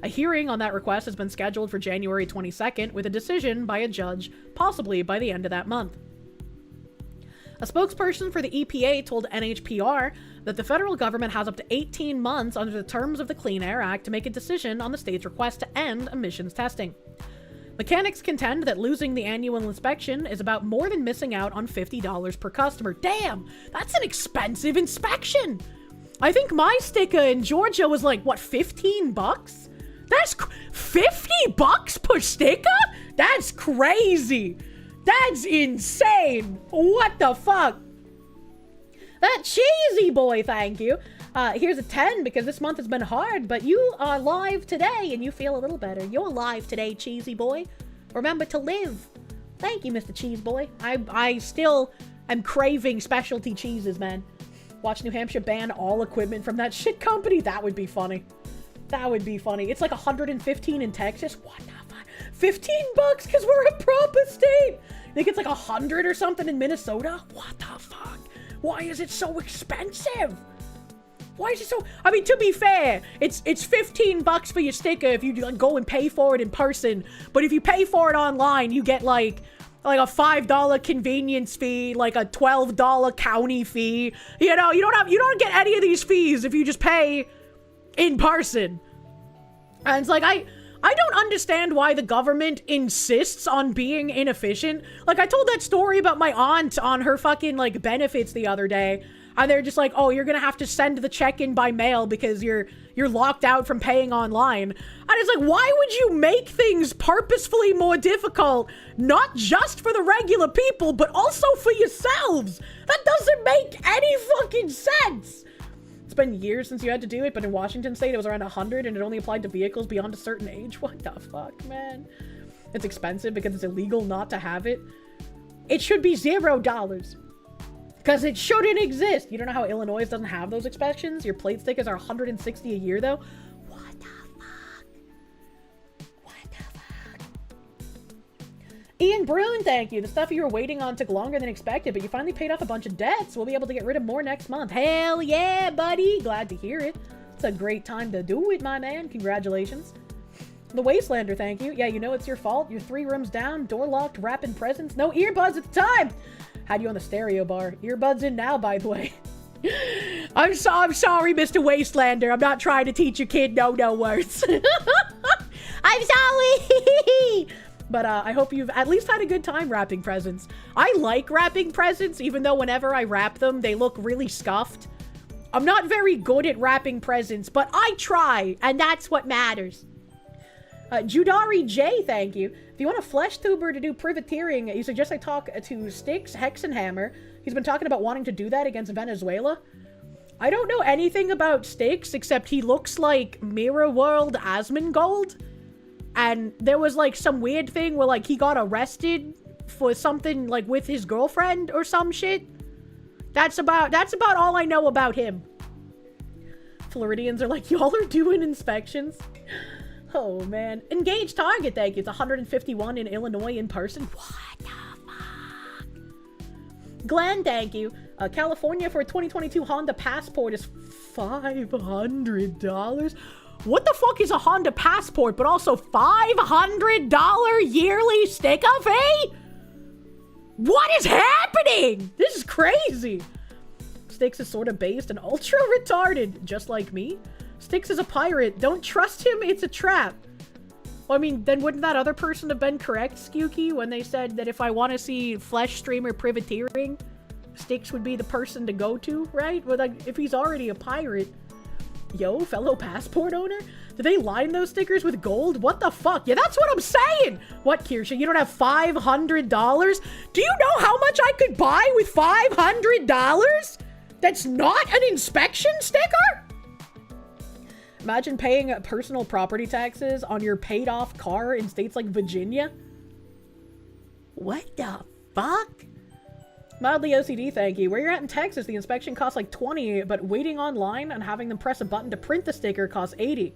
L: A hearing on that request has been scheduled for January 22nd, with a decision by a judge, possibly by the end of that month. A spokesperson for the EPA told NHPR that the federal government has up to 18 months under the terms of the Clean Air Act to make a decision on the state's request to end emissions testing. Mechanics contend that losing the annual inspection is about more than missing out on $50 per customer. Damn, that's an expensive inspection. I think my sticker in Georgia was like, what, 15 bucks? That's $50 per sticker? That's crazy. That's insane. What the fuck? That cheesy boy, thank you. Here's a 10 because this month has been hard, but you are live today and you feel a little better. You're live today, cheesy boy. Remember to live. Thank you, Mr. Cheese Boy. I still am craving specialty cheeses, man. Watch New Hampshire ban all equipment from that shit company. That would be funny. That would be funny. It's like 115 in Texas. What the fuck? 15 bucks because we're a proper state. I think it's like 100 or something in Minnesota. What the fuck? Why is it so expensive? Why is it so... I mean, to be fair, it's 15 bucks for your sticker if you go and pay for it in person. But if you pay for it online, you get like a $5 convenience fee, like a $12 county fee. You know, you don't get any of these fees if you just pay in person. And it's like, I don't understand why the government insists on being inefficient. Like, I told that story about my aunt on her fucking, like, benefits the other day. And they're just like, oh, you're gonna have to send the check in by mail because you're locked out from paying online. And it's like, why would you make things purposefully more difficult, not just for the regular people, but also for yourselves? That doesn't make any fucking sense. It's been years since you had to do it, but in Washington state, it was around 100 and it only applied to vehicles beyond a certain age. What the fuck, man? It's expensive because it's illegal not to have it. It should be $0. Because it shouldn't exist. You don't know how Illinois doesn't have those inspections? Your plate stickers are $160 a year, though? What the fuck? What the fuck? Ian Brune, thank you. The stuff you were waiting on took longer than expected, but you finally paid off a bunch of debts. We'll be able to get rid of more next month. Hell yeah, buddy. Glad to hear it. It's a great time to do it, my man. Congratulations. The Wastelander, thank you. Yeah, you know it's your fault. You're 3 rooms down, door locked, wrapping presents. No earbuds at the time. Had you on the stereo bar. Earbuds in now, by the way. I'm sorry, Mr. Wastelander. I'm not trying to teach your kid no words. I'm sorry. But I hope you've at least had a good time wrapping presents. I like wrapping presents, even though whenever I wrap them, they look really scuffed. I'm not very good at wrapping presents, but I try, and that's what matters. Judari J, thank you. If you want a flesh tuber to do privateering, you suggest I talk to Styx Hexenhammer. He's been talking about wanting to do that against Venezuela. I don't know anything about Styx, except he looks like Mirror World Asmongold. And there was like some weird thing where like he got arrested for something like with his girlfriend or some shit. That's about all I know about him. Floridians are like, y'all are doing inspections? Oh, man. Engage target, thank you. It's 151 in Illinois in person. What the fuck? Glenn, thank you. California for a 2022 Honda Passport is $500. What the fuck is a Honda Passport, but also $500 yearly sticker fee? What is happening? This is crazy. Styx is sort of based and ultra retarded, just like me. Styx is a pirate. Don't trust him. It's a trap. Well, I mean, then wouldn't that other person have been correct, Skewky, when they said that if I want to see flesh streamer privateering, Styx would be the person to go to, right? Well, like, if he's already a pirate, Yo, fellow passport owner? Do they line those stickers with gold? What the fuck? Yeah, that's what I'm saying! What, Kirsche? You don't have $500? Do you know how much I could buy with $500? That's not an inspection sticker? Imagine paying personal property taxes on your paid-off car in states like Virginia. What the fuck? Mildly OCD, thank you. Where you're at in Texas, the inspection costs like $20, but waiting online and having them press a button to print the sticker costs $80.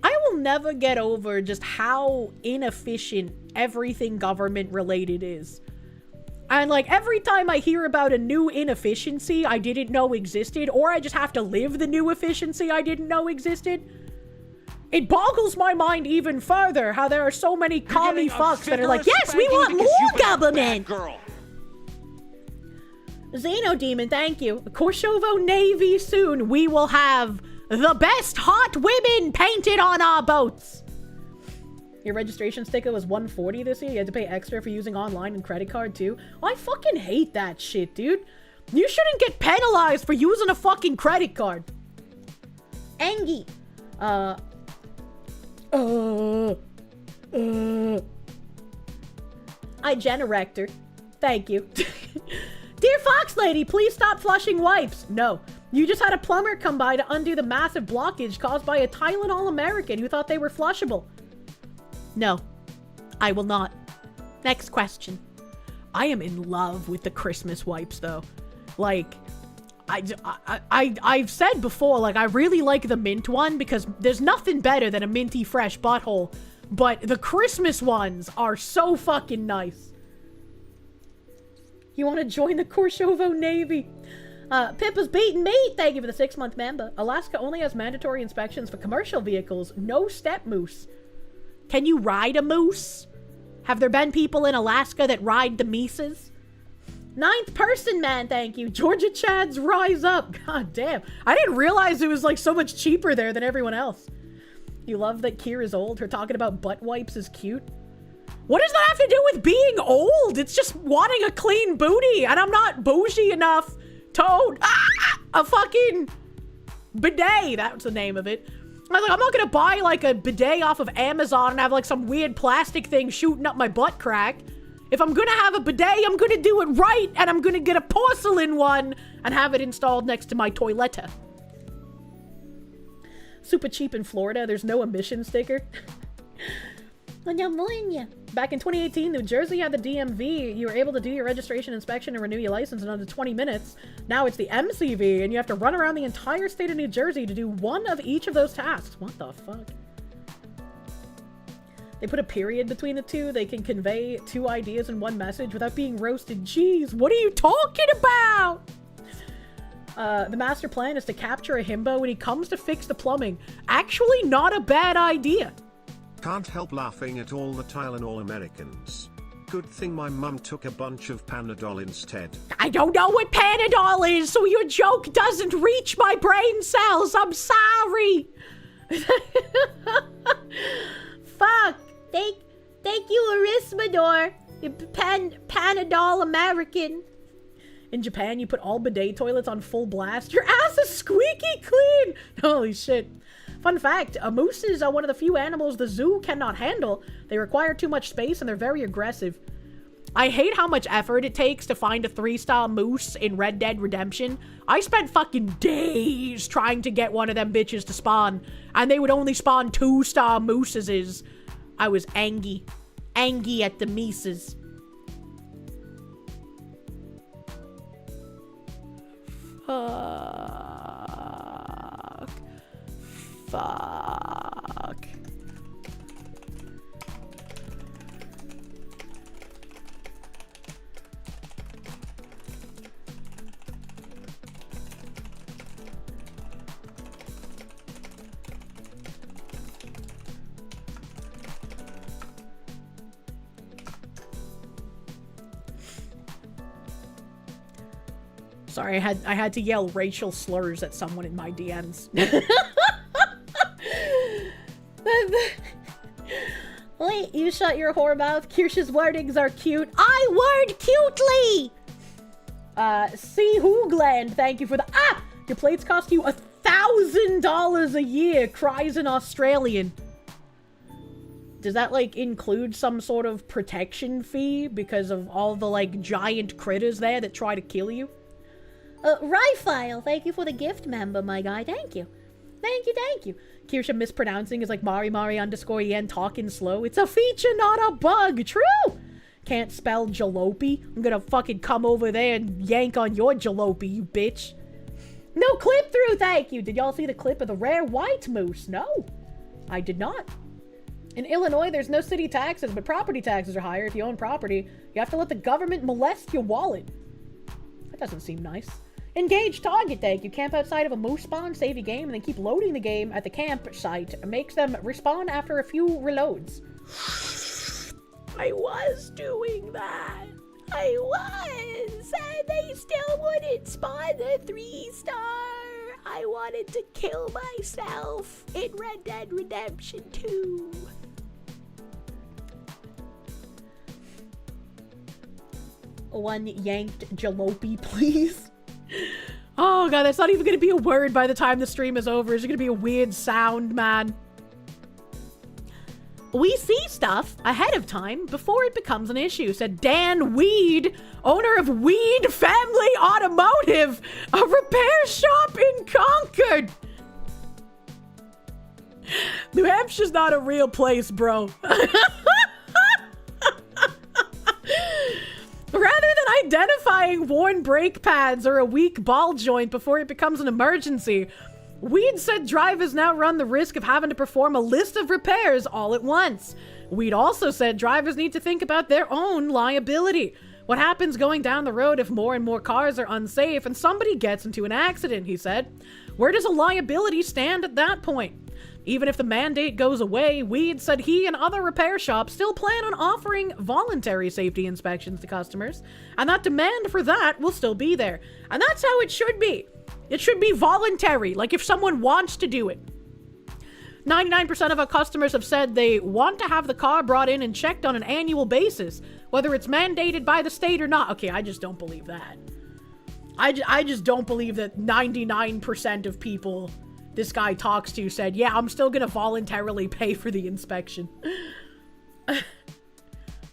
L: I will never get over just how inefficient everything government related is. And like every time I hear about a new inefficiency I didn't know existed, or I just have to live the new efficiency I didn't know existed, it boggles my mind even further how there are so many commie fucks that are like, yes, we want more government! Xenodemon, thank you. Kosovo Navy soon. We will have the best hot women painted on our boats. Your registration sticker was $140 this year. You had to pay extra for using online and credit card too. I fucking hate that shit, dude. You shouldn't get penalized for using a fucking credit card. Angie. iGenerector. Thank you. Dear Fox Lady, please stop flushing wipes. No. You just had a plumber come by to undo the massive blockage caused by a Tylenol American who thought they were flushable. No. I will not. Next question. I am in love with the Christmas wipes, though. Like, I've said before, like, I really like the mint one because there's nothing better than a minty fresh butthole. But the Christmas ones are so fucking nice. You want to join the Kosovo Navy? Pippa's beating me. Thank you for the 6-month member. Alaska only has mandatory inspections for commercial vehicles. No step moose. Can you ride a moose? Have there been people in Alaska that ride the Mises? 9th person, man, thank you. Georgia Chads rise up. God damn. I didn't realize it was like so much cheaper there than everyone else. You love that Kier is old. Her talking about butt wipes is cute. What does that have to do with being old? It's just wanting a clean booty, and I'm not bougie enough to own a fucking bidet. That's the name of it. I was like, I'm not gonna buy like a bidet off of Amazon and have like some weird plastic thing shooting up my butt crack. If I'm gonna have a bidet, I'm gonna do it right, and I'm gonna get a porcelain one and have it installed next to my toiletta. Super cheap in Florida. There's no emission sticker. Back in 2018, New Jersey had the DMV. You were able to do your registration, inspection, and renew your license in under 20 minutes. Now it's the MCV, and you have to run around the entire state of New Jersey to do one of each of those tasks. What the fuck? They put a period between the two. They can convey 2 ideas in one message without being roasted. Jeez, what are you talking about? The master plan is to capture a himbo when he comes to fix the plumbing. Actually, not a bad idea.
B: Can't help laughing at all the Tylenol Americans. Good thing my mum took a bunch of Panadol instead.
L: I don't know what Panadol is, so your joke doesn't reach my brain cells. I'm sorry. Fuck. Thank you, Arismador. Panadol American. In Japan, you put all bidet toilets on full blast. Your ass is squeaky clean. Holy shit. Fun fact, mooses are one of the few animals the zoo cannot handle. They require too much space and they're very aggressive. I hate how much effort it takes to find a 3-star moose in Red Dead Redemption. I spent fucking days trying to get one of them bitches to spawn, and they would only spawn 2-star mooses. I was angry. Angry at the Mises. Fuck. Sorry, I had to yell racial slurs at someone in my DMs. Wait, you shut your whore mouth. Kirsch's wordings are cute. I word cutely! See Hoogland, thank you for the... Ah! Your plates cost you $1,000 a year, cries in Australian. Does that, like, include some sort of protection fee because of all the, like, giant critters there that try to kill you? Rifile, thank you for the gift, member, my guy. Thank you. Thank you, thank you. Kirsche mispronouncing is like Mari_yen talking slow. It's a feature, not a bug. True! Can't spell jalopy. I'm gonna fucking come over there and yank on your jalopy, you bitch. No clip through, thank you. Did y'all see the clip of the rare white moose? No, I did not. In Illinois, there's no city taxes, but property taxes are higher if you own property. You have to let the government molest your wallet. That doesn't seem nice. Engage target, thank you. Camp outside of a moose spawn, save your game, and then keep loading the game at the campsite. It makes them respawn after a few reloads. I was doing that. I was. And they still wouldn't spawn the 3-star. I wanted to kill myself in Red Dead Redemption 2. One yanked jalopy, please. Oh god, that's not even gonna be a word by the time the stream is over. It's gonna be a weird sound, man. We see stuff ahead of time before it becomes an issue, said Dan Weed, owner of Weed Family Automotive, a repair shop in Concord. New Hampshire's not a real place, bro. Rather than identifying worn brake pads or a weak ball joint before it becomes an emergency, Weed said drivers now run the risk of having to perform a list of repairs all at once. Weed also said drivers need to think about their own liability. What happens going down the road if more and more cars are unsafe and somebody gets into an accident, he said. Where does a liability stand at that point? Even if the mandate goes away, Weed said he and other repair shops still plan on offering voluntary safety inspections to customers, and that demand for that will still be there. And that's how it should be. It should be voluntary, like if someone wants to do it. 99% of our customers have said they want to have the car brought in and checked on an annual basis, whether it's mandated by the state or not. Okay, I just don't believe that. I just don't believe that 99% of people this guy talks to said, yeah, I'm still gonna voluntarily pay for the inspection.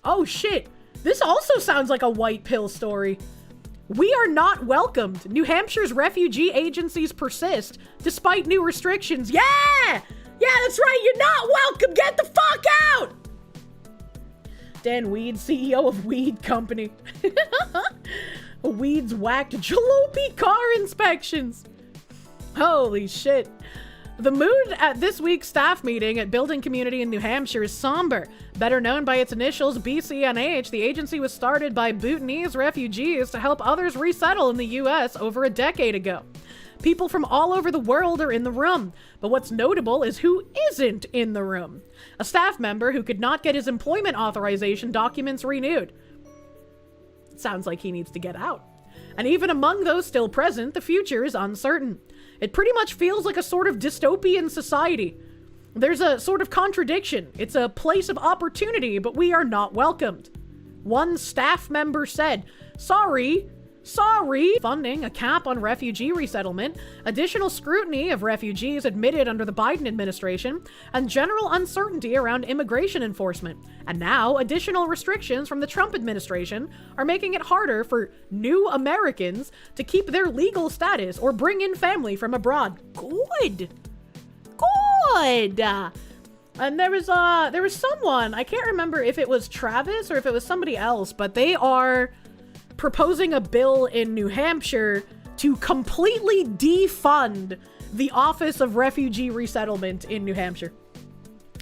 L: Oh shit, this also sounds like a white pill story. We are not welcomed. New Hampshire's refugee agencies persist despite new restrictions. Yeah! Yeah, that's right, you're not welcome! Get the fuck out! Dan Weed, CEO of Weed Company. Weeds whacked jalopy car inspections. Holy shit. The mood at this week's staff meeting at Building Community in New Hampshire is somber. Better known by its initials, BCNH, the agency was started by Bhutanese refugees to help others resettle in the US over a decade ago. People from all over the world are in the room, but what's notable is who isn't in the room. A staff member who could not get his employment authorization documents renewed. It sounds like he needs to get out. And even among those still present, the future is uncertain. It pretty much feels like a sort of dystopian society. There's a sort of contradiction. It's a place of opportunity, but we are not welcomed. One staff member said, sorry, funding, a cap on refugee resettlement, additional scrutiny of refugees admitted under the Biden administration, and general uncertainty around immigration enforcement. And now, additional restrictions from the Trump administration are making it harder for new Americans to keep their legal status or bring in family from abroad. Good. And there was someone, I can't remember if it was Travis or if it was somebody else, but they are proposing a bill in New Hampshire to completely defund the Office of Refugee Resettlement in New Hampshire.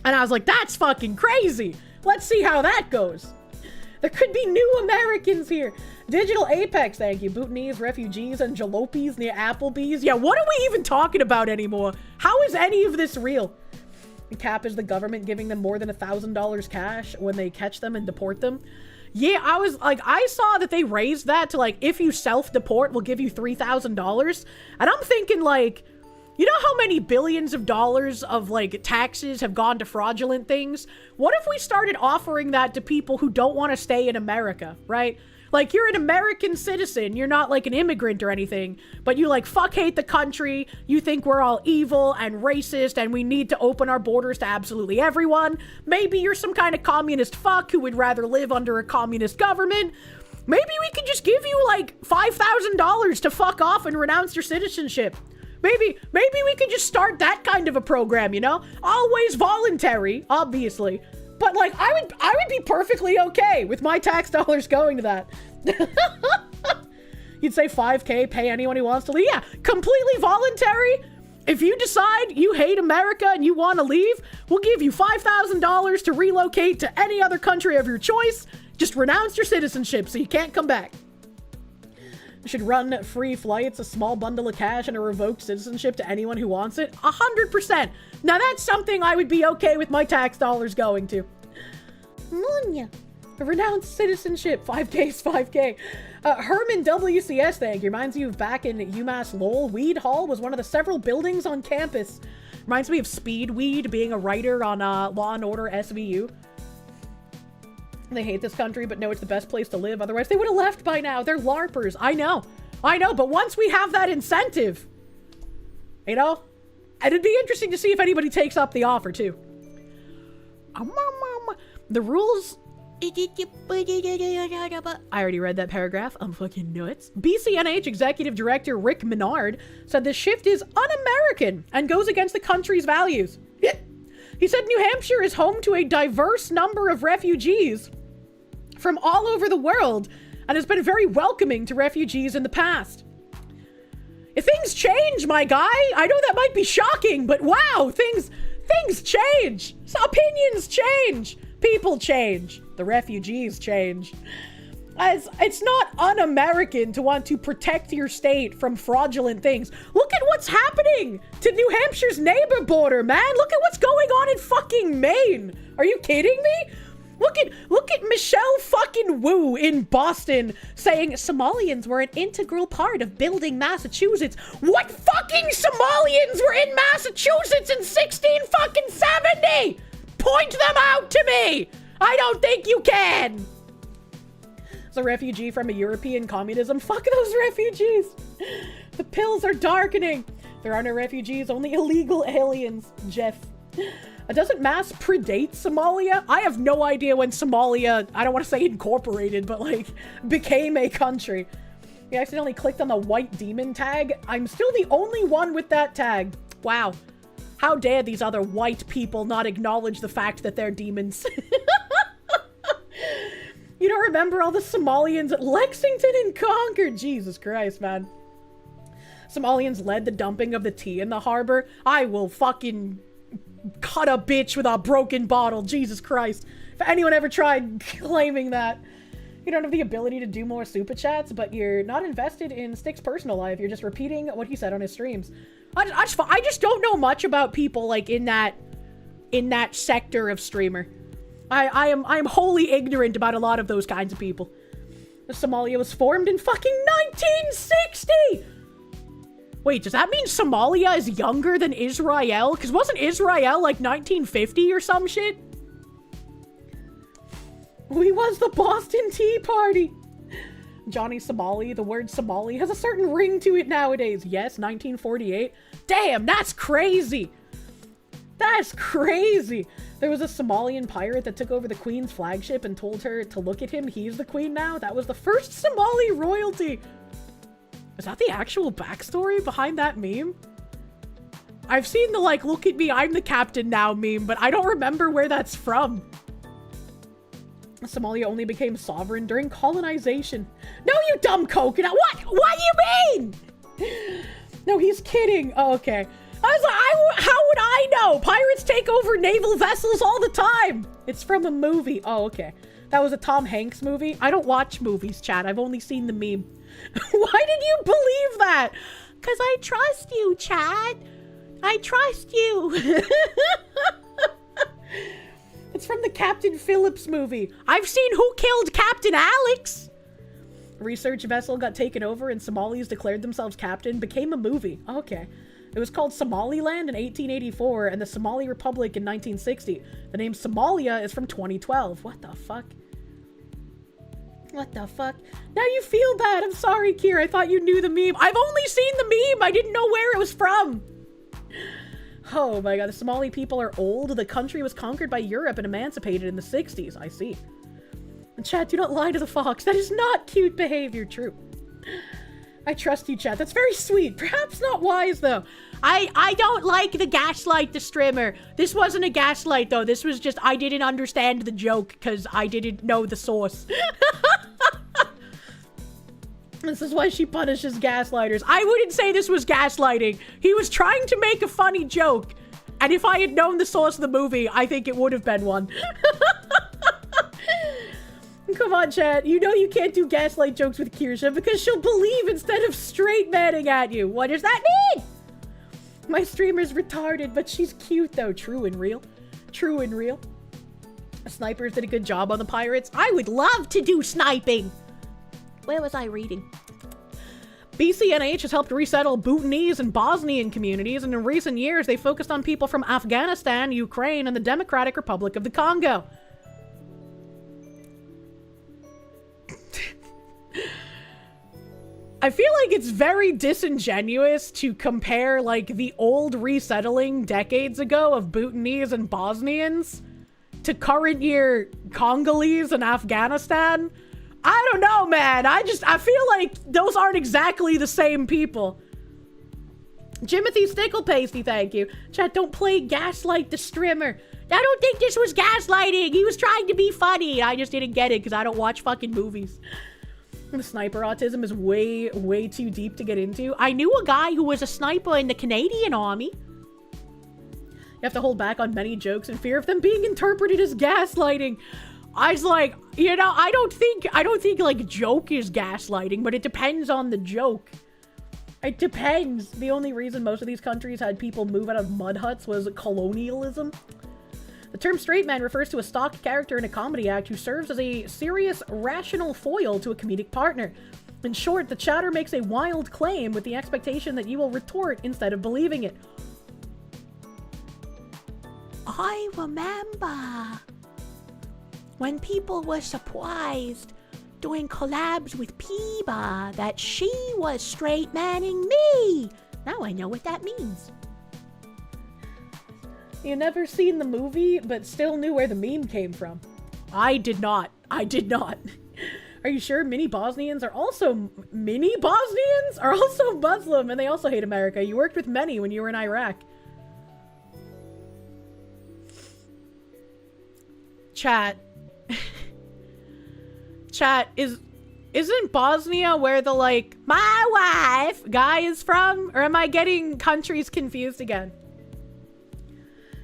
L: And I was like, that's fucking crazy. Let's see how that goes. There could be new Americans here. Digital Apex, thank you. Bhutanese refugees and jalopies near Applebee's. Yeah, what are we even talking about anymore? How is any of this real? The cap is the government giving them more than $1,000 cash when they catch them and deport them. Yeah, I was like, I saw that they raised that to like, if you self-deport, we'll give you $3,000. And I'm thinking like, you know how many billions of dollars of like taxes have gone to fraudulent things? What if we started offering that to people who don't want to stay in America, right? Like, you're an American citizen. You're not like an immigrant or anything, but you like fuck hate the country. You think we're all evil and racist and we need to open our borders to absolutely everyone. Maybe you're some kind of communist fuck who would rather live under a communist government. Maybe we could just give you like $5,000 to fuck off and renounce your citizenship. Maybe we could just start that kind of a program, you know? Always voluntary, obviously. But like, I would be perfectly okay with my tax dollars going to that. You'd say $5K, pay anyone who wants to leave. Yeah, completely voluntary. If you decide you hate America and you want to leave, we'll give you $5,000 to relocate to any other country of your choice. Just renounce your citizenship so you can't come back. You should run free flights, a small bundle of cash, and a revoked citizenship to anyone who wants it. 100%. Now that's something I would be okay with my tax dollars going to. A renounced citizenship. 5K is 5K. Herman WCS, thank you. Reminds you of back in UMass Lowell. Weed Hall was one of the several buildings on campus. Reminds me of Speedweed being a writer on Law & Order SVU. They hate this country, but know it's the best place to live. Otherwise, they would have left by now. They're LARPers. I know. But once we have that incentive, you know, it'd be interesting to see if anybody takes up the offer, too. The rules... I already read that paragraph. I'm fucking nuts. BCNH Executive Director Rick Menard said the shift is un-American and goes against the country's values. He said New Hampshire is home to a diverse number of refugees from all over the world and has been very welcoming to refugees in the past. If things change, my guy, I know that might be shocking, but wow, things change. Opinions change. People change. The refugees change. It's not un-American to want to protect your state from fraudulent things. Look at what's happening to New Hampshire's neighbor border, man. Look at what's going on in fucking Maine. Are you kidding me? Look at Michelle fucking Wu in Boston saying Somalians were an integral part of building Massachusetts. What fucking Somalians were in Massachusetts in 1670? Point them out to me. I don't think you can. As a refugee from a European communism, fuck those refugees. The pills are darkening. There are no refugees, only illegal aliens. Jeff. Doesn't mass predate Somalia? I have no idea when Somalia, I don't want to say incorporated, but like became a country. You accidentally clicked on the white demon tag. I'm still the only one with that tag. Wow. How dare these other white people not acknowledge the fact that they're demons. You don't remember all the Somalians at Lexington and Concord? Jesus Christ, man. Somalians led the dumping of the tea in the harbor. I will fucking cut a bitch with a broken bottle. Jesus Christ. If anyone ever tried claiming that. You don't have the ability to do more super chats, but you're not invested in Stick's personal life. You're just repeating what he said on his streams. I just don't know much about people like in that sector of streamer. I'm wholly ignorant about a lot of those kinds of people. Somalia was formed in fucking 1960! Wait, does that mean Somalia is younger than Israel? Because wasn't Israel like 1950 or some shit? We was the Boston Tea Party. Johnny Somali, the word Somali has a certain ring to it nowadays. Yes, 1948. Damn, that's crazy. That's crazy. There was a Somalian pirate that took over the Queen's flagship and told her to look at him. He's the Queen now. That was the first Somali royalty. Is that the actual backstory behind that meme? I've seen the like, look at me, I'm the captain now meme, but I don't remember where that's from. Somalia only became sovereign during colonization. No, you dumb coconut. What? What do you mean? No, he's kidding. Oh, okay. I was like, how would I know? Pirates take over naval vessels all the time. It's from a movie. Oh, okay. That was a Tom Hanks movie. I don't watch movies, chat. I've only seen the meme. Why did you believe that? Because I trust you, chat. I trust you. It's from the Captain Phillips movie. I've seen Who Killed Captain Alex. A research vessel got taken over and Somalis declared themselves captain. Became a movie. Okay. It was called Somaliland in 1884 and the Somali Republic in 1960. The name Somalia is from 2012. What the fuck? What the fuck? Now you feel bad. I'm sorry, Kier. I thought you knew the meme. I've only seen the meme. I didn't know where it was from. Oh my god, the Somali people are old. The country was conquered by Europe and emancipated in the 60s. I see. And chat, do not lie to the fox. That is not cute behavior. True. I trust you, chat. That's very sweet. Perhaps not wise, though. I don't like the gaslight the streamer. This wasn't a gaslight, though. This was just, I didn't understand the joke because I didn't know the source. This is why she punishes gaslighters. I wouldn't say this was gaslighting. He was trying to make a funny joke. And if I had known the source of the movie, I think it would have been one. Come on, chat. You know you can't do gaslight jokes with Kirsche because she'll believe instead of straight manning at you. What does that mean? My streamer's retarded, but she's cute, though. True and real. True and real. Snipers did a good job on the pirates. I would love to do sniping. Where was I reading? BCNH has helped resettle Bhutanese and Bosnian communities, and in recent years, they focused on people from Afghanistan, Ukraine, and the Democratic Republic of the Congo. I feel like it's very disingenuous to compare, like, the old resettling decades ago of Bhutanese and Bosnians to current year Congolese and Afghanistan. I don't know, man. I feel like those aren't exactly the same people. Jimothy Sticklepasty, thank you. Chat, don't play gaslight the streamer. I don't think this was gaslighting. He was trying to be funny. I just didn't get it because I don't watch fucking movies. The sniper autism is way, way too deep to get into. I knew a guy who was a sniper in the Canadian Army. You have to hold back on many jokes in fear of them being interpreted as gaslighting. I was like, you know, I don't think like joke is gaslighting, but it depends on the joke. It depends. The only reason most of these countries had people move out of mud huts was colonialism. The term straight man refers to a stock character in a comedy act who serves as a serious, rational foil to a comedic partner. In short, the chatter makes a wild claim with the expectation that you will retort instead of believing it. I remember when people were surprised doing collabs with Peeba that she was straight manning me. Now I know what that means. You never seen the movie, but still knew where the meme came from. I did not. I did not. Are you sure mini Bosnians are also Muslim and they also hate America? You worked with many when you were in Iraq. Chat. Chat, isn't Bosnia where the, like, my wife guy is from? Or am I getting countries confused again?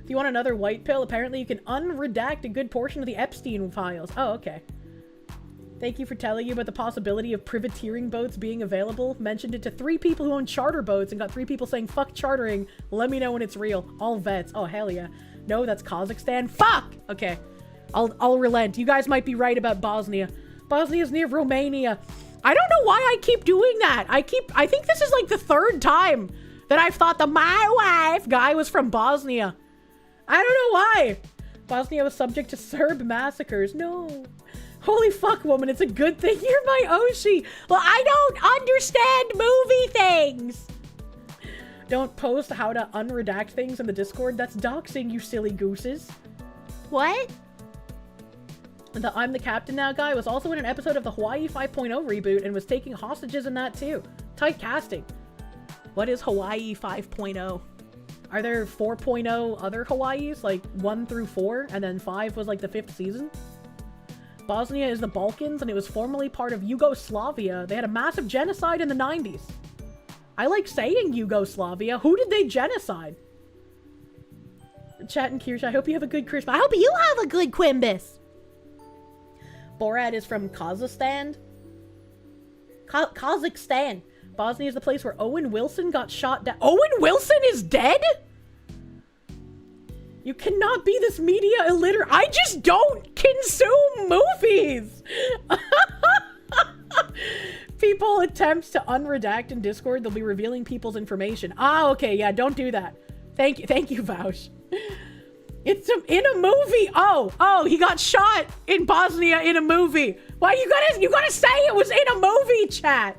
L: If you want another white pill, apparently you can unredact a good portion of the Epstein files. Oh, okay. Thank you for telling you about the possibility of privateering boats being available. Mentioned it to 3 people who own charter boats and got 3 people saying, fuck chartering. Let me know when it's real. All vets. Oh, hell yeah. No, that's Kazakhstan. Fuck! Okay. I'll relent. You guys might be right about Bosnia. Bosnia's near Romania. I don't know why I keep doing that. I think this is like the 3rd time that I've thought the my wife guy was from Bosnia. I don't know why. Bosnia was subject to Serb massacres. No. Holy fuck, woman. It's a good thing you're my Oshi. Well, I don't understand movie things. Don't post how to unredact things in the Discord. That's doxing, you silly gooses. What? The I'm the Captain Now guy was also in an episode of the Hawaii 5.0 reboot and was taking hostages in that too. Tight casting. What is Hawaii 5.0? Are there 4.0 other Hawaiis? Like 1 through 4 and then 5 was like the 5th season? Bosnia is the Balkans and it was formerly part of Yugoslavia. They had a massive genocide in the 90s. I like saying Yugoslavia. Who did they genocide? Chat and Kirsche, I hope you have a good Christmas. I hope you have a good Quimbus. Borat is from Kazakhstan. Kazakhstan. Bosnia is the place where Owen Wilson got shot down. Owen Wilson is dead? You cannot be this media illiterate. I just don't consume movies. People attempt to unredact in Discord. They'll be revealing people's information. Ah, okay. Yeah, don't do that. Thank you, Vaush. It's in a movie. Oh, he got shot in Bosnia in a movie. Why you gotta say it was in a movie, chat.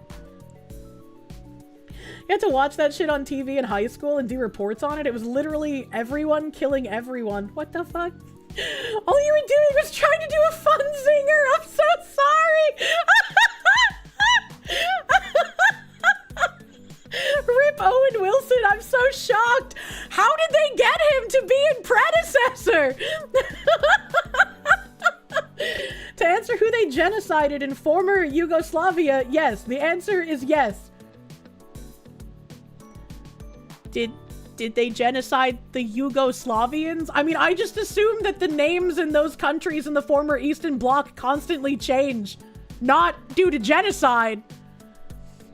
L: You had to watch that shit on TV in high school and do reports on it. It was literally everyone killing everyone. What the fuck? All you were doing was trying to do a fun zinger. I'm so sorry. Rip Owen Wilson, I'm so shocked. How did they get him to be in Predecessor? To answer who they genocided in former Yugoslavia, yes. The answer is yes. Did they genocide the Yugoslavians? I mean, I just assumed that the names in those countries in the former Eastern Bloc constantly change. Not due to genocide.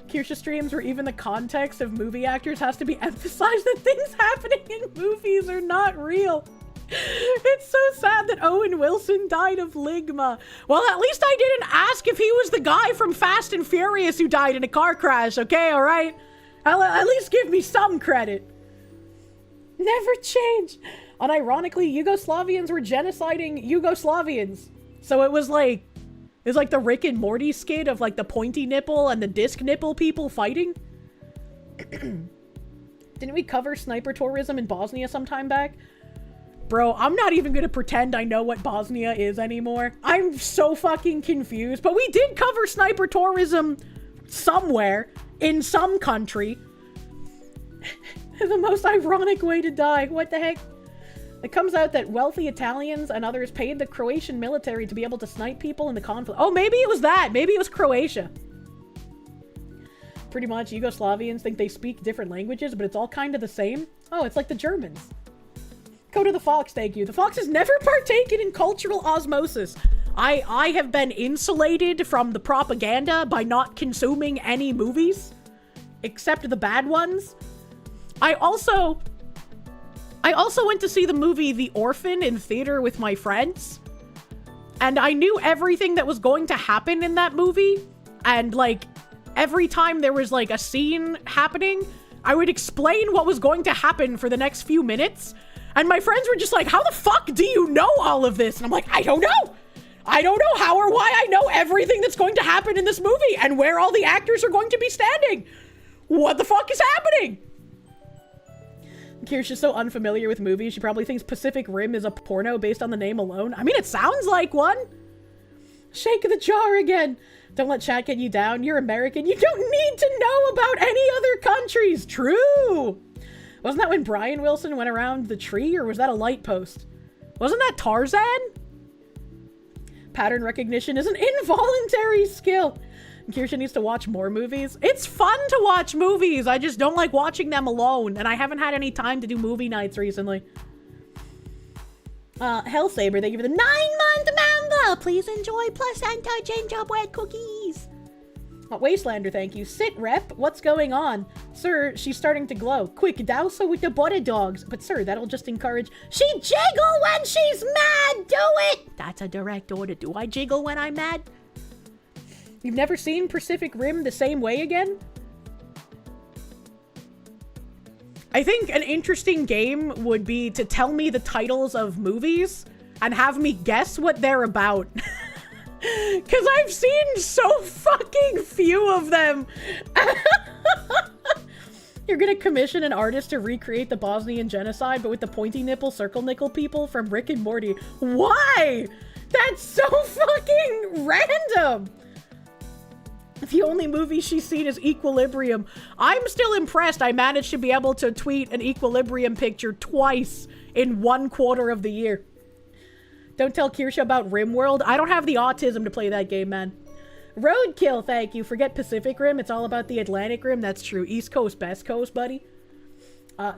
L: Kirsche streams where even the context of movie actors has to be emphasized that things happening in movies are not real. It's so sad that Owen Wilson died of ligma. Well, at least I didn't ask if he was the guy from Fast and Furious who died in a car crash, okay? All right? At least give me some credit. Never change. Unironically, Yugoslavians were genociding Yugoslavians. So it was like the Rick and Morty skit of like the pointy nipple and the disc nipple people fighting. Didn't we cover sniper tourism in Bosnia some time back? Bro, I'm not even gonna pretend I know what Bosnia is anymore. I'm so fucking confused. But we did cover sniper tourism somewhere in some country. The most ironic way to die. What the heck? It comes out that wealthy Italians and others paid the Croatian military to be able to snipe people in the conflict. Oh, maybe it was that. Maybe it was Croatia. Pretty much, Yugoslavians think they speak different languages, but it's all kind of the same. Oh, it's like the Germans. Go to the Fox, thank you. The Fox has never partaken in cultural osmosis. I have been insulated from the propaganda by not consuming any movies, except the bad ones. I also went to see the movie The Orphan in theater with my friends, and I knew everything that was going to happen in that movie, and like every time there was like a scene happening, I would explain what was going to happen for the next few minutes, and my friends were just like, how the fuck do you know all of this? And I'm like, I don't know. I don't know how or why I know everything that's going to happen in this movie and where all the actors are going to be standing. What the fuck is happening? Kirsche is so unfamiliar with movies, she probably thinks Pacific Rim is a porno based on the name alone. I mean, it sounds like one. Shake the jar again. Don't let chat get you down. You're American. You don't need to know about any other countries. True. Wasn't that when Brian Wilson went around the tree, or was that a light post? Wasn't that Tarzan? Pattern recognition is an involuntary skill. Kirsche needs to watch more movies. It's fun to watch movies. I just don't like watching them alone, and I haven't had any time to do movie nights recently. Hellsaber, thank you for the 9-month member. Please enjoy placenta gingerbread cookies. Wastelander, thank you. Sit rep, what's going on? Sir, she's starting to glow. Quick, douse her with the butter dogs. But sir, that'll just encourage. She jiggle when she's mad. Do it. That's a direct order. Do I jiggle when I'm mad? You've never seen Pacific Rim the same way again? I think an interesting game would be to tell me the titles of movies and have me guess what they're about. Because I've seen so fucking few of them. You're gonna commission an artist to recreate the Bosnian genocide, but with the pointy nipple, circle nickel people from Rick and Morty. Why? That's so fucking random. The only movie she's seen is Equilibrium. I'm still impressed I managed to be able to tweet an Equilibrium picture twice in 1 quarter of the year. Don't tell Kirsche about RimWorld. I don't have the autism to play that game, man. Roadkill, thank you. Forget Pacific Rim. It's all about the Atlantic Rim. That's true. East Coast, Best Coast, buddy.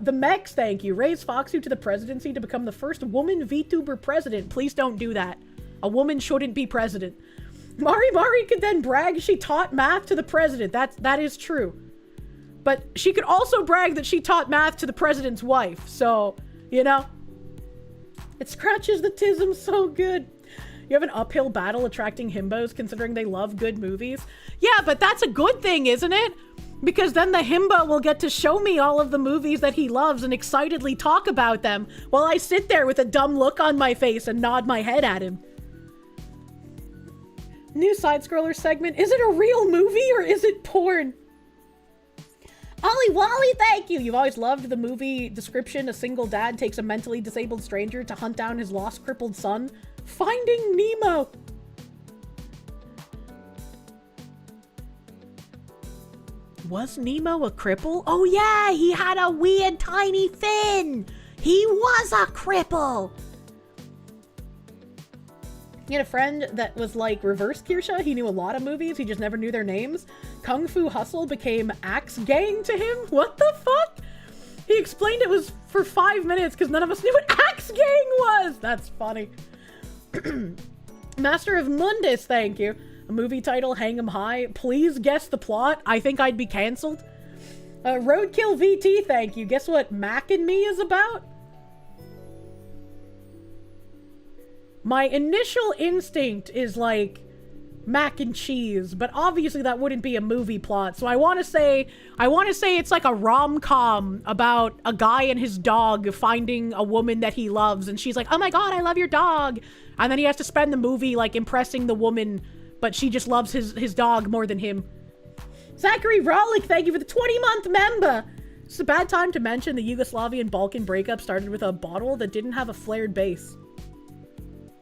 L: The Mex, thank you. Raise Foxu to the presidency to become the first woman VTuber president. Please don't do that. A woman shouldn't be president. Mari could then brag she taught math to the president. That is true. But she could also brag that she taught math to the president's wife. So, you know. It scratches the tism so good. You have an uphill battle attracting himbos considering they love good movies. Yeah, but that's a good thing, isn't it? Because then the himbo will get to show me all of the movies that he loves and excitedly talk about them while I sit there with a dumb look on my face and nod my head at him. New side-scroller segment. Is it a real movie or is it porn? Ollie Wally, thank you! You've always loved the movie description. A single dad takes a mentally disabled stranger to hunt down his lost crippled son. Finding Nemo! Was Nemo a cripple? Oh yeah, he had a weird tiny fin! He was a cripple! He had a friend that was like reverse Kirsche. He knew a lot of movies, he just never knew their names. Kung Fu Hustle became Axe Gang to him? What the fuck? He explained it was for 5 minutes because none of us knew what Axe Gang was! That's funny. Master of Mundus, thank you. A movie title, Hang 'em High. Please guess the plot. I think I'd be cancelled. Roadkill VT, thank you. Guess what Mac and Me is about? My initial instinct is like mac and cheese, but obviously that wouldn't be a movie plot. So I want to say it's like a rom-com about a guy and his dog finding a woman that he loves, and she's like, "Oh my god, I love your dog." And then he has to spend the movie like impressing the woman, but she just loves his dog more than him. Zachary Rollick, thank you for the 20-month member. It's a bad time to mention the Yugoslavian Balkan breakup started with a bottle that didn't have a flared base.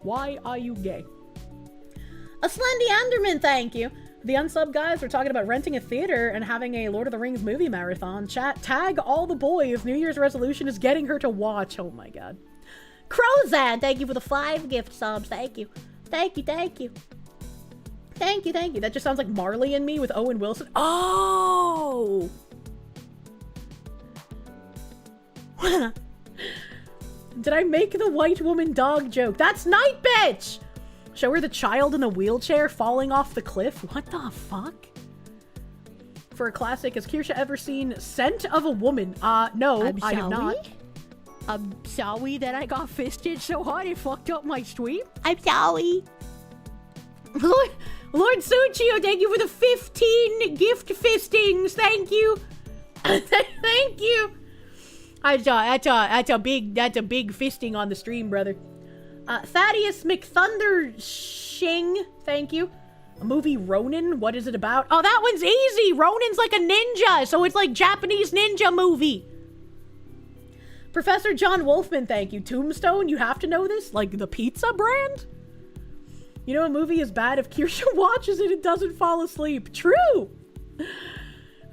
L: Why are you gay? A Slendy Enderman, thank you. The unsub guys were talking about renting a theater and having a Lord of the Rings movie marathon. Chat, tag all the boys. New Year's resolution is getting her to watch. Oh my god. Crozad, thank you for the 5 gift subs. Thank you. Thank you, thank you. Thank you, thank you. That just sounds like Marley and Me with Owen Wilson. Oh! Did I make the white woman dog joke? That's Night Bitch! Show her the child in a wheelchair falling off the cliff? What the fuck? For a classic, has Kirsche ever seen Scent of a Woman? No, I have not. I'm sorry that I got fisted so hard it fucked up my stream. I'm sorry. Lord Suchio, thank you for the 15 gift fistings. Thank you. Thank you. That's a big fisting on the stream, brother. Thaddeus McThundershing, thank you. A movie Ronin, what is it about? Oh, that one's easy. Ronin's like a ninja, so it's like Japanese ninja movie. Professor John Wolfman, thank you. Tombstone, you have to know this? Like the pizza brand? You know a movie is bad if Kirsche watches it and doesn't fall asleep. True!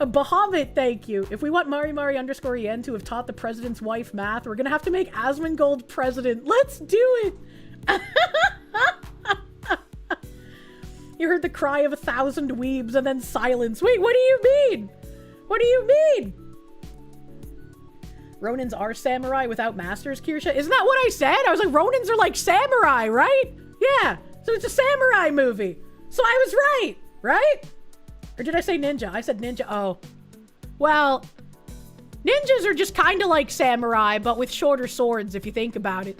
L: A Bahamut, thank you. If we want Mari_en to have taught the president's wife math, we're gonna have to make Asmongold president. Let's do it! You heard the cry of 1,000 weebs and then silence. Wait, what do you mean? What do you mean? Ronins are samurai without masters, Kirsche? Isn't that what I said? I was like, Ronins are like samurai, right? Yeah, so it's a samurai movie. So I was right, right? Or did I say ninja? I said ninja. Oh. Well, ninjas are just kind of like samurai, but with shorter swords, if you think about it.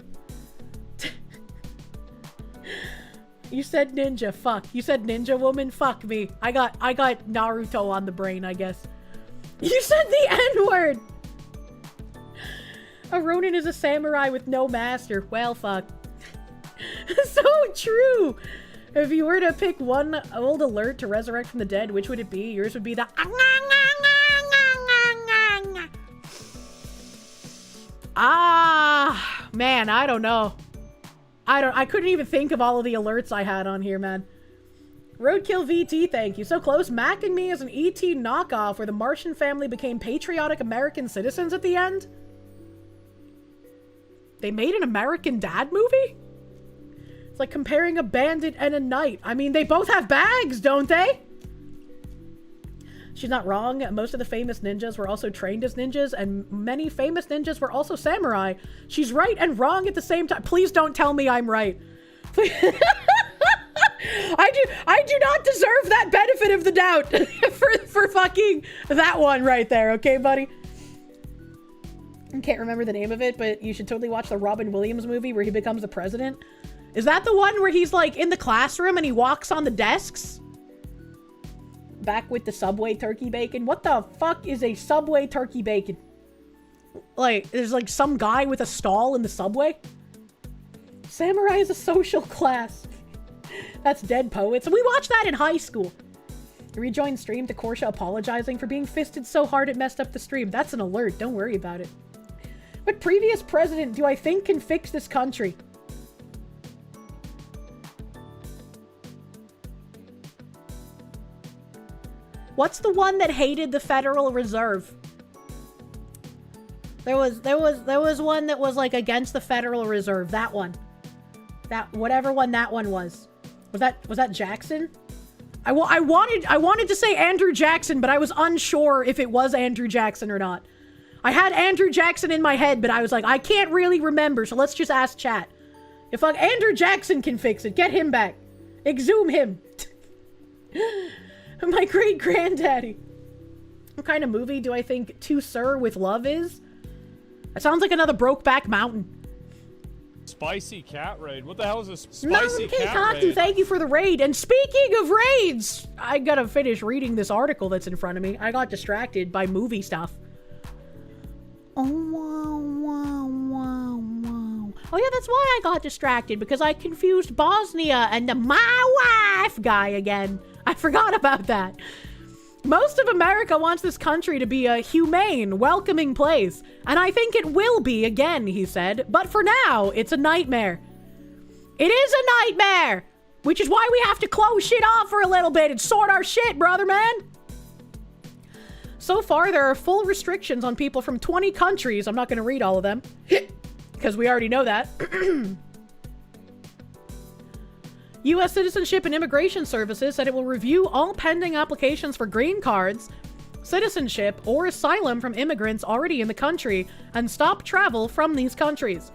L: You said ninja. Fuck. You said ninja woman? Fuck me. I got Naruto on the brain, I guess. You said the N-word! A Ronin is a samurai with no master. Well, fuck. So true! If you were to pick one old alert to resurrect from the dead, which would it be? Yours would be the... Ah, man, I don't know. I couldn't even think of all of the alerts I had on here, man. Roadkill VT, thank you. So close. Mac and Me is an ET knockoff where the Martian family became patriotic American citizens at the end. They made an American Dad movie? It's like comparing a bandit and a knight. I mean, they both have bags, don't they? She's not wrong. Most of the famous ninjas were also trained as ninjas, and many famous ninjas were also samurai. She's right and wrong at the same time. Please don't tell me I'm right. I do not deserve that benefit of the doubt for fucking that one right there, okay, buddy? I can't remember the name of it, but you should totally watch the Robin Williams movie where he becomes the president. Is that the one where he's like in the classroom and he walks on the desks? back with the Subway turkey bacon. What the fuck is a Subway turkey bacon? Like, there's like some guy with a stall in the Subway? Samurai is a social class. That's Dead Poets. We watched that in high school. Rejoin stream to Kirsche apologizing for being fisted so hard it messed up the stream. That's an alert. Don't worry about it. What previous president do I think can fix this country? What's the one that hated the Federal Reserve? There was one that was like against the Federal Reserve. That one. That whatever one that one was. Was that Jackson? I wanted to say Andrew Jackson, but I was unsure if it was Andrew Jackson or not. I had Andrew Jackson in my head, but I was like, I can't really remember, so let's just ask chat. If Andrew Jackson can fix it, get him back. Exhume him. My great-granddaddy. What kind of movie do I think To Sir with Love is? It sounds like another Brokeback Mountain.
T: Spicy cat raid. What the hell is this spicy
L: Mountain
T: cat raid?
L: Thank you for the raid. And speaking of raids, I gotta finish reading this article that's in front of me. I got distracted by movie stuff. Oh, yeah, that's why I got distracted, because I confused Bosnia and the my wife guy again. I forgot about that. Most of America wants this country to be a humane, welcoming place, and I think it will be again, he said. But for now, it's a nightmare. It is a nightmare, which is why we have to close shit off for a little bit and sort our shit, brother man. So far, there are full restrictions on people from 20 countries. I'm not going to read all of them, because we already know that. U.S. Citizenship and Immigration Services said it will review all pending applications for green cards, citizenship, or asylum from immigrants already in the country and stop travel from these countries.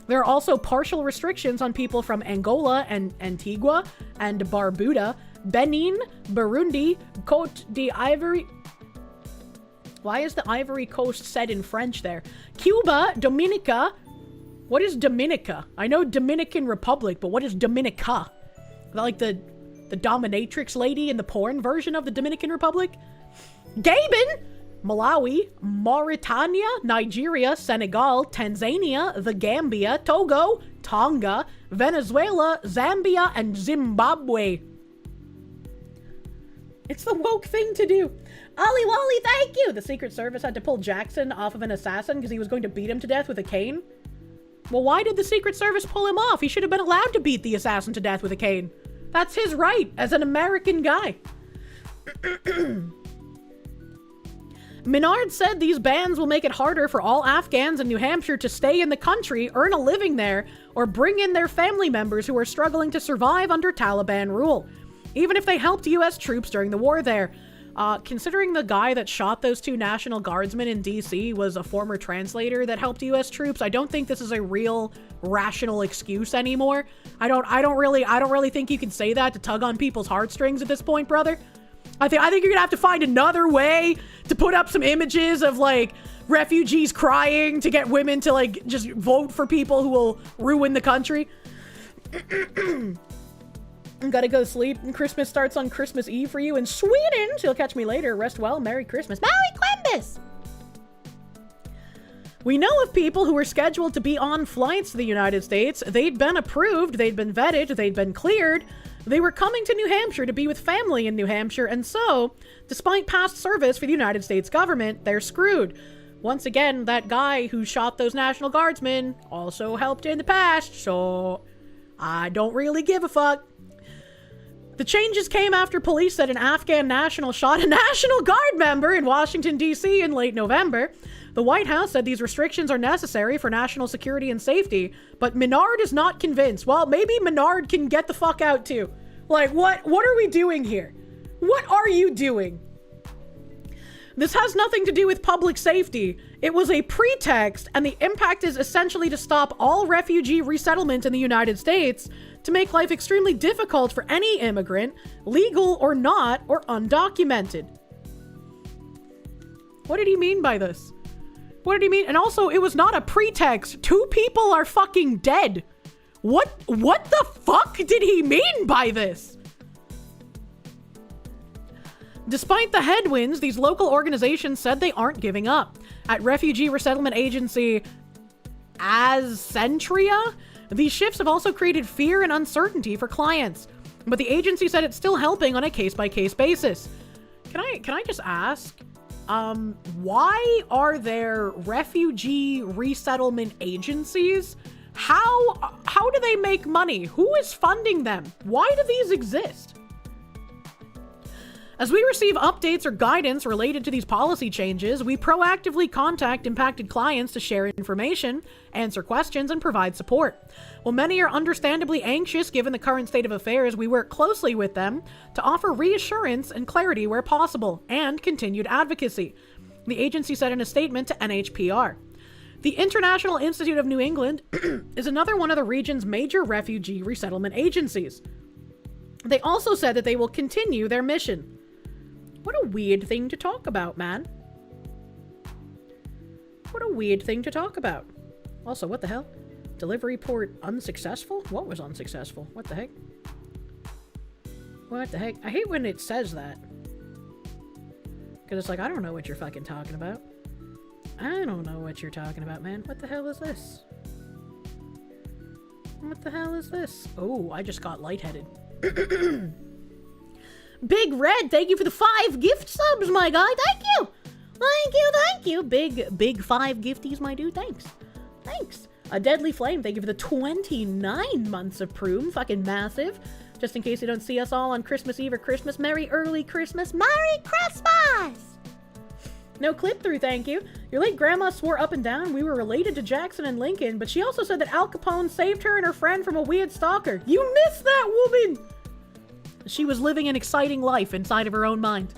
L: There are also partial restrictions on people from Angola and Antigua and Barbuda, Benin, Burundi, Côte d'Ivoire. Why is the Ivory Coast said in French there? Cuba, Dominica. What is Dominica? I know Dominican Republic, but what is Dominica? Is that like the dominatrix lady in the porn version of the Dominican Republic? Gabon, Malawi, Mauritania, Nigeria, Senegal, Tanzania, the Gambia, Togo, Tonga, Venezuela, Zambia, and Zimbabwe. It's the woke thing to do. Ollie Wally, thank you! The Secret Service had to pull Jackson off of an assassin because he was going to beat him to death with a cane. Well, why did the Secret Service pull him off? He should have been allowed to beat the assassin to death with a cane. That's his right as an American guy. Menard said these bans will make it harder for all Afghans in New Hampshire to stay in the country, earn a living there, or bring in their family members who are struggling to survive under Taliban rule, even if they helped U.S. troops during the war there. Considering the guy that shot those two National Guardsmen in D.C. was a former translator that helped U.S. troops, I don't think this is a real rational excuse anymore. I don't really think you can say that to tug on people's heartstrings at this point, brother. I think you're gonna have to find another way to put up some images of like refugees crying to get women to like just vote for people who will ruin the country. Gotta go sleep. Christmas starts on Christmas Eve for you in Sweden. So you'll catch me later. Rest well. Merry Christmas. Merry Quimbus! We know of people who were scheduled to be on flights to the United States. They'd been approved, they'd been vetted, they'd been cleared. They were coming to New Hampshire to be with family in New Hampshire, and so, despite past service for the United States government, they're screwed. Once again, that guy who shot those National Guardsmen also helped in the past, so I don't really give a fuck. The changes came after police said an Afghan national shot a National Guard member in Washington, D.C. in late November. The White House said these restrictions are necessary for national security and safety, but Menard is not convinced. Well, maybe Menard can get the fuck out too. Like, what are we doing here? What are you doing? This has nothing to do with public safety. It was a pretext, and the impact is essentially to stop all refugee resettlement in the United States, to make life extremely difficult for any immigrant, legal or not, or undocumented. What did he mean by this? What did he mean? And also, it was not a pretext. 2 people are fucking dead. What the fuck did he mean by this? Despite the headwinds, these local organizations said they aren't giving up. At refugee resettlement agency Azcentria, these shifts have also created fear and uncertainty for clients. But the agency said it's still helping on a case-by-case basis. Can I just ask, why are there refugee resettlement agencies? How do they make money? Who is funding them? Why do these exist? As we receive updates or guidance related to these policy changes, we proactively contact impacted clients to share information, answer questions, and provide support. While many are understandably anxious given the current state of affairs, we work closely with them to offer reassurance and clarity where possible, and continued advocacy, the agency said in a statement to NHPR. The International Institute of New England is another one of the region's major refugee resettlement agencies. They also said that they will continue their mission. What a weird thing to talk about, man. What a weird thing to talk about. Also, what the hell? Delivery port unsuccessful? What was unsuccessful? What the heck? What the heck? I hate when it says that. Because it's like, I don't know what you're fucking talking about. I don't know what you're talking about, man. What the hell is this? What the hell is this? Oh, I just got lightheaded. Big Red, thank you for the 5 gift subs, my guy. Thank you. Thank you, thank you. Big 5 gifties, my dude. Thanks. Thanks. A Deadly Flame, thank you for the 29 months of Prune. Fucking massive. Just in case you don't see us all on Christmas Eve or Christmas, Merry Early Christmas. Merry Christmas! No clip through, thank you. Your late grandma swore up and down we were related to Jackson and Lincoln, but she also said that Al Capone saved her and her friend from a weird stalker. You missed that woman! She was living an exciting life inside of her own mind.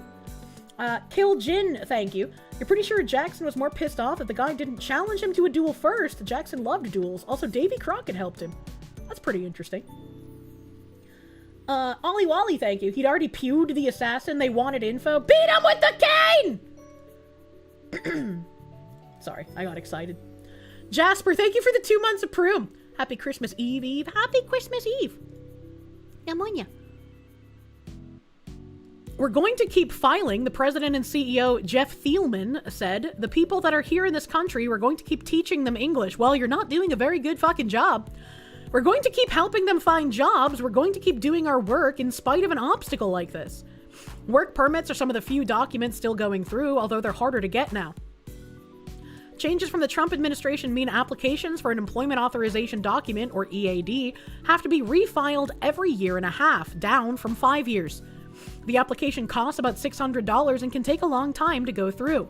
L: Kill Jin, thank you. You're pretty sure Jackson was more pissed off that the guy didn't challenge him to a duel first. Jackson loved duels. Also, Davy Crockett helped him. That's pretty interesting. Ollie Wally, thank you. He'd already pewed the assassin. They wanted info. Beat him with the cane! Sorry, I got excited. Jasper, thank you for the 2 months of Prune. Happy Christmas Eve, Eve. Happy Christmas Eve. Yamunya. We're going to keep filing, the president and CEO Jeff Thielman said. The people that are here in this country, we're going to keep teaching them English. Well, you're not doing a very good fucking job. We're going to keep helping them find jobs. We're going to keep doing our work in spite of an obstacle like this. Work permits are some of the few documents still going through, although they're harder to get now. Changes from the Trump administration mean applications for an employment authorization document, or EAD, have to be refiled every year and a half, down from 5 years. The application costs about $600 and can take a long time to go through.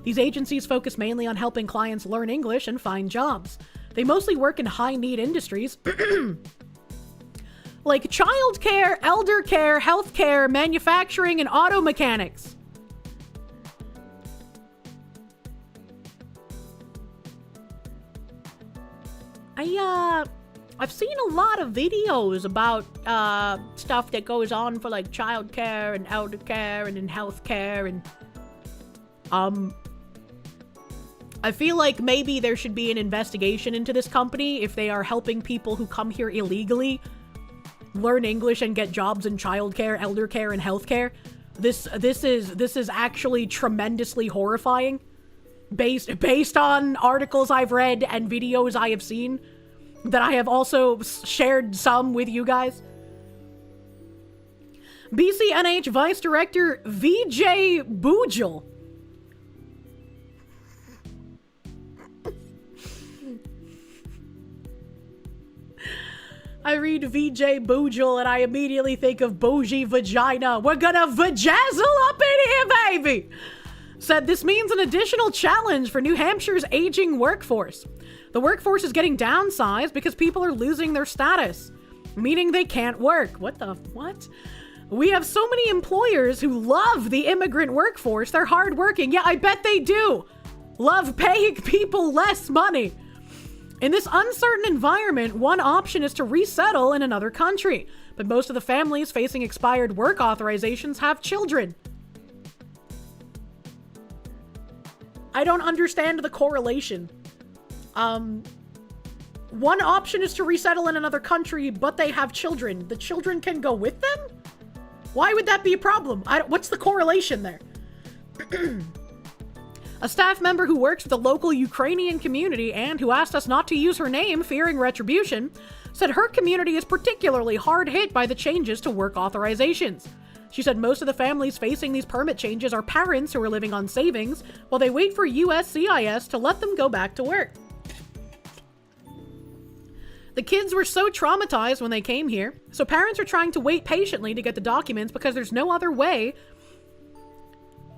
L: These agencies focus mainly on helping clients learn English and find jobs. They mostly work in high-need industries like childcare, elder care, healthcare, manufacturing, and auto mechanics. I've seen a lot of videos about stuff that goes on for like childcare and elder care and in healthcare, and I feel like maybe there should be an investigation into this company if they are helping people who come here illegally learn English and get jobs in childcare, elder care, and healthcare. This is actually tremendously horrifying, based on articles I've read and videos I have seen that I have also shared some with you guys. BCNH Vice Director VJ Boojel. I read VJ Boojel and I immediately think of bougie vagina. We're gonna vajazzle up in here, baby! Said this means an additional challenge for New Hampshire's aging workforce. The workforce is getting downsized because people are losing their status, meaning they can't work. What? We have so many employers who love the immigrant workforce. They're hardworking. Yeah, I bet they do. Love paying people less money. In this uncertain environment, one option is to resettle in another country, but most of the families facing expired work authorizations have children. I don't understand the correlation. One option is to resettle in another country, but they have children. The children can go with them? Why would that be a problem? What's the correlation there? A staff member who works with the local Ukrainian community and who asked us not to use her name, fearing retribution, said her community is particularly hard hit by the changes to work authorizations. She said most of the families facing these permit changes are parents who are living on savings while they wait for USCIS to let them go back to work. The kids were so traumatized when they came here, so parents are trying to wait patiently to get the documents because there's no other way.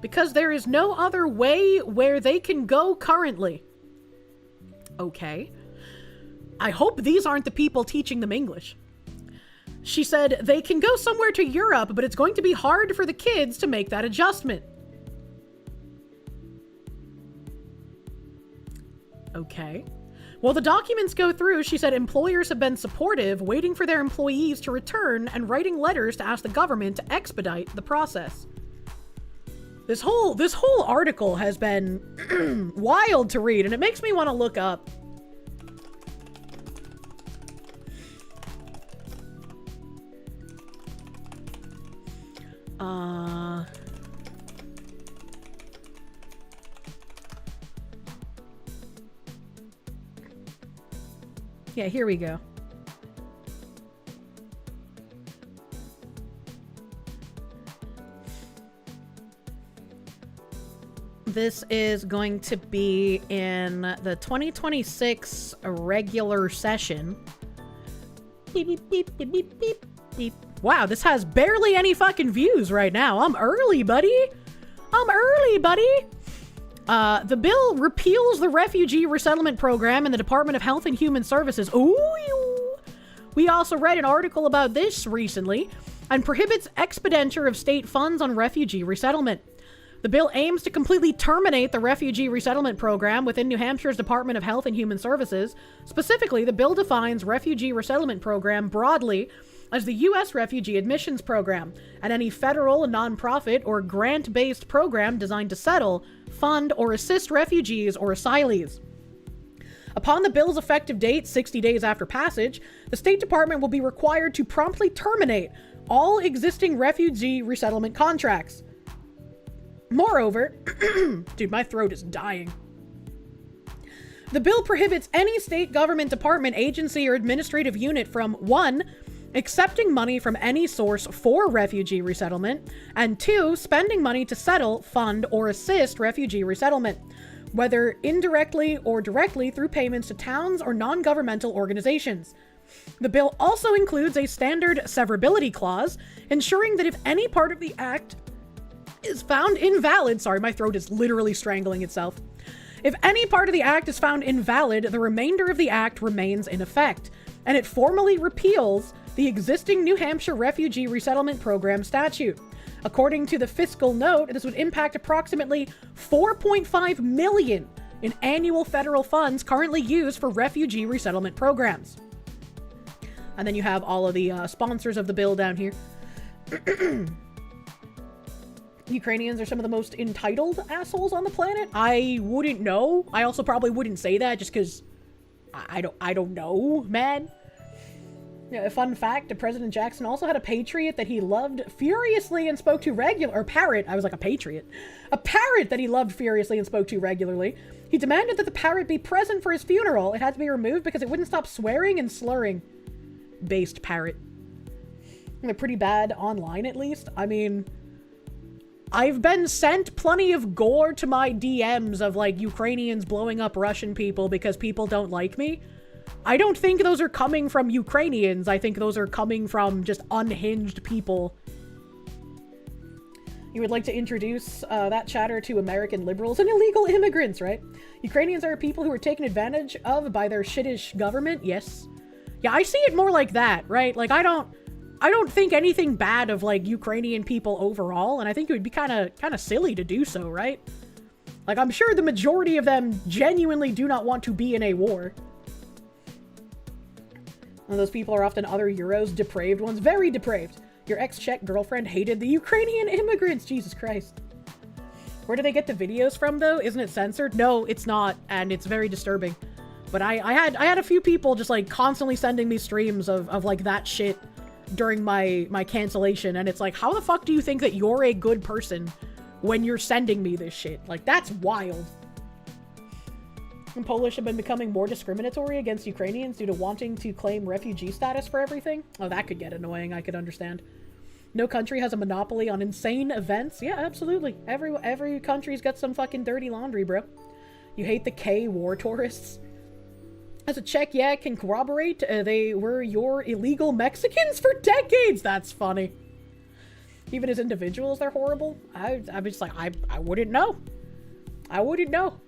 L: Because there is no other way where they can go currently. Okay. I hope these aren't the people teaching them English. She said they can go somewhere to Europe, but it's going to be hard for the kids to make that adjustment. Okay. While the documents go through, she said employers have been supportive, waiting for their employees to return and writing letters to ask the government to expedite the process. This whole article has been wild to read, and it makes me want to look up. Yeah, here we go. This is going to be in the 2026 regular session. Beep, beep, beep, beep, beep, beep, beep. Wow, this has barely any fucking views right now. I'm early, buddy. The bill repeals the refugee resettlement program in the Department of Health and Human Services. Ooh. We also read an article about this recently and prohibits expenditure of state funds on refugee resettlement. The bill aims to completely terminate the refugee resettlement program within New Hampshire's Department of Health and Human Services. Specifically, the bill defines refugee resettlement program broadly as the U.S. Refugee Admissions Program and any federal, nonprofit, or grant-based program designed to settle, fund, or assist refugees or asylees. Upon the bill's effective date, 60 days after passage, the State Department will be required to promptly terminate all existing refugee resettlement contracts. Moreover, dude, my throat is dying. The bill prohibits any state government department, agency, or administrative unit from 1. Accepting money from any source for refugee resettlement, and 2. Spending money to settle, fund, or assist refugee resettlement, whether indirectly or directly through payments to towns or non-governmental organizations. The bill also includes a standard severability clause, ensuring that if any part of the act is found invalid, sorry, my throat is literally strangling itself. If any part of the act is found invalid, the remainder of the act remains in effect, and it formally repeals the existing New Hampshire Refugee Resettlement Program statute. According to the fiscal note, this would impact approximately $4.5 million in annual federal funds currently used for refugee resettlement programs. And then you have all of the sponsors of the bill down here. Ukrainians are some of the most entitled assholes on the planet. I wouldn't know. I also probably wouldn't say that just because I don't know, man. Yeah, a fun fact, President Jackson also had a patriot that he loved furiously and spoke to regularly. Or parrot, I was like a patriot. A parrot that he loved furiously and spoke to regularly. He demanded that the parrot be present for his funeral. It had to be removed because it wouldn't stop swearing and slurring. Based parrot. They're pretty bad online, at least. I mean, I've been sent plenty of gore to my DMs of, like, Ukrainians blowing up Russian people because people don't like me. I don't think those are coming from Ukrainians. I think those are coming from just unhinged people. You would like to introduce that chatter to American liberals and illegal immigrants, right? Ukrainians are people who are taken advantage of by their shittish government. Yes. Yeah, I see it more like that, right? Like, I don't think anything bad of, like, Ukrainian people overall, and I think it would be kind of silly to do so, right? Like, I'm sure the majority of them genuinely do not want to be in a war. And those people are often other Euros, depraved ones, very depraved. Your ex-Czech girlfriend hated the Ukrainian immigrants, Jesus Christ. Where do they get the videos from, though? Isn't it censored? No, it's not, and it's very disturbing. But I had a few people just, like, constantly sending me streams of like, that shit. during my cancellation, and it's like, how the fuck do you think that you're a good person when you're sending me this shit? Like, that's wild. And Polish have been becoming more discriminatory against Ukrainians due to wanting to claim refugee status for everything. Oh, that could get annoying. I could understand. No country has a monopoly on insane events. Yeah, absolutely. Every country's got some fucking dirty laundry, bro. You hate the K war tourists? As a Czech, yeah, can corroborate. They were your illegal Mexicans for decades. That's funny. Even as individuals, they're horrible. I'm just like, I wouldn't know. I wouldn't know.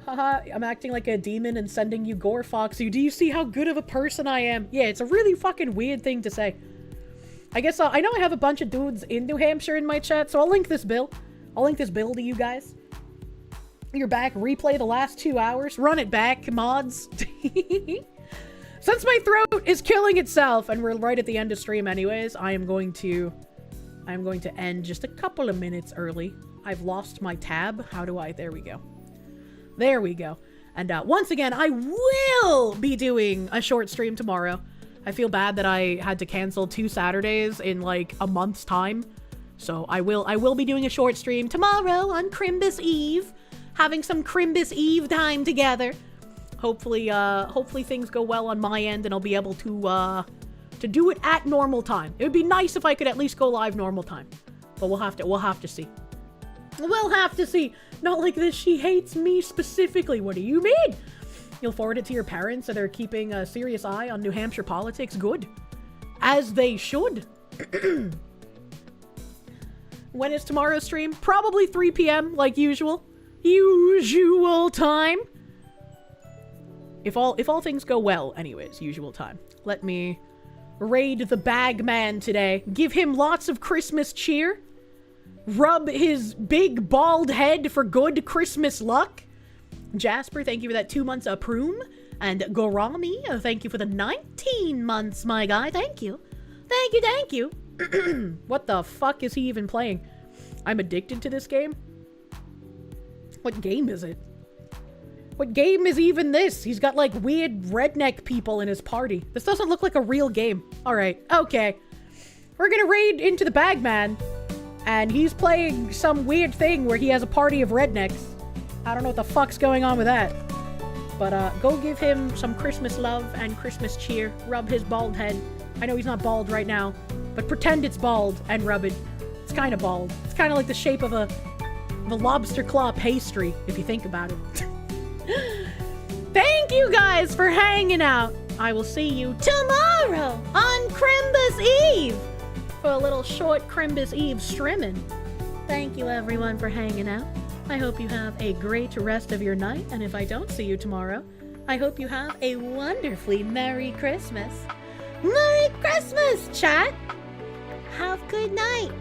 L: Haha, I'm acting like a demon and sending you gore, Foxy. Do you see how good of a person I am? Yeah, it's a really fucking weird thing to say. I guess, I know I have a bunch of dudes in New Hampshire in my chat, so I'll link this bill. I'll link this bill to you guys. You're back, replay the last 2 hours. Run it back, mods. Since my throat is killing itself, and we're right at the end of stream anyways, I'm going to end just a couple of minutes early. I've lost my tab. How do I? There we go. There we go. And once again, I will be doing a short stream tomorrow. I feel bad that I had to cancel 2 Saturdays in like a month's time. So I will be doing a short stream tomorrow on Crimbus Eve. Having some Crimbus Eve time together. Hopefully things go well on my end and I'll be able to do it at normal time. It would be nice if I could at least go live normal time. But we'll have to see. We'll have to see. Not like this, she hates me specifically. What do you mean? You'll forward it to your parents so they're keeping a serious eye on New Hampshire politics. Good. As they should. When is tomorrow's stream? Probably 3 p.m. like usual. Usual time. If all things go well, anyways, usual time. Let me raid the bag man today. Give him lots of Christmas cheer. Rub his big bald head for good Christmas luck. Jasper, thank you for that 2 months of Proom. And Gorami, thank you for the 19 months, my guy. Thank you. Thank you, thank you. What the fuck is he even playing? I'm addicted to this game. What game is it? What game is even this? He's got like weird redneck people in his party. This doesn't look like a real game. Alright, okay. We're gonna raid into the Bagman. And he's playing some weird thing where he has a party of rednecks. I don't know what the fuck's going on with that. But go give him some Christmas love and Christmas cheer. Rub his bald head. I know he's not bald right now, but pretend it's bald and rub it. It's kind of bald. It's kind of like the shape of a lobster claw pastry, if you think about it. Thank you guys for hanging out. I will see you tomorrow on Crimbus Eve for a little short Crimbus Eve streaming. Thank you everyone for hanging out. I hope you have a great rest of your night, and if I don't see you tomorrow, I hope you have a wonderfully Merry Christmas. Merry Christmas, chat! Have a good night.